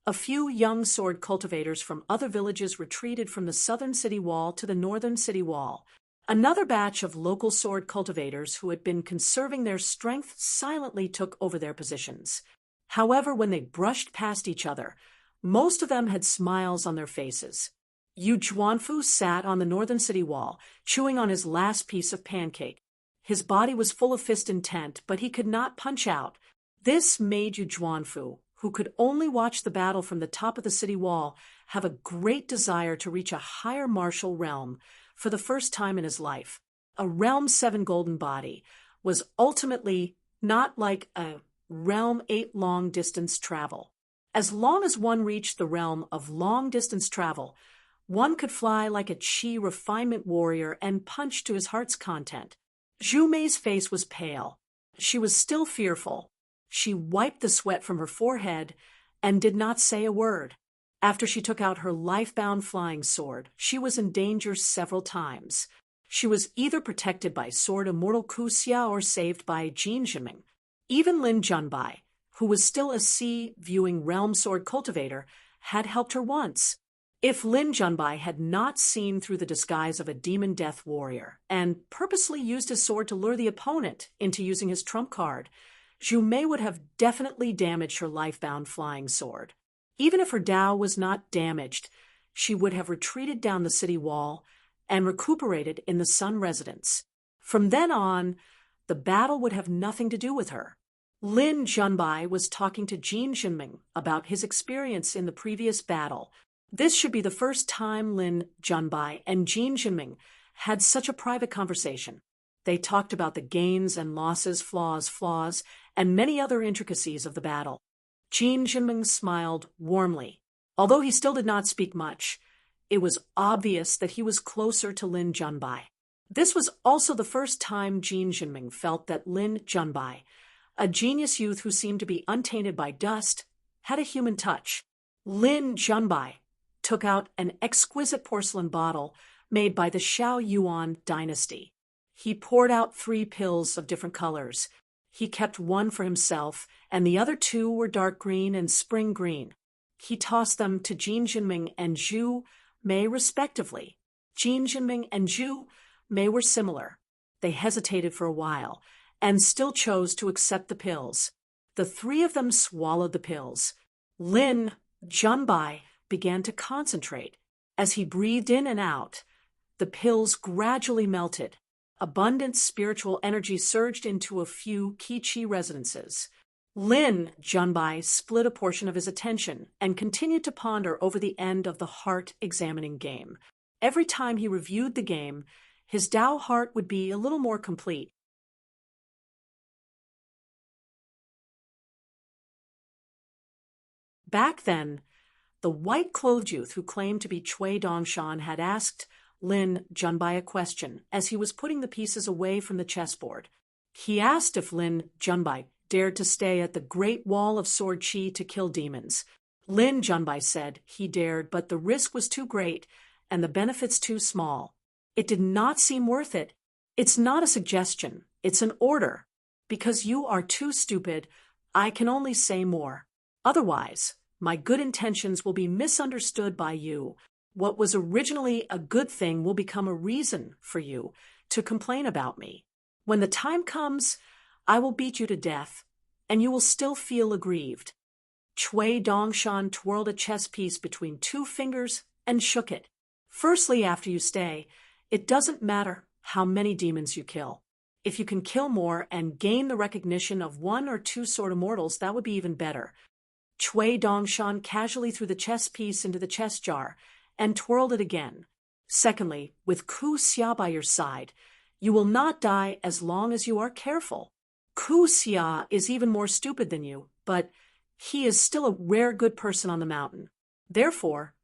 a few young sword cultivators from other villages retreated from the southern city wall to the northern city wall. Another batch of local sword cultivators who had been conserving their strength silently took over their positions. However, when they brushed past each other, most of them had smiles on their faces. Yu Juanfu sat on the northern city wall, chewing on his last piece of pancake. His body was full of fist intent, but he could not punch out. This made Yu Juanfu, who could only watch the battle from the top of the city wall, have a great desire to reach a higher martial realm for the first time in his life. A Realm 7 golden body was ultimately not like a Realm 8 long-distance travel. As long as one reached the realm of long-distance travel, one could fly like a Qi refinement warrior and punch to his heart's content. Zhu Mei's face was pale. She was still fearful. She wiped the sweat from her forehead and did not say a word. After she took out her life-bound flying sword, she was in danger several times. She was either protected by Sword Immortal Kuxia or saved by Jin Jinming. Even Lin Junbai, who was still a sea-viewing realm sword cultivator, had helped her once. If Lin Junbai had not seen through the disguise of a demon death warrior and purposely used his sword to lure the opponent into using his trump card, Zhu Mei would have definitely damaged her life-bound flying sword. Even if her Dao was not damaged, she would have retreated down the city wall and recuperated in the Sun residence. From then on, the battle would have nothing to do with her. Lin Junbai was talking to Jin Jinming about his experience in the previous battle. This should be the first time Lin Junbai and Jin Jinming had such a private conversation. They talked about the gains and losses, flaws, and many other intricacies of the battle. Jin Jinming smiled warmly. Although he still did not speak much, it was obvious that he was closer to Lin Junbai. This was also the first time Jin Jinming felt that Lin Junbai, a genius youth who seemed to be untainted by dust, had a human touch. Lin Junbai took out an exquisite porcelain bottle made by the Xiao Yuan dynasty. He poured out 3 pills of different colors. He kept one for himself, and the other 2 were dark green and spring green. He tossed them to Jin Jinming and Zhu Mei respectively. Jin Jinming and Zhu Mei were similar. They hesitated for a while, and still chose to accept the pills. The 3 of them swallowed the pills. Lin Junbai began to concentrate. As he breathed in and out, the pills gradually melted. Abundant spiritual energy surged into a few Qi residences. Lin Junbai split a portion of his attention and continued to ponder over the end of the heart-examining game. Every time he reviewed the game, his Dao heart would be a little more complete. Back then, the white-clothed youth who claimed to be Cui Dongshan had asked Lin Junbai a question as he was putting the pieces away from the chessboard. He asked if Lin Junbai dared to stay at the Great Wall of Sword Qi to kill demons. Lin Junbai said he dared, but the risk was too great and the benefits too small. It did not seem worth it. It's not a suggestion, it's an order. Because you are too stupid, I can only say more. Otherwise, my good intentions will be misunderstood by you. What was originally a good thing will become a reason for you to complain about me. When the time comes, I will beat you to death, and you will still feel aggrieved. Cui Dongshan twirled a chess piece between 2 fingers and shook it. Firstly, after you stay, it doesn't matter how many demons you kill. If you can kill more and gain the recognition of 1 or 2 sword immortals, that would be even better. Cui Dongshan casually threw the chess piece into the chess jar and twirled it again. Secondly, with Ku Xia by your side, you will not die as long as you are careful. Ku Xia is even more stupid than you, but he is still a rare good person on the mountain. Therefore,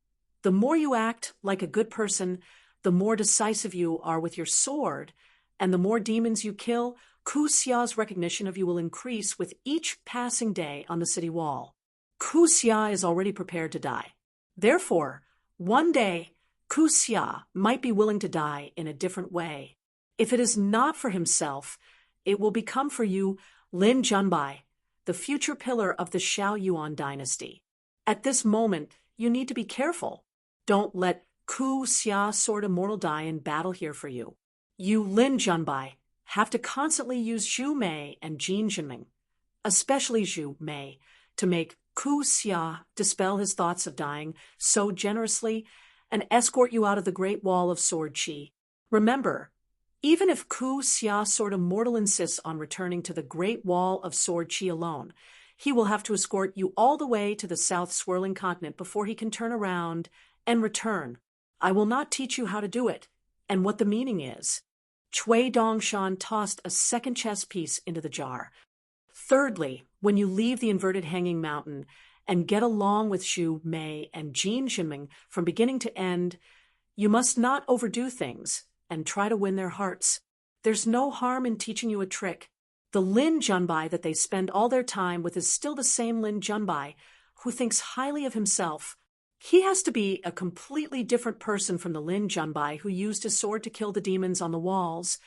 the more you act like a good person, the more decisive you are with your sword, and the more demons you kill, Ku Xia's recognition of you will increase with each passing day on the city wall. Ku Xia is already prepared to die. Therefore, one day, Ku Xia might be willing to die in a different way. If it is not for himself, it will become for you Lin Junbai, the future pillar of the Xiao Yuan dynasty. At this moment, you need to be careful. Don't let Ku Xia sword immortal die in battle here for you. You Lin Junbai have to constantly use Zhu Mei and Jin Jinming, especially Zhu Mei, to make Ku Xia dispel his thoughts of dying so generously and escort you out of the Great Wall of Sword Qi. Remember, even if Ku Xia Sword Immortal insists on returning to the Great Wall of Sword Qi alone, he will have to escort you all the way to the South Swirling Continent before he can turn around and return. I will not teach you how to do it, and what the meaning is. Cui Dongshan tossed a second chess piece into the jar. Thirdly, when you leave the inverted hanging mountain and get along with Zhu Mei and Jin Jinming from beginning to end, you must not overdo things and try to win their hearts. There's no harm in teaching you a trick. The Lin Junbai that they spend all their time with is still the same Lin Junbai who thinks highly of himself. He has to be a completely different person from the Lin Junbai who used his sword to kill the demons on the walls,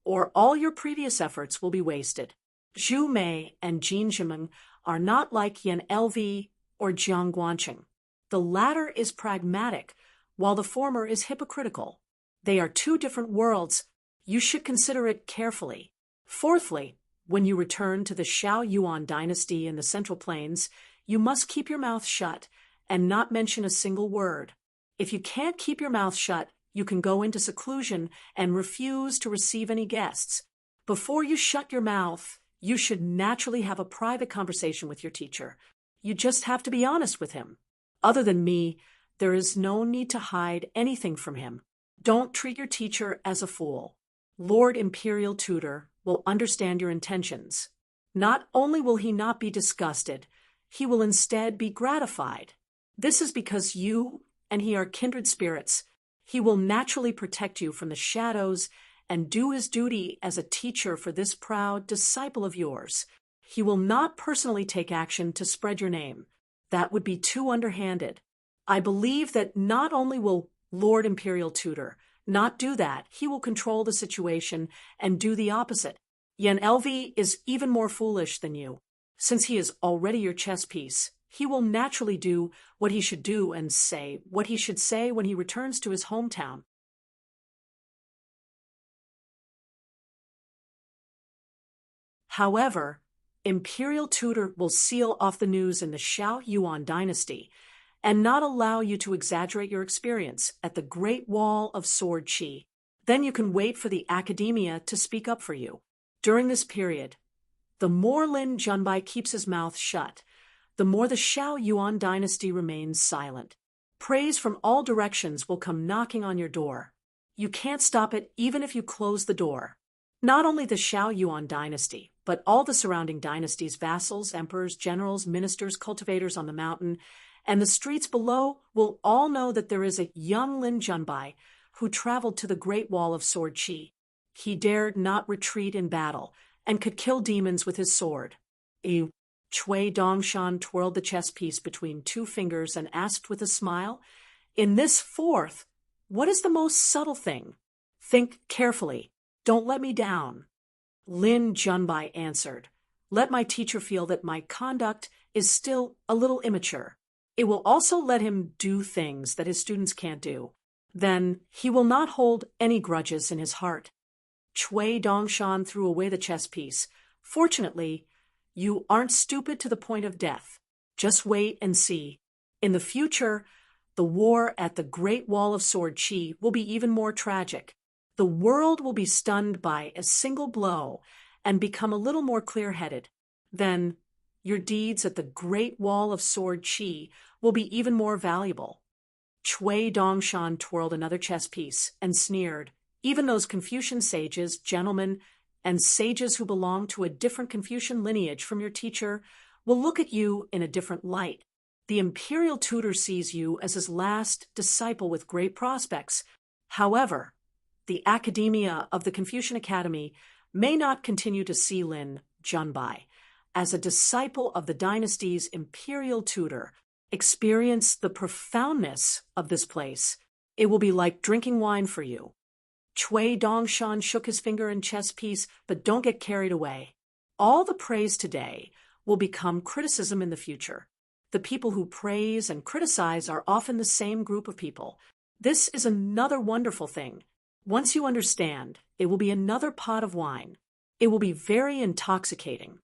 or all your previous efforts will be wasted. Zhu Mei and Jin Jinming are not like Yan Lv or Jiang Guanqing. The latter is pragmatic, while the former is hypocritical. They are two different worlds. You should consider it carefully. Fourthly, when you return to the Xiao Yuan dynasty in the Central Plains, you must keep your mouth shut and not mention a single word. If you can't keep your mouth shut, you can go into seclusion and refuse to receive any guests. Before you shut your mouth, you should naturally have a private conversation with your teacher. You just have to be honest with him. Other than me, there is no need to hide anything from him. Don't treat your teacher as a fool. Lord Imperial Tutor will understand your intentions. Not only will he not be disgusted, he will instead be gratified. This is because you and he are kindred spirits. He will naturally protect you from the shadows and do his duty as a teacher for this proud disciple of yours. He will not personally take action to spread your name. That would be too underhanded. I believe that not only will Lord Imperial Tutor not do that, he will control the situation and do the opposite. Yan Lv is even more foolish than you. Since he is already your chess piece, he will naturally do what he should do and say what he should say when he returns to his hometown. However, Imperial Tutor will seal off the news in the Xiao Yuan dynasty and not allow you to exaggerate your experience at the Great Wall of Sword Qi. Then you can wait for the academia to speak up for you. During this period, the more Lin Junbai keeps his mouth shut, the more the Xiao Yuan dynasty remains silent. Praise from all directions will come knocking on your door. You can't stop it even if you close the door. Not only the Xiao Yuan dynasty, but all the surrounding dynasties, vassals, emperors, generals, ministers, cultivators on the mountain, and the streets below will all know that there is a young Lin Junbai who traveled to the Great Wall of Sword Qi. He dared not retreat in battle and could kill demons with his sword. Cui Dongshan twirled the chess piece between two fingers and asked with a smile, "In this fourth, what is the most subtle thing? Think carefully. Don't let me down." Lin Junbai answered, "Let my teacher feel that my conduct is still a little immature. It will also let him do things that his students can't do. Then he will not hold any grudges in his heart." Cui Dongshan threw away the chess piece. "Fortunately, you aren't stupid to the point of death. Just wait and see. In the future, the war at the Great Wall of Sword Qi will be even more tragic. The world will be stunned by a single blow and become a little more clear-headed. Then your deeds at the Great Wall of Sword Qi will be even more valuable." Cui Dongshan twirled another chess piece and sneered. Even those Confucian sages, gentlemen, and sages who belong to a different Confucian lineage from your teacher will look at you in a different light. The imperial tutor sees you as his last disciple with great prospects. However, the academia of the Confucian Academy may not continue to see Lin Junbai as a disciple of the dynasty's imperial tutor. Experience the profoundness of this place. It will be like drinking wine for you. Cui Dongshan shook his finger and chess piece, but don't get carried away. All the praise today will become criticism in the future. The people who praise and criticize are often the same group of people. This is another wonderful thing. Once you understand, it will be another pot of wine. It will be very intoxicating.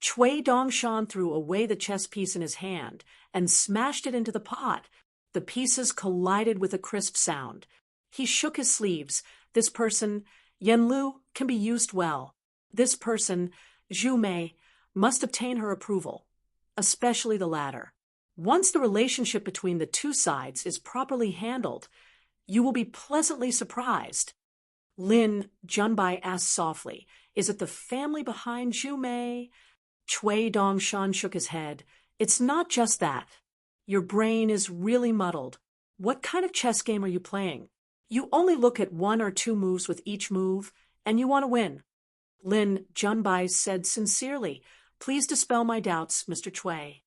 Cui Dongshan threw away the chess piece in his hand and smashed it into the pot. The pieces collided with a crisp sound. He shook his sleeves. This person, Yanlu, can be used well. This person, Zhu Mei, must obtain her approval, especially the latter. Once the relationship between the two sides is properly handled, you will be pleasantly surprised. Lin Junbai asked softly, "Is it the family behind Zhu Mei?" Cui Dongshan shook his head. "It's not just that. Your brain is really muddled. What kind of chess game are you playing? You only look at one or two moves with each move, and you want to win." Lin Junbai said sincerely, "Please dispel my doubts, Mr. Cui."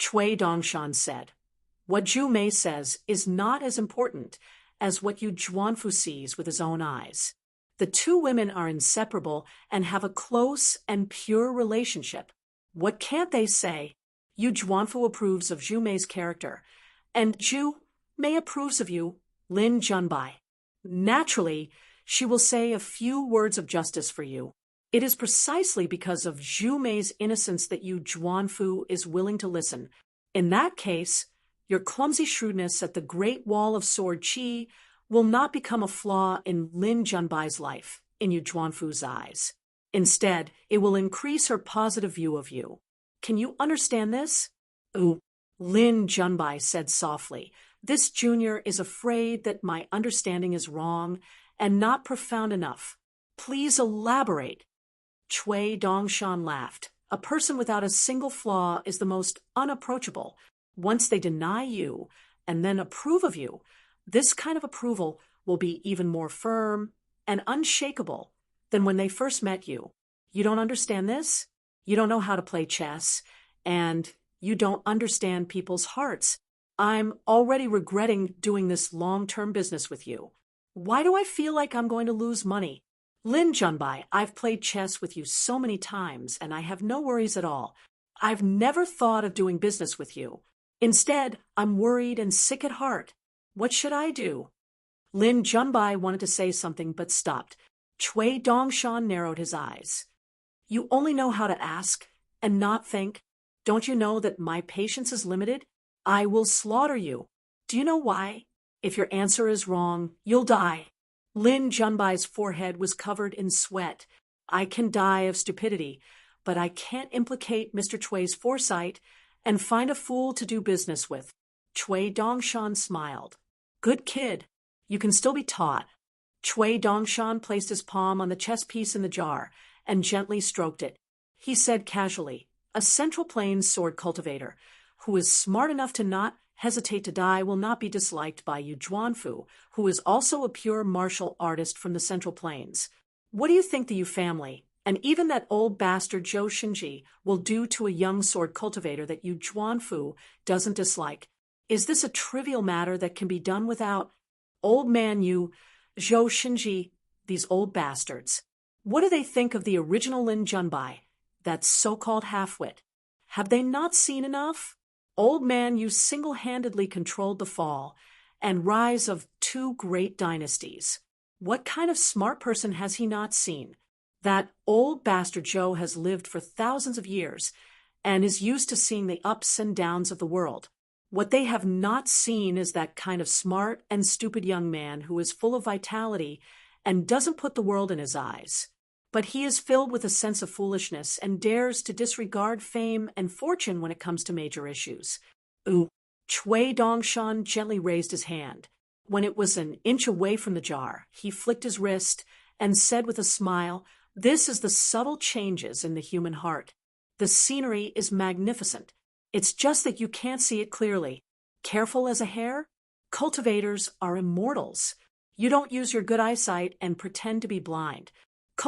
Cui Dongshan said, "What Zhu Mei says is not as important as what Yu Zhuanfu sees with his own eyes. The two women are inseparable and have a close and pure relationship. What can't they say? Yu Zhuanfu approves of Zhu Mei's character, and Zhu Mei approves of you, Lin Junbai. Naturally, she will say a few words of justice for you. It is precisely because of Zhu Mei's innocence that Yu Zhuanfu is willing to listen. In that case, your clumsy shrewdness at the Great Wall of Sword Qi will not become a flaw in Lin Junbai's life, in Yu Zhuanfu's eyes. Instead, it will increase her positive view of you. Can you understand this?" "Ooh," Lin Junbai said softly. "This junior is afraid that my understanding is wrong and not profound enough. Please elaborate." Cui Dongshan laughed. "A person without a single flaw is the most unapproachable. Once they deny you and then approve of you, this kind of approval will be even more firm and unshakable than when they first met you. You don't understand this? You don't know how to play chess, and you don't understand people's hearts. I'm already regretting doing this long-term business with you. Why do I feel like I'm going to lose money? Lin Junbai, I've played chess with you so many times, and I have no worries at all. I've never thought of doing business with you. Instead, I'm worried and sick at heart. What should I do?" Lin Junbai wanted to say something but stopped. Cui Dongshan narrowed his eyes. "You only know how to ask and not think. Don't you know that my patience is limited? I will slaughter you. Do you know why? If your answer is wrong, you'll die." Lin Junbai's forehead was covered in sweat. "I can die of stupidity, but I can't implicate Mr. Cui's foresight and find a fool to do business with." Cui Dongshan smiled. "Good kid. You can still be taught." Cui Dongshan placed his palm on the chess piece in the jar and gently stroked it. He said casually, "A Central Plains sword cultivator who is smart enough to not hesitate to die will not be disliked by Yu Zhuanfu, who is also a pure martial artist from the Central Plains. What do you think the Yu family, and even that old bastard Zhou Xinji, will do to a young sword cultivator that Yu Zhuanfu doesn't dislike? Is this a trivial matter that can be done without old man Yu, Zhou Xinji, these old bastards? What do they think of the original Lin Junbai, that so-called half-wit? Have they not seen enough? Old man Yu single-handedly controlled the fall and rise of two great dynasties. What kind of smart person has he not seen? That old bastard Zhou has lived for thousands of years and is used to seeing the ups and downs of the world. What they have not seen is that kind of smart and stupid young man who is full of vitality and doesn't put the world in his eyes, but he is filled with a sense of foolishness and dares to disregard fame and fortune when it comes to major issues. Ooh. Chui Dongshan gently raised his hand. When it was an inch away from the jar, he flicked his wrist and said with a smile, "This is the subtle changes in the human heart. The scenery is magnificent. It's just that you can't see it clearly. Careful as a hare? Cultivators are immortals. You don't use your good eyesight and pretend to be blind.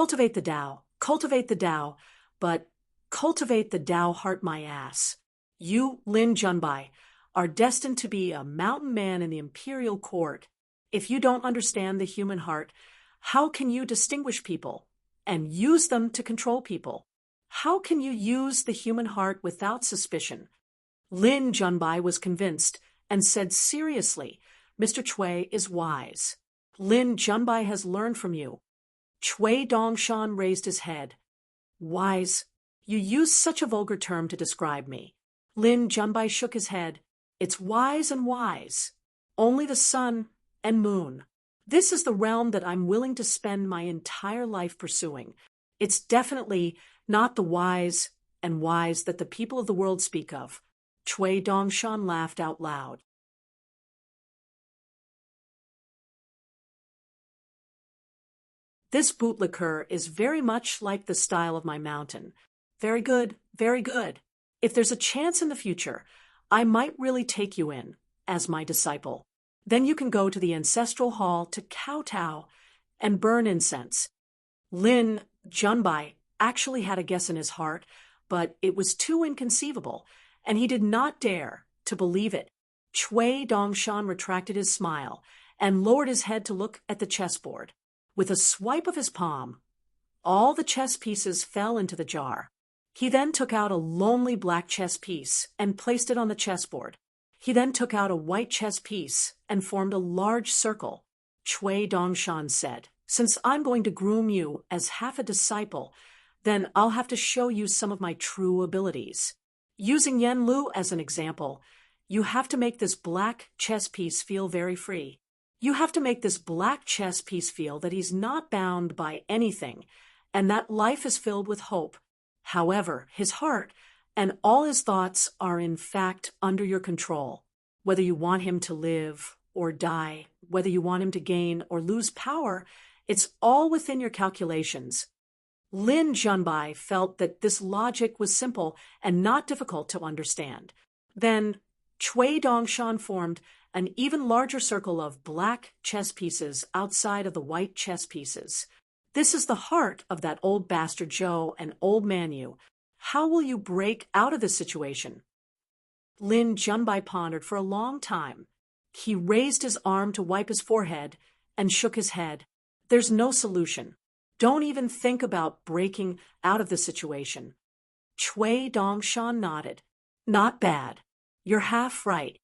Cultivate the Tao, but cultivate the Tao heart my ass. You, Lin Junbai, are destined to be a mountain man in the imperial court. If you don't understand the human heart, how can you distinguish people and use them to control people? How can you use the human heart without suspicion?" Lin Junbai was convinced and said seriously, "Mr. Chui is wise. Lin Junbai has learned from you." Chui Dongshan raised his head. "Wise? You use such a vulgar term to describe me." Lin Junbai shook his head. "It's wise and wise. Only the sun and moon. This is the realm that I'm willing to spend my entire life pursuing. It's definitely not the wise and wise that the people of the world speak of." Chui Dongshan laughed out loud. "This bootliqueur is very much like the style of my mountain. Very good, very good. If there's a chance in the future, I might really take you in as my disciple. Then you can go to the ancestral hall to kowtow and burn incense." Lin Junbai actually had a guess in his heart, but it was too inconceivable, and he did not dare to believe it. Chui Dongshan retracted his smile and lowered his head to look at the chessboard. With a swipe of his palm, all the chess pieces fell into the jar. He then took out a lonely black chess piece and placed it on the chessboard. He then took out a white chess piece and formed a large circle. Chui Dongshan said, "Since I'm going to groom you as half a disciple, then I'll have to show you some of my true abilities. Using Yen Lu as an example, you have to make this black chess piece feel very free. You have to make this black chess piece feel that he's not bound by anything and that life is filled with hope. However, his heart and all his thoughts are in fact under your control. Whether you want him to live or die, whether you want him to gain or lose power, it's all within your calculations." Lin Junbai felt that this logic was simple and not difficult to understand. Then Chui Dongshan formed an even larger circle of black chess pieces outside of the white chess pieces. "This is the heart of that old bastard Zhou and old Manu. How will you break out of this situation?" Lin Junbai pondered for a long time. He raised his arm to wipe his forehead and shook his head. "There's no solution. Don't even think about breaking out of the situation." Chui Dongshan nodded. "Not bad. You're half right."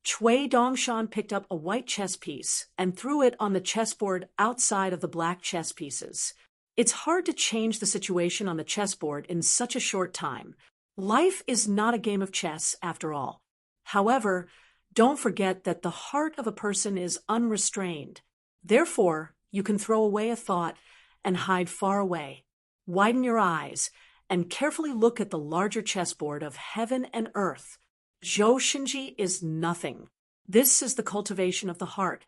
Chui Dongshan picked up a white chess piece and threw it on the chessboard outside of the black chess pieces. It's hard to change the situation on the chessboard in such a short time. Life is not a game of chess, after all. However, don't forget that the heart of a person is unrestrained. Therefore, you can throw away a thought and hide far away. Widen your eyes and carefully look at the larger chessboard of heaven and earth. Zhou Shinji is nothing. This is the cultivation of the heart.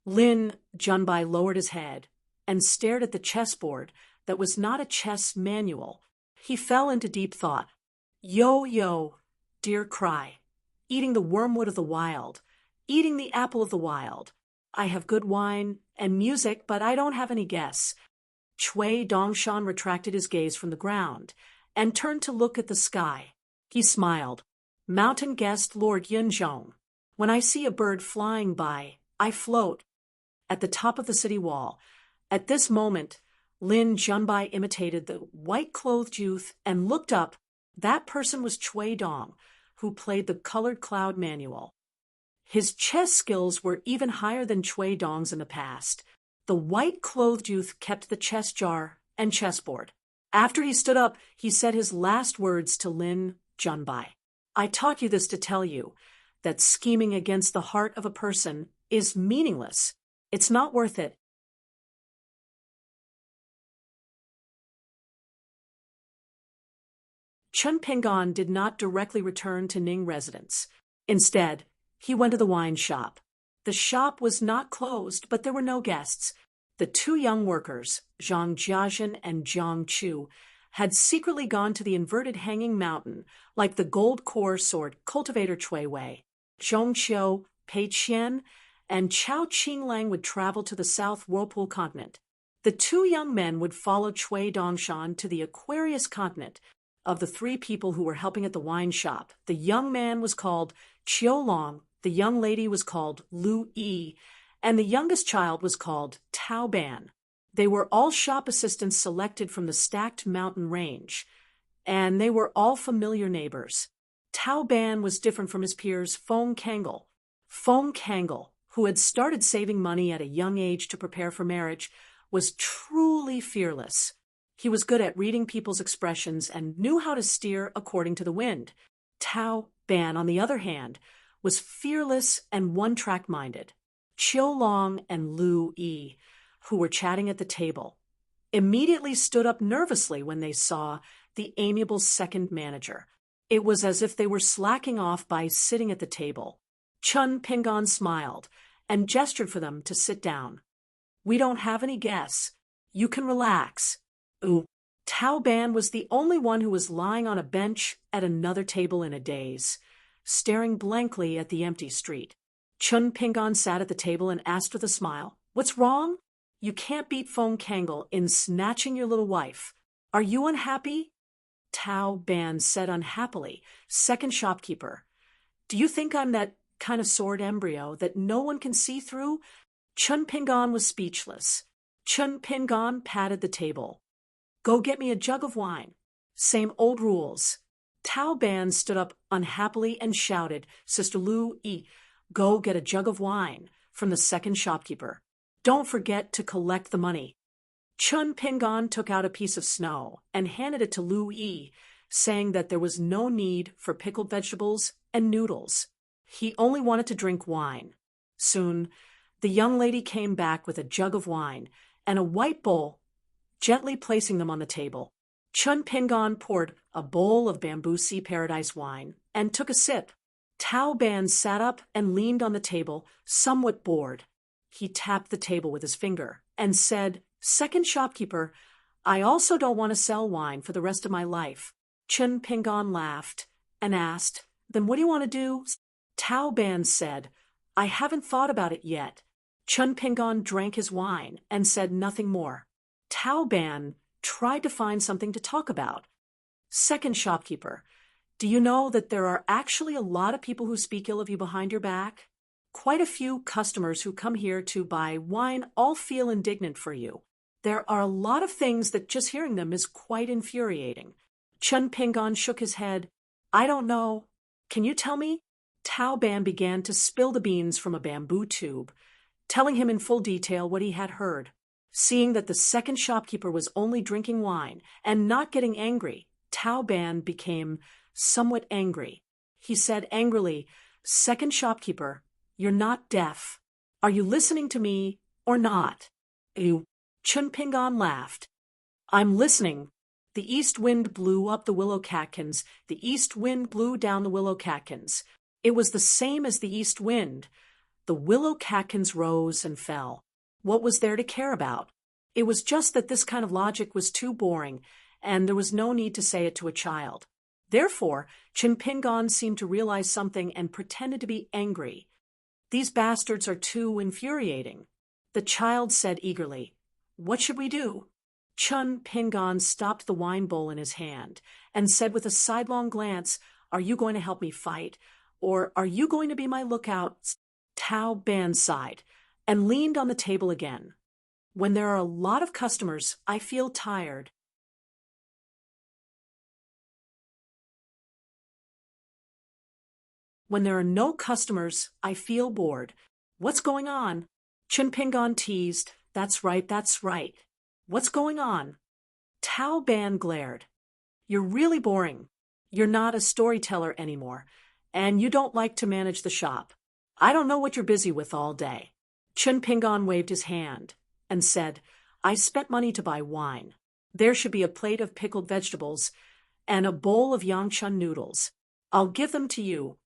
Lin Junbai lowered his head and stared at the chessboard that was not a chess manual. He fell into deep thought. "Yo, yo, dear cry, eating the wormwood of the wild, eating the apple of the wild. I have good wine and music, but I don't have any guests." Chui Dongshan retracted his gaze from the ground and turned to look at the sky. He smiled. "Mountain guest Lord Yunzhong. When I see a bird flying by, I float." At the top of the city wall, at this moment, Lin Junbai imitated the white-clothed youth and looked up. That person was Chui Dong, who played the colored cloud manual. His chess skills were even higher than Chui Dong's in the past. The white-clothed youth kept the chess jar and chessboard. After he stood up, he said his last words to Lin Junbai. "I taught you this to tell you that scheming against the heart of a person is meaningless. It's not worth it. Chun Pingon did not directly return to Ning residence. Instead, he went to the wine shop. The shop was not closed, but there were no guests. The two young workers, Zhang Jiajin and Zhang Chu, had secretly gone to the inverted hanging mountain, like the gold course or cultivator Chui Wei. Zhong Qiu, Pei Qian, and Chao Qinglang would travel to the South Whirlpool continent. The two young men would follow Cui Dongshan to the Aquarius continent. Of the three people who were helping at the wine shop, the young man was called Qiu Long, the young lady was called Lu Yi, and the youngest child was called Tao Ban. They were all shop assistants selected from the stacked mountain range, and they were all familiar neighbors. Tao Ban was different from his peers Fong Kangle. Fong Kangle, who had started saving money at a young age to prepare for marriage, was truly fearless. He was good at reading people's expressions and knew how to steer according to the wind. Tao Ban, on the other hand, was fearless and one-track-minded. Qiu Long and Lu Yi, who were chatting at the table, immediately stood up nervously when they saw the amiable second manager. It was as if they were slacking off by sitting at the table. Chun Pingon smiled and gestured for them to sit down. "We don't have any guests. You can relax." Ooh. Tao Ban was the only one who was lying on a bench at another table in a daze, staring blankly at the empty street. Chun Pingon sat at the table and asked with a smile, "What's wrong? You can't beat Fong Kangle in snatching your little wife. Are you unhappy?" Tao Ban said unhappily, "Second shopkeeper, do you think I'm that kind of sword embryo that no one can see through?" Chun Pingon was speechless. Chun Pingon patted the table. "Go get me a jug of wine." Same old rules. Tao Ban stood up unhappily and shouted, "Sister Lu Yi, go get a jug of wine from the second shopkeeper. Don't forget to collect the money." Chun Pingon took out a piece of snow and handed it to Lu Yi, saying that there was no need for pickled vegetables and noodles. He only wanted to drink wine. Soon, the young lady came back with a jug of wine and a white bowl, gently placing them on the table. Chun Pingon poured a bowl of bamboo sea paradise wine and took a sip. Tao Ban sat up and leaned on the table, somewhat bored. He tapped the table with his finger and said, "Second shopkeeper, I also don't want to sell wine for the rest of my life." Chun Pingon laughed and asked, "Then what do you want to do?" Tao Ban said, "I haven't thought about it yet." Chun Pingon drank his wine and said nothing more. Tao Ban tried to find something to talk about. "Second shopkeeper, do you know that there are actually a lot of people who speak ill of you behind your back? Quite a few customers who come here to buy wine all feel indignant for you. There are a lot of things that just hearing them is quite infuriating." Chun Pingon shook his head. "I don't know. Can you tell me?" Tao Ban began to spill the beans from a bamboo tube, telling him in full detail what he had heard. Seeing that the second shopkeeper was only drinking wine and not getting angry, Tao Ban became somewhat angry. He said angrily, "Second shopkeeper, you're not deaf. Are you listening to me or not?" Chun Pingon laughed. "I'm listening." The east wind blew up the willow catkins. The east wind blew down the willow catkins. It was the same as the east wind. The willow catkins rose and fell. What was there to care about? It was just that this kind of logic was too boring, and there was no need to say it to a child. Therefore, Chun Pingon seemed to realize something and pretended to be angry. "These bastards are too infuriating." The child said eagerly, "What should we do?" Chun Pingon stopped the wine bowl in his hand and said with a sidelong glance, "Are you going to help me fight, or are you going to be my lookout?" Tao Ban sighed and leaned on the table again. "When there are a lot of customers, I feel tired. When there are no customers, I feel bored. What's going on?" Chun Pingon teased, That's right, that's right. What's going on?" Tao Ban glared. "You're really boring. You're not a storyteller anymore, and you don't like to manage the shop. I don't know what you're busy with all day." Chun Pingon waved his hand and said, "I spent money to buy wine. There should be a plate of pickled vegetables and a bowl of Yangchun noodles. I'll give them to you.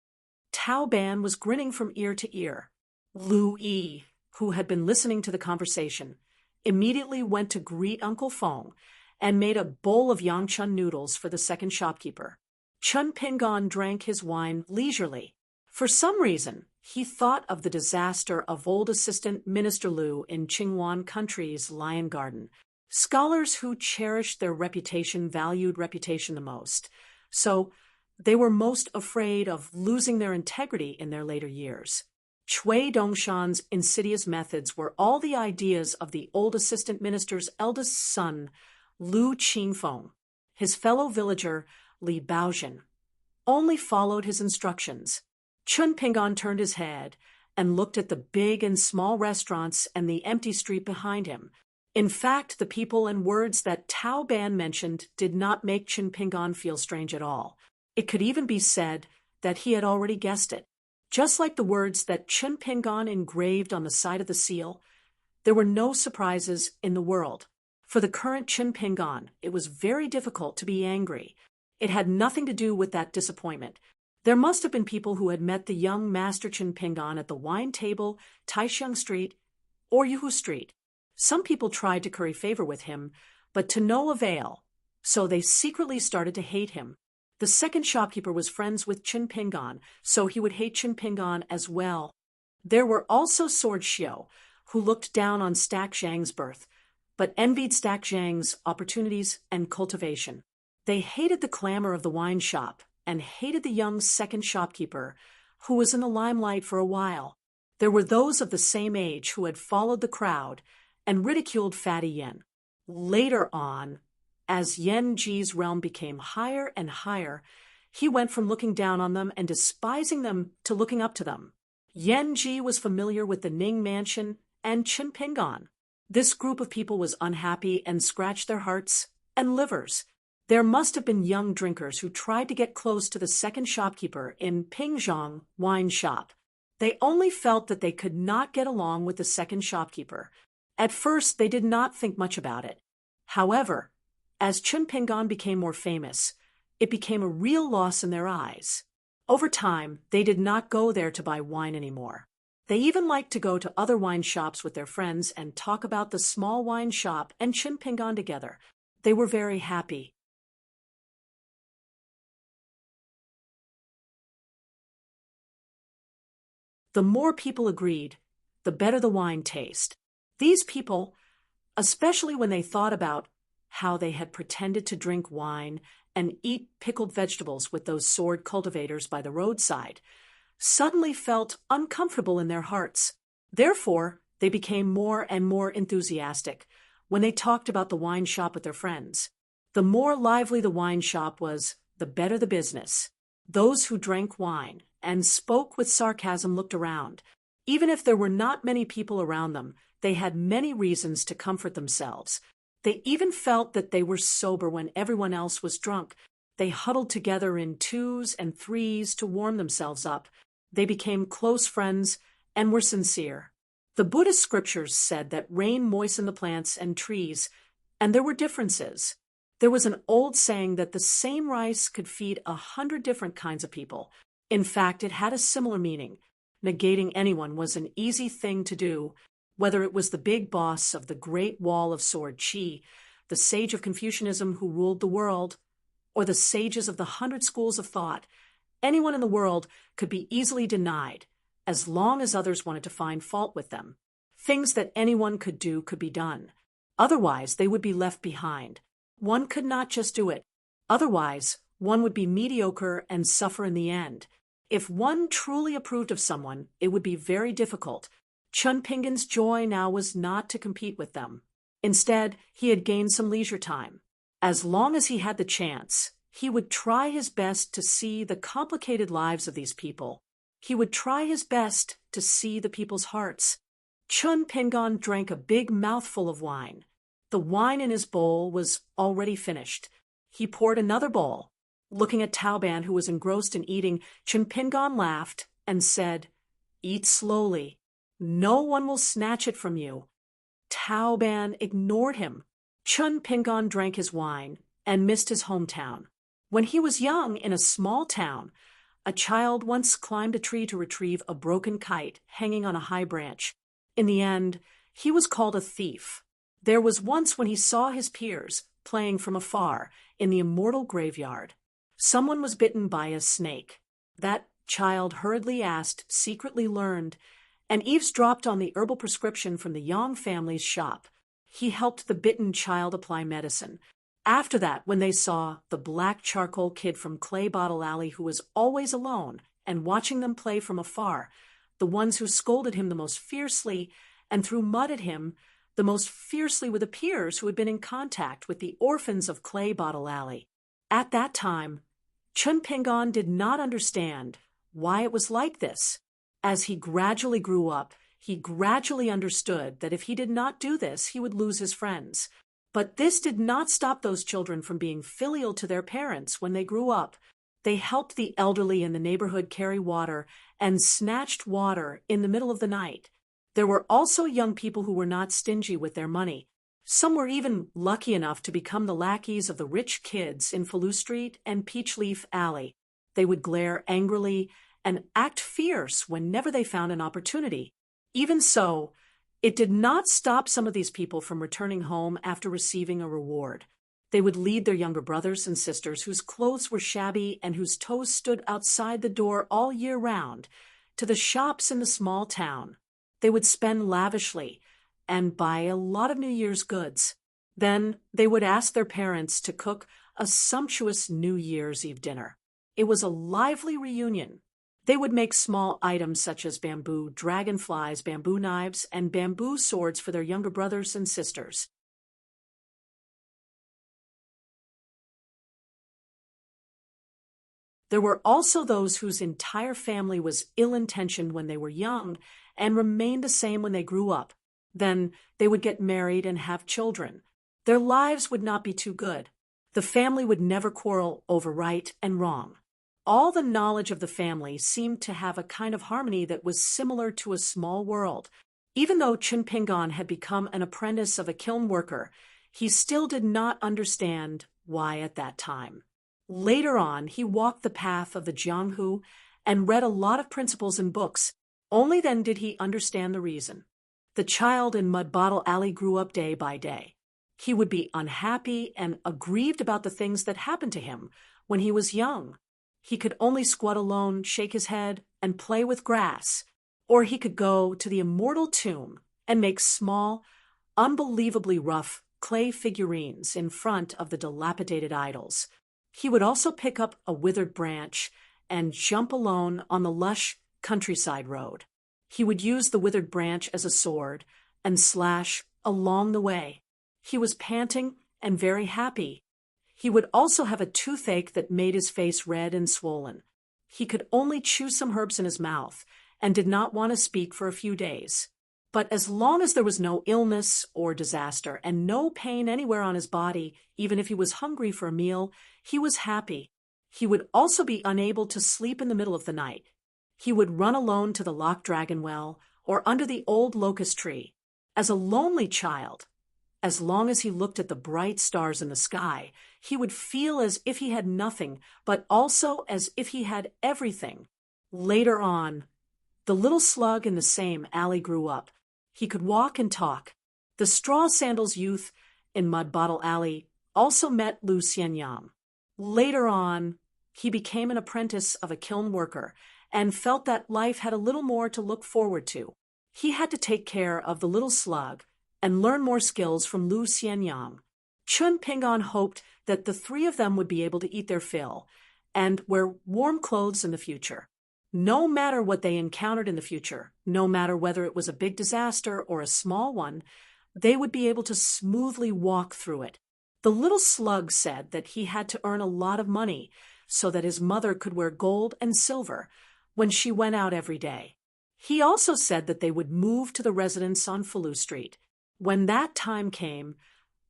Tao Ban was grinning from ear to ear. Lu Yi, who had been listening to the conversation, immediately went to greet Uncle Feng and made a bowl of Yangchun noodles for the second shopkeeper. Chun Pingon drank his wine leisurely. For some reason, he thought of the disaster of old Assistant Minister Lu in Qingwan Country's Lion Garden. Scholars who cherished their reputation valued reputation the most, so they were most afraid of losing their integrity in their later years. Cui Dongshan's insidious methods were all the ideas of the old assistant minister's eldest son, Lu Qingfeng. His fellow villager, Li Baojin, only followed his instructions. Chun Pingon turned his head and looked at the big and small restaurants and the empty street behind him. In fact, the people and words that Tao Ban mentioned did not make Chun Pingon feel strange at all. It could even be said that he had already guessed it. Just like the words that Chun Pingon engraved on the side of the seal, there were no surprises in the world. For the current Chun Pingon, it was very difficult to be angry. It had nothing to do with that disappointment. There must have been people who had met the young Master Chun Pingon at the wine table, Taixiang Street, or Yuhu Street. Some people tried to curry favor with him, but to no avail, so they secretly started to hate him. The second shopkeeper was friends with Chun Pingon, so he would hate Chun Pingon as well. There were also Sword Xiu, who looked down on Stack Zhang's birth, but envied Stack Zhang's opportunities and cultivation. They hated the clamor of the wine shop and hated the young second shopkeeper, who was in the limelight for a while. There were those of the same age who had followed the crowd and ridiculed Fatty Yen. Later on, as Yen Ji's realm became higher and higher, he went from looking down on them and despising them to looking up to them. Yen Ji was familiar with the Ning Mansion and Chun Pingon. This group of people was unhappy and scratched their hearts and livers. There must have been young drinkers who tried to get close to the second shopkeeper in Pingzhong wine shop. They only felt that they could not get along with the second shopkeeper. At first, they did not think much about it. However, as Chun Pingon became more famous, it became a real loss in their eyes. Over time, they did not go there to buy wine anymore. They even liked to go to other wine shops with their friends and talk about the small wine shop and Chun Pingon together. They were very happy. The more people agreed, the better the wine tasted. These people, especially when they thought about how they had pretended to drink wine and eat pickled vegetables with those sword cultivators by the roadside, suddenly felt uncomfortable in their hearts. Therefore, they became more and more enthusiastic when they talked about the wine shop with their friends. The more lively the wine shop was, the better the business. Those who drank wine and spoke with sarcasm looked around. Even if there were not many people around them, they had many reasons to comfort themselves. They even felt that they were sober when everyone else was drunk. They huddled together in twos and threes to warm themselves up. They became close friends and were sincere. The Buddhist scriptures said that rain moistened the plants and trees, and there were differences. There was an old saying that the same rice could feed 100 different kinds of people. In fact, it had a similar meaning. Negating anyone was an easy thing to do, whether it was the big boss of the Great Wall of Sword Qi, the sage of Confucianism who ruled the world, or the sages of the 100 schools of thought. Anyone in the world could be easily denied, as long as others wanted to find fault with them. Things that anyone could do could be done. Otherwise, they would be left behind. One could not just do it. Otherwise, one would be mediocre and suffer in the end. If one truly approved of someone, it would be very difficult. Chun Pingon's joy now was not to compete with them. Instead, he had gained some leisure time. As long as he had the chance, he would try his best to see the complicated lives of these people. He would try his best to see the people's hearts. Chun Pingon drank a big mouthful of wine. The wine in his bowl was already finished. He poured another bowl. Looking at Tao Ban, who was engrossed in eating, Chun Pingon laughed and said, "Eat slowly. No one will snatch it from you." Tao Ban ignored him. Chun Pingon drank his wine and missed his hometown. When he was young in a small town, a child once climbed a tree to retrieve a broken kite hanging on a high branch. In the end, he was called a thief. There was once when he saw his peers playing from afar in the immortal graveyard. Someone was bitten by a snake. That child hurriedly asked, secretly learned, and eavesdropped on the herbal prescription from the Yang family's shop. He helped the bitten child apply medicine. After that, when they saw the black charcoal kid from Clay Bottle Alley who was always alone and watching them play from afar, the ones who scolded him the most fiercely and threw mud at him the most fiercely were the peers who had been in contact with the orphans of Clay Bottle Alley. At that time, Chun Pingon did not understand why it was like this. As he gradually grew up, he gradually understood that if he did not do this, he would lose his friends. But this did not stop those children from being filial to their parents when they grew up. They helped the elderly in the neighborhood carry water and snatched water in the middle of the night. There were also young people who were not stingy with their money. Some were even lucky enough to become the lackeys of the rich kids in Faloo Street and Peachleaf Alley. They would glare angrily and act fierce whenever they found an opportunity. Even so, it did not stop some of these people from returning home after receiving a reward. They would lead their younger brothers and sisters whose clothes were shabby and whose toes stood outside the door all year round to the shops in the small town. They would spend lavishly and buy a lot of New Year's goods. Then they would ask their parents to cook a sumptuous New Year's Eve dinner. It was a lively reunion. They would make small items such as bamboo dragonflies, bamboo knives, and bamboo swords for their younger brothers and sisters. There were also those whose entire family was ill-intentioned when they were young and remained the same when they grew up. Then they would get married and have children. Their lives would not be too good. The family would never quarrel over right and wrong. All the knowledge of the family seemed to have a kind of harmony that was similar to a small world. Even though Chun Pingon had become an apprentice of a kiln worker, he still did not understand why at that time. Later on, he walked the path of the Jianghu and read a lot of principles in books. Only then did he understand the reason. The child in Mud Bottle Alley grew up day by day. He would be unhappy and aggrieved about the things that happened to him when he was young. He could only squat alone, shake his head, and play with grass. Or he could go to the immortal tomb and make small, unbelievably rough clay figurines in front of the dilapidated idols. He would also pick up a withered branch and jump alone on the lush countryside road. He would use the withered branch as a sword and slash along the way. He was panting and very happy. He would also have a toothache that made his face red and swollen. He could only chew some herbs in his mouth and did not want to speak for a few days. But as long as there was no illness or disaster and no pain anywhere on his body, even if he was hungry for a meal, he was happy. He would also be unable to sleep in the middle of the night. He would run alone to the locked dragon well or under the old locust tree. As a lonely child, as long as he looked at the bright stars in the sky, he would feel as if he had nothing, but also as if he had everything. Later on, the little slug in the same alley grew up. He could walk and talk. The straw sandals youth in Mud Bottle Alley also met Lu Xianyang. Later on, he became an apprentice of a kiln worker and felt that life had a little more to look forward to. He had to take care of the little slug and learn more skills from Lu Xianyang. Chun Pingon hoped that the three of them would be able to eat their fill and wear warm clothes in the future. No matter what they encountered in the future, no matter whether it was a big disaster or a small one, they would be able to smoothly walk through it. The little slug said that he had to earn a lot of money so that his mother could wear gold and silver when she went out every day. He also said that they would move to the residence on Faloo Street. When that time came,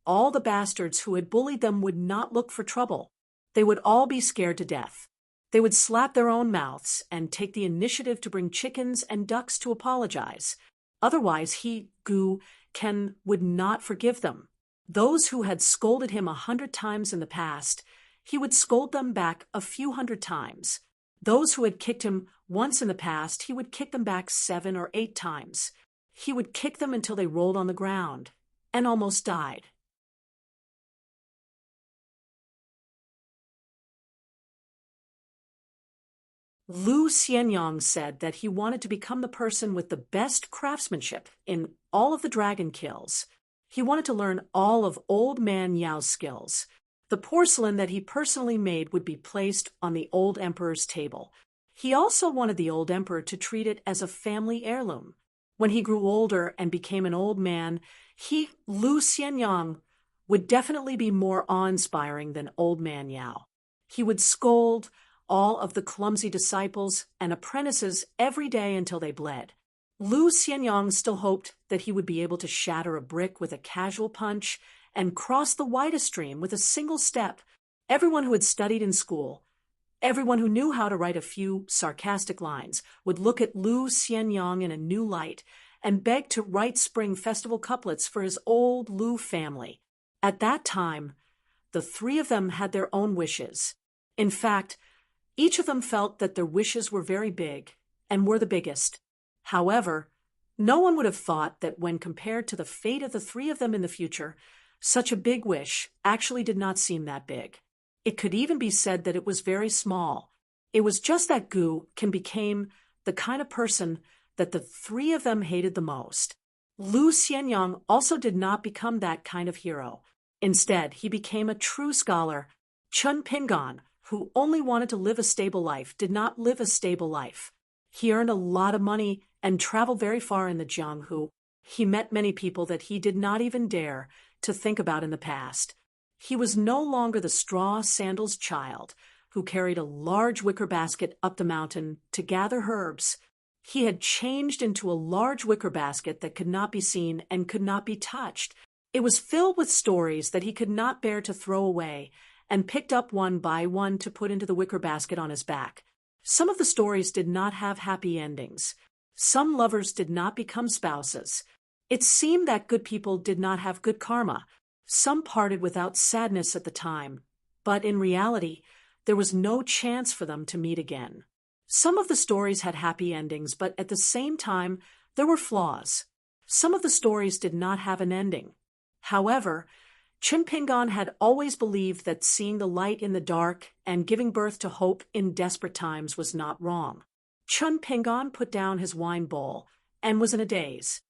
all the bastards who had bullied them would not look for trouble. They would all be scared to death. They would slap their own mouths and take the initiative to bring chickens and ducks to apologize. Otherwise, Ken would not forgive them. Those who had scolded him 100 times in the past, he would scold them back a few hundred times. Those who had kicked him once in the past, he would kick them back 7 or 8 times. He would kick them until they rolled on the ground and almost died. Lu Xianyang said that he wanted to become the person with the best craftsmanship in all of the dragon kills. He wanted to learn all of Old Man Yao's skills. The porcelain that he personally made would be placed on the old emperor's table. He also wanted the old emperor to treat it as a family heirloom. When he grew older and became an old man, Lu Xianyang, would definitely be more awe-inspiring than Old Man Yao. He would scold all of the clumsy disciples and apprentices every day until they bled. Lu Xianyang still hoped that he would be able to shatter a brick with a casual punch and cross the widest stream with a single step. Everyone who had studied in school, everyone who knew how to write a few sarcastic lines, would look at Lu Xianyang in a new light and beg to write spring festival couplets for his old Lu family. At that time, the 3 of them had their own wishes. In fact, each of them felt that their wishes were very big and were the biggest. However, no one would have thought that when compared to the fate of the 3 of them in the future, such a big wish actually did not seem that big. It could even be said that it was very small. It was just that Gu became the kind of person that the 3 of them hated the most. Lu Xianyang also did not become that kind of hero. Instead, he became a true scholar. Chun Pingan, who only wanted to live a stable life, did not live a stable life. He earned a lot of money and traveled very far in the Jianghu. He met many people that he did not even dare to think about in the past. He was no longer the straw sandals child who carried a large wicker basket up the mountain to gather herbs. He had changed into a large wicker basket that could not be seen and could not be touched. It was filled with stories that he could not bear to throw away, and picked up one by one to put into the wicker basket on his back. Some of the stories did not have happy endings. Some lovers did not become spouses. It seemed that good people did not have good karma. Some parted without sadness at the time, but in reality, there was no chance for them to meet again. Some of the stories had happy endings, but at the same time, there were flaws. Some of the stories did not have an ending. However, Chun Pingan had always believed that seeing the light in the dark and giving birth to hope in desperate times was not wrong. Chun Pingan put down his wine bowl and was in a daze.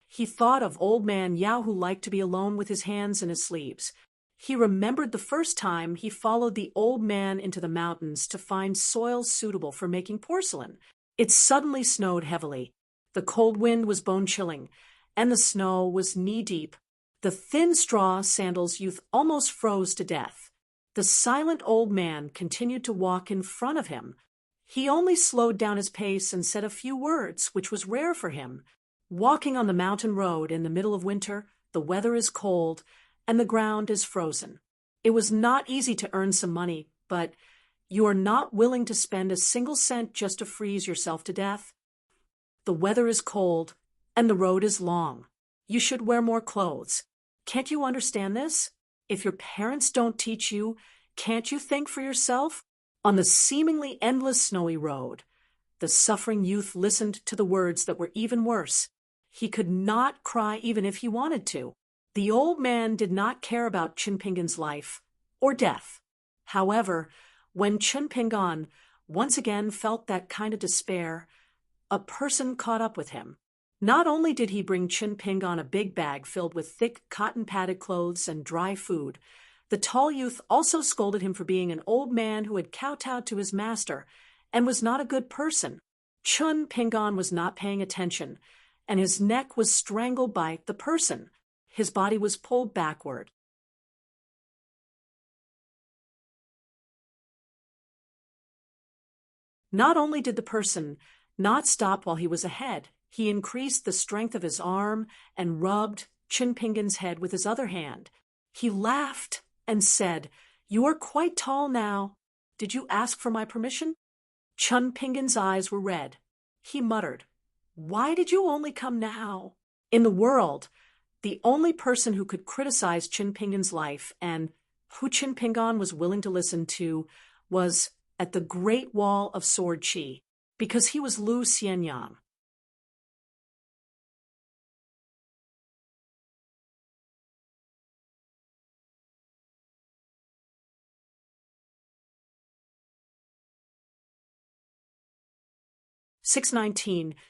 He thought of Old Man Yao, who liked to be alone with his hands in his sleeves. He remembered the first time he followed the old man into the mountains to find soil suitable for making porcelain. It suddenly snowed heavily. The cold wind was bone-chilling, and the snow was knee-deep. The thin straw sandals youth almost froze to death. The silent old man continued to walk in front of him. He only slowed down his pace and said a few words, which was rare for him. Walking on the mountain road in the middle of winter, the weather is cold, and the ground is frozen. It was not easy to earn some money, but you are not willing to spend a single cent just to freeze yourself to death. The weather is cold, and the road is long. You should wear more clothes. Can't you understand this? If your parents don't teach you, can't you think for yourself? On the seemingly endless snowy road, the suffering youth listened to the words that were even worse. He could not cry even if he wanted to. The old man did not care about Chun Pingan's life or death. However, when Chun Pingan once again felt that kind of despair, a person caught up with him. Not only did he bring Chun Pingan a big bag filled with thick cotton-padded clothes and dry food, the tall youth also scolded him for being an old man who had kowtowed to his master and was not a good person. Chun Pingan was not paying attention, and his neck was strangled by the person. His body was pulled backward. Not only did the person not stop while he was ahead, he increased the strength of his arm and rubbed Chun Pingan's head with his other hand. He laughed and said, "You are quite tall now. Did you ask for my permission?" Chun Pingan's eyes were red. He muttered, "Why did you only come now?" In the world, the only person who could criticize Chun Pingan's life and who Qin Pingan was willing to listen to was at the Great Wall of Sword Chi, because he was Lu Xianyang.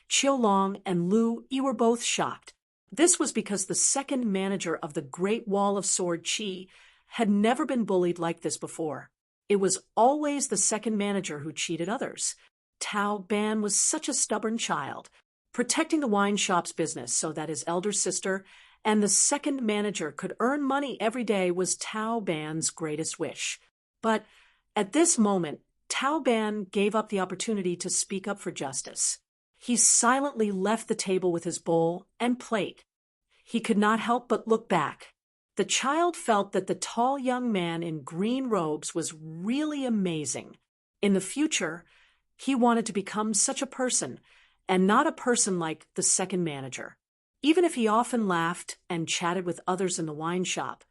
Qiu Long and Lu Yi were both shocked. This was because the second manager of the Great Wall of Sword Chi had never been bullied like this before. It was always the second manager who cheated others. Tao Ban was such a stubborn child, protecting the wine shop's business so that his elder sister and the second manager could earn money every day was Tao Ban's greatest wish. But at this moment, Tao Ban gave up the opportunity to speak up for justice. He silently left the table with his bowl and plate. He could not help but look back. The child felt that the tall young man in green robes was really amazing. In the future, he wanted to become such a person, and not a person like the second manager. Even if he often laughed and chatted with others in the wine shop,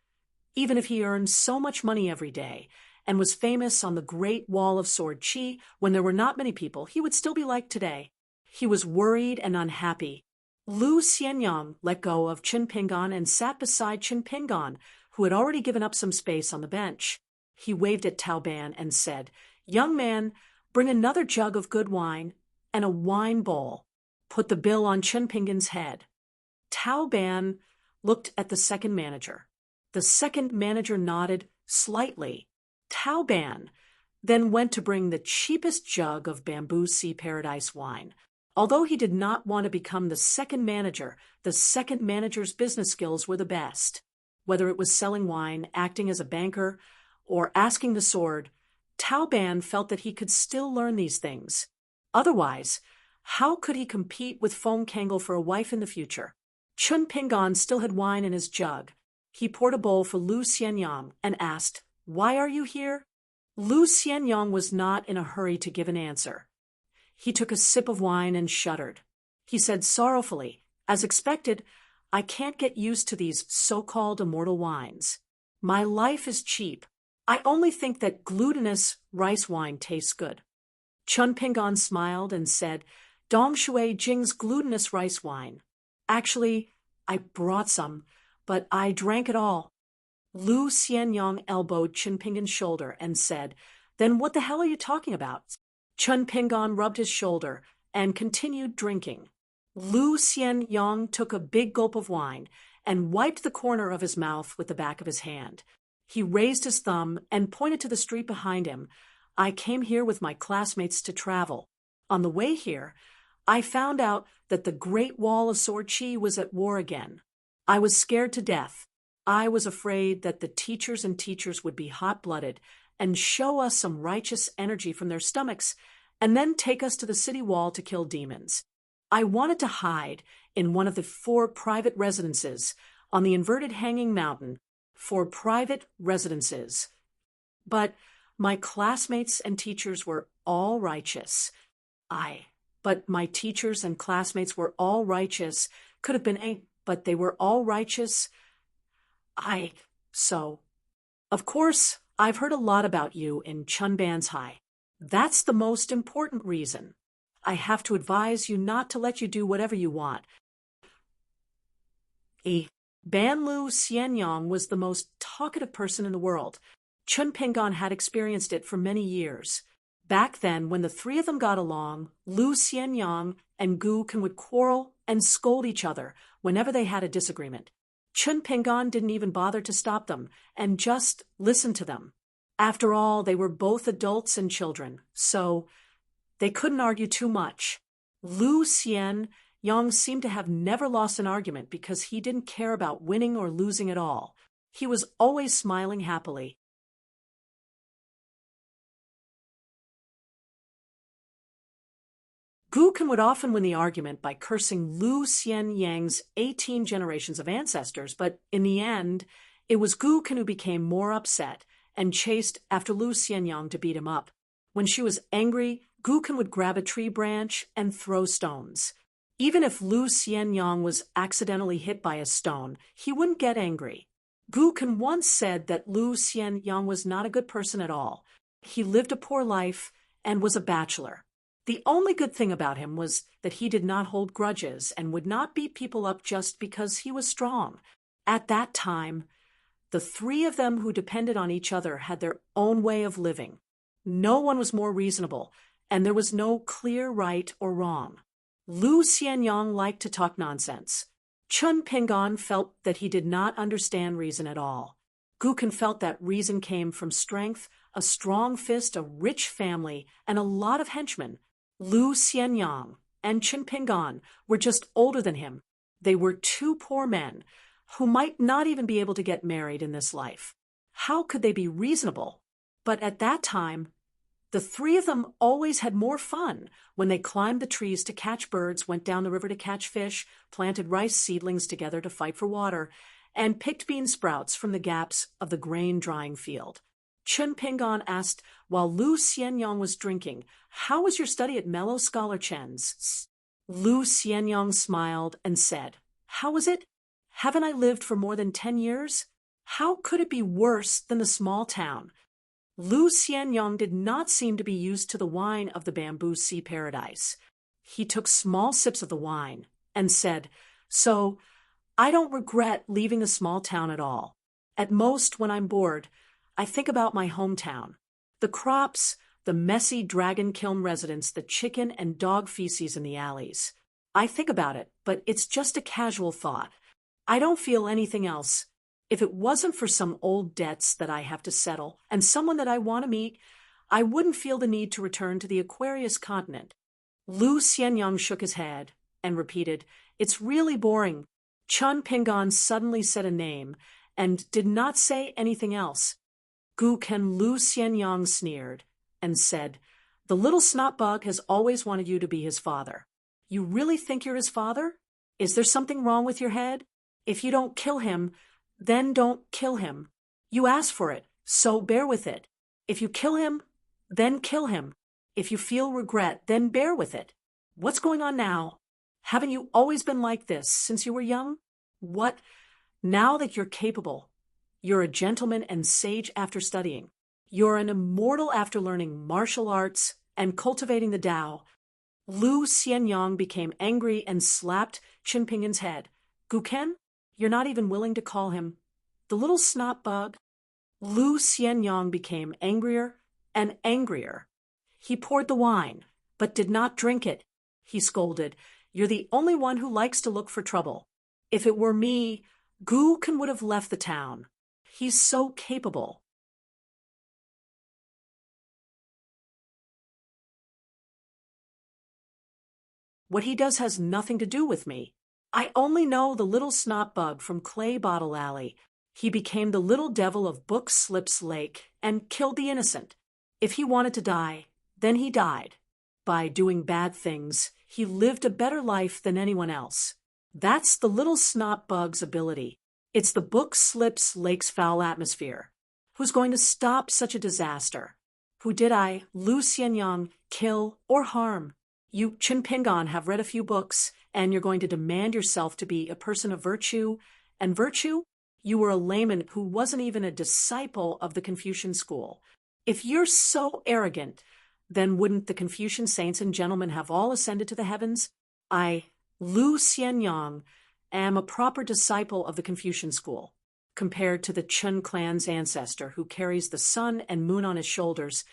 even if he earned so much money every day, and was famous on the Great Wall of Sword Chi when there were not many people, he would still be like today. He was worried and unhappy. Lu Xianyang let go of Qin Pingan and sat beside Qin Pingan, who had already given up some space on the bench. He waved at Tao Ban and said, "Young man, bring another jug of good wine and a wine bowl. Put the bill on Qin Pingan's head." Tao Ban looked at the second manager. The second manager nodded slightly. Tao Ban then went to bring the cheapest jug of Bamboo Sea Paradise wine. Although he did not want to become the second manager's business skills were the best. Whether it was selling wine, acting as a banker, or asking the sword, Tao Ban felt that he could still learn these things. Otherwise, how could he compete with Feng Kangle for a wife in the future? Qin Pingan still had wine in his jug. He poured a bowl for Lu Xianyang and asked, "Why are you here?" Lu Xianyang was not in a hurry to give an answer. He took a sip of wine and shuddered. He said sorrowfully, "As expected, I can't get used to these so-called immortal wines. My life is cheap. I only think that glutinous rice wine tastes good." Chun Pingan smiled and said, "Dong Shui Jing's glutinous rice wine. Actually, I brought some, but I drank it all." Lu Xianyang elbowed Qin Pingan's shoulder and said, "Then what the hell are you talking about?" Chun Pingan rubbed his shoulder and continued drinking. Lu Xianyang took a big gulp of wine and wiped the corner of his mouth with the back of his hand. He raised his thumb and pointed to the street behind him. "I came here with my classmates to travel. On the way here, I found out that the Great Wall of Sword Chi was at war again. I was scared to death. I was afraid that the teachers would be hot-blooded and show us some righteous energy from their stomachs and then take us to the city wall to kill demons. I wanted to hide in one of the 4 private residences on the inverted hanging mountain, 4 private residences. But my classmates and teachers were all righteous. But my teachers and classmates were all righteous. Could have been but they were all righteous. So, of course, I've heard a lot about you in Chunban's High. That's the most important reason. I have to advise you not to let you do whatever you want." Ban Lu Xianyang was the most talkative person in the world. Chun Pingan had experienced it for many years. Back then, when the 3 of them got along, Lu Xianyang and Gu Kan would quarrel and scold each other whenever they had a disagreement. Chun Pingan didn't even bother to stop them and just listened to them. After all, they were both adults and children, so they couldn't argue too much. Lu Xianyang seemed to have never lost an argument because he didn't care about winning or losing at all. He was always smiling happily. Gu Kan would often win the argument by cursing Lu Xianyang's 18 generations of ancestors, but in the end, it was Gu Kan who became more upset and chased after Lu Xianyang to beat him up. When she was angry, Gu Kan would grab a tree branch and throw stones. Even if Lu Xianyang was accidentally hit by a stone, he wouldn't get angry. Gu Kan once said that Lu Xianyang was not a good person at all. He lived a poor life and was a bachelor. The only good thing about him was that he did not hold grudges and would not beat people up just because he was strong. At that time, the three of them who depended on each other had their own way of living. No one was more reasonable, and there was no clear right or wrong. Lu Xianyang liked to talk nonsense. Chun Pingon felt that he did not understand reason at all. Gu Kan felt that reason came from strength, a strong fist, a rich family, and a lot of henchmen. Lu Xianyang and Chun Pingon were just older than him. They were two poor men who might not even be able to get married in this life. How could they be reasonable? But at that time, the three of them always had more fun when they climbed the trees to catch birds, went down the river to catch fish, planted rice seedlings together to fight for water, and picked bean sprouts from the gaps of the grain-drying field. Chun Pingon asked while Lu Xianyang was drinking, "How was your study at Mellow Scholar Chen's?" Lu Xianyang smiled and said, "How was it? Haven't I lived for more than 10 years? How could it be worse than the small town?" Lu Xianyang did not seem to be used to the wine of the Bamboo Sea Paradise. He took small sips of the wine and said, "So, I don't regret leaving the small town at all. At most, when I'm bored, I think about my hometown. The crops, the messy dragon kiln residents, the chicken and dog feces in the alleys. I think about it, but it's just a casual thought. I don't feel anything else. If it wasn't for some old debts that I have to settle and someone that I want to meet, I wouldn't feel the need to return to the Aquarius continent." Lu Xianyang shook his head and repeated, "It's really boring." Chun Pingon suddenly said a name and did not say anything else. Gu Kan Lu Xianyang sneered and said, "The little snot bug has always wanted you to be his father. You really think you're his father? Is there something wrong with your head? If you don't kill him, then don't kill him. You asked for it, so bear with it. If you kill him, then kill him. If you feel regret, then bear with it. What's going on now? Haven't you always been like this since you were young? What? Now that you're capable, you're a gentleman and sage after studying. You're an immortal after learning martial arts and cultivating the Tao." Lu Xianyang became angry and slapped Chun Pingon's head. "Gu Kan, you're not even willing to call him the little snot bug?" Lu Xianyang became angrier and angrier. He poured the wine, but did not drink it. He scolded, "You're the only one who likes to look for trouble. If it were me, Gu Kan would have left the town. He's so capable." "What he does has nothing to do with me. I only know the little snot bug from Clay Bottle Alley. He became the little devil of Book Slips Lake and killed the innocent. If he wanted to die, then he died. By doing bad things, he lived a better life than anyone else. That's the little snot bug's ability. It's the Book Slips Lake's foul atmosphere. Who's going to stop such a disaster? Who did I, Lu Xianyang, kill or harm? You, Chun Pingon, have read a few books, and you're going to demand yourself to be a person of virtue. And virtue? You were a layman who wasn't even a disciple of the Confucian school. If you're so arrogant, then wouldn't the Confucian saints and gentlemen have all ascended to the heavens? I, Lu Xianyang, am a proper disciple of the Confucian school. Compared to the Chun clan's ancestor who carries the sun and moon on his shoulders,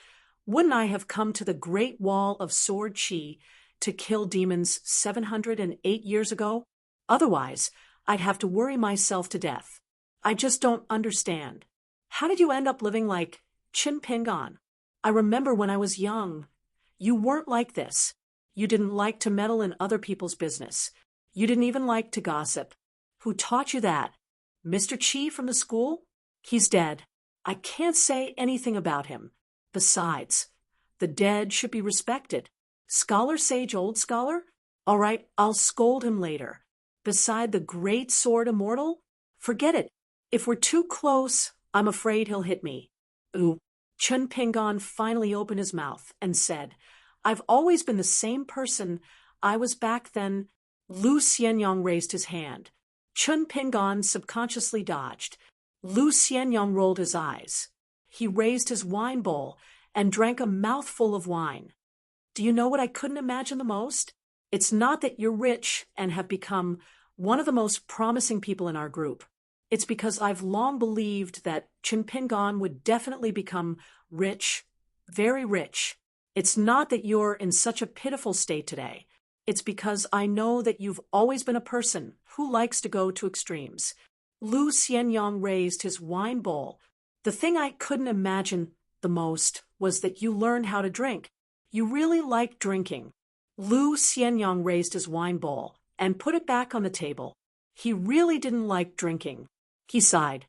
wouldn't I have come to the Great Wall of Sword Chi to kill demons 708 years ago? Otherwise, I'd have to worry myself to death. I just don't understand. How did you end up living like Chun Pingon? I remember when I was young. You weren't like this. You didn't like to meddle in other people's business. You didn't even like to gossip. Who taught you that? Mr. Chi from the school? He's dead. I can't say anything about him. Besides, the dead should be respected. Scholar sage old scholar? All right, I'll scold him later. Beside the great sword immortal? Forget it. If we're too close, I'm afraid he'll hit me." Ooh. Chun Pingon finally opened his mouth and said, "I've always been the same person I was back then." Lu Xianyang raised his hand. Chun Pingon subconsciously dodged. Lu Xianyang rolled his eyes. He raised his wine bowl and drank a mouthful of wine. Do you know what I couldn't imagine the most? It's not that you're rich and have become one of the most promising people in our group. It's because I've long believed that Chinpingan would definitely become rich, very rich. It's not that you're in such a pitiful state today. It's because I know that you've always been a person who likes to go to extremes. Lu Xianyang raised his wine bowl. The thing I couldn't imagine the most was that you learned how to drink. You really like drinking. Lu Xianyang raised his wine bowl and put it back on the table. He really didn't like drinking. He sighed.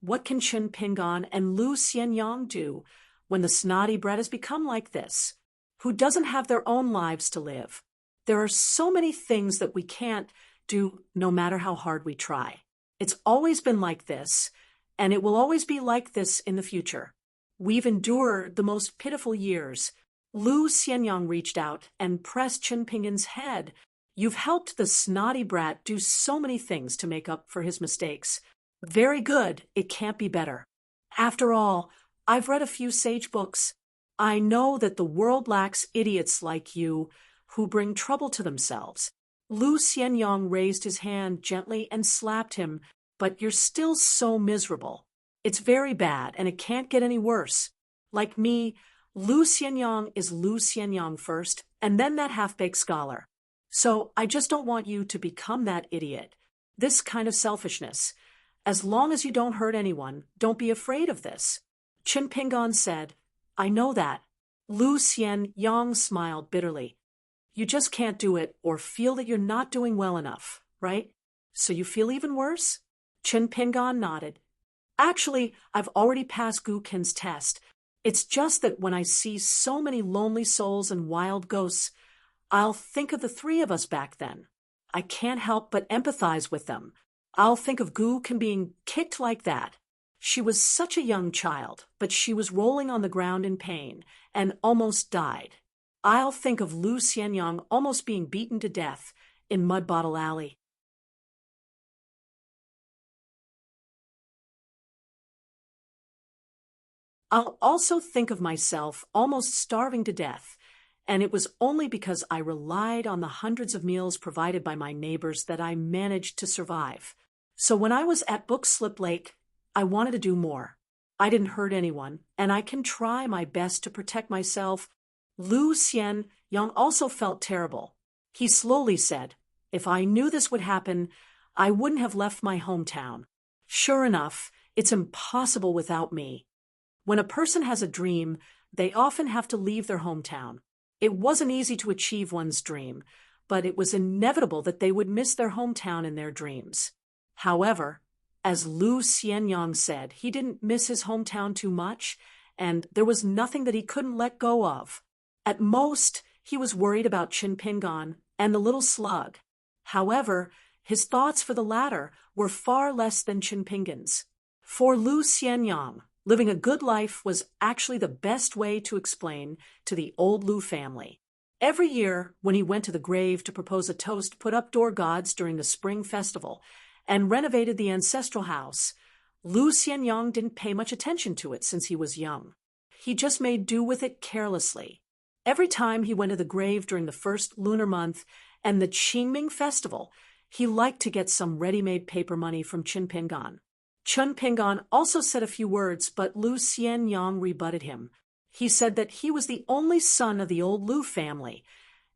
What can Chinpingan and Lu Xianyang do when the snotty brat has become like this? Who doesn't have their own lives to live? There are so many things that we can't do no matter how hard we try. It's always been like this, and it will always be like this in the future. We've endured the most pitiful years. Lu Xianyang reached out and pressed Chinpingan's head. You've helped the snotty brat do so many things to make up for his mistakes. Very good, it can't be better. After all, I've read a few sage books. I know that the world lacks idiots like you who bring trouble to themselves. Lu Xianyang raised his hand gently and slapped him. But you're still so miserable. It's very bad, and it can't get any worse. Like me, Lu Xianyang is Lu Xianyang first, and then that half-baked scholar. So I just don't want you to become that idiot. This kind of selfishness. As long as you don't hurt anyone, don't be afraid of this. Chinpingan said, I know that. Lu Xianyang smiled bitterly. You just can't do it or feel that you're not doing well enough, right? So you feel even worse? Chinpingan nodded. Actually, I've already passed Gu Qin's test. It's just that when I see so many lonely souls and wild ghosts, I'll think of the three of us back then. I can't help but empathize with them. I'll think of Gu Qin being kicked like that. She was such a young child, but she was rolling on the ground in pain and almost died. I'll think of Lu Xianyang almost being beaten to death in Mud Bottle Alley. I'll also think of myself almost starving to death, and it was only because I relied on the hundreds of meals provided by my neighbors that I managed to survive. So when I was at Book Slip Lake, I wanted to do more. I didn't hurt anyone, and I can try my best to protect myself. Lu Xianyang also felt terrible. He slowly said, if I knew this would happen, I wouldn't have left my hometown. Sure enough, it's impossible without me. When a person has a dream, they often have to leave their hometown. It wasn't easy to achieve one's dream, but it was inevitable that they would miss their hometown in their dreams. However, as Lu Xianyang said, he didn't miss his hometown too much, and there was nothing that he couldn't let go of. At most, he was worried about Chinpingan and the little slug. However, his thoughts for the latter were far less than Chinpingan's. For Lu Xianyang, living a good life was actually the best way to explain to the old Lu family. Every year, when he went to the grave to propose a toast, put up door gods during the spring festival, and renovated the ancestral house, Lu Xianyang didn't pay much attention to it since he was young. He just made do with it carelessly. Every time he went to the grave during the first lunar month and the Qingming festival, he liked to get some ready-made paper money from Chinpingan. Chinpingan also said a few words, but Lu Xianyang rebutted him. He said that he was the only son of the old Lu family,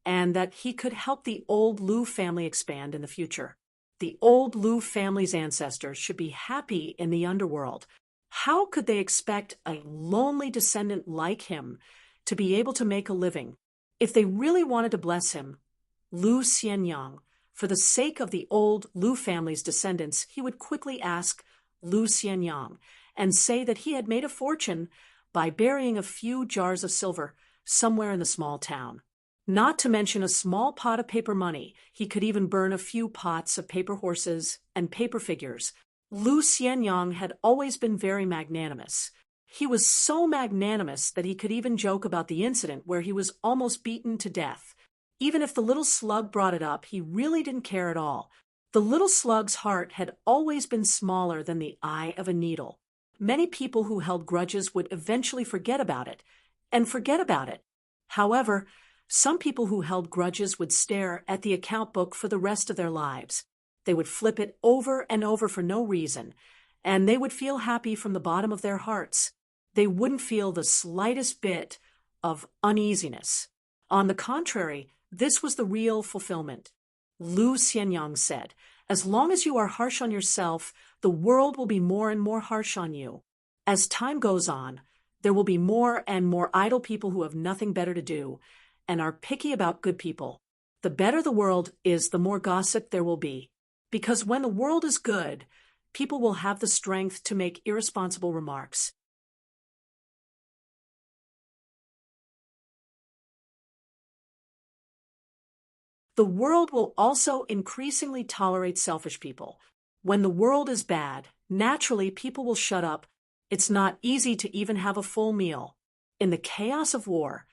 and that he could help the old Lu family expand in the future. The old Lu family's ancestors should be happy in the underworld. How could they expect a lonely descendant like him to be able to make a living? If they really wanted to bless him, Lu Xianyang, for the sake of the old Lu family's descendants, he would quickly ask Lu Xianyang and say that he had made a fortune by burying a few jars of silver somewhere in the small town. Not to mention a small pot of paper money. He could even burn a few pots of paper horses and paper figures. Lu Xianyang had always been very magnanimous. He was so magnanimous that he could even joke about the incident where he was almost beaten to death. Even if the little slug brought it up, he really didn't care at all. The little slug's heart had always been smaller than the eye of a needle. Many people who held grudges would eventually forget about it, and forget about it. However, some people who held grudges would stare at the account book for the rest of their lives. They would flip it over and over for no reason, and they would feel happy from the bottom of their hearts. They wouldn't feel the slightest bit of uneasiness. On the contrary, this was the real fulfillment. Lu Xianyang said, "As long as you are harsh on yourself, the world will be more and more harsh on you. As time goes on, there will be more and more idle people who have nothing better to do and are picky about good people. The better the world is, the more gossip there will be. Because when the world is good, people will have the strength to make irresponsible remarks." The world will also increasingly tolerate selfish people. When the world is bad, naturally people will shut up. It's not easy to even have a full meal. In the chaos of war,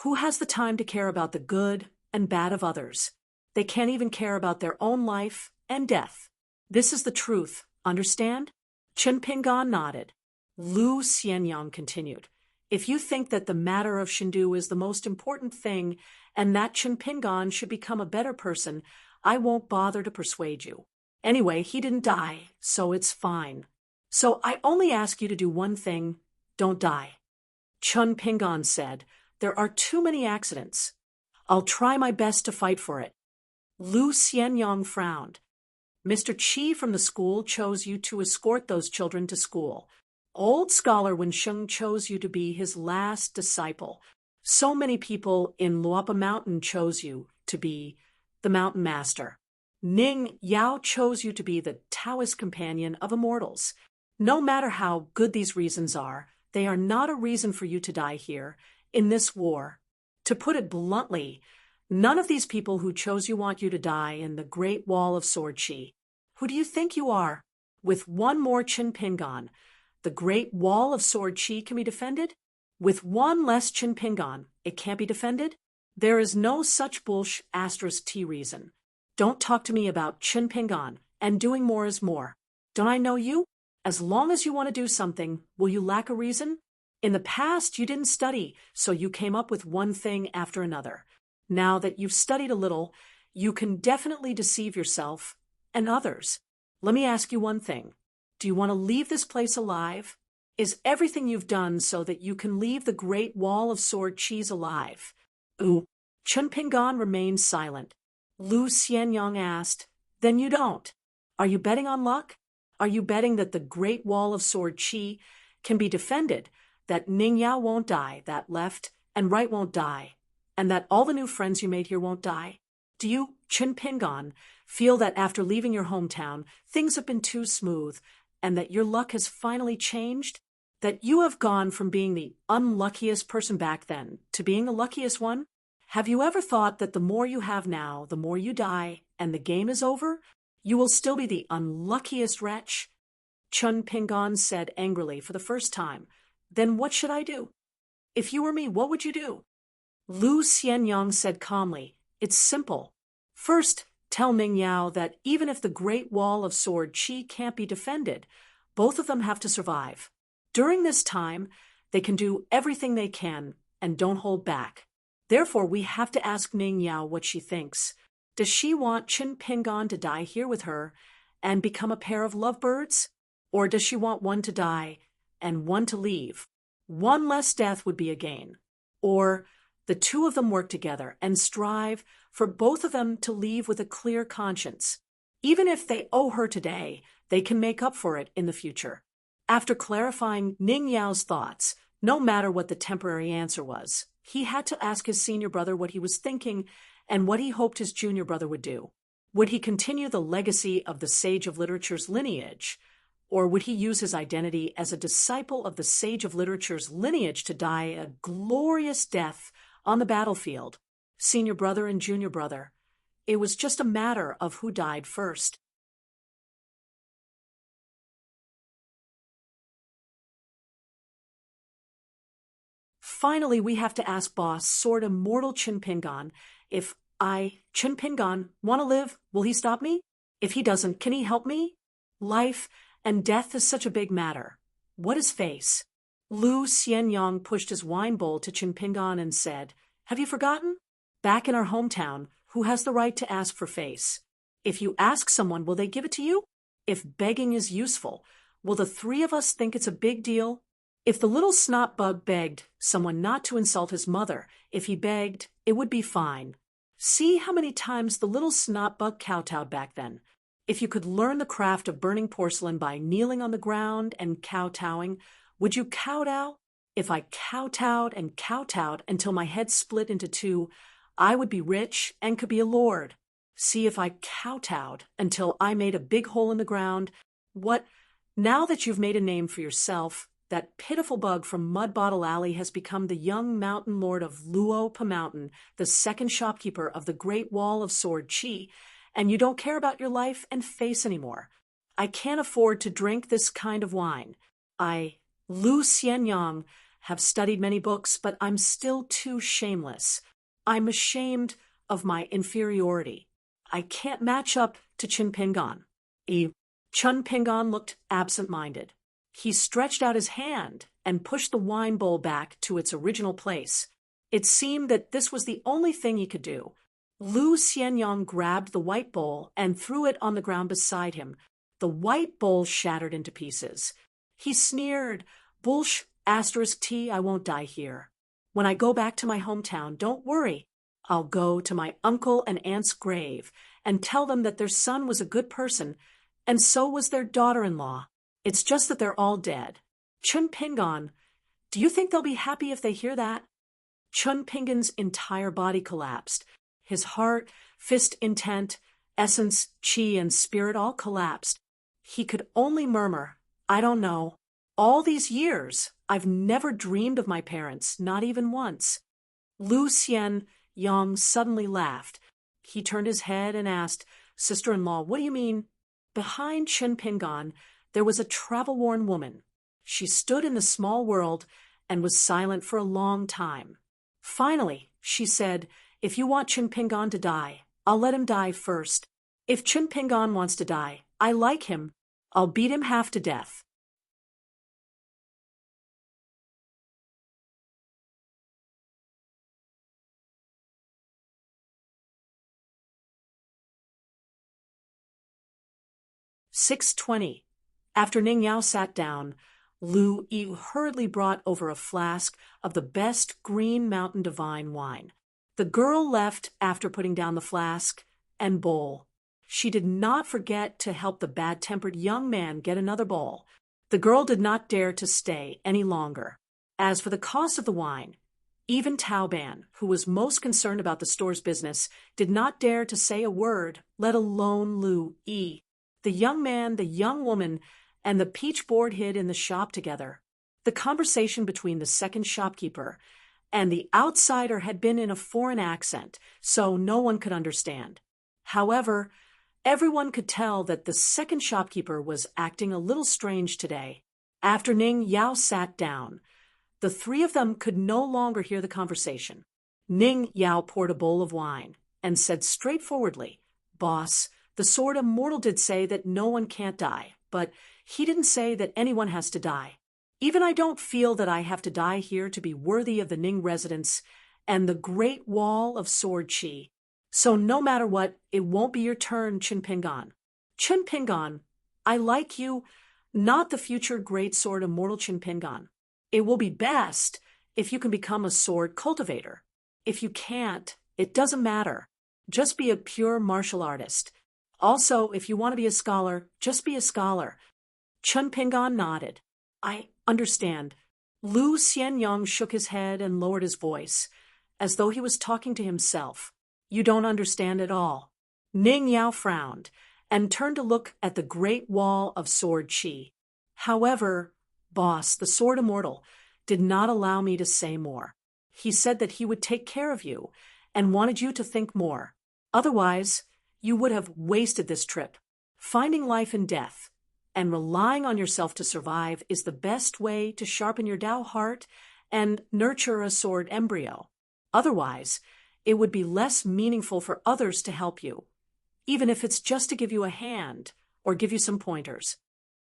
who has the time to care about the good and bad of others? They can't even care about their own life and death. This is the truth, understand? Chen Pingan nodded. Lu Xianyang continued, "If you think that the matter of Shindu is the most important thing and that Chen Pingan should become a better person, I won't bother to persuade you. Anyway, he didn't die, so it's fine. So I only ask you to do one thing: don't die." Chen Pingan said, "There are too many accidents. I'll try my best to fight for it." Lu Xianyang frowned. "Mr. Qi from the school chose you to escort those children to school. Old scholar Wen Sheng chose you to be his last disciple. So many people in Luopa Mountain chose you to be the mountain master. Ning Yao chose you to be the Taoist companion of immortals. No matter how good these reasons are, they are not a reason for you to die here, in this war. To put it bluntly, none of these people who chose you want you to die in the Great Wall of Sword Chi. Who do you think you are? With one more Chin Pingan, the Great Wall of Sword Chi can be defended? With one less Chin Pingan, it can't be defended? There is no such bullsh *T reason. Don't talk to me about Chin Pingan, and doing more is more. Don't I know you? As long as you want to do something, will you lack a reason? In the past, you didn't study, so you came up with one thing after another. Now that you've studied a little, you can definitely deceive yourself and others. Let me ask you one thing. Do you want to leave this place alive? Is everything you've done so that you can leave the Great Wall of Sword Cheese alive?" Ooh. Chen Pingan remained silent. Lu Xianyang asked, "Then you don't. Are you betting on luck? Are you betting that the Great Wall of Sword Chi can be defended, that Ning Yao won't die, that left and right won't die, and that all the new friends you made here won't die? Do you, Chen Pingan, feel that after leaving your hometown, things have been too smooth, and that your luck has finally changed? That you have gone from being the unluckiest person back then to being the luckiest one? Have you ever thought that the more you have now, the more you die, and the game is over? You will still be the unluckiest wretch?" Chun Pingan said angrily for the first time. "Then what should I do? If you were me, what would you do?" Lu Xianyang said calmly, "It's simple. First, tell Ning Yao that even if the Great Wall of Sword Chi can't be defended, both of them have to survive. During this time, they can do everything they can and don't hold back. Therefore, we have to ask Ning Yao what she thinks. Does she want Chin Pingan to die here with her and become a pair of lovebirds? Or does she want one to die and one to leave? One less death would be a gain. Or the two of them work together and strive for both of them to leave with a clear conscience. Even if they owe her today, they can make up for it in the future." After clarifying Ning Yao's thoughts, no matter what the temporary answer was, he had to ask his senior brother what he was thinking and what he hoped his junior brother would do. Would he continue the legacy of the Sage of Literature's lineage, or would he use his identity as a disciple of the Sage of Literature's lineage to die a glorious death on the battlefield? Senior brother and junior brother. It was just a matter of who died first. Finally, we have to ask boss, Sword Immortal Chin Pingan, if I, Chin Pingan, want to live, will he stop me? If he doesn't, can he help me? Life and death is such a big matter. What is face? Lu Xianyang pushed his wine bowl to Chinpingan and said, Have you forgotten? Back in our hometown, who has the right to ask for face? If you ask someone, will they give it to you? If begging is useful, will the three of us think it's a big deal? If the little snot bug begged someone not to insult his mother, if he begged, it would be fine. See how many times the little snot bug kowtowed back then. If you could learn the craft of burning porcelain by kneeling on the ground and kowtowing, would you kowtow? If I kowtowed and kowtowed until my head split into two, I would be rich and could be a lord. See if I kowtowed until I made a big hole in the ground. What? Now that you've made a name for yourself, that pitiful bug from Mud Bottle Alley has become the young mountain lord of Luo Pa Mountain, the second shopkeeper of the Great Wall of Sword Chi, and you don't care about your life and face anymore. I can't afford to drink this kind of wine. I, Lu Xianyang, have studied many books, but I'm still too shameless. I'm ashamed of my inferiority. I can't match up to Chinpingan. Chinpingan looked absent-minded. He stretched out his hand and pushed the wine bowl back to its original place. It seemed that this was the only thing he could do. Lu Xianyang grabbed the white bowl and threw it on the ground beside him. The white bowl shattered into pieces. He sneered, Bullsh, *T, I won't die here. When I go back to my hometown, don't worry. I'll go to my uncle and aunt's grave and tell them that their son was a good person, and so was their daughter-in-law. It's just that they're all dead. Chinpingan, do you think they'll be happy if they hear that? Chinpingan's entire body collapsed. His heart, fist intent, essence, chi, and spirit all collapsed. He could only murmur, I don't know. All these years, I've never dreamed of my parents, not even once. Lu Xianyang suddenly laughed. He turned his head and asked, Sister-in-law, what do you mean? Behind Chinpingan, there was a travel-worn woman. She stood in the small world and was silent for a long time. Finally, she said, If you want Chinpingan to die, I'll let him die first. If Chinpingan wants to die, I like him. I'll beat him half to death. "6:20. After Ning Yao sat down, Lu Yi hurriedly brought over a flask of the best Green Mountain Divine wine. The girl left after putting down the flask and bowl. She did not forget to help the bad-tempered young man get another bowl. The girl did not dare to stay any longer. As for the cost of the wine, even Taoban, who was most concerned about the store's business, did not dare to say a word, let alone Lu Yi. The young man, the young woman, and the peach board hid in the shop together. The conversation between the second shopkeeper and the outsider had been in a foreign accent, so no one could understand. However, everyone could tell that the second shopkeeper was acting a little strange today. After Ning Yao sat down, the three of them could no longer hear the conversation. Ning Yao poured a bowl of wine and said straightforwardly, Boss, the sword immortal did say that no one can't die, but he didn't say that anyone has to die. Even I don't feel that I have to die here to be worthy of the Ning residence and the Great Wall of Sword Chi. So no matter what, it won't be your turn, Chinpingan. Chinpingan, I like you, not the future great sword immortal Chinpingan. It will be best if you can become a sword cultivator. If you can't, it doesn't matter. Just be a pure martial artist. Also, if you want to be a scholar, just be a scholar. Chinpingan nodded. I understand. Lu Xianyang shook his head and lowered his voice, as though he was talking to himself. You don't understand at all. Ning Yao frowned and turned to look at the Great Wall of Sword Chi. However, Boss, the Sword Immortal, did not allow me to say more. He said that he would take care of you and wanted you to think more. Otherwise, you would have wasted this trip. Finding life in death and relying on yourself to survive is the best way to sharpen your Tao heart and nurture a sword embryo. Otherwise, it would be less meaningful for others to help you. even if it's just to give you a hand or give you some pointers.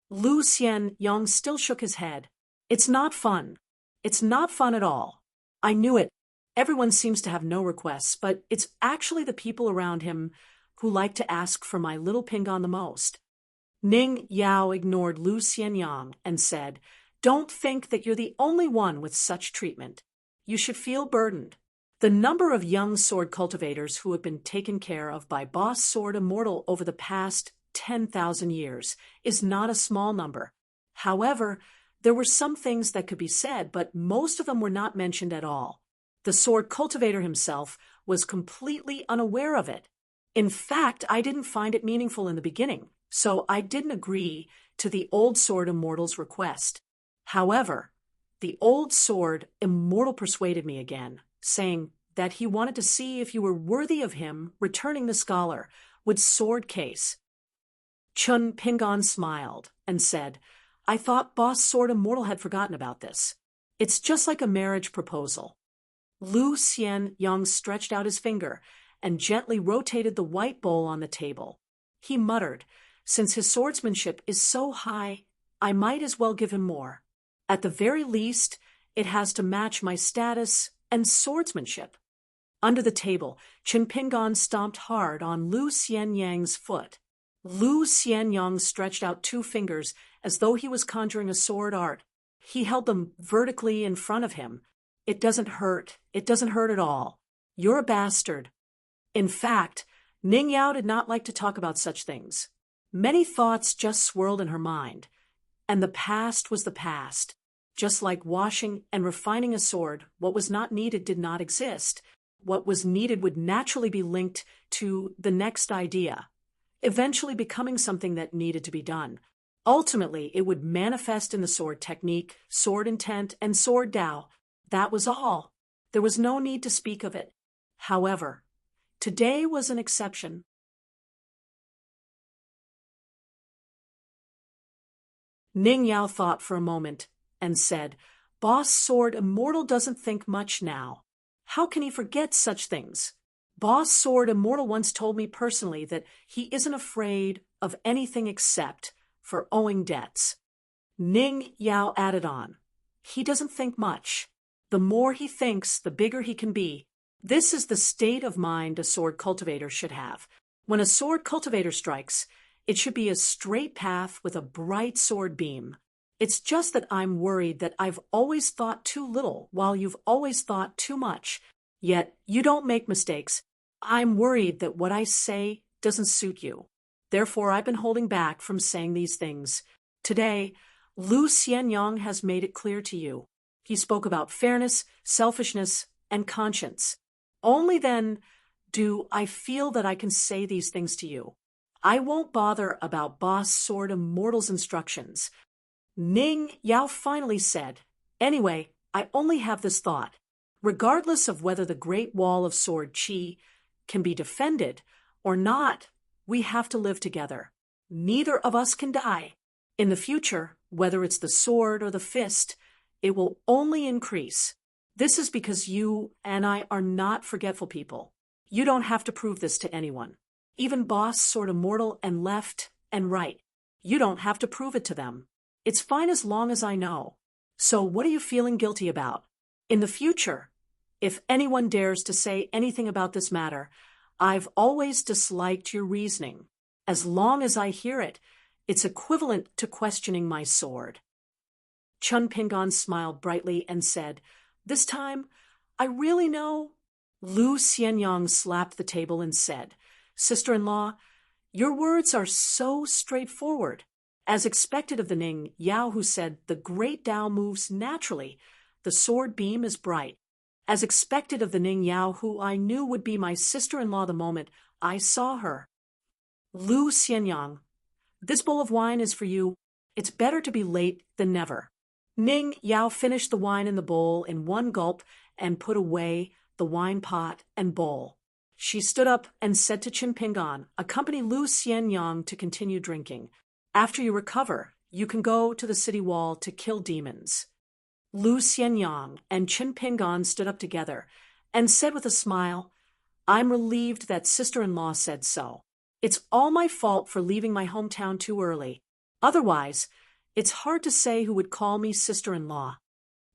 Lu Xianyang still shook his head. It's not fun. It's not fun at all. I knew it. Everyone seems to have no requests, but it's actually the people around him who like to ask for my little Pingon the most. Ning Yao ignored Lu Xianyang and said, "Don't think that you're the only one with such treatment. You should feel burdened. The number of young sword cultivators who have been taken care of by Boss Sword Immortal over the past 10,000 years is not a small number. However, there were some things that could be said, but most of them were not mentioned at all. The sword cultivator himself was completely unaware of it. In fact, I didn't find it meaningful in the beginning, so I didn't agree to the Old Sword Immortal's request. However, the Old Sword Immortal persuaded me again, saying that he wanted to see if you were worthy of him returning the scholar with sword case." Chun Pingon smiled and said, "I thought Boss Sword Immortal had forgotten about this. It's just like a marriage proposal." Lu Xianyang stretched out his finger and gently rotated the white bowl on the table. He muttered, "Since his swordsmanship is so high, I might as well give him more. At the very least, it has to match my status and swordsmanship." Under the table, Chun Pingon stomped hard on Lu Xianyang's foot. Lu Xianyang stretched out two fingers as though he was conjuring a sword art. He held them vertically in front of him. "It doesn't hurt. It doesn't hurt at all. You're a bastard." In fact, Ning Yao did not like to talk about such things. Many thoughts just swirled in her mind, and the past was the past. Just like washing and refining a sword, what was not needed did not exist. What was needed would naturally be linked to the next idea, eventually becoming something that needed to be done. Ultimately, it would manifest in the sword technique, sword intent, and sword Dao. That was all. There was no need to speak of it. However, today was an exception. Ning Yao thought for a moment and said, "Boss Sword Immortal doesn't think much now. How can he forget such things? Boss Sword Immortal once told me personally that he isn't afraid of anything except for owing debts." Ning Yao added on, "He doesn't think much. The more he thinks, the bigger he can be. This is the state of mind a sword cultivator should have. When a sword cultivator strikes, it should be a straight path with a bright sword beam. It's just that I'm worried that I've always thought too little while you've always thought too much. Yet you don't make mistakes. I'm worried that what I say doesn't suit you. Therefore, I've been holding back from saying these things. Today, Lu Xianyang has made it clear to you. He spoke about fairness, selfishness, and conscience. Only then do I feel that I can say these things to you. I won't bother about Boss Sword Immortal's instructions." Ning Yao finally said, "Anyway, I only have this thought. Regardless of whether the Great Wall of Sword Qi can be defended or not, we have to live together. Neither of us can die. In the future, whether it's the sword or the fist, it will only increase. This is because you and I are not forgetful people. You don't have to prove this to anyone. Even Boss Sword Immortal and left and right. You don't have to prove it to them. It's fine as long as I know. So what are you feeling guilty about? In the future, if anyone dares to say anything about this matter, I've always disliked your reasoning. As long as I hear it, it's equivalent to questioning my sword." Chun Pingon smiled brightly and said, "This time, I really know." Lu Xianyang slapped the table and said, "Sister-in-law, your words are so straightforward. As expected of the Ning Yao who said the great Tao moves naturally, the sword beam is bright. As expected of the Ning Yao who I knew would be my sister-in-law the moment I saw her. Lu Xianyang, this bowl of wine is for you. It's better to be late than never." Ning Yao finished the wine in the bowl in one gulp and put away the wine pot and bowl. She stood up and said to Chun Pingon, "Accompany Lu Xianyang to continue drinking. After you recover, you can go to the city wall to kill demons." Lu Xianyang and Chun Pingon stood up together and said with a smile, "I'm relieved that sister-in-law said so. It's all my fault for leaving my hometown too early. Otherwise, it's hard to say who would call me sister-in-law.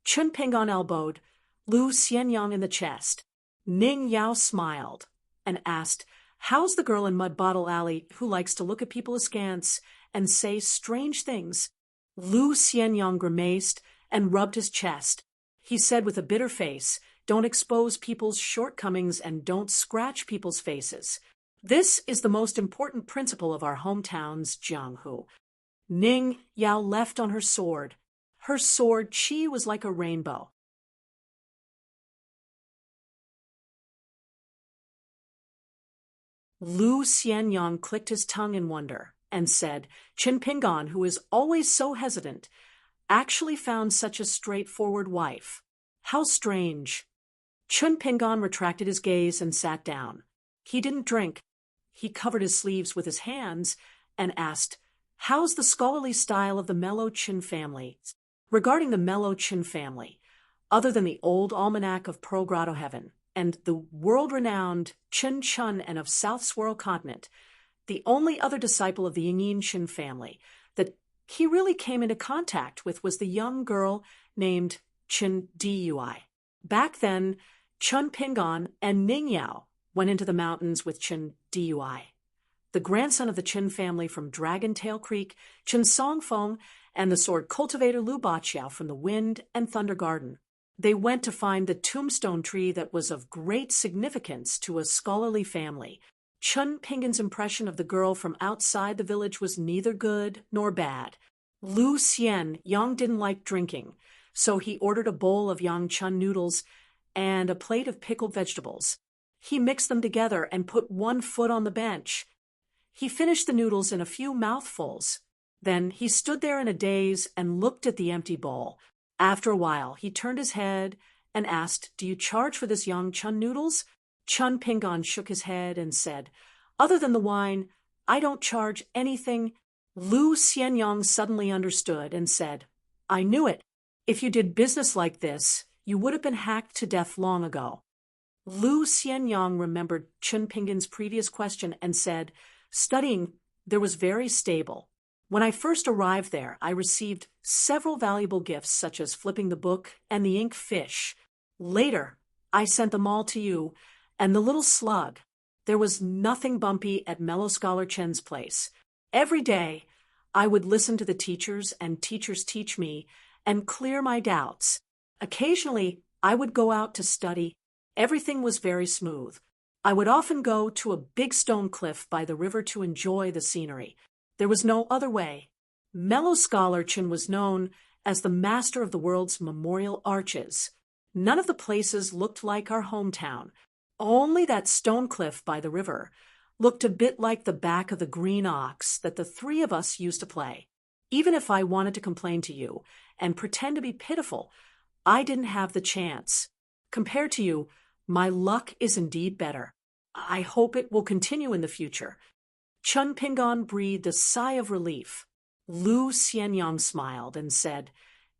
Chun Pingon elbowed Lu Xianyang in the chest. Ning Yao smiled and asked, "How's the girl in Mud Bottle Alley who likes to look at people askance and say strange things?" Lu Xianyang grimaced and rubbed his chest. He said with a bitter face, "Don't expose people's shortcomings and don't scratch people's faces. This is the most important principle of our hometowns, Jianghu." Ning Yao left on her sword. Her sword chi was like a rainbow. Lu Xianyang clicked his tongue in wonder and said, "Qin Pingon, who is always so hesitant, actually found such a straightforward wife. How strange." Chun Pingon retracted his gaze and sat down. He didn't drink. He covered his sleeves with his hands and asked, "How's the scholarly style of the Mellow Chin family?" Regarding the Mellow Chin family, other than the old almanac of Pearl Grotto Heaven and the world-renowned Chin Chun and of South Swirl Continent, the only other disciple of the Yingyin Chin family that he really came into contact with was the young girl named Chin Dui. Back then, Chun Pingon and Ning Yao went into the mountains with Chin Dui, the grandson of the Chin family from Dragon Tail Creek, Chin Song Fong, and the sword cultivator Lu Baqiao from the Wind and Thunder Garden. They went to find the tombstone tree that was of great significance to a scholarly family. Chun Pingon's impression of the girl from outside the village was neither good nor bad. Lu Xianyang didn't like drinking, so he ordered a bowl of Yang Chun noodles and a plate of pickled vegetables. He mixed them together and put one foot on the bench. He finished the noodles in a few mouthfuls. Then he stood there in a daze and looked at the empty bowl. After a while, he turned his head and asked, "Do you charge for this Yang Chun noodles?" Chun Pingon shook his head and said, "Other than the wine, I don't charge anything." Lu Xianyang suddenly understood and said, "I knew it. If you did business like this, you would have been hacked to death long ago." Lu Xianyang remembered Chun Pingon's previous question and said, "Studying there was very stable. When I first arrived there, I received several valuable gifts such as flipping the book and the ink fish. Later, I sent them all to you, and the little slug. There was nothing bumpy at Mellow Scholar Chen's place. Every day, I would listen to the teachers and teachers teach me and clear my doubts. Occasionally, I would go out to study. Everything was very smooth. I would often go to a big stone cliff by the river to enjoy the scenery. There was no other way. Mellow Scholar Chen was known as the master of the world's memorial arches. None of the places looked like our hometown. Only that stone cliff by the river looked a bit like the back of the green ox that the three of us used to play. Even if I wanted to complain to you and pretend to be pitiful, I didn't have the chance. Compared to you, my luck is indeed better. I hope it will continue in the future." Chun Pingon breathed a sigh of relief. Lu Xianyang smiled and said,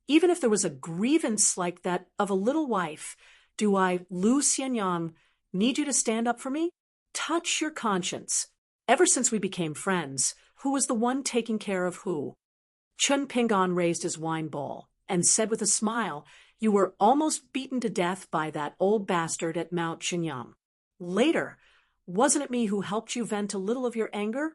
"Even if there was a grievance like that of a little wife, do I, Lu Xianyang, need you to stand up for me? Touch your conscience. Ever since we became friends, who was the one taking care of who?" Chun Pingon raised his wine bowl and said with a smile, "You were almost beaten to death by that old bastard at Mount Xinyang. Later, wasn't it me who helped you vent a little of your anger?"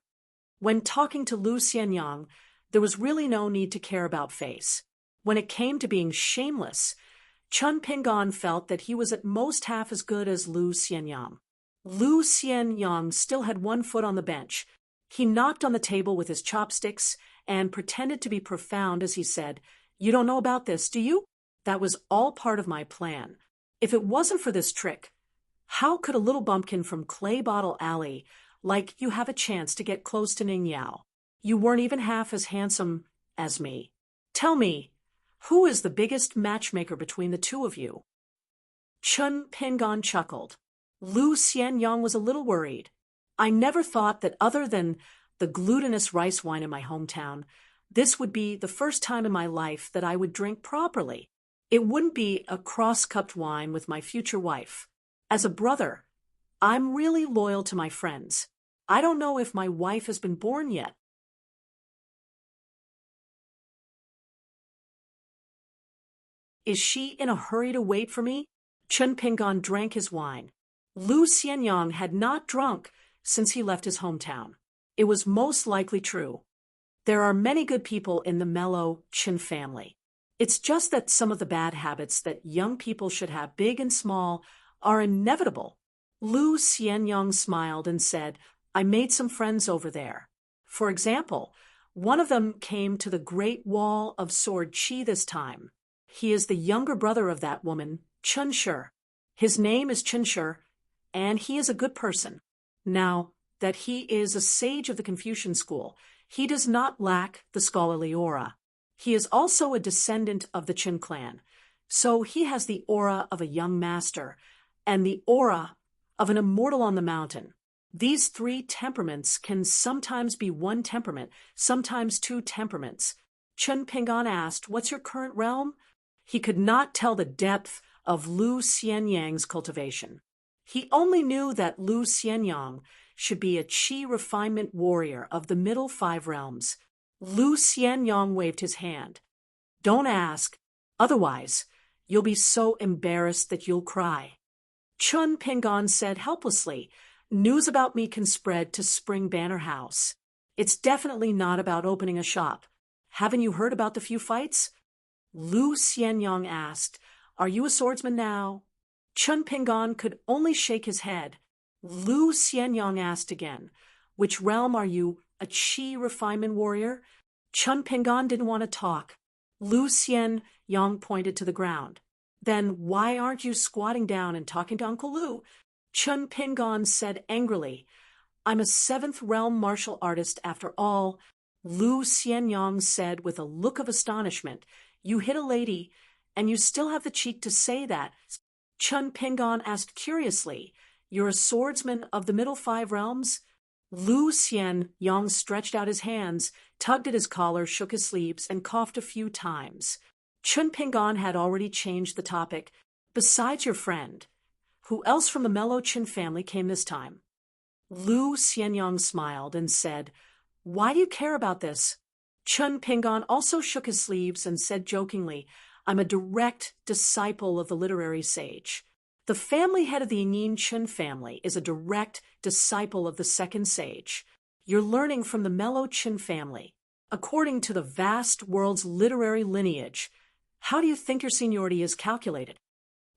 When talking to Lu Xianyang, there was really no need to care about face. When it came to being shameless, Chun Pingon felt that he was at most half as good as Lu Xianyang. Lu Xianyang still had one foot on the bench. He knocked on the table with his chopsticks and pretended to be profound as he said, "You don't know about this, do you? That was all part of my plan. If it wasn't for this trick, how could a little bumpkin from Clay Bottle Alley like you have a chance to get close to Ning Yao? You weren't even half as handsome as me. Tell me, who is the biggest matchmaker between the two of you?" Chun Pingon chuckled. Lu Xianyang was a little worried. "I never thought that other than the glutinous rice wine in my hometown, this would be the first time in my life that I would drink properly. It wouldn't be a cross-cupped wine with my future wife. As a brother, I'm really loyal to my friends. I don't know if my wife has been born yet. Is she in a hurry to wait for me? Chen Pinggan drank his wine. Lu Xianyang had not drunk since he left his hometown. It was most likely true. There are many good people in the mellow Chen family. It's just that some of the bad habits that young people should have, big and small, are inevitable. Lu Xianyang smiled and said, I made some friends over there. For example, one of them came to the Great Wall of Sword Qi this time. He is the younger brother of that woman, Chen Shi. His name is Chen Shi, and he is a good person. Now, that he is a sage of the Confucian school, he does not lack the scholarly aura. He is also a descendant of the Qin clan, so he has the aura of a young master and the aura of an immortal on the mountain. These three temperaments can sometimes be one temperament, sometimes two temperaments. Chen Pinggan asked, What's your current realm? He could not tell the depth of Lu Xianyang's cultivation. He only knew that Lu Xianyang should be a Qi refinement warrior of the middle 5 realms. Lu Xianyang waved his hand. Don't ask, otherwise you'll be so embarrassed that you'll cry. Chen Pinggan said helplessly, News about me can spread to Spring Banner House. It's definitely not about opening a shop. Haven't you heard about the few fights? Lu Xianyang asked, Are you a swordsman now? Chen Pinggan could only shake his head. Lu Xianyang asked again, Which realm are you, a Qi refinement warrior? Chen Pinggan didn't want to talk. Lu Xianyang pointed to the ground. Then why aren't you squatting down and talking to Uncle Lu? Chen Pinggan said angrily, I'm a 7th realm martial artist after all. Lu Xianyang said with a look of astonishment, You hit a lady, and you still have the cheek to say that. Chen Pinggan asked curiously, You're a swordsman of the middle 5 realms? Lu Xianyang stretched out his hands, tugged at his collar, shook his sleeves, and coughed a few times. Chen Pinggan had already changed the topic. Besides your friend, who else from the mellow Qin family came this time? Lu Xianyang smiled and said, Why do you care about this? Chen Pinggan also shook his sleeves and said jokingly, I'm a direct disciple of the literary sage. The family head of the Yin Chen family is a direct disciple of the second sage. You're learning from the mellow Qin family. According to the vast world's literary lineage, how do you think your seniority is calculated?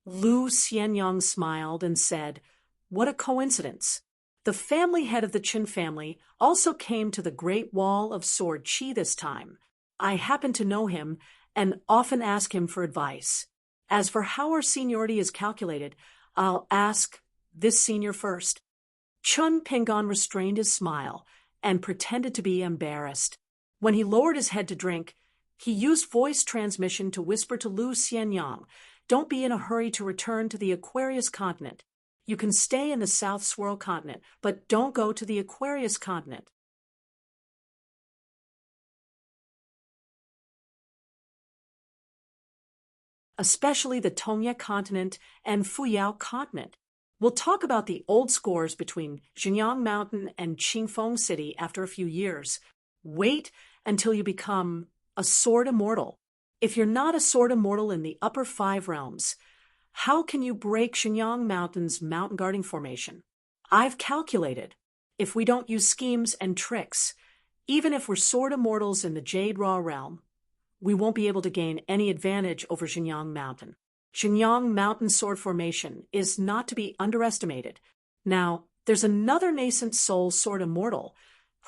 Lu Xianyang smiled and said, What a coincidence. The family head of the Qin family also came to the Great Wall of Sword Qi this time. I happen to know him and often ask him for advice. As for how our seniority is calculated, I'll ask this senior first. Chen Pinggan restrained his smile and pretended to be embarrassed. When he lowered his head to drink, he used voice transmission to whisper to Lu Xianyang, Don't be in a hurry to return to the Aquarius continent. You can stay in the South Swirl continent, but don't go to the Aquarius continent. Especially the Tongye continent and Fuyao continent. We'll talk about the old scores between Xinjiang Mountain and Qingfeng City after a few years. Wait until you become a sword immortal. If you're not a sword immortal in the upper 5 realms, how can you break Xinjiang Mountain's mountain guarding formation? I've calculated, if we don't use schemes and tricks, even if we're sword immortals in the Jade Raw realm, we won't be able to gain any advantage over Xinjiang Mountain. Xinjiang Mountain sword formation is not to be underestimated. Now, there's another nascent soul sword immortal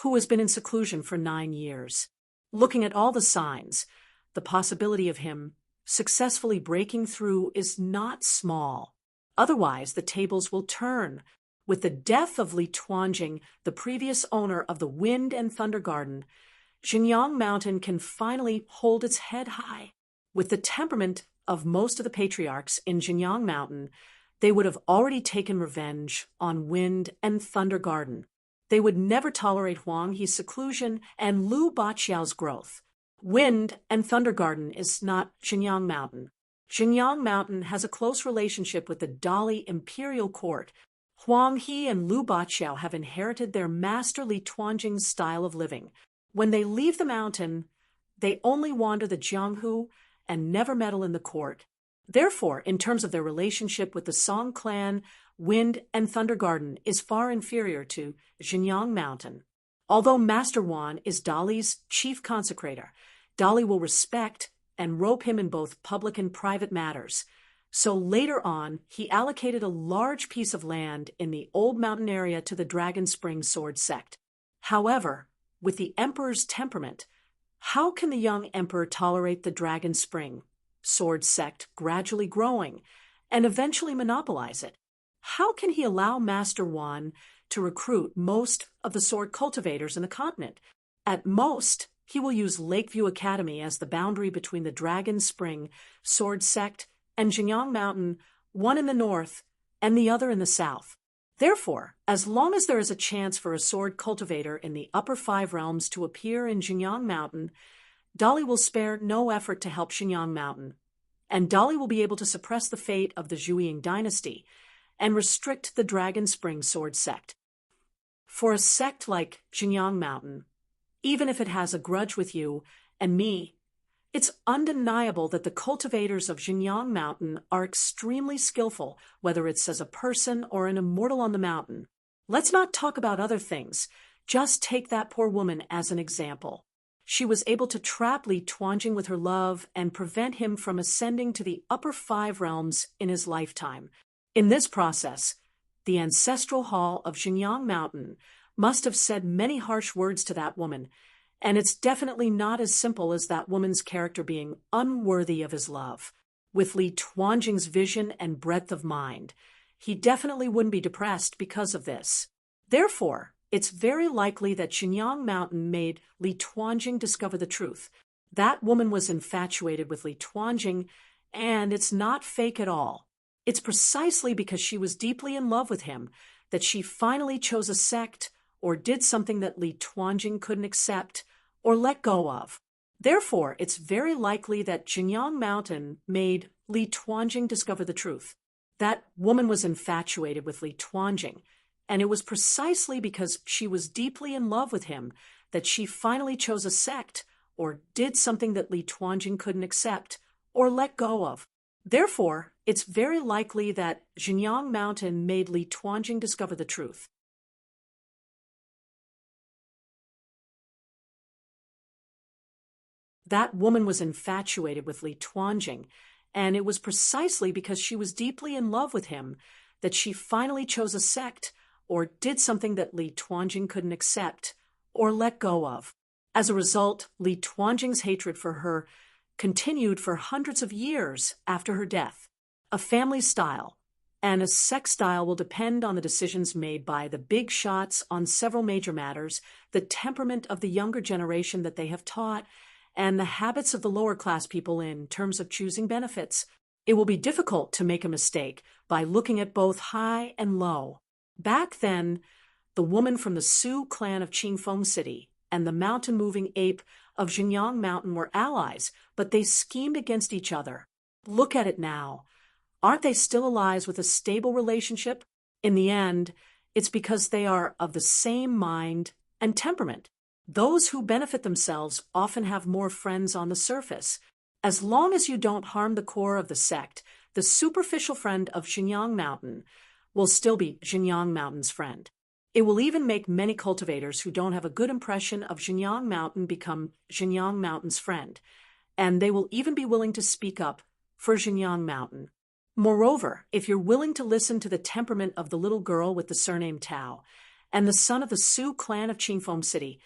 who has been in seclusion for 9 years. Looking at all the signs, the possibility of him successfully breaking through is not small. Otherwise, the tables will turn. With the death of Li Tuanjing, the previous owner of the Wind and Thunder Garden, Xinjiang Mountain can finally hold its head high. With the temperament of most of the patriarchs in Xinjiang Mountain, they would have already taken revenge on Wind and Thunder Garden. They would never tolerate Huang He's seclusion and Lu Baqiao's growth. Wind and Thunder Garden is not Xinjiang Mountain. Xinjiang Mountain has a close relationship with the Dali imperial court. Huang He and Lu Baqiao have inherited their master Li Tuanjing's style of living. When they leave the mountain, they only wander the Jianghu and never meddle in the court. Therefore, in terms of their relationship with the Song clan, Wind and Thunder Garden is far inferior to Xinjiang Mountain. Although Master Wan is Dali's chief consecrator, Dali will respect and rope him in both public and private matters. So later on, he allocated a large piece of land in the old mountain area to the Dragon Spring Sword sect. However, with the emperor's temperament, how can the young emperor tolerate the Dragon Spring Sword sect gradually growing and eventually monopolize it? How can he allow Master Wan to recruit most of the sword cultivators in the continent? At most, he will use Lakeview Academy as the boundary between the Dragon Spring Sword sect and Xinjiang Mountain, one in the north and the other in the south. Therefore, as long as there is a chance for a sword cultivator in the upper 5 realms to appear in Xinjiang Mountain, Dali will spare no effort to help Xinjiang Mountain, and Dali will be able to suppress the fate of the Zhuiying dynasty and restrict the Dragon Spring Sword sect. For a sect like Xinjiang Mountain, even if it has a grudge with you and me, it's undeniable that the cultivators of Xinjiang Mountain are extremely skillful, whether it's as a person or an immortal on the mountain. Let's not talk about other things. Just take that poor woman as an example. She was able to trap Li Tuanjing with her love and prevent him from ascending to the upper 5 realms in his lifetime. In this process, the ancestral hall of Xinjiang Mountain must have said many harsh words to that woman, and it's definitely not as simple as that woman's character being unworthy of his love. With Li Tuanjing's vision and breadth of mind, he definitely wouldn't be depressed because of this. Therefore, it's very likely that Xinjiang Mountain made Li Tuanjing discover the truth. That woman was infatuated with Li Tuanjing, and it's not fake at all. It's precisely because she was deeply in love with him that she finally chose a sect or did something that Li Tuanjing couldn't accept or let go of. Therefore, it's very likely that Xinjiang Mountain made Li Tuanjing discover the truth. That woman was infatuated with Li Tuanjing, and it was precisely because she was deeply in love with him that she finally chose a sect or did something that Li Tuanjing couldn't accept or let go of. Therefore, it's very likely that Xinjiang Mountain made Li Tuanjing discover the truth. That woman was infatuated with Li Tuanjing, and it was precisely because she was deeply in love with him that she finally chose a sect or did something that Li Tuanjing couldn't accept or let go of. As a result, Li Tuanjing's hatred for her continued for hundreds of years after her death. A family style and a sect style will depend on the decisions made by the big shots on several major matters, the temperament of the younger generation that they have taught, and the habits of the lower class people in terms of choosing benefits. It will be difficult to make a mistake by looking at both high and low. Back then, the woman from the Sioux clan of Qingfeng City and the mountain-moving ape of Xinjiang Mountain were allies, but they schemed against each other. Look at it now. Aren't they still allies with a stable relationship? In the end, it's because they are of the same mind and temperament. Those who benefit themselves often have more friends on the surface. As long as you don't harm the core of the sect, the superficial friend of Xinjiang Mountain will still be Xinjiang Mountain's friend. It will even make many cultivators who don't have a good impression of Xinjiang Mountain become Xinjiang Mountain's friend, and they will even be willing to speak up for Xinjiang Mountain. Moreover, if you're willing to listen to the temperament of the little girl with the surname Tao and the son of the Sioux clan of Qingfeng City,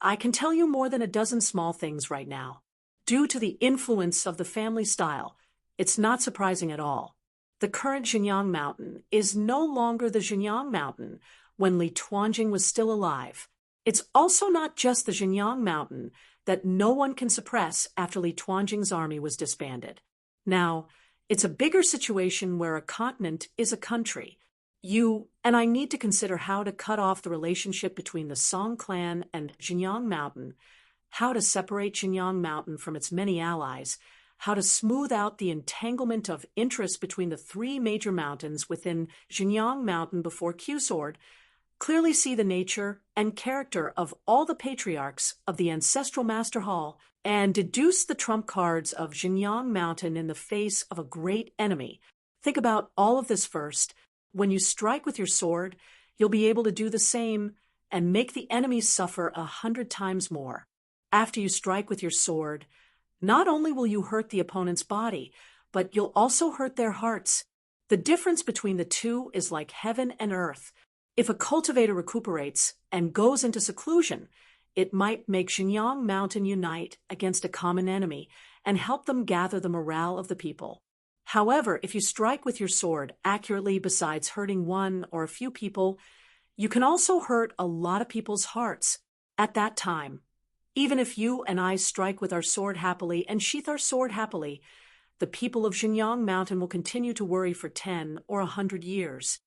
I can tell you more than a dozen small things right now. Due to the influence of the family style, it's not surprising at all. The current Xinjiang Mountain is no longer the Xinjiang Mountain when Li Tuanjing was still alive. It's also not just the Xinjiang Mountain that no one can suppress after Li Tuanjing's army was disbanded. Now, it's a bigger situation where a continent is a country. You and I need to consider how to cut off the relationship between the Song clan and Xinjiang Mountain, how to separate Xinjiang Mountain from its many allies, how to smooth out the entanglement of interest between the three major mountains within Xinjiang Mountain before Q-Sword, clearly see the nature and character of all the patriarchs of the ancestral Master Hall, and deduce the trump cards of Xinjiang Mountain in the face of a great enemy. Think about all of this first. When you strike with your sword, you'll be able to do the same and make the enemy suffer 100 times more. After you strike with your sword, not only will you hurt the opponent's body, but you'll also hurt their hearts. The difference between the two is like heaven and earth. If a cultivator recuperates and goes into seclusion, it might make Xinjiang Mountain unite against a common enemy and help them gather the morale of the people. However, if you strike with your sword accurately, besides hurting one or a few people, you can also hurt a lot of people's hearts at that time. Even if you and I strike with our sword happily and sheath our sword happily, the people of Xinjiang Mountain will continue to worry for 10 or 100 years.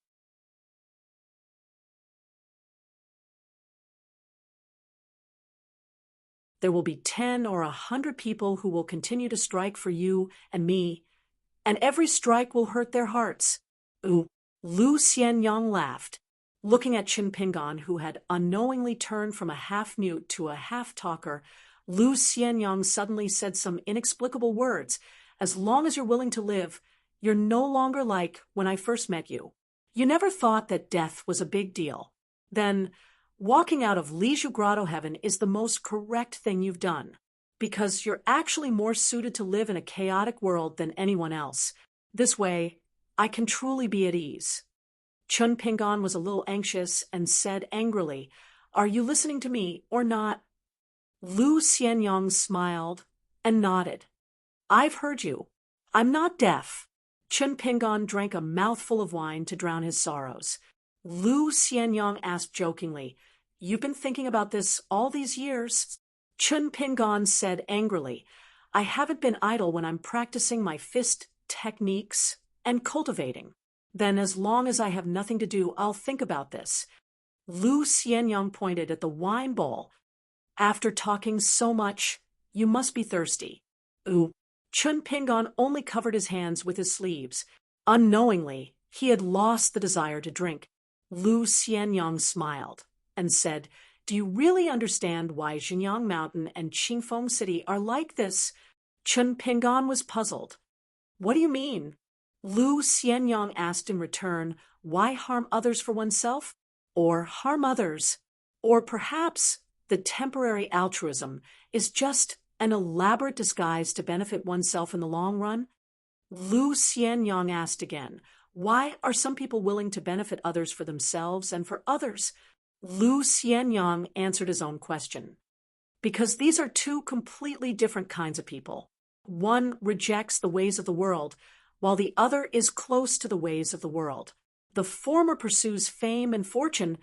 There will be 10 or 100 people who will continue to strike for you and me, and every strike will hurt their hearts. Ooh, Lu Xianyang laughed, looking at Qin Pingan, who had unknowingly turned from a half-mute to a half-talker. Lu Xianyang suddenly said some inexplicable words. As long as you're willing to live, you're no longer like when I first met you. You never thought that death was a big deal. Then, walking out of Liju Grotto Heaven is the most correct thing you've done, because you're actually more suited to live in a chaotic world than anyone else. This way, I can truly be at ease. Chun Pingan was a little anxious and said angrily, "Are you listening to me or not?" Lu Xianyang smiled and nodded. "I've heard you. I'm not deaf." Chun Pingan drank a mouthful of wine to drown his sorrows. Lu Xianyang asked jokingly, "You've been thinking about this all these years?" Chun Pingan said angrily, "I haven't been idle when I'm practicing my fist techniques and cultivating. Then as long as I have nothing to do, I'll think about this." Lu Xianyang pointed at the wine bowl. "After talking so much, you must be thirsty." Ooh. Chun Pingan only covered his hands with his sleeves. Unknowingly, he had lost the desire to drink. Lu Xianyang smiled and said, "Do you really understand why Xinjiang Mountain and Qingfeng City are like this?" Chun Pingan was puzzled. "What do you mean?" Lu Xianyang asked in return, "Why harm others for oneself? Or harm others? Or perhaps the temporary altruism is just an elaborate disguise to benefit oneself in the long run?" Lu Xianyang asked again, "Why are some people willing to benefit others for themselves and for others?" Lu Xianyang answered his own question. "Because these are two completely different kinds of people. One rejects the ways of the world, while the other is close to the ways of the world. The former pursues fame and fortune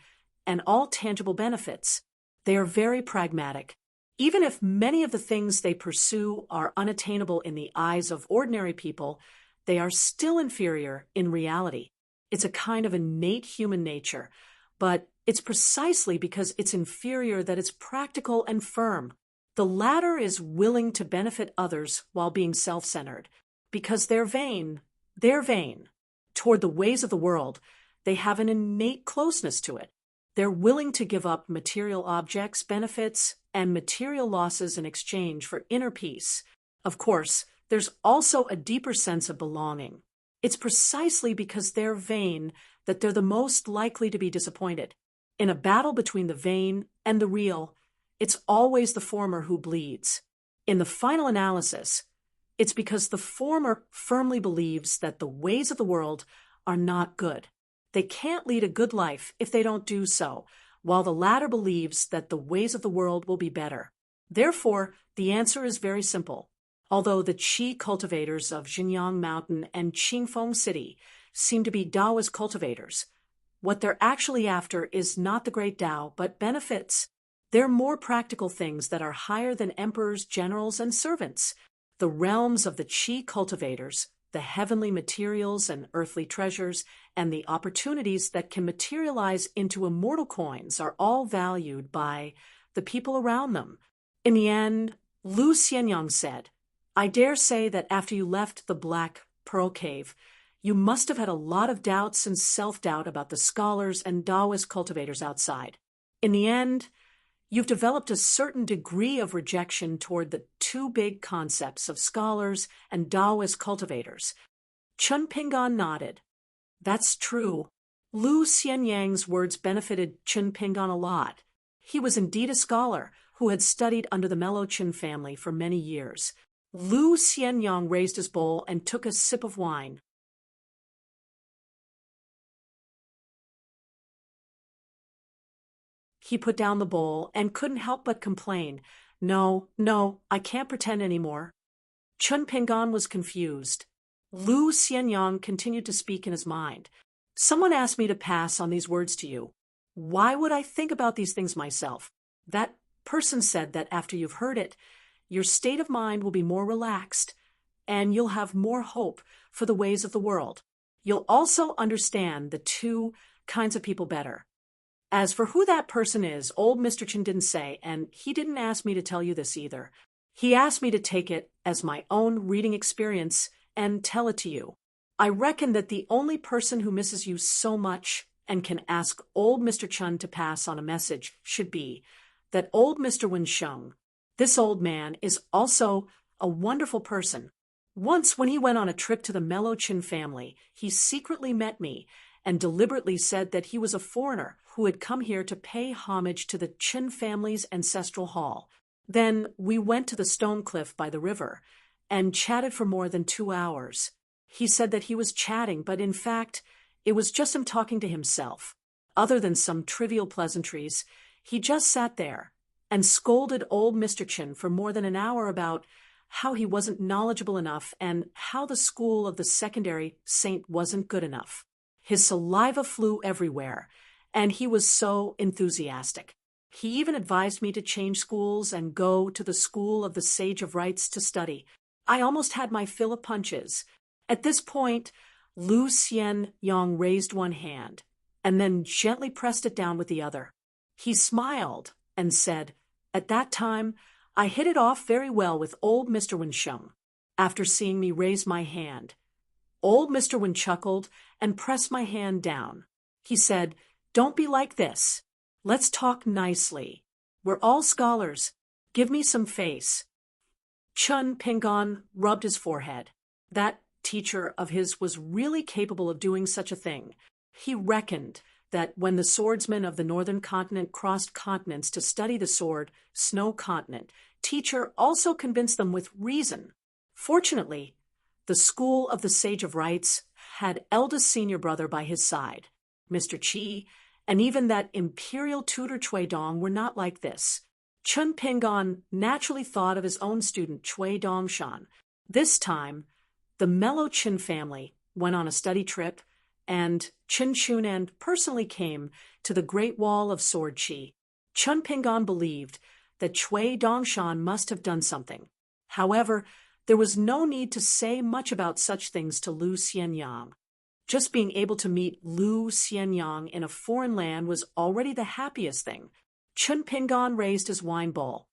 and all tangible benefits. They are very pragmatic. Even if many of the things they pursue are unattainable in the eyes of ordinary people, they are still inferior in reality. It's a kind of innate human nature, but it's precisely because it's inferior that it's practical and firm. The latter is willing to benefit others while being self-centered. Because they're vain. Toward the ways of the world, they have an innate closeness to it. They're willing to give up material objects, benefits, and material losses in exchange for inner peace. Of course, there's also a deeper sense of belonging. It's precisely because they're vain that they're the most likely to be disappointed. In a battle between the vain and the real, it's always the former who bleeds. In the final analysis, it's because the former firmly believes that the ways of the world are not good. They can't lead a good life if they don't do so, while the latter believes that the ways of the world will be better. Therefore, the answer is very simple. Although the Qi cultivators of Xinjiang Mountain and Qingfeng City seem to be Taoist cultivators, what they're actually after is not the great Tao, but benefits. They're more practical things that are higher than emperors, generals, and servants. The realms of the Qi cultivators, the heavenly materials and earthly treasures, and the opportunities that can materialize into immortal coins are all valued by the people around them. In the end, Lu Xianyang said, I dare say that after you left the Black Pearl Cave, you must have had a lot of doubts and self-doubt about the scholars and Taoist cultivators outside. In the end, you've developed a certain degree of rejection toward the two big concepts of scholars and Taoist cultivators. Chun Pingan nodded. That's true. Lu Xianyang's words benefited Chun Pingan a lot. He was indeed a scholar who had studied under the Melochin family for many years. Lu Xianyang raised his bowl and took a sip of wine. He put down the bowl and couldn't help but complain. No, I can't pretend anymore. Chun Pingan was confused. Lu Xianyang continued to speak in his mind. Someone asked me to pass on these words to you. Why would I think about these things myself? That person said that after you've heard it, your state of mind will be more relaxed, and you'll have more hope for the ways of the world. You'll also understand the two kinds of people better. As for who that person is, old Mr. Chen didn't say, and he didn't ask me to tell you this either. He asked me to take it as my own reading experience and tell it to you. I reckon that the only person who misses you so much and can ask old Mr. Chen to pass on a message should be that old Mr. Wensheng. This old man is also a wonderful person. Once when he went on a trip to the Melochin family, he secretly met me and deliberately said that he was a foreigner who had come here to pay homage to the Chin family's ancestral hall. Then we went to the stone cliff by the river and chatted for more than 2 hours. He said that he was chatting, but in fact, it was just him talking to himself. Other than some trivial pleasantries, he just sat there and scolded old Mr. Chin for more than an hour about how he wasn't knowledgeable enough and how the school of the secondary saint wasn't good enough. His saliva flew everywhere, and he was so enthusiastic. He even advised me to change schools and go to the school of the Sage of Rites to study. I almost had my fill of punches. At this point, Lu Xianyang raised one hand and then gently pressed it down with the other. He smiled and said, "At that time, I hit it off very well with old Mr. Wensheng." After seeing me raise my hand, old Mr. Wen chuckled and pressed my hand down. He said, "Don't be like this. Let's talk nicely. We're all scholars. Give me some face." Chun Pingan rubbed his forehead. That teacher of his was really capable of doing such a thing. He reckoned that when the swordsmen of the northern continent crossed continents to study the sword, Snow Continent, teacher also convinced them with reason. Fortunately, the school of the Sage of Rites had eldest senior brother by his side. Mr. Qi and even that imperial tutor Cui Dong were not like this. Chun Pingan naturally thought of his own student Cui Dongshan. This time, the Melochin family went on a study trip, and Qin Chunan personally came to the Great Wall of Sword Qi. Chun Pingan believed that Cui Dongshan must have done something. However, there was no need to say much about such things to Lu Xianyang. Just being able to meet Lu Xianyang in a foreign land was already the happiest thing. Chun Pingan raised his wine bowl.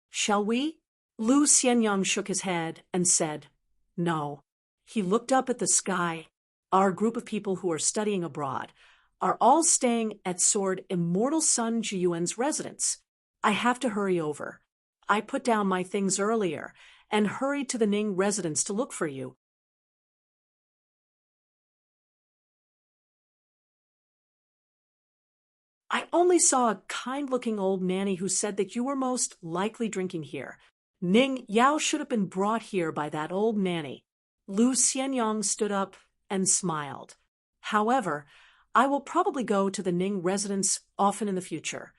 "Shall we?" Lu Xianyang shook his head and said, "No." He looked up at the sky. "Our group of people who are studying abroad are all staying at Sword Immortal Sun Jiyuan's residence. I have to hurry over. I put down my things earlier and hurried to the Ning residence to look for you. I only saw a kind-looking old nanny who said that you were most likely drinking here. Ning Yao should have been brought here by that old nanny." Lu Xianyang stood up and smiled. "However, I will probably go to the Ning residence often in the future,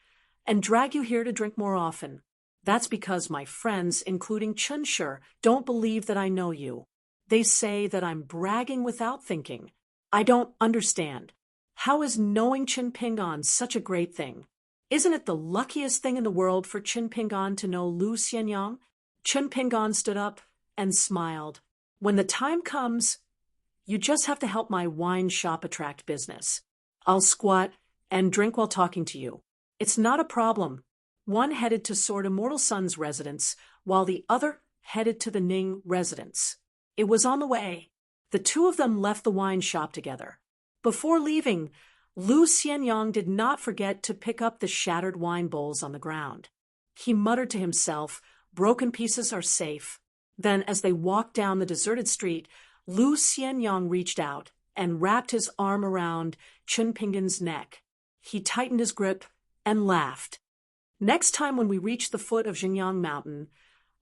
and drag you here to drink more often. That's because my friends, including Chun Shi, don't believe that I know you. They say that I'm bragging without thinking. I don't understand. How is knowing Chun Pingan such a great thing? Isn't it the luckiest thing in the world for Chun Pingan to know Lu Xianyang?" Chun Pingan stood up and smiled. "When the time comes, you just have to help my wine shop attract business. I'll squat and drink while talking to you. It's not a problem." One headed to Sword Immortal Sun's residence, while the other headed to the Ning residence. It was on the way. The two of them left the wine shop together. Before leaving, Lu Xianyang did not forget to pick up the shattered wine bowls on the ground. He muttered to himself, "Broken pieces are safe." Then, as they walked down the deserted street, Lu Xianyang reached out and wrapped his arm around Chun Pingan's neck. He tightened his grip and laughed. "Next time when we reach the foot of Xingyang Mountain,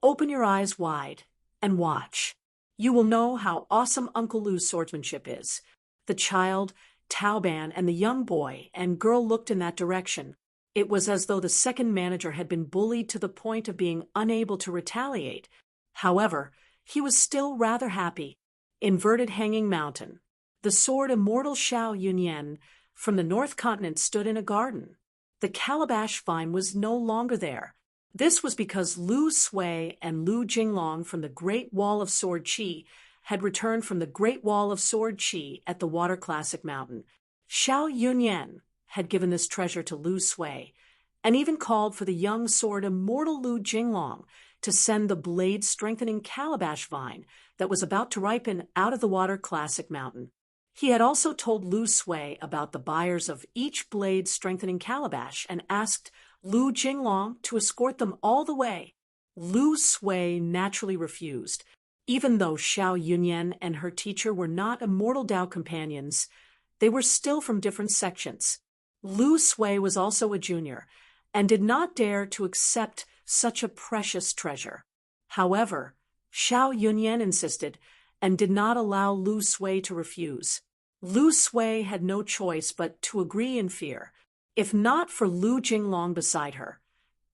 open your eyes wide and watch. You will know how awesome Uncle Lu's swordsmanship is." The child, Taoban, and the young boy and girl looked in that direction. It was as though the second manager had been bullied to the point of being unable to retaliate. However, he was still rather happy. Inverted Hanging Mountain. The sword immortal Xiao Yunyan from the North Continent stood in a garden. The calabash vine was no longer there. This was because Lu Sui and Lu Jinglong from the Great Wall of Sword Qi had returned from the Great Wall of Sword Qi at the Water Classic Mountain. Xiao Yunyan had given this treasure to Lu Sui, and even called for the young sword immortal Lu Jinglong to send the blade-strengthening calabash vine that was about to ripen out of the Water Classic Mountain. He had also told Lu Sui about the buyers of each blade-strengthening calabash and asked Lu Jinglong to escort them all the way. Lu Sui naturally refused. Even though Xiao Yunyan and her teacher were not immortal Dao companions, they were still from different sections. Lu Sui was also a junior, and did not dare to accept such a precious treasure. However, Xiao Yunyan insisted, and did not allow Lu Sui to refuse. Lu Sui had no choice but to agree in fear, if not for Lu Jinglong beside her.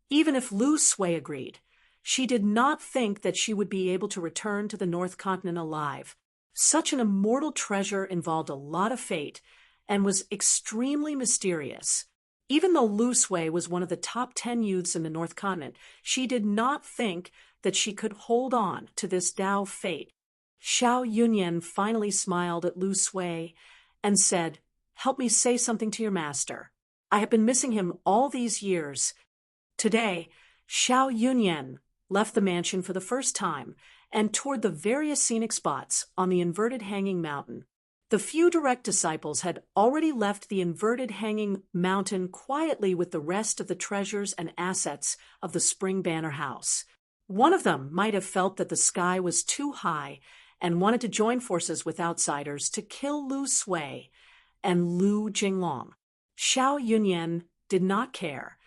Even if Lu Sui agreed, she did not think that she would be able to return to the North Continent alive. Such an immortal treasure involved a lot of fate, and was extremely mysterious. Even though Lu Sui was one of the top 10 youths in the North Continent, she did not think that she could hold on to this Dao fate. Xiao Yunyan finally smiled at Lu Sui and said, "Help me say something to your master. I have been missing him all these years." Today, Xiao Yunyan left the mansion for the first time and toured the various scenic spots on the Inverted Hanging Mountain. The few direct disciples had already left the Inverted Hanging Mountain quietly with the rest of the treasures and assets of the Spring Banner House. One of them might have felt that the sky was too high and wanted to join forces with outsiders to kill Lu Sui and Lu Jinglong. Xiao Yunyan did not care,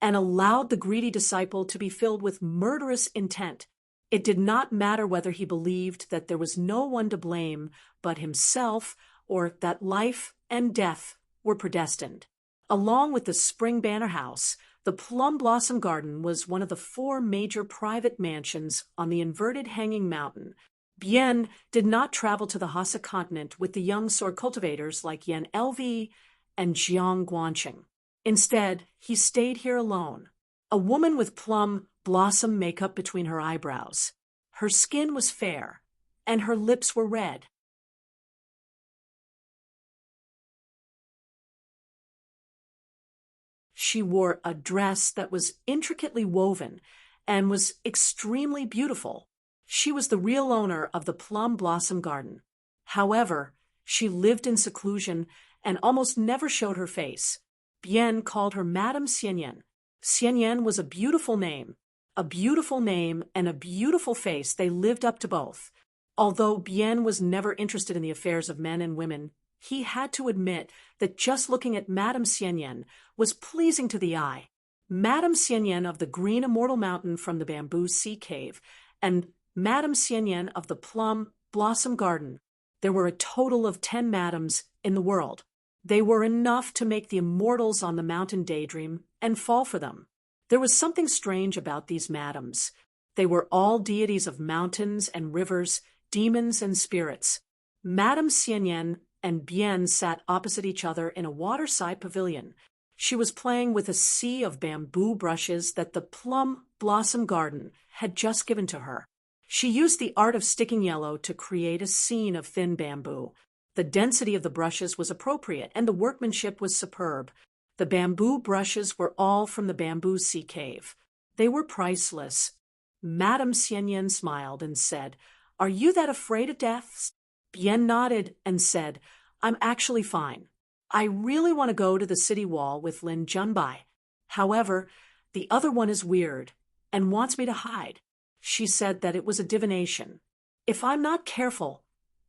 and allowed the greedy disciple to be filled with murderous intent. It did not matter whether he believed that there was no one to blame but himself, or that life and death were predestined. Along with the Spring Banner House, the Plum Blossom Garden was one of the 4 major private mansions on the Inverted Hanging Mountain. Bien did not travel to the Hassa continent with the young sword cultivators like Yan Lv and Jiang Guanqing. Instead, he stayed here alone, a woman with plum blossom makeup between her eyebrows. Her skin was fair, and her lips were red. She wore a dress that was intricately woven and was extremely beautiful. She was the real owner of the Plum Blossom Garden. However, she lived in seclusion and almost never showed her face. Bien called her Madame Xianyan. Xianyan was a beautiful name and a beautiful face. They lived up to both. Although Bien was never interested in the affairs of men and women, he had to admit that just looking at Madame Xianyan was pleasing to the eye. Madame Xianyan of the Green Immortal Mountain from the Bamboo Sea Cave, and Madame Xianyan of the Plum Blossom Garden. There were a total of 10 madams in the world. They were enough to make the immortals on the mountain daydream and fall for them. There was something strange about these madams. They were all deities of mountains and rivers, demons and spirits. Madame Xianyan and Bien sat opposite each other in a waterside pavilion. She was playing with a sea of bamboo brushes that the Plum Blossom Garden had just given to her. She used the art of sticking yellow to create a scene of thin bamboo. The density of the brushes was appropriate, and the workmanship was superb. The bamboo brushes were all from the Bamboo Sea Cave. They were priceless. Madame Xianyan smiled and said, "Are you that afraid of death?" Bien nodded and said, "I'm actually fine. I really want to go to the city wall with Lin Junbai. However, the other one is weird and wants me to hide. She said that it was a divination. If I'm not careful,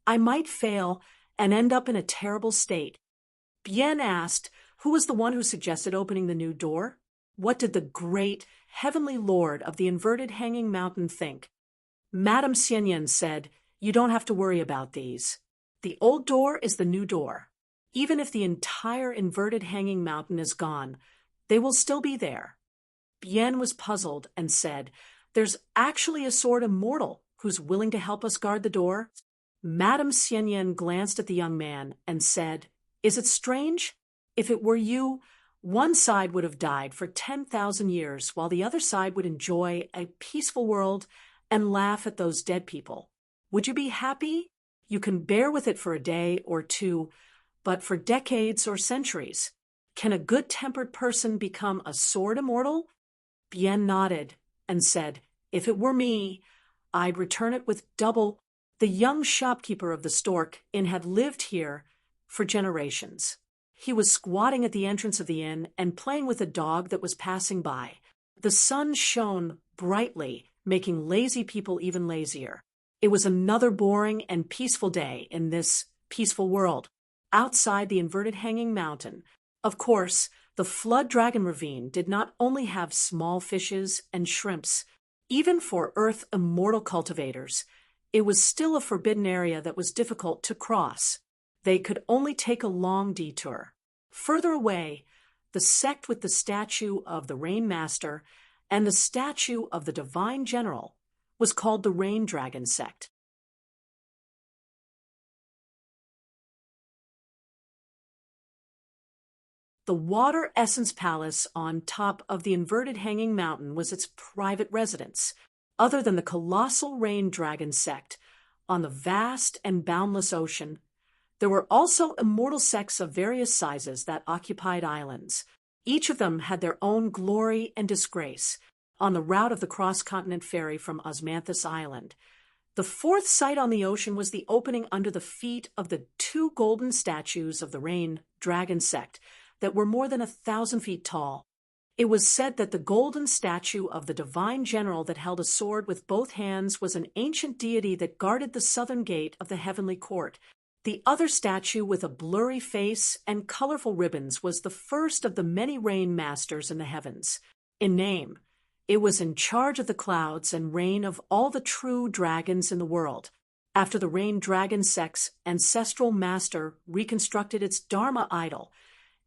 I might fail and end up in a terrible state." Bien asked, who was the one who suggested opening the new door? What did the great, heavenly lord of the inverted hanging mountain think? Madame Xianyan said, "You don't have to worry about these. The old door is the new door. Even if the entire inverted hanging mountain is gone, they will still be there." Bien was puzzled and said, "There's actually a sword immortal who's willing to help us guard the door." Madame Xianyan glanced at the young man and said, "Is it strange? If it were you, one side would have died for 10,000 years while the other side would enjoy a peaceful world and laugh at those dead people. Would you be happy? You can bear with it for a day or two, but for decades or centuries. Can a good-tempered person become a sword immortal?" Bien nodded and said, "If it were me, I'd return it with double." The young shopkeeper of the Stork Inn had lived here for generations. He was squatting at the entrance of the inn and playing with a dog that was passing by. The sun shone brightly, making lazy people even lazier. It was another boring and peaceful day in this peaceful world. Outside the inverted hanging mountain, of course, the flood dragon ravine did not only have small fishes and shrimps. Even for Earth immortal cultivators, it was still a forbidden area that was difficult to cross. They could only take a long detour. Further away, the sect with the statue of the Rain Master and the statue of the Divine General was called the Rain Dragon sect. The Water Essence Palace on top of the inverted hanging mountain was its private residence, other than the colossal Rain Dragon sect on the vast and boundless ocean. There were also immortal sects of various sizes that occupied islands. Each of them had their own glory and disgrace on the route of the cross-continent ferry from Osmanthus Island. The fourth sight on the ocean was the opening under the feet of the two golden statues of the Rain Dragon sect that were more than 1,000 feet tall. It was said that the golden statue of the Divine General that held a sword with both hands was an ancient deity that guarded the southern gate of the heavenly court. The other statue with a blurry face and colorful ribbons was the first of the many rain masters in the heavens. In name, it was in charge of the clouds and rain of all the true dragons in the world. After the Rain Dragon sect's ancestral master reconstructed its Dharma idol,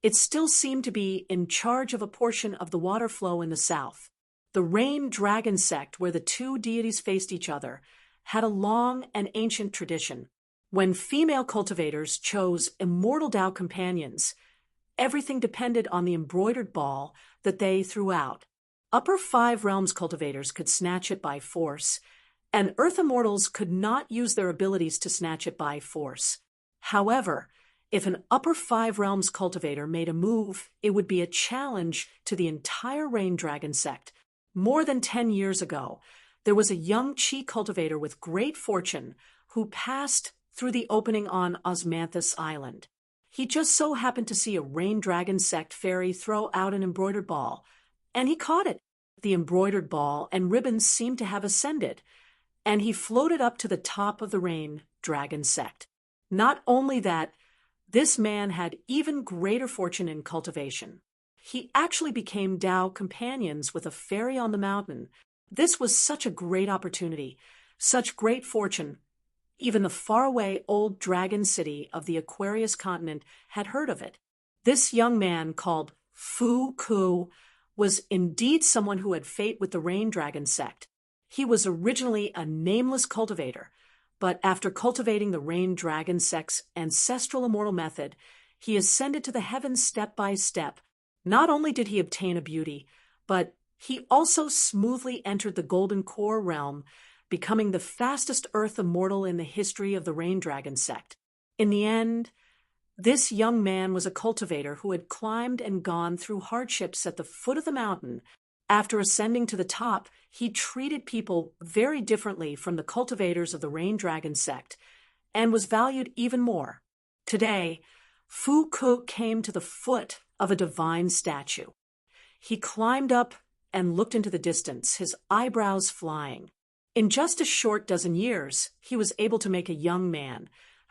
it still seemed to be in charge of a portion of the water flow in the south. The Rain Dragon sect, where the two deities faced each other, had a long and ancient tradition. When female cultivators chose immortal Tao companions, everything depended on the embroidered ball that they threw out. Upper Five Realms cultivators could snatch it by force, and Earth immortals could not use their abilities to snatch it by force. However, if an Upper Five Realms cultivator made a move, it would be a challenge to the entire Rain Dragon sect. More than 10 years ago, there was a young Chi cultivator with great fortune who passed through the opening on Osmanthus Island. He just so happened to see a Rain Dragon sect fairy throw out an embroidered ball, and he caught it. The embroidered ball and ribbons seemed to have ascended, and he floated up to the top of the Rain Dragon sect. Not only that, this man had even greater fortune in cultivation. He actually became Tao companions with a fairy on the mountain. This was such a great opportunity, such great fortune. Even the faraway old dragon city of the Aquarius continent had heard of it. This young man, called Fu Ku, was indeed someone who had fate with the Rain Dragon sect. He was originally a nameless cultivator, but after cultivating the Rain Dragon sect's ancestral immortal method, he ascended to the heavens step by step. Not only did he obtain a beauty, but he also smoothly entered the Golden Core realm, becoming the fastest Earth immortal in the history of the Rain Dragon sect. In the end, this young man was a cultivator who had climbed and gone through hardships at the foot of the mountain After ascending to the top, he treated people very differently from the cultivators of the Rain Dragon sect, and was valued even more. Today, Fu Ku came to the foot of a divine statue. He climbed up and looked into the distance, his eyebrows flying. In just a short dozen years, he was able to make a young man,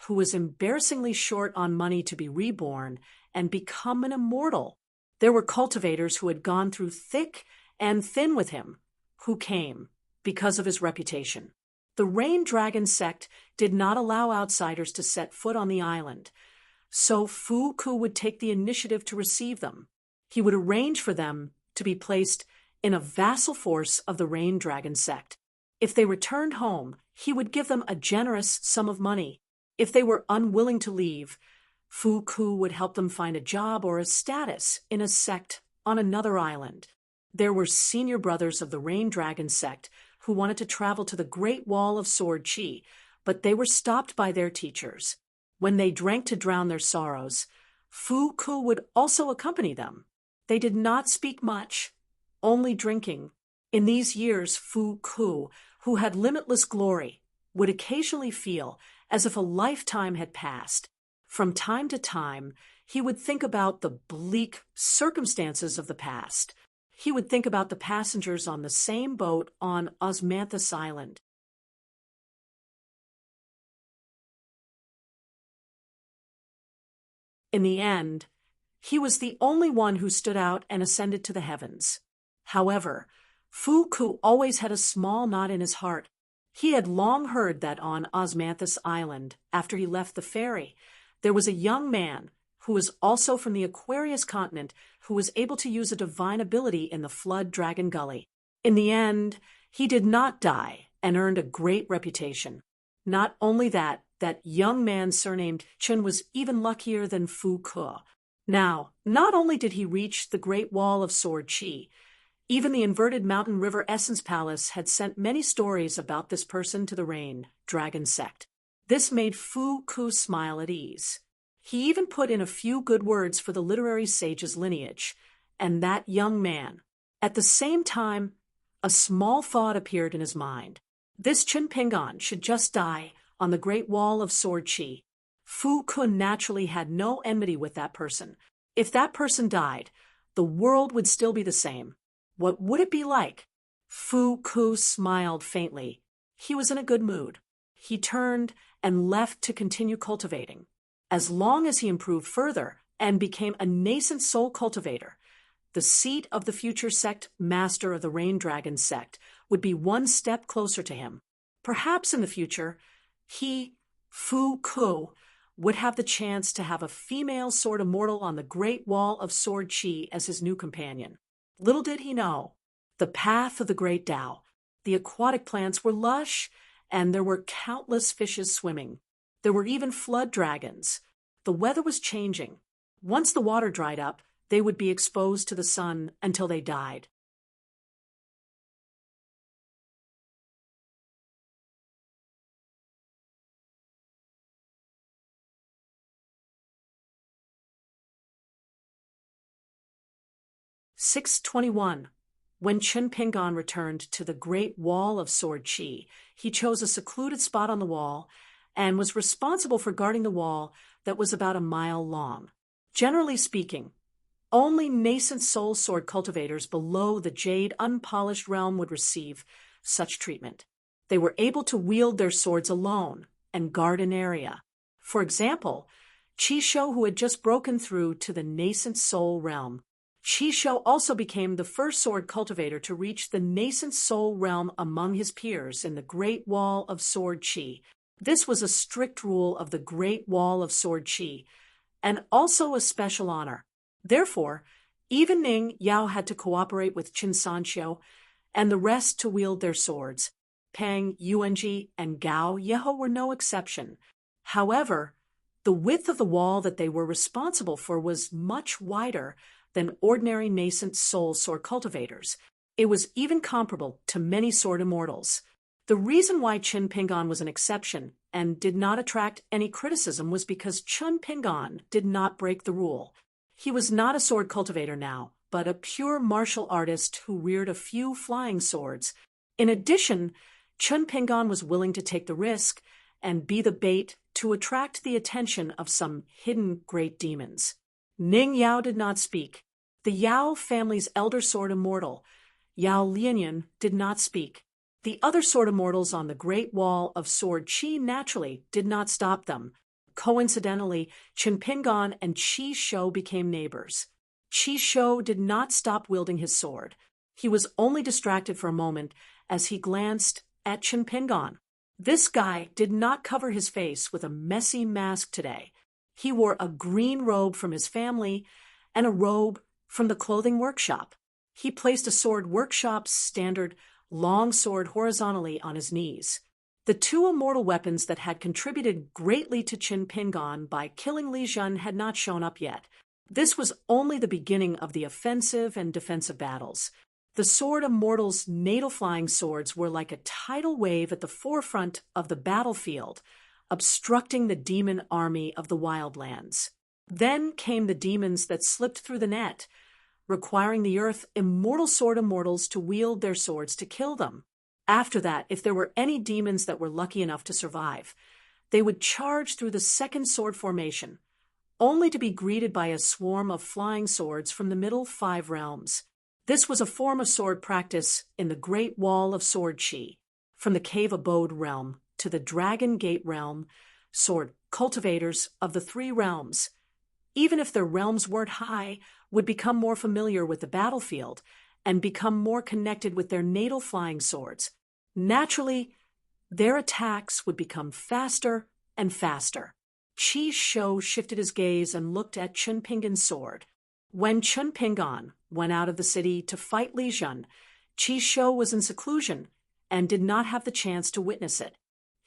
who was embarrassingly short on money to be reborn, and become an immortal. There were cultivators who had gone through thick and thin with him, who came because of his reputation. The Rain Dragon sect did not allow outsiders to set foot on the island, so Fu Ku would take the initiative to receive them. He would arrange for them to be placed in a vassal force of the Rain Dragon sect. If they returned home, he would give them a generous sum of money. If they were unwilling to leave, Fu Ku would help them find a job or a status in a sect on another island. There were senior brothers of the Rain Dragon sect who wanted to travel to the Great Wall of Sword Chi, but they were stopped by their teachers. When they drank to drown their sorrows, Fu Ku would also accompany them. They did not speak much, only drinking. In these years, Fu Ku, who had limitless glory, would occasionally feel as if a lifetime had passed. From time to time, he would think about the bleak circumstances of the past. He would think about the passengers on the same boat on Osmanthus Island. In the end, he was the only one who stood out and ascended to the heavens. However, Fu Ku always had a small knot in his heart. He had long heard that on Osmanthus Island, after he left the ferry, there was a young man who was also from the Aquarius continent who was able to use a divine ability in the Flood Dragon Gully. In the end, he did not die and earned a great reputation. Not only that young man surnamed Chen was even luckier than Fu Ku. Now, not only did he reach the Great Wall of Sword Chi, even the inverted mountain river Essence Palace had sent many stories about this person to the Rain Dragon sect. This made Fu Ku smile at ease. He even put in a few good words for the literary sage's lineage, and that young man. At the same time, a small thought appeared in his mind. This Chen Pingan should just die on the Great Wall of Sword Chi. Fu Ku naturally had no enmity with that person. If that person died, the world would still be the same. What would it be like? Fu Ku smiled faintly. He was in a good mood. He turned and left to continue cultivating. As long as he improved further and became a nascent soul cultivator, the seat of the future sect master of the Rain Dragon sect would be one step closer to him. Perhaps in the future, he, Fu Ku, would have the chance to have a female sword immortal on the Great Wall of Sword Chi as his new companion. Little did he know, the path of the Great Tao. The aquatic plants were lush, and there were countless fishes swimming. There were even flood dragons. The weather was changing. Once the water dried up, they would be exposed to the sun until they died. "621. When Chen Pingan returned to the Great Wall of Sword Chi, he chose a secluded spot on the wall and was responsible for guarding the wall that was about a mile long. Generally speaking, only nascent soul sword cultivators below the jade unpolished realm would receive such treatment. They were able to wield their swords alone and guard an area. For example, Qisho, who had just broken through to the nascent soul realm. Qisho also became the first sword cultivator to reach the nascent soul realm among his peers in the Great Wall of Sword Chi. This was a strict rule of the Great Wall of Sword Chi, and also a special honor. Therefore, even Ning Yao had to cooperate with Qin Sanxiu and the rest to wield their swords. Peng Yuanji and Gao Yeho were no exception. However, the width of the wall that they were responsible for was much wider than ordinary nascent soul sword cultivators. It was even comparable to many sword immortals. The reason why Chen Pingan was an exception and did not attract any criticism was because Chen Pingan did not break the rule. He was not a sword cultivator now, but a pure martial artist who reared a few flying swords. In addition, Chun Pingan was willing to take the risk and be the bait to attract the attention of some hidden great demons. Ning Yao did not speak. The Yao family's elder sword immortal, Yao Lianyan, did not speak. The other sword immortals on the Great Wall of Sword Qi naturally did not stop them. Coincidentally, Chun Pingan and Qi Shou became neighbors. Qi Shou did not stop wielding his sword. He was only distracted for a moment as he glanced at Chun Pingan. This guy did not cover his face with a messy mask today. He wore a green robe from his family and a robe from the clothing workshop. He placed a sword workshop's standard long sword horizontally on his knees. The two immortal weapons that had contributed greatly to Chun Pingan by killing Li Jun had not shown up yet. This was only the beginning of the offensive and defensive battles. The sword immortals' natal flying swords were like a tidal wave at the forefront of the battlefield, obstructing the demon army of the wildlands. Then came the demons that slipped through the net, requiring the earth immortal sword immortals to wield their swords to kill them. After that, if there were any demons that were lucky enough to survive, they would charge through the second sword formation, only to be greeted by a swarm of flying swords from the middle 5 realms. This was a form of sword practice in the Great Wall of Sword Qi. From the Cave Abode realm to the Dragon Gate realm, sword cultivators of the 3 realms, even if their realms weren't high, would become more familiar with the battlefield and become more connected with their natal flying swords. Naturally, their attacks would become faster and faster. Qi Shou shifted his gaze and looked at Chun Pingan's sword. When Chun Pingan went out of the city to fight Li Jun, Qi Shou was in seclusion and did not have the chance to witness it.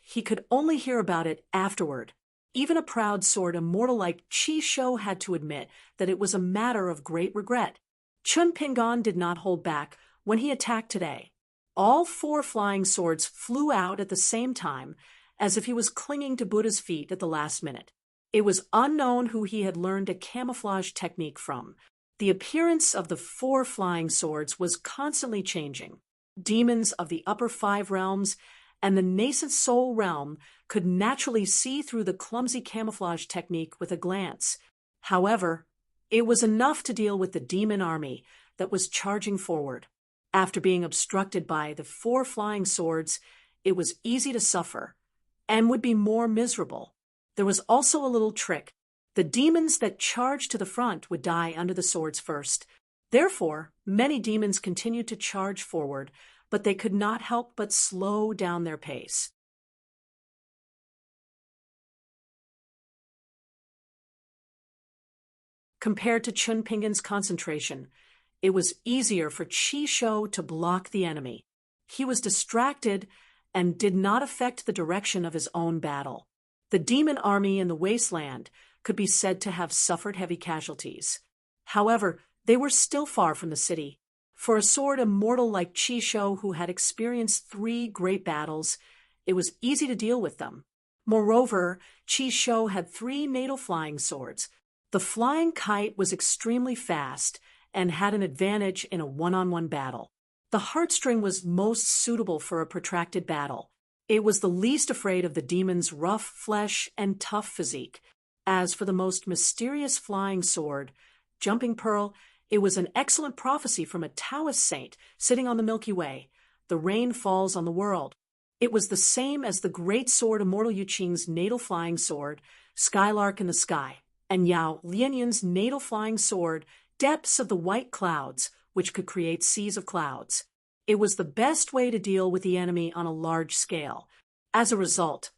He could only hear about it afterward. Even a proud sword immortal like Qi Shou had to admit that it was a matter of great regret. Chun Pingan did not hold back when he attacked today. All 4 flying swords flew out at the same time, as if he was clinging to Buddha's feet at the last minute. It was unknown who he had learned a camouflage technique from. The appearance of the 4 flying swords was constantly changing. Demons of the upper 5 realms and the nascent soul realm could naturally see through the clumsy camouflage technique with a glance. However, it was enough to deal with the demon army that was charging forward. After being obstructed by the 4 flying swords, it was easy to suffer and would be more miserable. There was also a little trick. The demons that charged to the front would die under the swords first. Therefore, many demons continued to charge forward, but they could not help but slow down their pace. Compared to Chun Pingan's concentration, it was easier for Qi Shou to block the enemy. He was distracted and did not affect the direction of his own battle. The demon army in the wasteland could be said to have suffered heavy casualties. However, they were still far from the city. For a sword immortal like Qi Shou, who had experienced 3 great battles, it was easy to deal with them. Moreover, Qi Shou had 3 natal flying swords. The flying kite was extremely fast and had an advantage in a one-on-one battle. The heartstring was most suitable for a protracted battle. It was the least afraid of the demon's rough flesh and tough physique. As for the most mysterious flying sword, Jumping Pearl, it was an excellent prophecy from a Taoist saint sitting on the Milky Way. The rain falls on the world. It was the same as the great sword Immortal Yu Qing's natal flying sword, Skylark in the Sky, and Yao Lianyan's natal flying sword, Depths of the White Clouds, which could create seas of clouds. It was the best way to deal with the enemy on a large scale. As a result,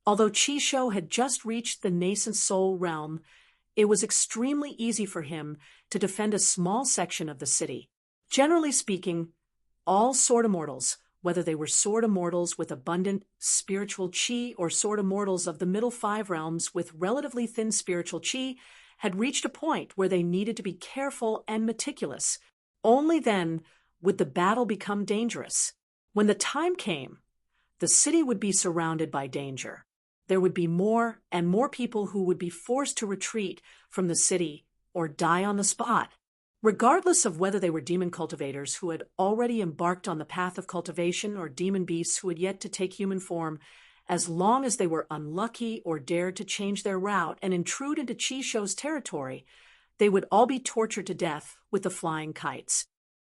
although Qi Shou had just reached the nascent soul realm, it was extremely easy for him to defend a small section of the city. Generally speaking, all sword immortals, whether they were sword immortals with abundant spiritual qi or sword immortals of the middle 5 realms with relatively thin spiritual qi, had reached a point where they needed to be careful and meticulous. Only then would the battle become dangerous. When the time came, the city would be surrounded by danger. There would be more and more people who would be forced to retreat from the city or die on the spot. Regardless of whether they were demon cultivators who had already embarked on the path of cultivation or demon beasts who had yet to take human form, as long as they were unlucky or dared to change their route and intrude into Chisho's territory, they would all be tortured to death with the flying kites.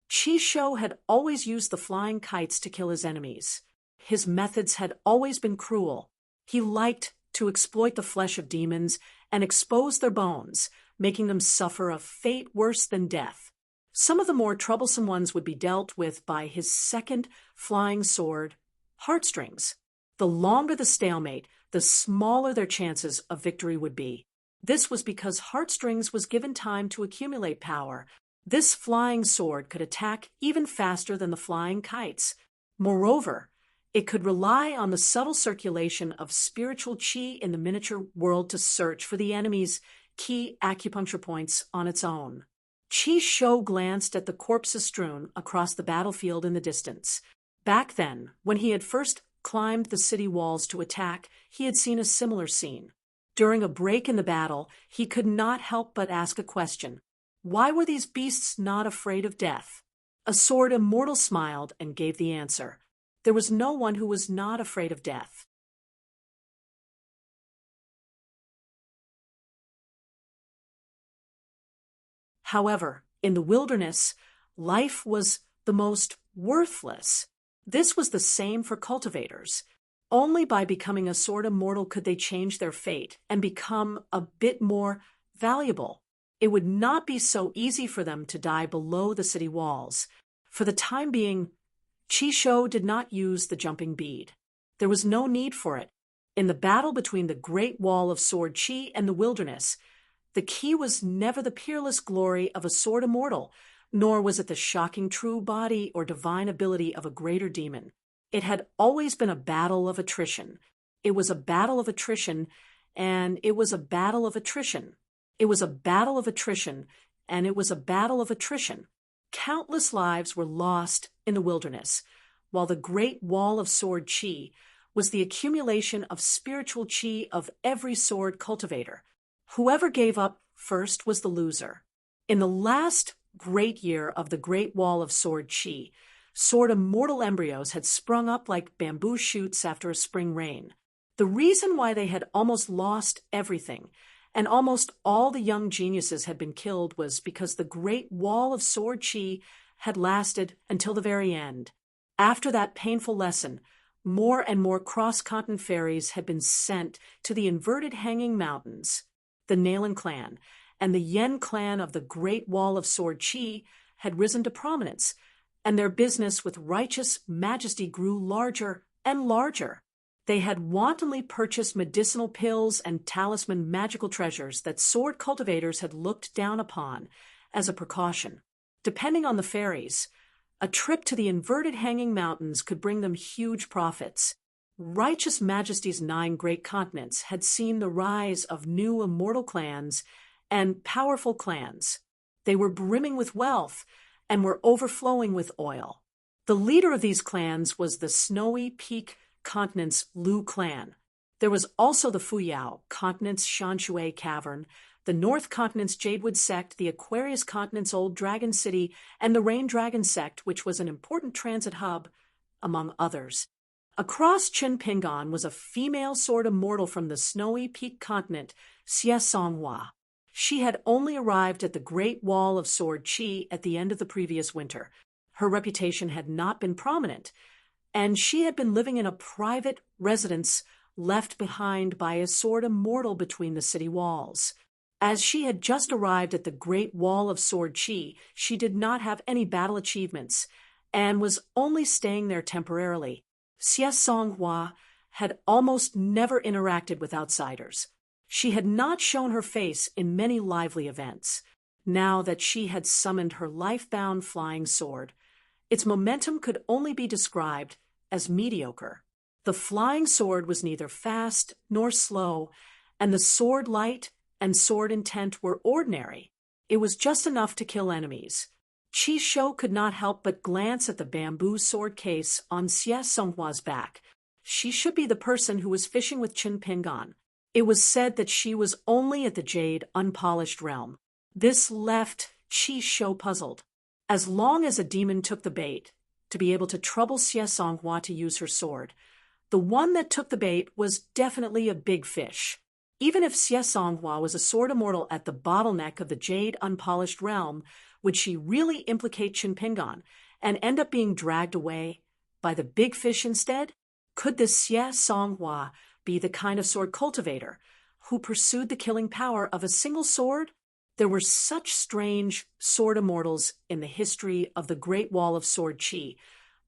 Chisho had always used the flying kites to kill his enemies. His methods had always been cruel. He liked to exploit the flesh of demons and expose their bones, making them suffer a fate worse than death. Some of the more troublesome ones would be dealt with by his second flying sword, heartstrings. The longer the stalemate, the smaller their chances of victory would be. This was because heartstrings was given time to accumulate power. This flying sword could attack even faster than the flying kites. Moreover, it could rely on the subtle circulation of spiritual chi in the miniature world to search for the enemy's key acupuncture points on its own. Chisho glanced at the corpses strewn across the battlefield in the distance. Back then, when he had first climbed the city walls to attack, he had seen a similar scene. During a break in the battle, he could not help but ask a question. Why were these beasts not afraid of death? A sword immortal smiled and gave the answer. There was no one who was not afraid of death. However, in the wilderness, life was the most worthless. This was the same for cultivators. Only by becoming a sword immortal could they change their fate and become a bit more valuable. It would not be so easy for them to die below the city walls. For the time being, Chisho did not use the jumping bead. There was no need for it. In the battle between the great wall of sword chi and the wilderness, the key was never the peerless glory of a sword immortal, nor was it the shocking true body or divine ability of a greater demon. It had always been a battle of attrition. It was a battle of attrition, and it was a battle of attrition. It was a battle of attrition, and it was a battle of attrition. Countless lives were lost in the wilderness, while the great wall of sword chi was the accumulation of spiritual chi of every sword cultivator. Whoever gave up first was the loser. In the last great year of the great wall of sword chi, sword immortal embryos had sprung up like bamboo shoots after a spring rain. The reason why they had almost lost everything and almost all the young geniuses had been killed was because the great wall of sword chi had lasted until the very end. After that painful lesson, more and more cross-continent ferries had been sent to the inverted hanging mountains. The Nalan clan and the Yen clan of the Great Wall of Sword Chi had risen to prominence, and their business with righteous majesty grew larger and larger. They had wantonly purchased medicinal pills and talisman magical treasures that sword cultivators had looked down upon as a precaution. Depending on the ferries, a trip to the inverted hanging mountains could bring them huge profits. Righteous Majesty's 9 great continents had seen the rise of new immortal clans and powerful clans. They were brimming with wealth and were overflowing with oil. The leader of these clans was the Snowy Peak Continent's Lu clan. There was also the Fuyao Continent's Shanshui Cavern, the North Continent's Jadewood sect, the Aquarius Continent's Old Dragon City, and the Rain Dragon sect, which was an important transit hub, among others. Across Chinpingan was a female sword immortal from the Snowy Peak Continent, Xie Songhua. She had only arrived at the Great Wall of Sword Chi at the end of the previous winter. Her reputation had not been prominent, and she had been living in a private residence left behind by a sword immortal between the city walls. As she had just arrived at the Great Wall of Sword Chi, she did not have any battle achievements and was only staying there temporarily. Xie Songhua had almost never interacted with outsiders. She had not shown her face in many lively events. Now that she had summoned her life-bound flying sword, its momentum could only be described as mediocre. The flying sword was neither fast nor slow, and the sword light and sword intent were ordinary. It was just enough to kill enemies. Chisho could not help but glance at the bamboo sword case on Xie Songhua's back. She should be the person who was fishing with Chinpingan. It was said that she was only at the Jade Unpolished realm. This left Qi Shou puzzled. As long as a demon took the bait, to be able to trouble Xie Songhua to use her sword, the one that took the bait was definitely a big fish. Even if Xie Songhua was a sword immortal at the bottleneck of the Jade Unpolished Realm, would she really implicate Qin Pingan and end up being dragged away by the big fish instead? Could this Xie Songhua be the kind of sword cultivator who pursued the killing power of a single sword? There were such strange sword immortals in the history of the Great Wall of Sword Qi,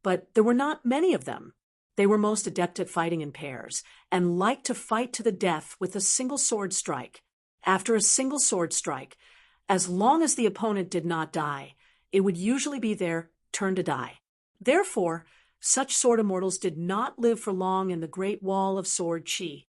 but there were not many of them. They were most adept at fighting in pairs and liked to fight to the death with a single sword strike. After a single sword strike, as long as the opponent did not die, it would usually be their turn to die. Therefore, such sword immortals did not live for long in the Great Wall of Sword Qi.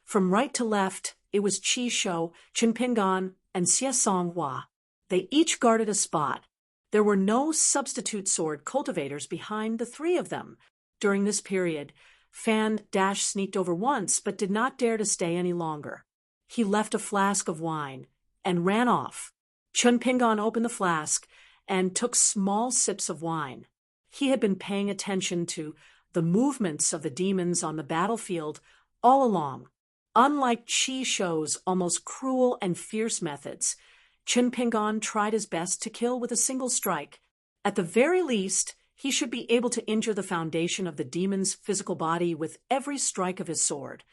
From right to left, it was Qi Shou, Qin Pingan, and Xie Songhua. They each guarded a spot. There were no substitute sword cultivators behind the three of them. During this period, Fan sneaked over once but did not dare to stay any longer. He left a flask of wine and ran off. Qin Pingan opened the flask and took small sips of wine. He had been paying attention to the movements of the demons on the battlefield all along. Unlike Qi Shou's almost cruel and fierce methods, Qin Pingan tried his best to kill with a single strike. At the very least, he should be able to injure the foundation of the demon's physical body with every strike of his sword,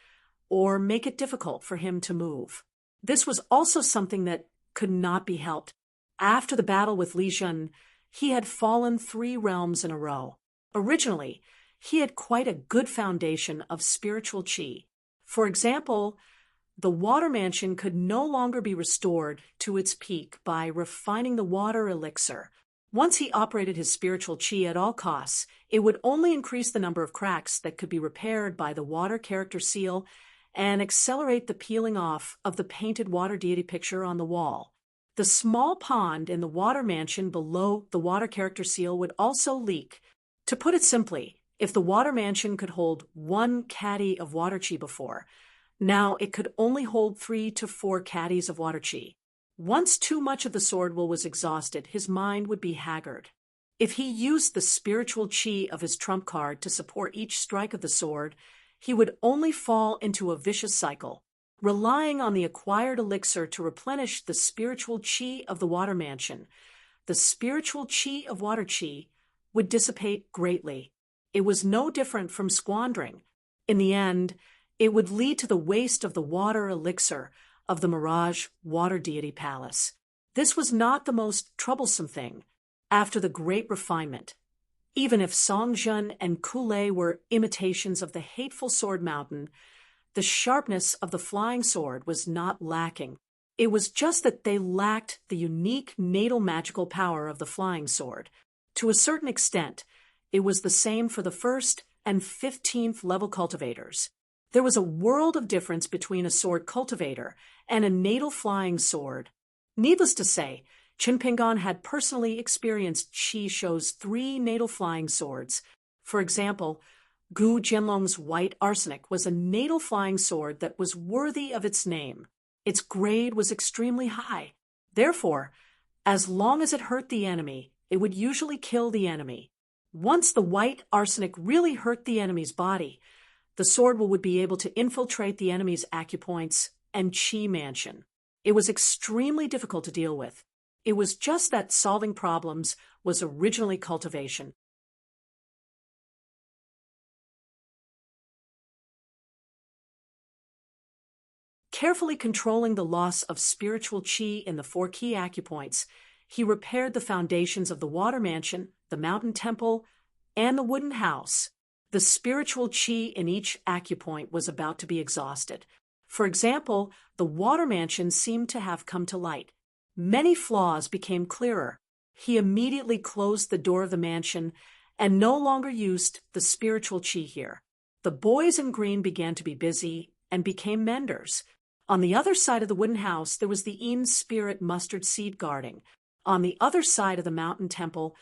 or make it difficult for him to move. This was also something that could not be helped. After the battle with Li Jun, he had fallen 3 realms in a row. Originally, he had quite a good foundation of spiritual qi. For example, the water mansion could no longer be restored to its peak by refining the water elixir. Once he operated his spiritual qi at all costs, it would only increase the number of cracks that could be repaired by the water character seal and accelerate the peeling off of the painted water deity picture on the wall. The small pond in the water mansion below the water character seal would also leak. To put it simply, if the water mansion could hold 1 caddy of water qi before, now it could only hold 3 to 4 caddies of water qi. Once too much of the sword will was exhausted, his mind would be haggard. If he used the spiritual qi of his trump card to support each strike of the sword, he would only fall into a vicious cycle. Relying on the acquired elixir to replenish the spiritual qi of the water mansion, the spiritual qi of water qi would dissipate greatly. It was no different from squandering. In the end, it would lead to the waste of the water elixir of the Mirage Water Deity Palace. This was not the most troublesome thing after the great refinement. Even if Songjun and Kulei were imitations of the hateful Sword Mountain, the sharpness of the flying sword was not lacking. It was just that they lacked the unique natal magical power of the flying sword. To a certain extent, it was the same for the 1st and 15th level cultivators. There was a world of difference between a sword cultivator and a natal flying sword. Needless to say, Qin Pingan had personally experienced Qi Shou's 3 natal flying swords. For example, Gu Jianlong's white arsenic was a natal flying sword that was worthy of its name. Its grade was extremely high. Therefore, as long as it hurt the enemy, it would usually kill the enemy. Once the white arsenic really hurt the enemy's body, the sword would be able to infiltrate the enemy's acupoints and qi mansion. It was extremely difficult to deal with. It was just that solving problems was originally cultivation. Carefully controlling the loss of spiritual qi in the 4 key acupoints, he repaired the foundations of the water mansion, the mountain temple, and the wooden house. The spiritual qi in each acupoint was about to be exhausted. For example, the water mansion seemed to have come to light. Many flaws became clearer. He immediately closed the door of the mansion and no longer used the spiritual qi here. The boys in green began to be busy and became menders. On the other side of the wooden house, there was the Een spirit mustard seed guarding. On the other side of the mountain temple,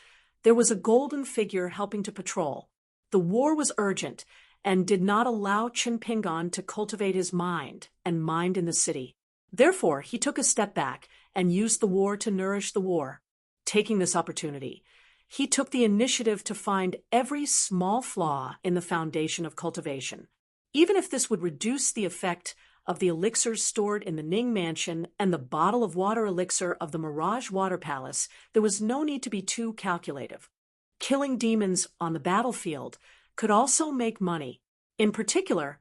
there was a golden figure helping to patrol. The war was urgent, and did not allow Qin Pingan to cultivate his mind and mind in the city. Therefore, he took a step back and used the war to nourish the war. Taking this opportunity, he took the initiative to find every small flaw in the foundation of cultivation. Even if this would reduce the effect of the elixirs stored in the Ning Mansion and the bottle of water elixir of the Mirage Water Palace, there was no need to be too calculative. Killing demons on the battlefield could also make money. In particular,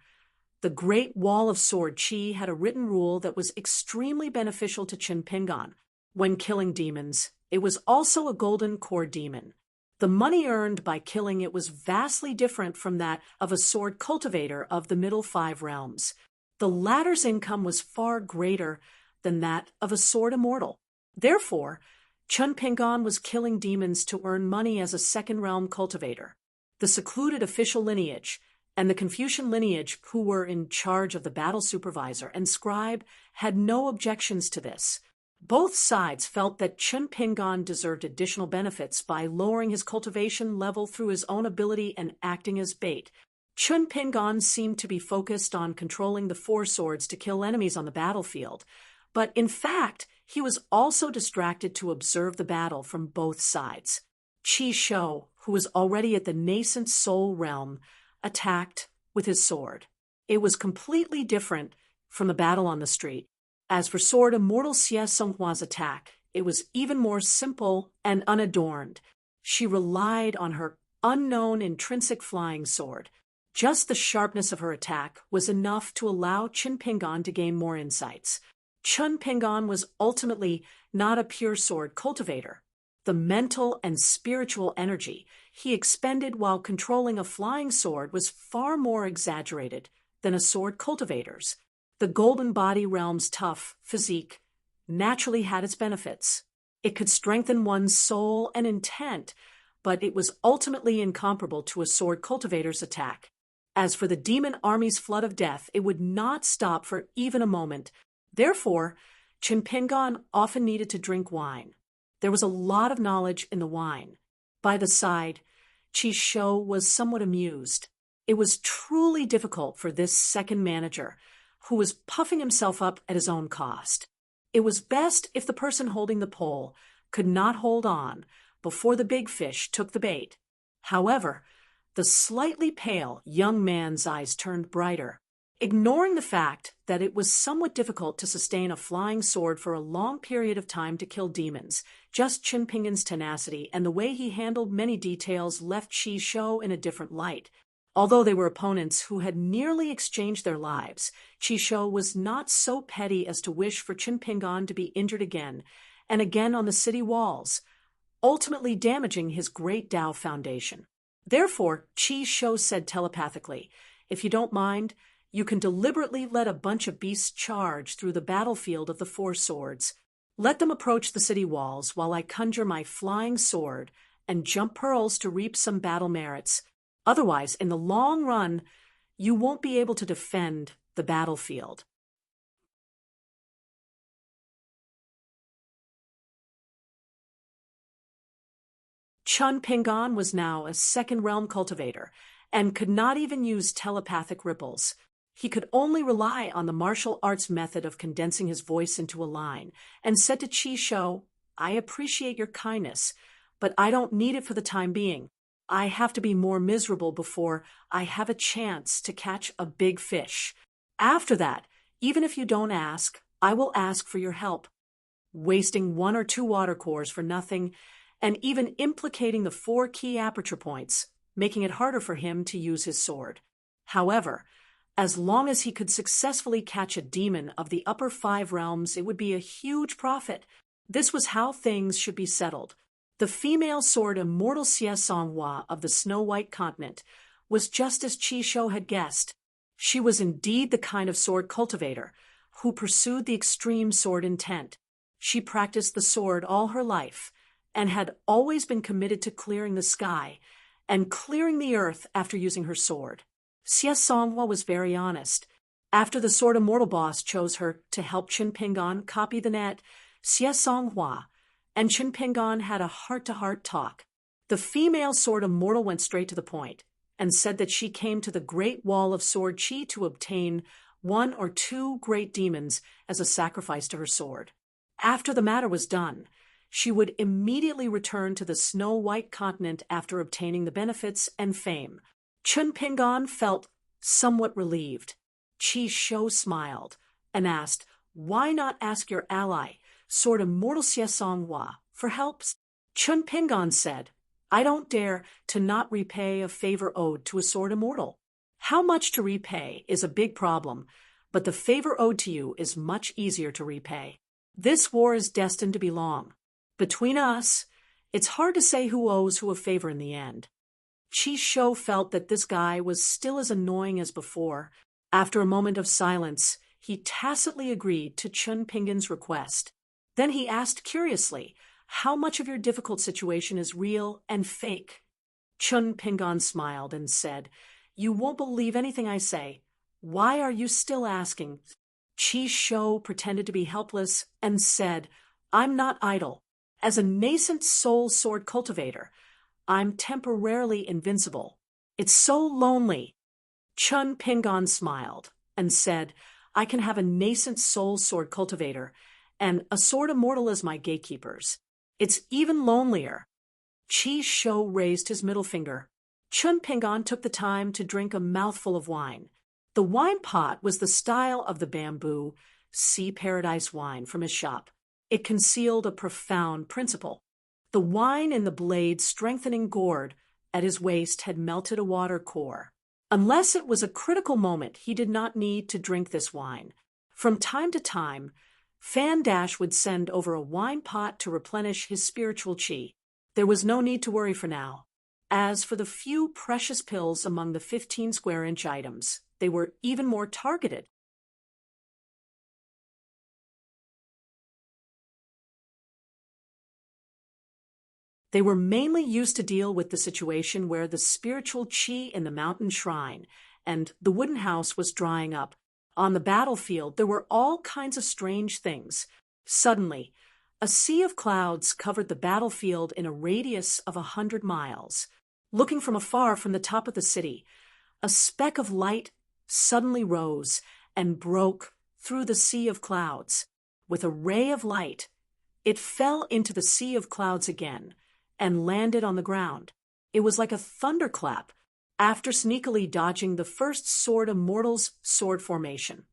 the Great Wall of Sword Qi had a written rule that was extremely beneficial to Qin Pingan. When killing demons, it was also a golden core demon. The money earned by killing it was vastly different from that of a sword cultivator of the middle 5 realms. The latter's income was far greater than that of a sword immortal. Therefore, Qin Pingan was killing demons to earn money as a second realm cultivator. The secluded official lineage and the Confucian lineage, who were in charge of the battle supervisor and scribe, had no objections to this. Both sides felt that Qin Pingan deserved additional benefits by lowering his cultivation level through his own ability and acting as bait. Qin Pingan seemed to be focused on controlling the 4 swords to kill enemies on the battlefield, but in fact, he was also distracted to observe the battle from both sides. Qi Shou, who was already at the nascent soul realm, attacked with his sword. It was completely different from the battle on the street. As for sword immortal Xie Songhua's attack, it was even more simple and unadorned. She relied on her unknown intrinsic flying sword. Just the sharpness of her attack was enough to allow Qin Pingan to gain more insights. Qin Pingan was ultimately not a pure sword cultivator. The mental and spiritual energy he expended while controlling a flying sword was far more exaggerated than a sword cultivator's. The golden body realm's tough physique naturally had its benefits. It could strengthen one's soul and intent, but it was ultimately incomparable to a sword cultivator's attack. As for the demon army's flood of death, it would not stop for even a moment. Therefore, Qin Pingan often needed to drink wine. There was a lot of knowledge in the wine. By the side, Qi Shou was somewhat amused. It was truly difficult for this second manager, who was puffing himself up at his own cost. It was best if the person holding the pole could not hold on before the big fish took the bait. However, the slightly pale young man's eyes turned brighter. Ignoring the fact that it was somewhat difficult to sustain a flying sword for a long period of time to kill demons, just Qin Pingan's tenacity and the way he handled many details left Qi Shou in a different light. Although they were opponents who had nearly exchanged their lives, Qi Shou was not so petty as to wish for Qin Pingan to be injured again and again on the city walls, ultimately damaging his great Tao foundation. Therefore, Qi Shou said telepathically, "If you don't mind, you can deliberately let a bunch of beasts charge through the battlefield of the 4 swords. Let them approach the city walls while I conjure my flying sword and jump pearls to reap some battle merits. Otherwise, in the long run, you won't be able to defend the battlefield." Qin Pingan was now a second realm cultivator and could not even use telepathic ripples. He could only rely on the martial arts method of condensing his voice into a line, and said to Qi Shou, "I appreciate your kindness, but I don't need it for the time being. I have to be more miserable before I have a chance to catch a big fish. After that, even if you don't ask, I will ask for your help." Wasting 1 or 2 water cores for nothing, and even implicating the 4 key aperture points, making it harder for him to use his sword. However, as long as he could successfully catch a demon of the upper 5 realms, it would be a huge profit. This was how things should be settled. The female sword immortal Xie Songhua of the Snow White Continent was just as Qi Shou had guessed. She was indeed the kind of sword cultivator who pursued the extreme sword intent. She practiced the sword all her life and had always been committed to clearing the sky and clearing the earth after using her sword. Xie Songhua was very honest. After the sword immortal boss chose her to help Qin Pingan copy the net, Xie Songhua and Qin Pingan had a heart-to-heart talk. The female sword immortal went straight to the point. and said that she came to the Great Wall of Sword Chi to obtain 1 or 2 great demons as a sacrifice to her sword. After the matter was done, she would immediately return to the snow-white continent after obtaining the benefits and fame. Chun Pingon felt somewhat relieved. Chi Shou smiled and asked, "Why not ask your ally, Sword Immortal Xie Songhua, for help?" Chun Pingon said, "I don't dare to not repay a favor owed to a sword immortal. How much to repay is a big problem, but the favor owed to you is much easier to repay. This war is destined to be long. Between us, it's hard to say who owes who a favor in the end." Chi Shou felt that this guy was still as annoying as before. After a moment of silence, he tacitly agreed to Chun Pingon's request. Then he asked curiously, "How much of your difficult situation is real and fake?" Chun Pingon smiled and said, "You won't believe anything I say. Why are you still asking?" Chi Shou pretended to be helpless and said, "I'm not idle. As a nascent soul sword cultivator, I'm temporarily invincible. It's so lonely." Chun Pingon smiled and said, "I can have a nascent soul sword cultivator and a sword immortal as my gatekeepers. It's even lonelier." Chi Shou raised his middle finger. Chun Pingon took the time to drink a mouthful of wine. The wine pot was the style of the bamboo Sea Paradise wine from his shop. It concealed a profound principle. The wine in the blade's strengthening gourd at his waist had melted a water core. Unless it was a critical moment, he did not need to drink this wine. From time to time, Fan Dash would send over a wine pot to replenish his spiritual chi. There was no need to worry for now. As for the few precious pills among the 15 square-inch items, they were even more targeted. They were mainly used to deal with the situation where the spiritual chi in the mountain shrine and the wooden house was drying up. On the battlefield, there were all kinds of strange things. Suddenly, a sea of clouds covered the battlefield in a radius of 100 miles. Looking from afar from the top of the city, a speck of light suddenly rose and broke through the sea of clouds. With a ray of light, it fell into the sea of clouds again and landed on the ground. It was like a thunderclap after sneakily dodging the first Sword Immortal's sword formation.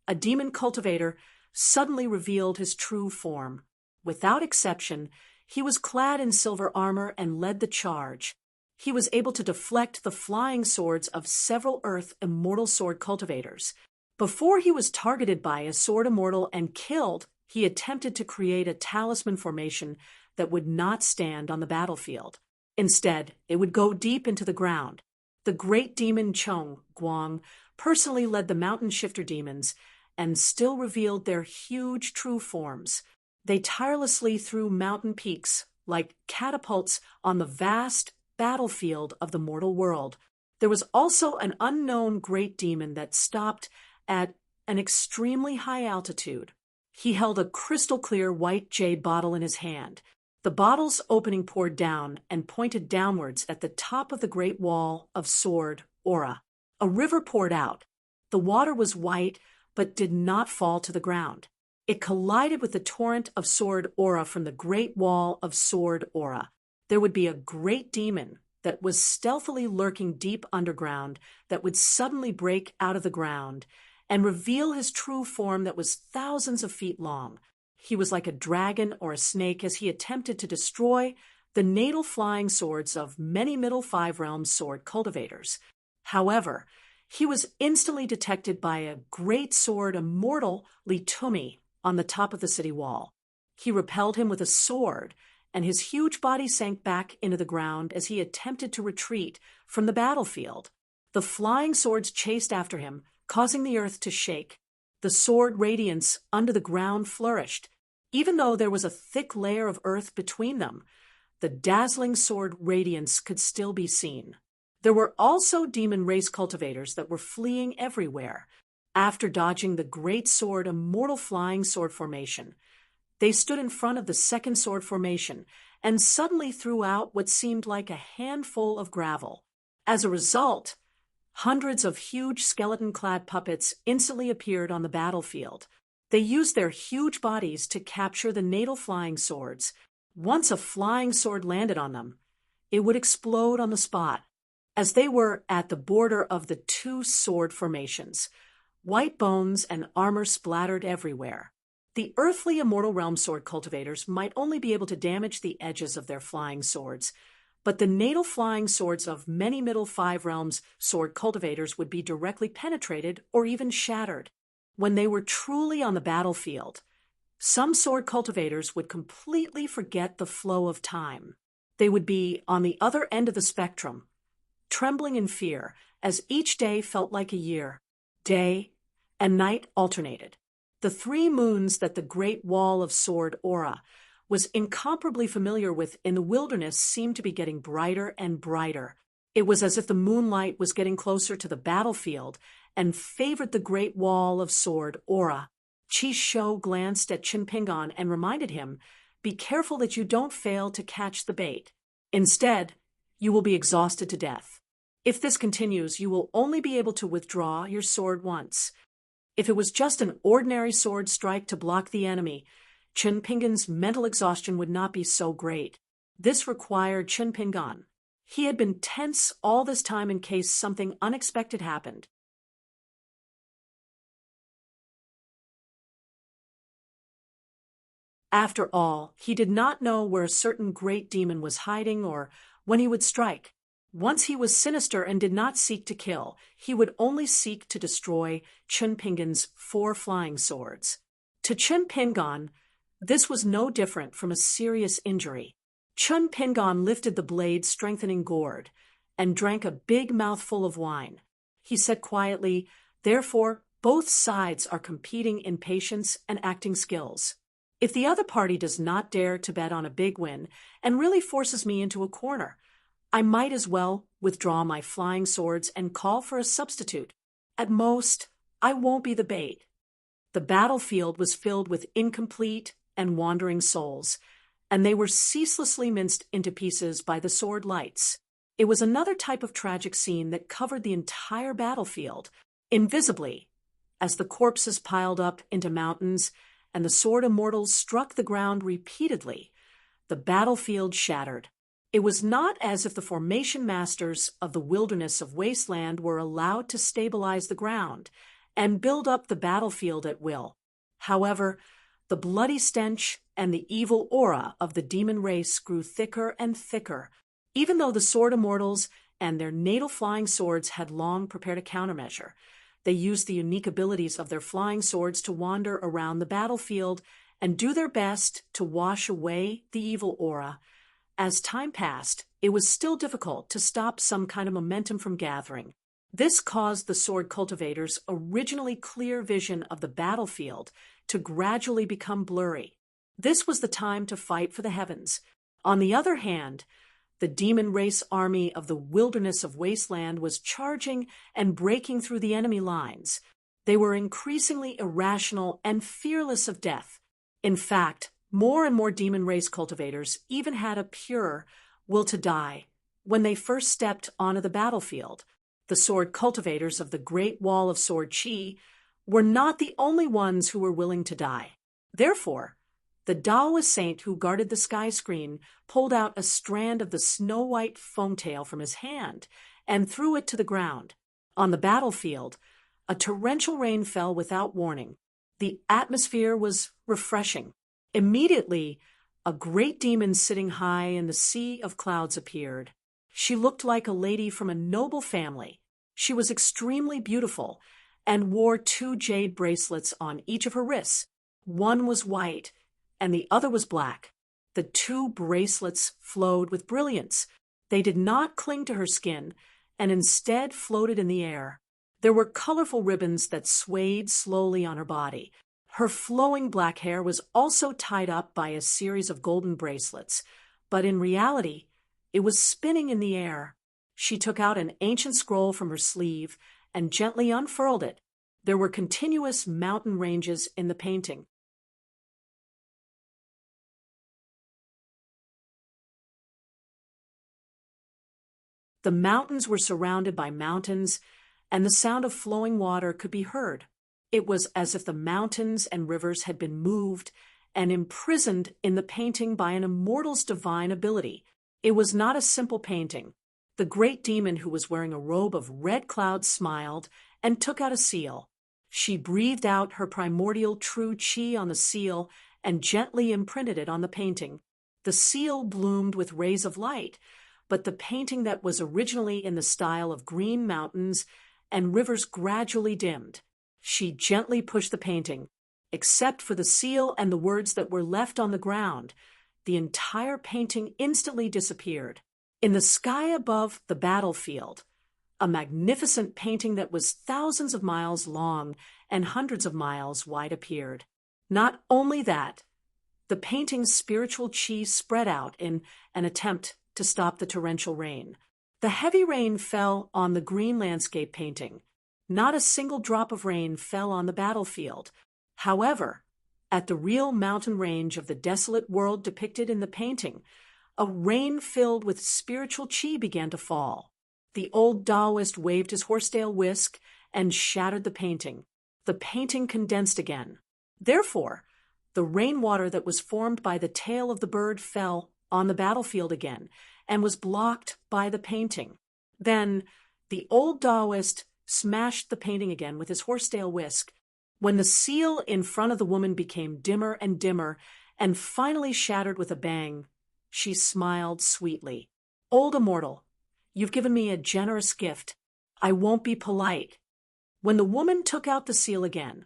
A demon cultivator suddenly revealed his true form. Without exception, he was clad in silver armor and led the charge. He was able to deflect the flying swords of several Earth Immortal sword cultivators. Before he was targeted by a Sword Immortal and killed, he attempted to create a talisman formation that would not stand on the battlefield. Instead, it would go deep into the ground. The great demon Chong Guang personally led the mountain shifter demons and still revealed their huge true forms. They tirelessly threw mountain peaks like catapults on the vast battlefield of the mortal world. There was also an unknown great demon that stopped at an extremely high altitude. He held a crystal-clear white jade bottle in his hand. The bottle's opening poured down and pointed downwards at the top of the great wall of sword aura. A river poured out. The water was white, but did not fall to the ground. It collided with the torrent of sword aura from the great wall of sword aura. There would be a great demon that was stealthily lurking deep underground that would suddenly break out of the ground and reveal his true form that was thousands of feet long. He was like a dragon or a snake as he attempted to destroy the natal flying swords of many Middle Five Realms sword cultivators. However, he was instantly detected by a great sword immortal Li Tumi on the top of the city wall. He repelled him with a sword, and his huge body sank back into the ground as he attempted to retreat from the battlefield. The flying swords chased after him, causing the earth to shake. The sword radiance under the ground flourished. Even though there was a thick layer of earth between them, the dazzling sword radiance could still be seen. There were also demon race cultivators that were fleeing everywhere. After dodging the great sword immortal flying sword formation, they stood in front of the second sword formation and suddenly threw out what seemed like a handful of gravel. As a result, hundreds of huge skeleton-clad puppets instantly appeared on the battlefield. They used their huge bodies to capture the natal flying swords. Once a flying sword landed on them, it would explode on the spot. As they were at the border of the two sword formations, white bones and armor splattered everywhere. The earthly immortal realm sword cultivators might only be able to damage the edges of their flying swords, but the natal flying swords of many Middle Five Realms sword cultivators would be directly penetrated or even shattered. When they were truly on the battlefield, some sword cultivators would completely forget the flow of time. They would be on the other end of the spectrum, trembling in fear as each day felt like a year. Day and night alternated. The 3 moons that the Great Wall of Sword Aura was incomparably familiar with in the wilderness seemed to be getting brighter and brighter. It was as if the moonlight was getting closer to the battlefield and favored the Great Wall of Sword Aura. Chi Shou glanced at Qin Pingan and reminded him, "Be careful that you don't fail to catch the bait. Instead, you will be exhausted to death. If this continues, you will only be able to withdraw your sword once." If it was just an ordinary sword strike to block the enemy, Qin Pingan's mental exhaustion would not be so great. This required Qin Pingan. He had been tense all this time in case something unexpected happened. After all, he did not know where a certain great demon was hiding or when he would strike. Once he was sinister and did not seek to kill, he would only seek to destroy Qin Pingan's 4 flying swords. To Qin Pingan, this was no different from a serious injury. Qin Pingan lifted the blade-strengthening gourd and drank a big mouthful of wine. He said quietly, "Therefore, both sides are competing in patience and acting skills. If the other party does not dare to bet on a big win and really forces me into a corner, I might as well withdraw my flying swords and call for a substitute. At most, I won't be the bait." The battlefield was filled with incomplete and wandering souls, and they were ceaselessly minced into pieces by the sword lights. It was another type of tragic scene that covered the entire battlefield, invisibly, as the corpses piled up into mountains and the sword immortals struck the ground repeatedly. The battlefield shattered. It was not as if the formation masters of the wilderness of wasteland were allowed to stabilize the ground and build up the battlefield at will. However, the bloody stench and the evil aura of the demon race grew thicker and thicker, even though the sword immortals and their natal flying swords had long prepared a countermeasure. They used the unique abilities of their flying swords to wander around the battlefield and do their best to wash away the evil aura. As time passed, it was still difficult to stop some kind of momentum from gathering. This caused the sword cultivators' originally clear vision of the battlefield to gradually become blurry. This was the time to fight for the heavens. On the other hand, the demon race army of the wilderness of wasteland was charging and breaking through the enemy lines. They were increasingly irrational and fearless of death. In fact, more and more demon race cultivators even had a pure will to die when they first stepped onto the battlefield. The sword cultivators of the Great Wall of Sword Qi were not the only ones who were willing to die. Therefore, the Daoist saint who guarded the sky screen pulled out a strand of the snow-white foam-tail from his hand and threw it to the ground. On the battlefield, a torrential rain fell without warning. The atmosphere was refreshing. Immediately, a great demon sitting high in the sea of clouds appeared. She looked like a lady from a noble family. She was extremely beautiful and wore 2 jade bracelets on each of her wrists. One was white and the other was black. The 2 bracelets flowed with brilliance. They did not cling to her skin and instead floated in the air. There were colorful ribbons that swayed slowly on her body. Her flowing black hair was also tied up by a series of golden bracelets, but in reality, it was spinning in the air. She took out an ancient scroll from her sleeve and gently unfurled it. There were continuous mountain ranges in the painting. The mountains were surrounded by mountains, and the sound of flowing water could be heard. It was as if the mountains and rivers had been moved and imprisoned in the painting by an immortal's divine ability. It was not a simple painting. The great demon, who was wearing a robe of red clouds, smiled and took out a seal. She breathed out her primordial true chi on the seal and gently imprinted it on the painting. The seal bloomed with rays of light, but the painting that was originally in the style of green mountains and rivers gradually dimmed. She gently pushed the painting. Except for the seal and the words that were left on the ground, the entire painting instantly disappeared. In the sky above the battlefield, a magnificent painting that was thousands of miles long and hundreds of miles wide appeared. Not only that, the painting's spiritual chi spread out in an attempt to stop the torrential rain. The heavy rain fell on the green landscape painting. Not a single drop of rain fell on the battlefield. However, at the real mountain range of the desolate world depicted in the painting, a rain filled with spiritual chi began to fall. The old Taoist waved his horsetail whisk and shattered the painting. The painting condensed again. Therefore, the rainwater that was formed by the tail of the bird fell on the battlefield again and was blocked by the painting. Then the old Taoist smashed the painting again with his horsetail whisk. When the seal in front of the woman became dimmer and dimmer and finally shattered with a bang, she smiled sweetly. "Old immortal, you've given me a generous gift. I won't be polite." When the woman took out the seal again,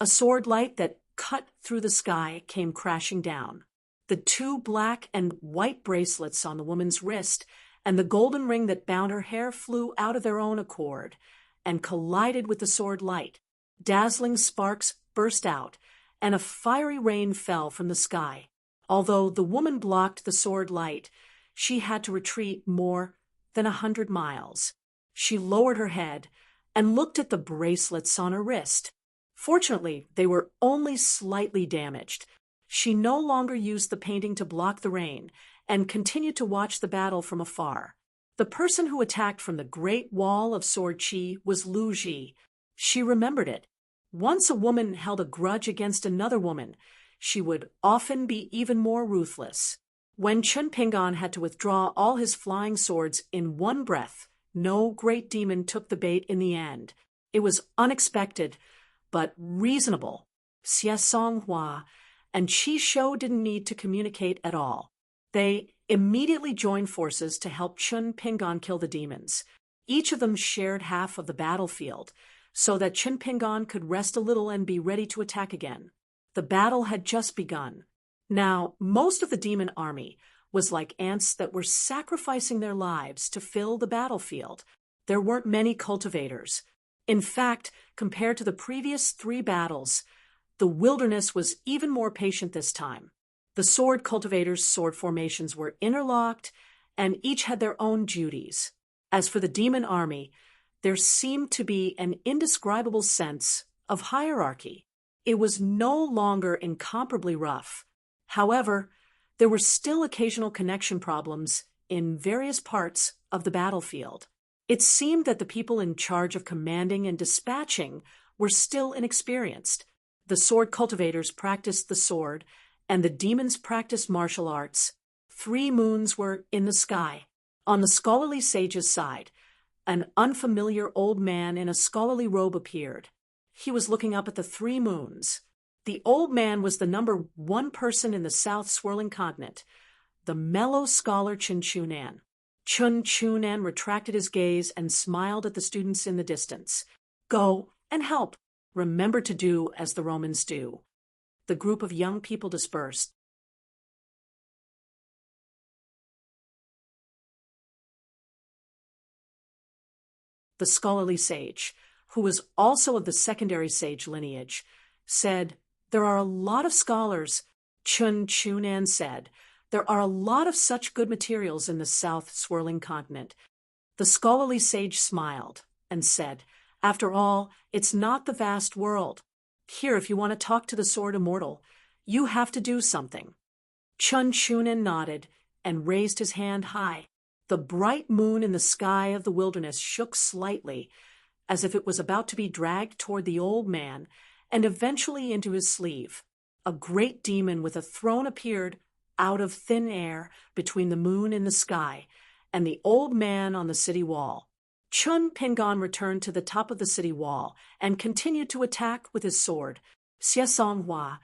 a sword light that cut through the sky came crashing down. The two black and white bracelets on the woman's wrist and the golden ring that bound her hair flew out of their own accord and collided with the sword light. Dazzling sparks burst out, and a fiery rain fell from the sky. Although the woman blocked the sword light, she had to retreat more than 100 miles. She lowered her head and looked at the bracelets on her wrist. Fortunately, they were only slightly damaged. She no longer used the painting to block the rain and continued to watch the battle from afar. The person who attacked from the great wall of sword chi was Lu Ji. She remembered it. Once a woman held a grudge against another woman, she would often be even more ruthless. When Chun Pingan had to withdraw all his flying swords in one breath, no great demon took the bait in the end. It was unexpected, but reasonable. Xie Songhua and Qi Shou didn't need to communicate at all. They immediately joined forces to help Chun Pingan kill the demons. Each of them shared half of the battlefield, so that Chun Pingan could rest a little and be ready to attack again. The battle had just begun. Now, most of the demon army was like ants that were sacrificing their lives to fill the battlefield. There weren't many cultivators. In fact, compared to the previous 3 battles, the wilderness was even more patient this time. The sword cultivators' sword formations were interlocked, and each had their own duties. As for the demon army, there seemed to be an indescribable sense of hierarchy. It was no longer incomparably rough. However, there were still occasional connection problems in various parts of the battlefield. It seemed that the people in charge of commanding and dispatching were still inexperienced. The sword cultivators practiced the sword, and the demons practiced martial arts. 3 moons were in the sky. On the scholarly sage's side, an unfamiliar old man in a scholarly robe appeared. He was looking up at the 3 moons. The old man was the number 1 person in the South Swirling Continent, the mellow scholar Chun Chunan. Chun Chunan retracted his gaze and smiled at the students in the distance. "Go and help. Remember to do as the Romans do." The group of young people dispersed. The scholarly sage, who was also of the secondary sage lineage, said, "There are a lot of scholars." Chun Chunan said, "There are a lot of such good materials in the South Swirling Continent." The scholarly sage smiled and said, "After all, it's not the vast world. Here, if you want to talk to the sword immortal, you have to do something." Chun Chunan nodded and raised his hand high. The bright moon in the sky of the wilderness shook slightly, as if it was about to be dragged toward the old man and eventually into his sleeve. A great demon with a throne appeared out of thin air between the moon and the sky and the old man on the city wall. Chun Pingan returned to the top of the city wall and continued to attack with his sword. Xie Songhua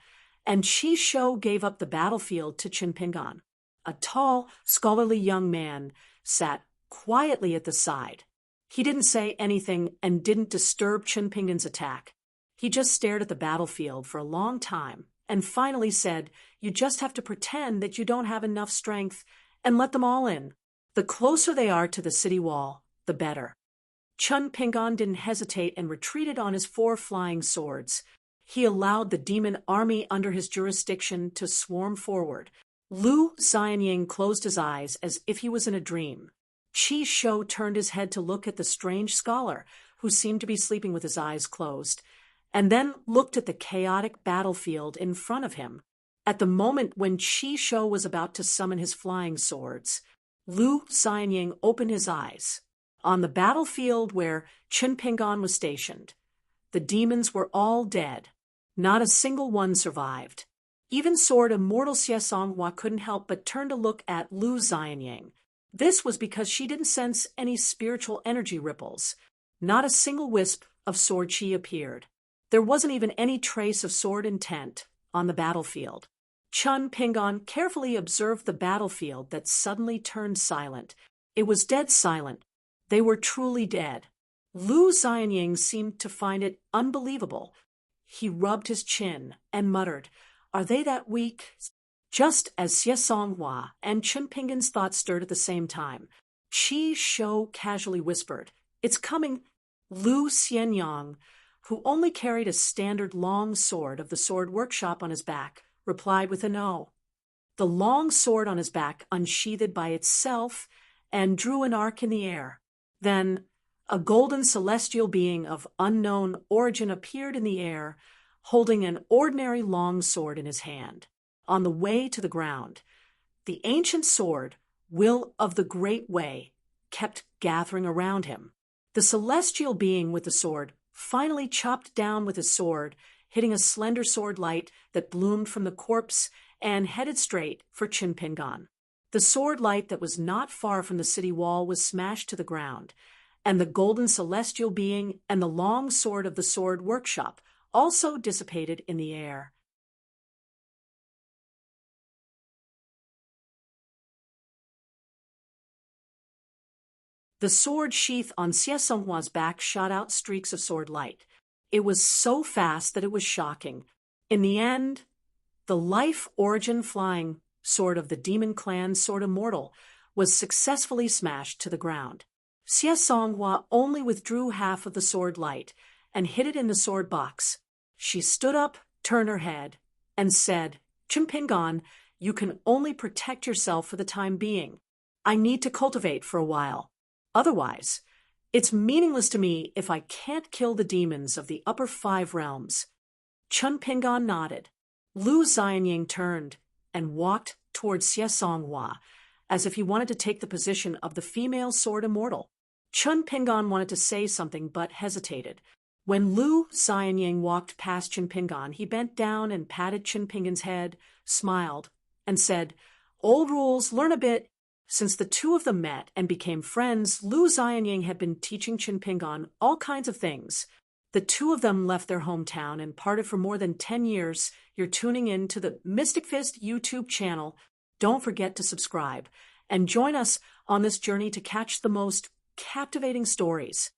and Qi Shou gave up the battlefield to Chun Pingan. A tall, scholarly young man sat quietly at the side. He didn't say anything and didn't disturb Chun Pingan's attack. He just stared at the battlefield for a long time and finally said, "You just have to pretend that you don't have enough strength and let them all in. The closer they are to the city wall, the better." Chun Pingan didn't hesitate and retreated on his 4 flying swords. He allowed the demon army under his jurisdiction to swarm forward. Lu Xianying closed his eyes as if he was in a dream. Qi Shou turned his head to look at the strange scholar, who seemed to be sleeping with his eyes closed, and then looked at the chaotic battlefield in front of him. At the moment when Qi Shou was about to summon his flying swords, Lu Xianying opened his eyes. On the battlefield where Chun Pingan was stationed, the demons were all dead. Not a single one survived. Even Sword Immortal Xie Songhua couldn't help but turn to look at Lu Xianying. This was because she didn't sense any spiritual energy ripples. Not a single wisp of sword chi appeared. There wasn't even any trace of sword intent on the battlefield. Chun Pingan carefully observed the battlefield that suddenly turned silent. It was dead silent. They were truly dead. Lu Xianying seemed to find it unbelievable. He rubbed his chin and muttered, "Are they that weak?" Just as Xie Songhua and Chun Pingan's thoughts stirred at the same time, Qi Shou casually whispered, "It's coming." Lu Xianyang, who only carried a standard long sword of the sword workshop on his back, replied with a no. The long sword on his back unsheathed by itself and drew an arc in the air. Then a golden celestial being of unknown origin appeared in the air, holding an ordinary long sword in his hand. On the way to the ground, the ancient sword, Will of the Great Way, kept gathering around him. The celestial being with the sword finally chopped down with his sword, hitting a slender sword light that bloomed from the corpse and headed straight for Chun Pingan. The sword light that was not far from the city wall was smashed to the ground, and the golden celestial being and the long sword of the sword workshop also dissipated in the air. The sword sheath on Xie Songhua's back shot out streaks of sword light. It was so fast that it was shocking. In the end, the life origin flying sword of the demon clan Sword Immortal was successfully smashed to the ground. Xie Songhua only withdrew half of the sword light and hid it in the sword box. She stood up, turned her head, and said, "Chun Pingan, you can only protect yourself for the time being. I need to cultivate for a while. Otherwise, it's meaningless to me if I can't kill the demons of the upper 5 realms." Chun Pingan nodded. Lu Xianying turned and walked towards Xie Songhua, as if he wanted to take the position of the female Sword Immortal. Chun Pingan wanted to say something but hesitated. When Lu Xianying walked past Chun Pingan, he bent down and patted Chun Pingan's head, smiled, and said, "Old rules, learn a bit." Since the two of them met and became friends, Lu Xianying had been teaching Chun Pingan all kinds of things. The two of them left their hometown and parted for more than 10 years. You're tuning in to the Mystic Fist YouTube channel. Don't forget to subscribe and join us on this journey to catch the most captivating stories.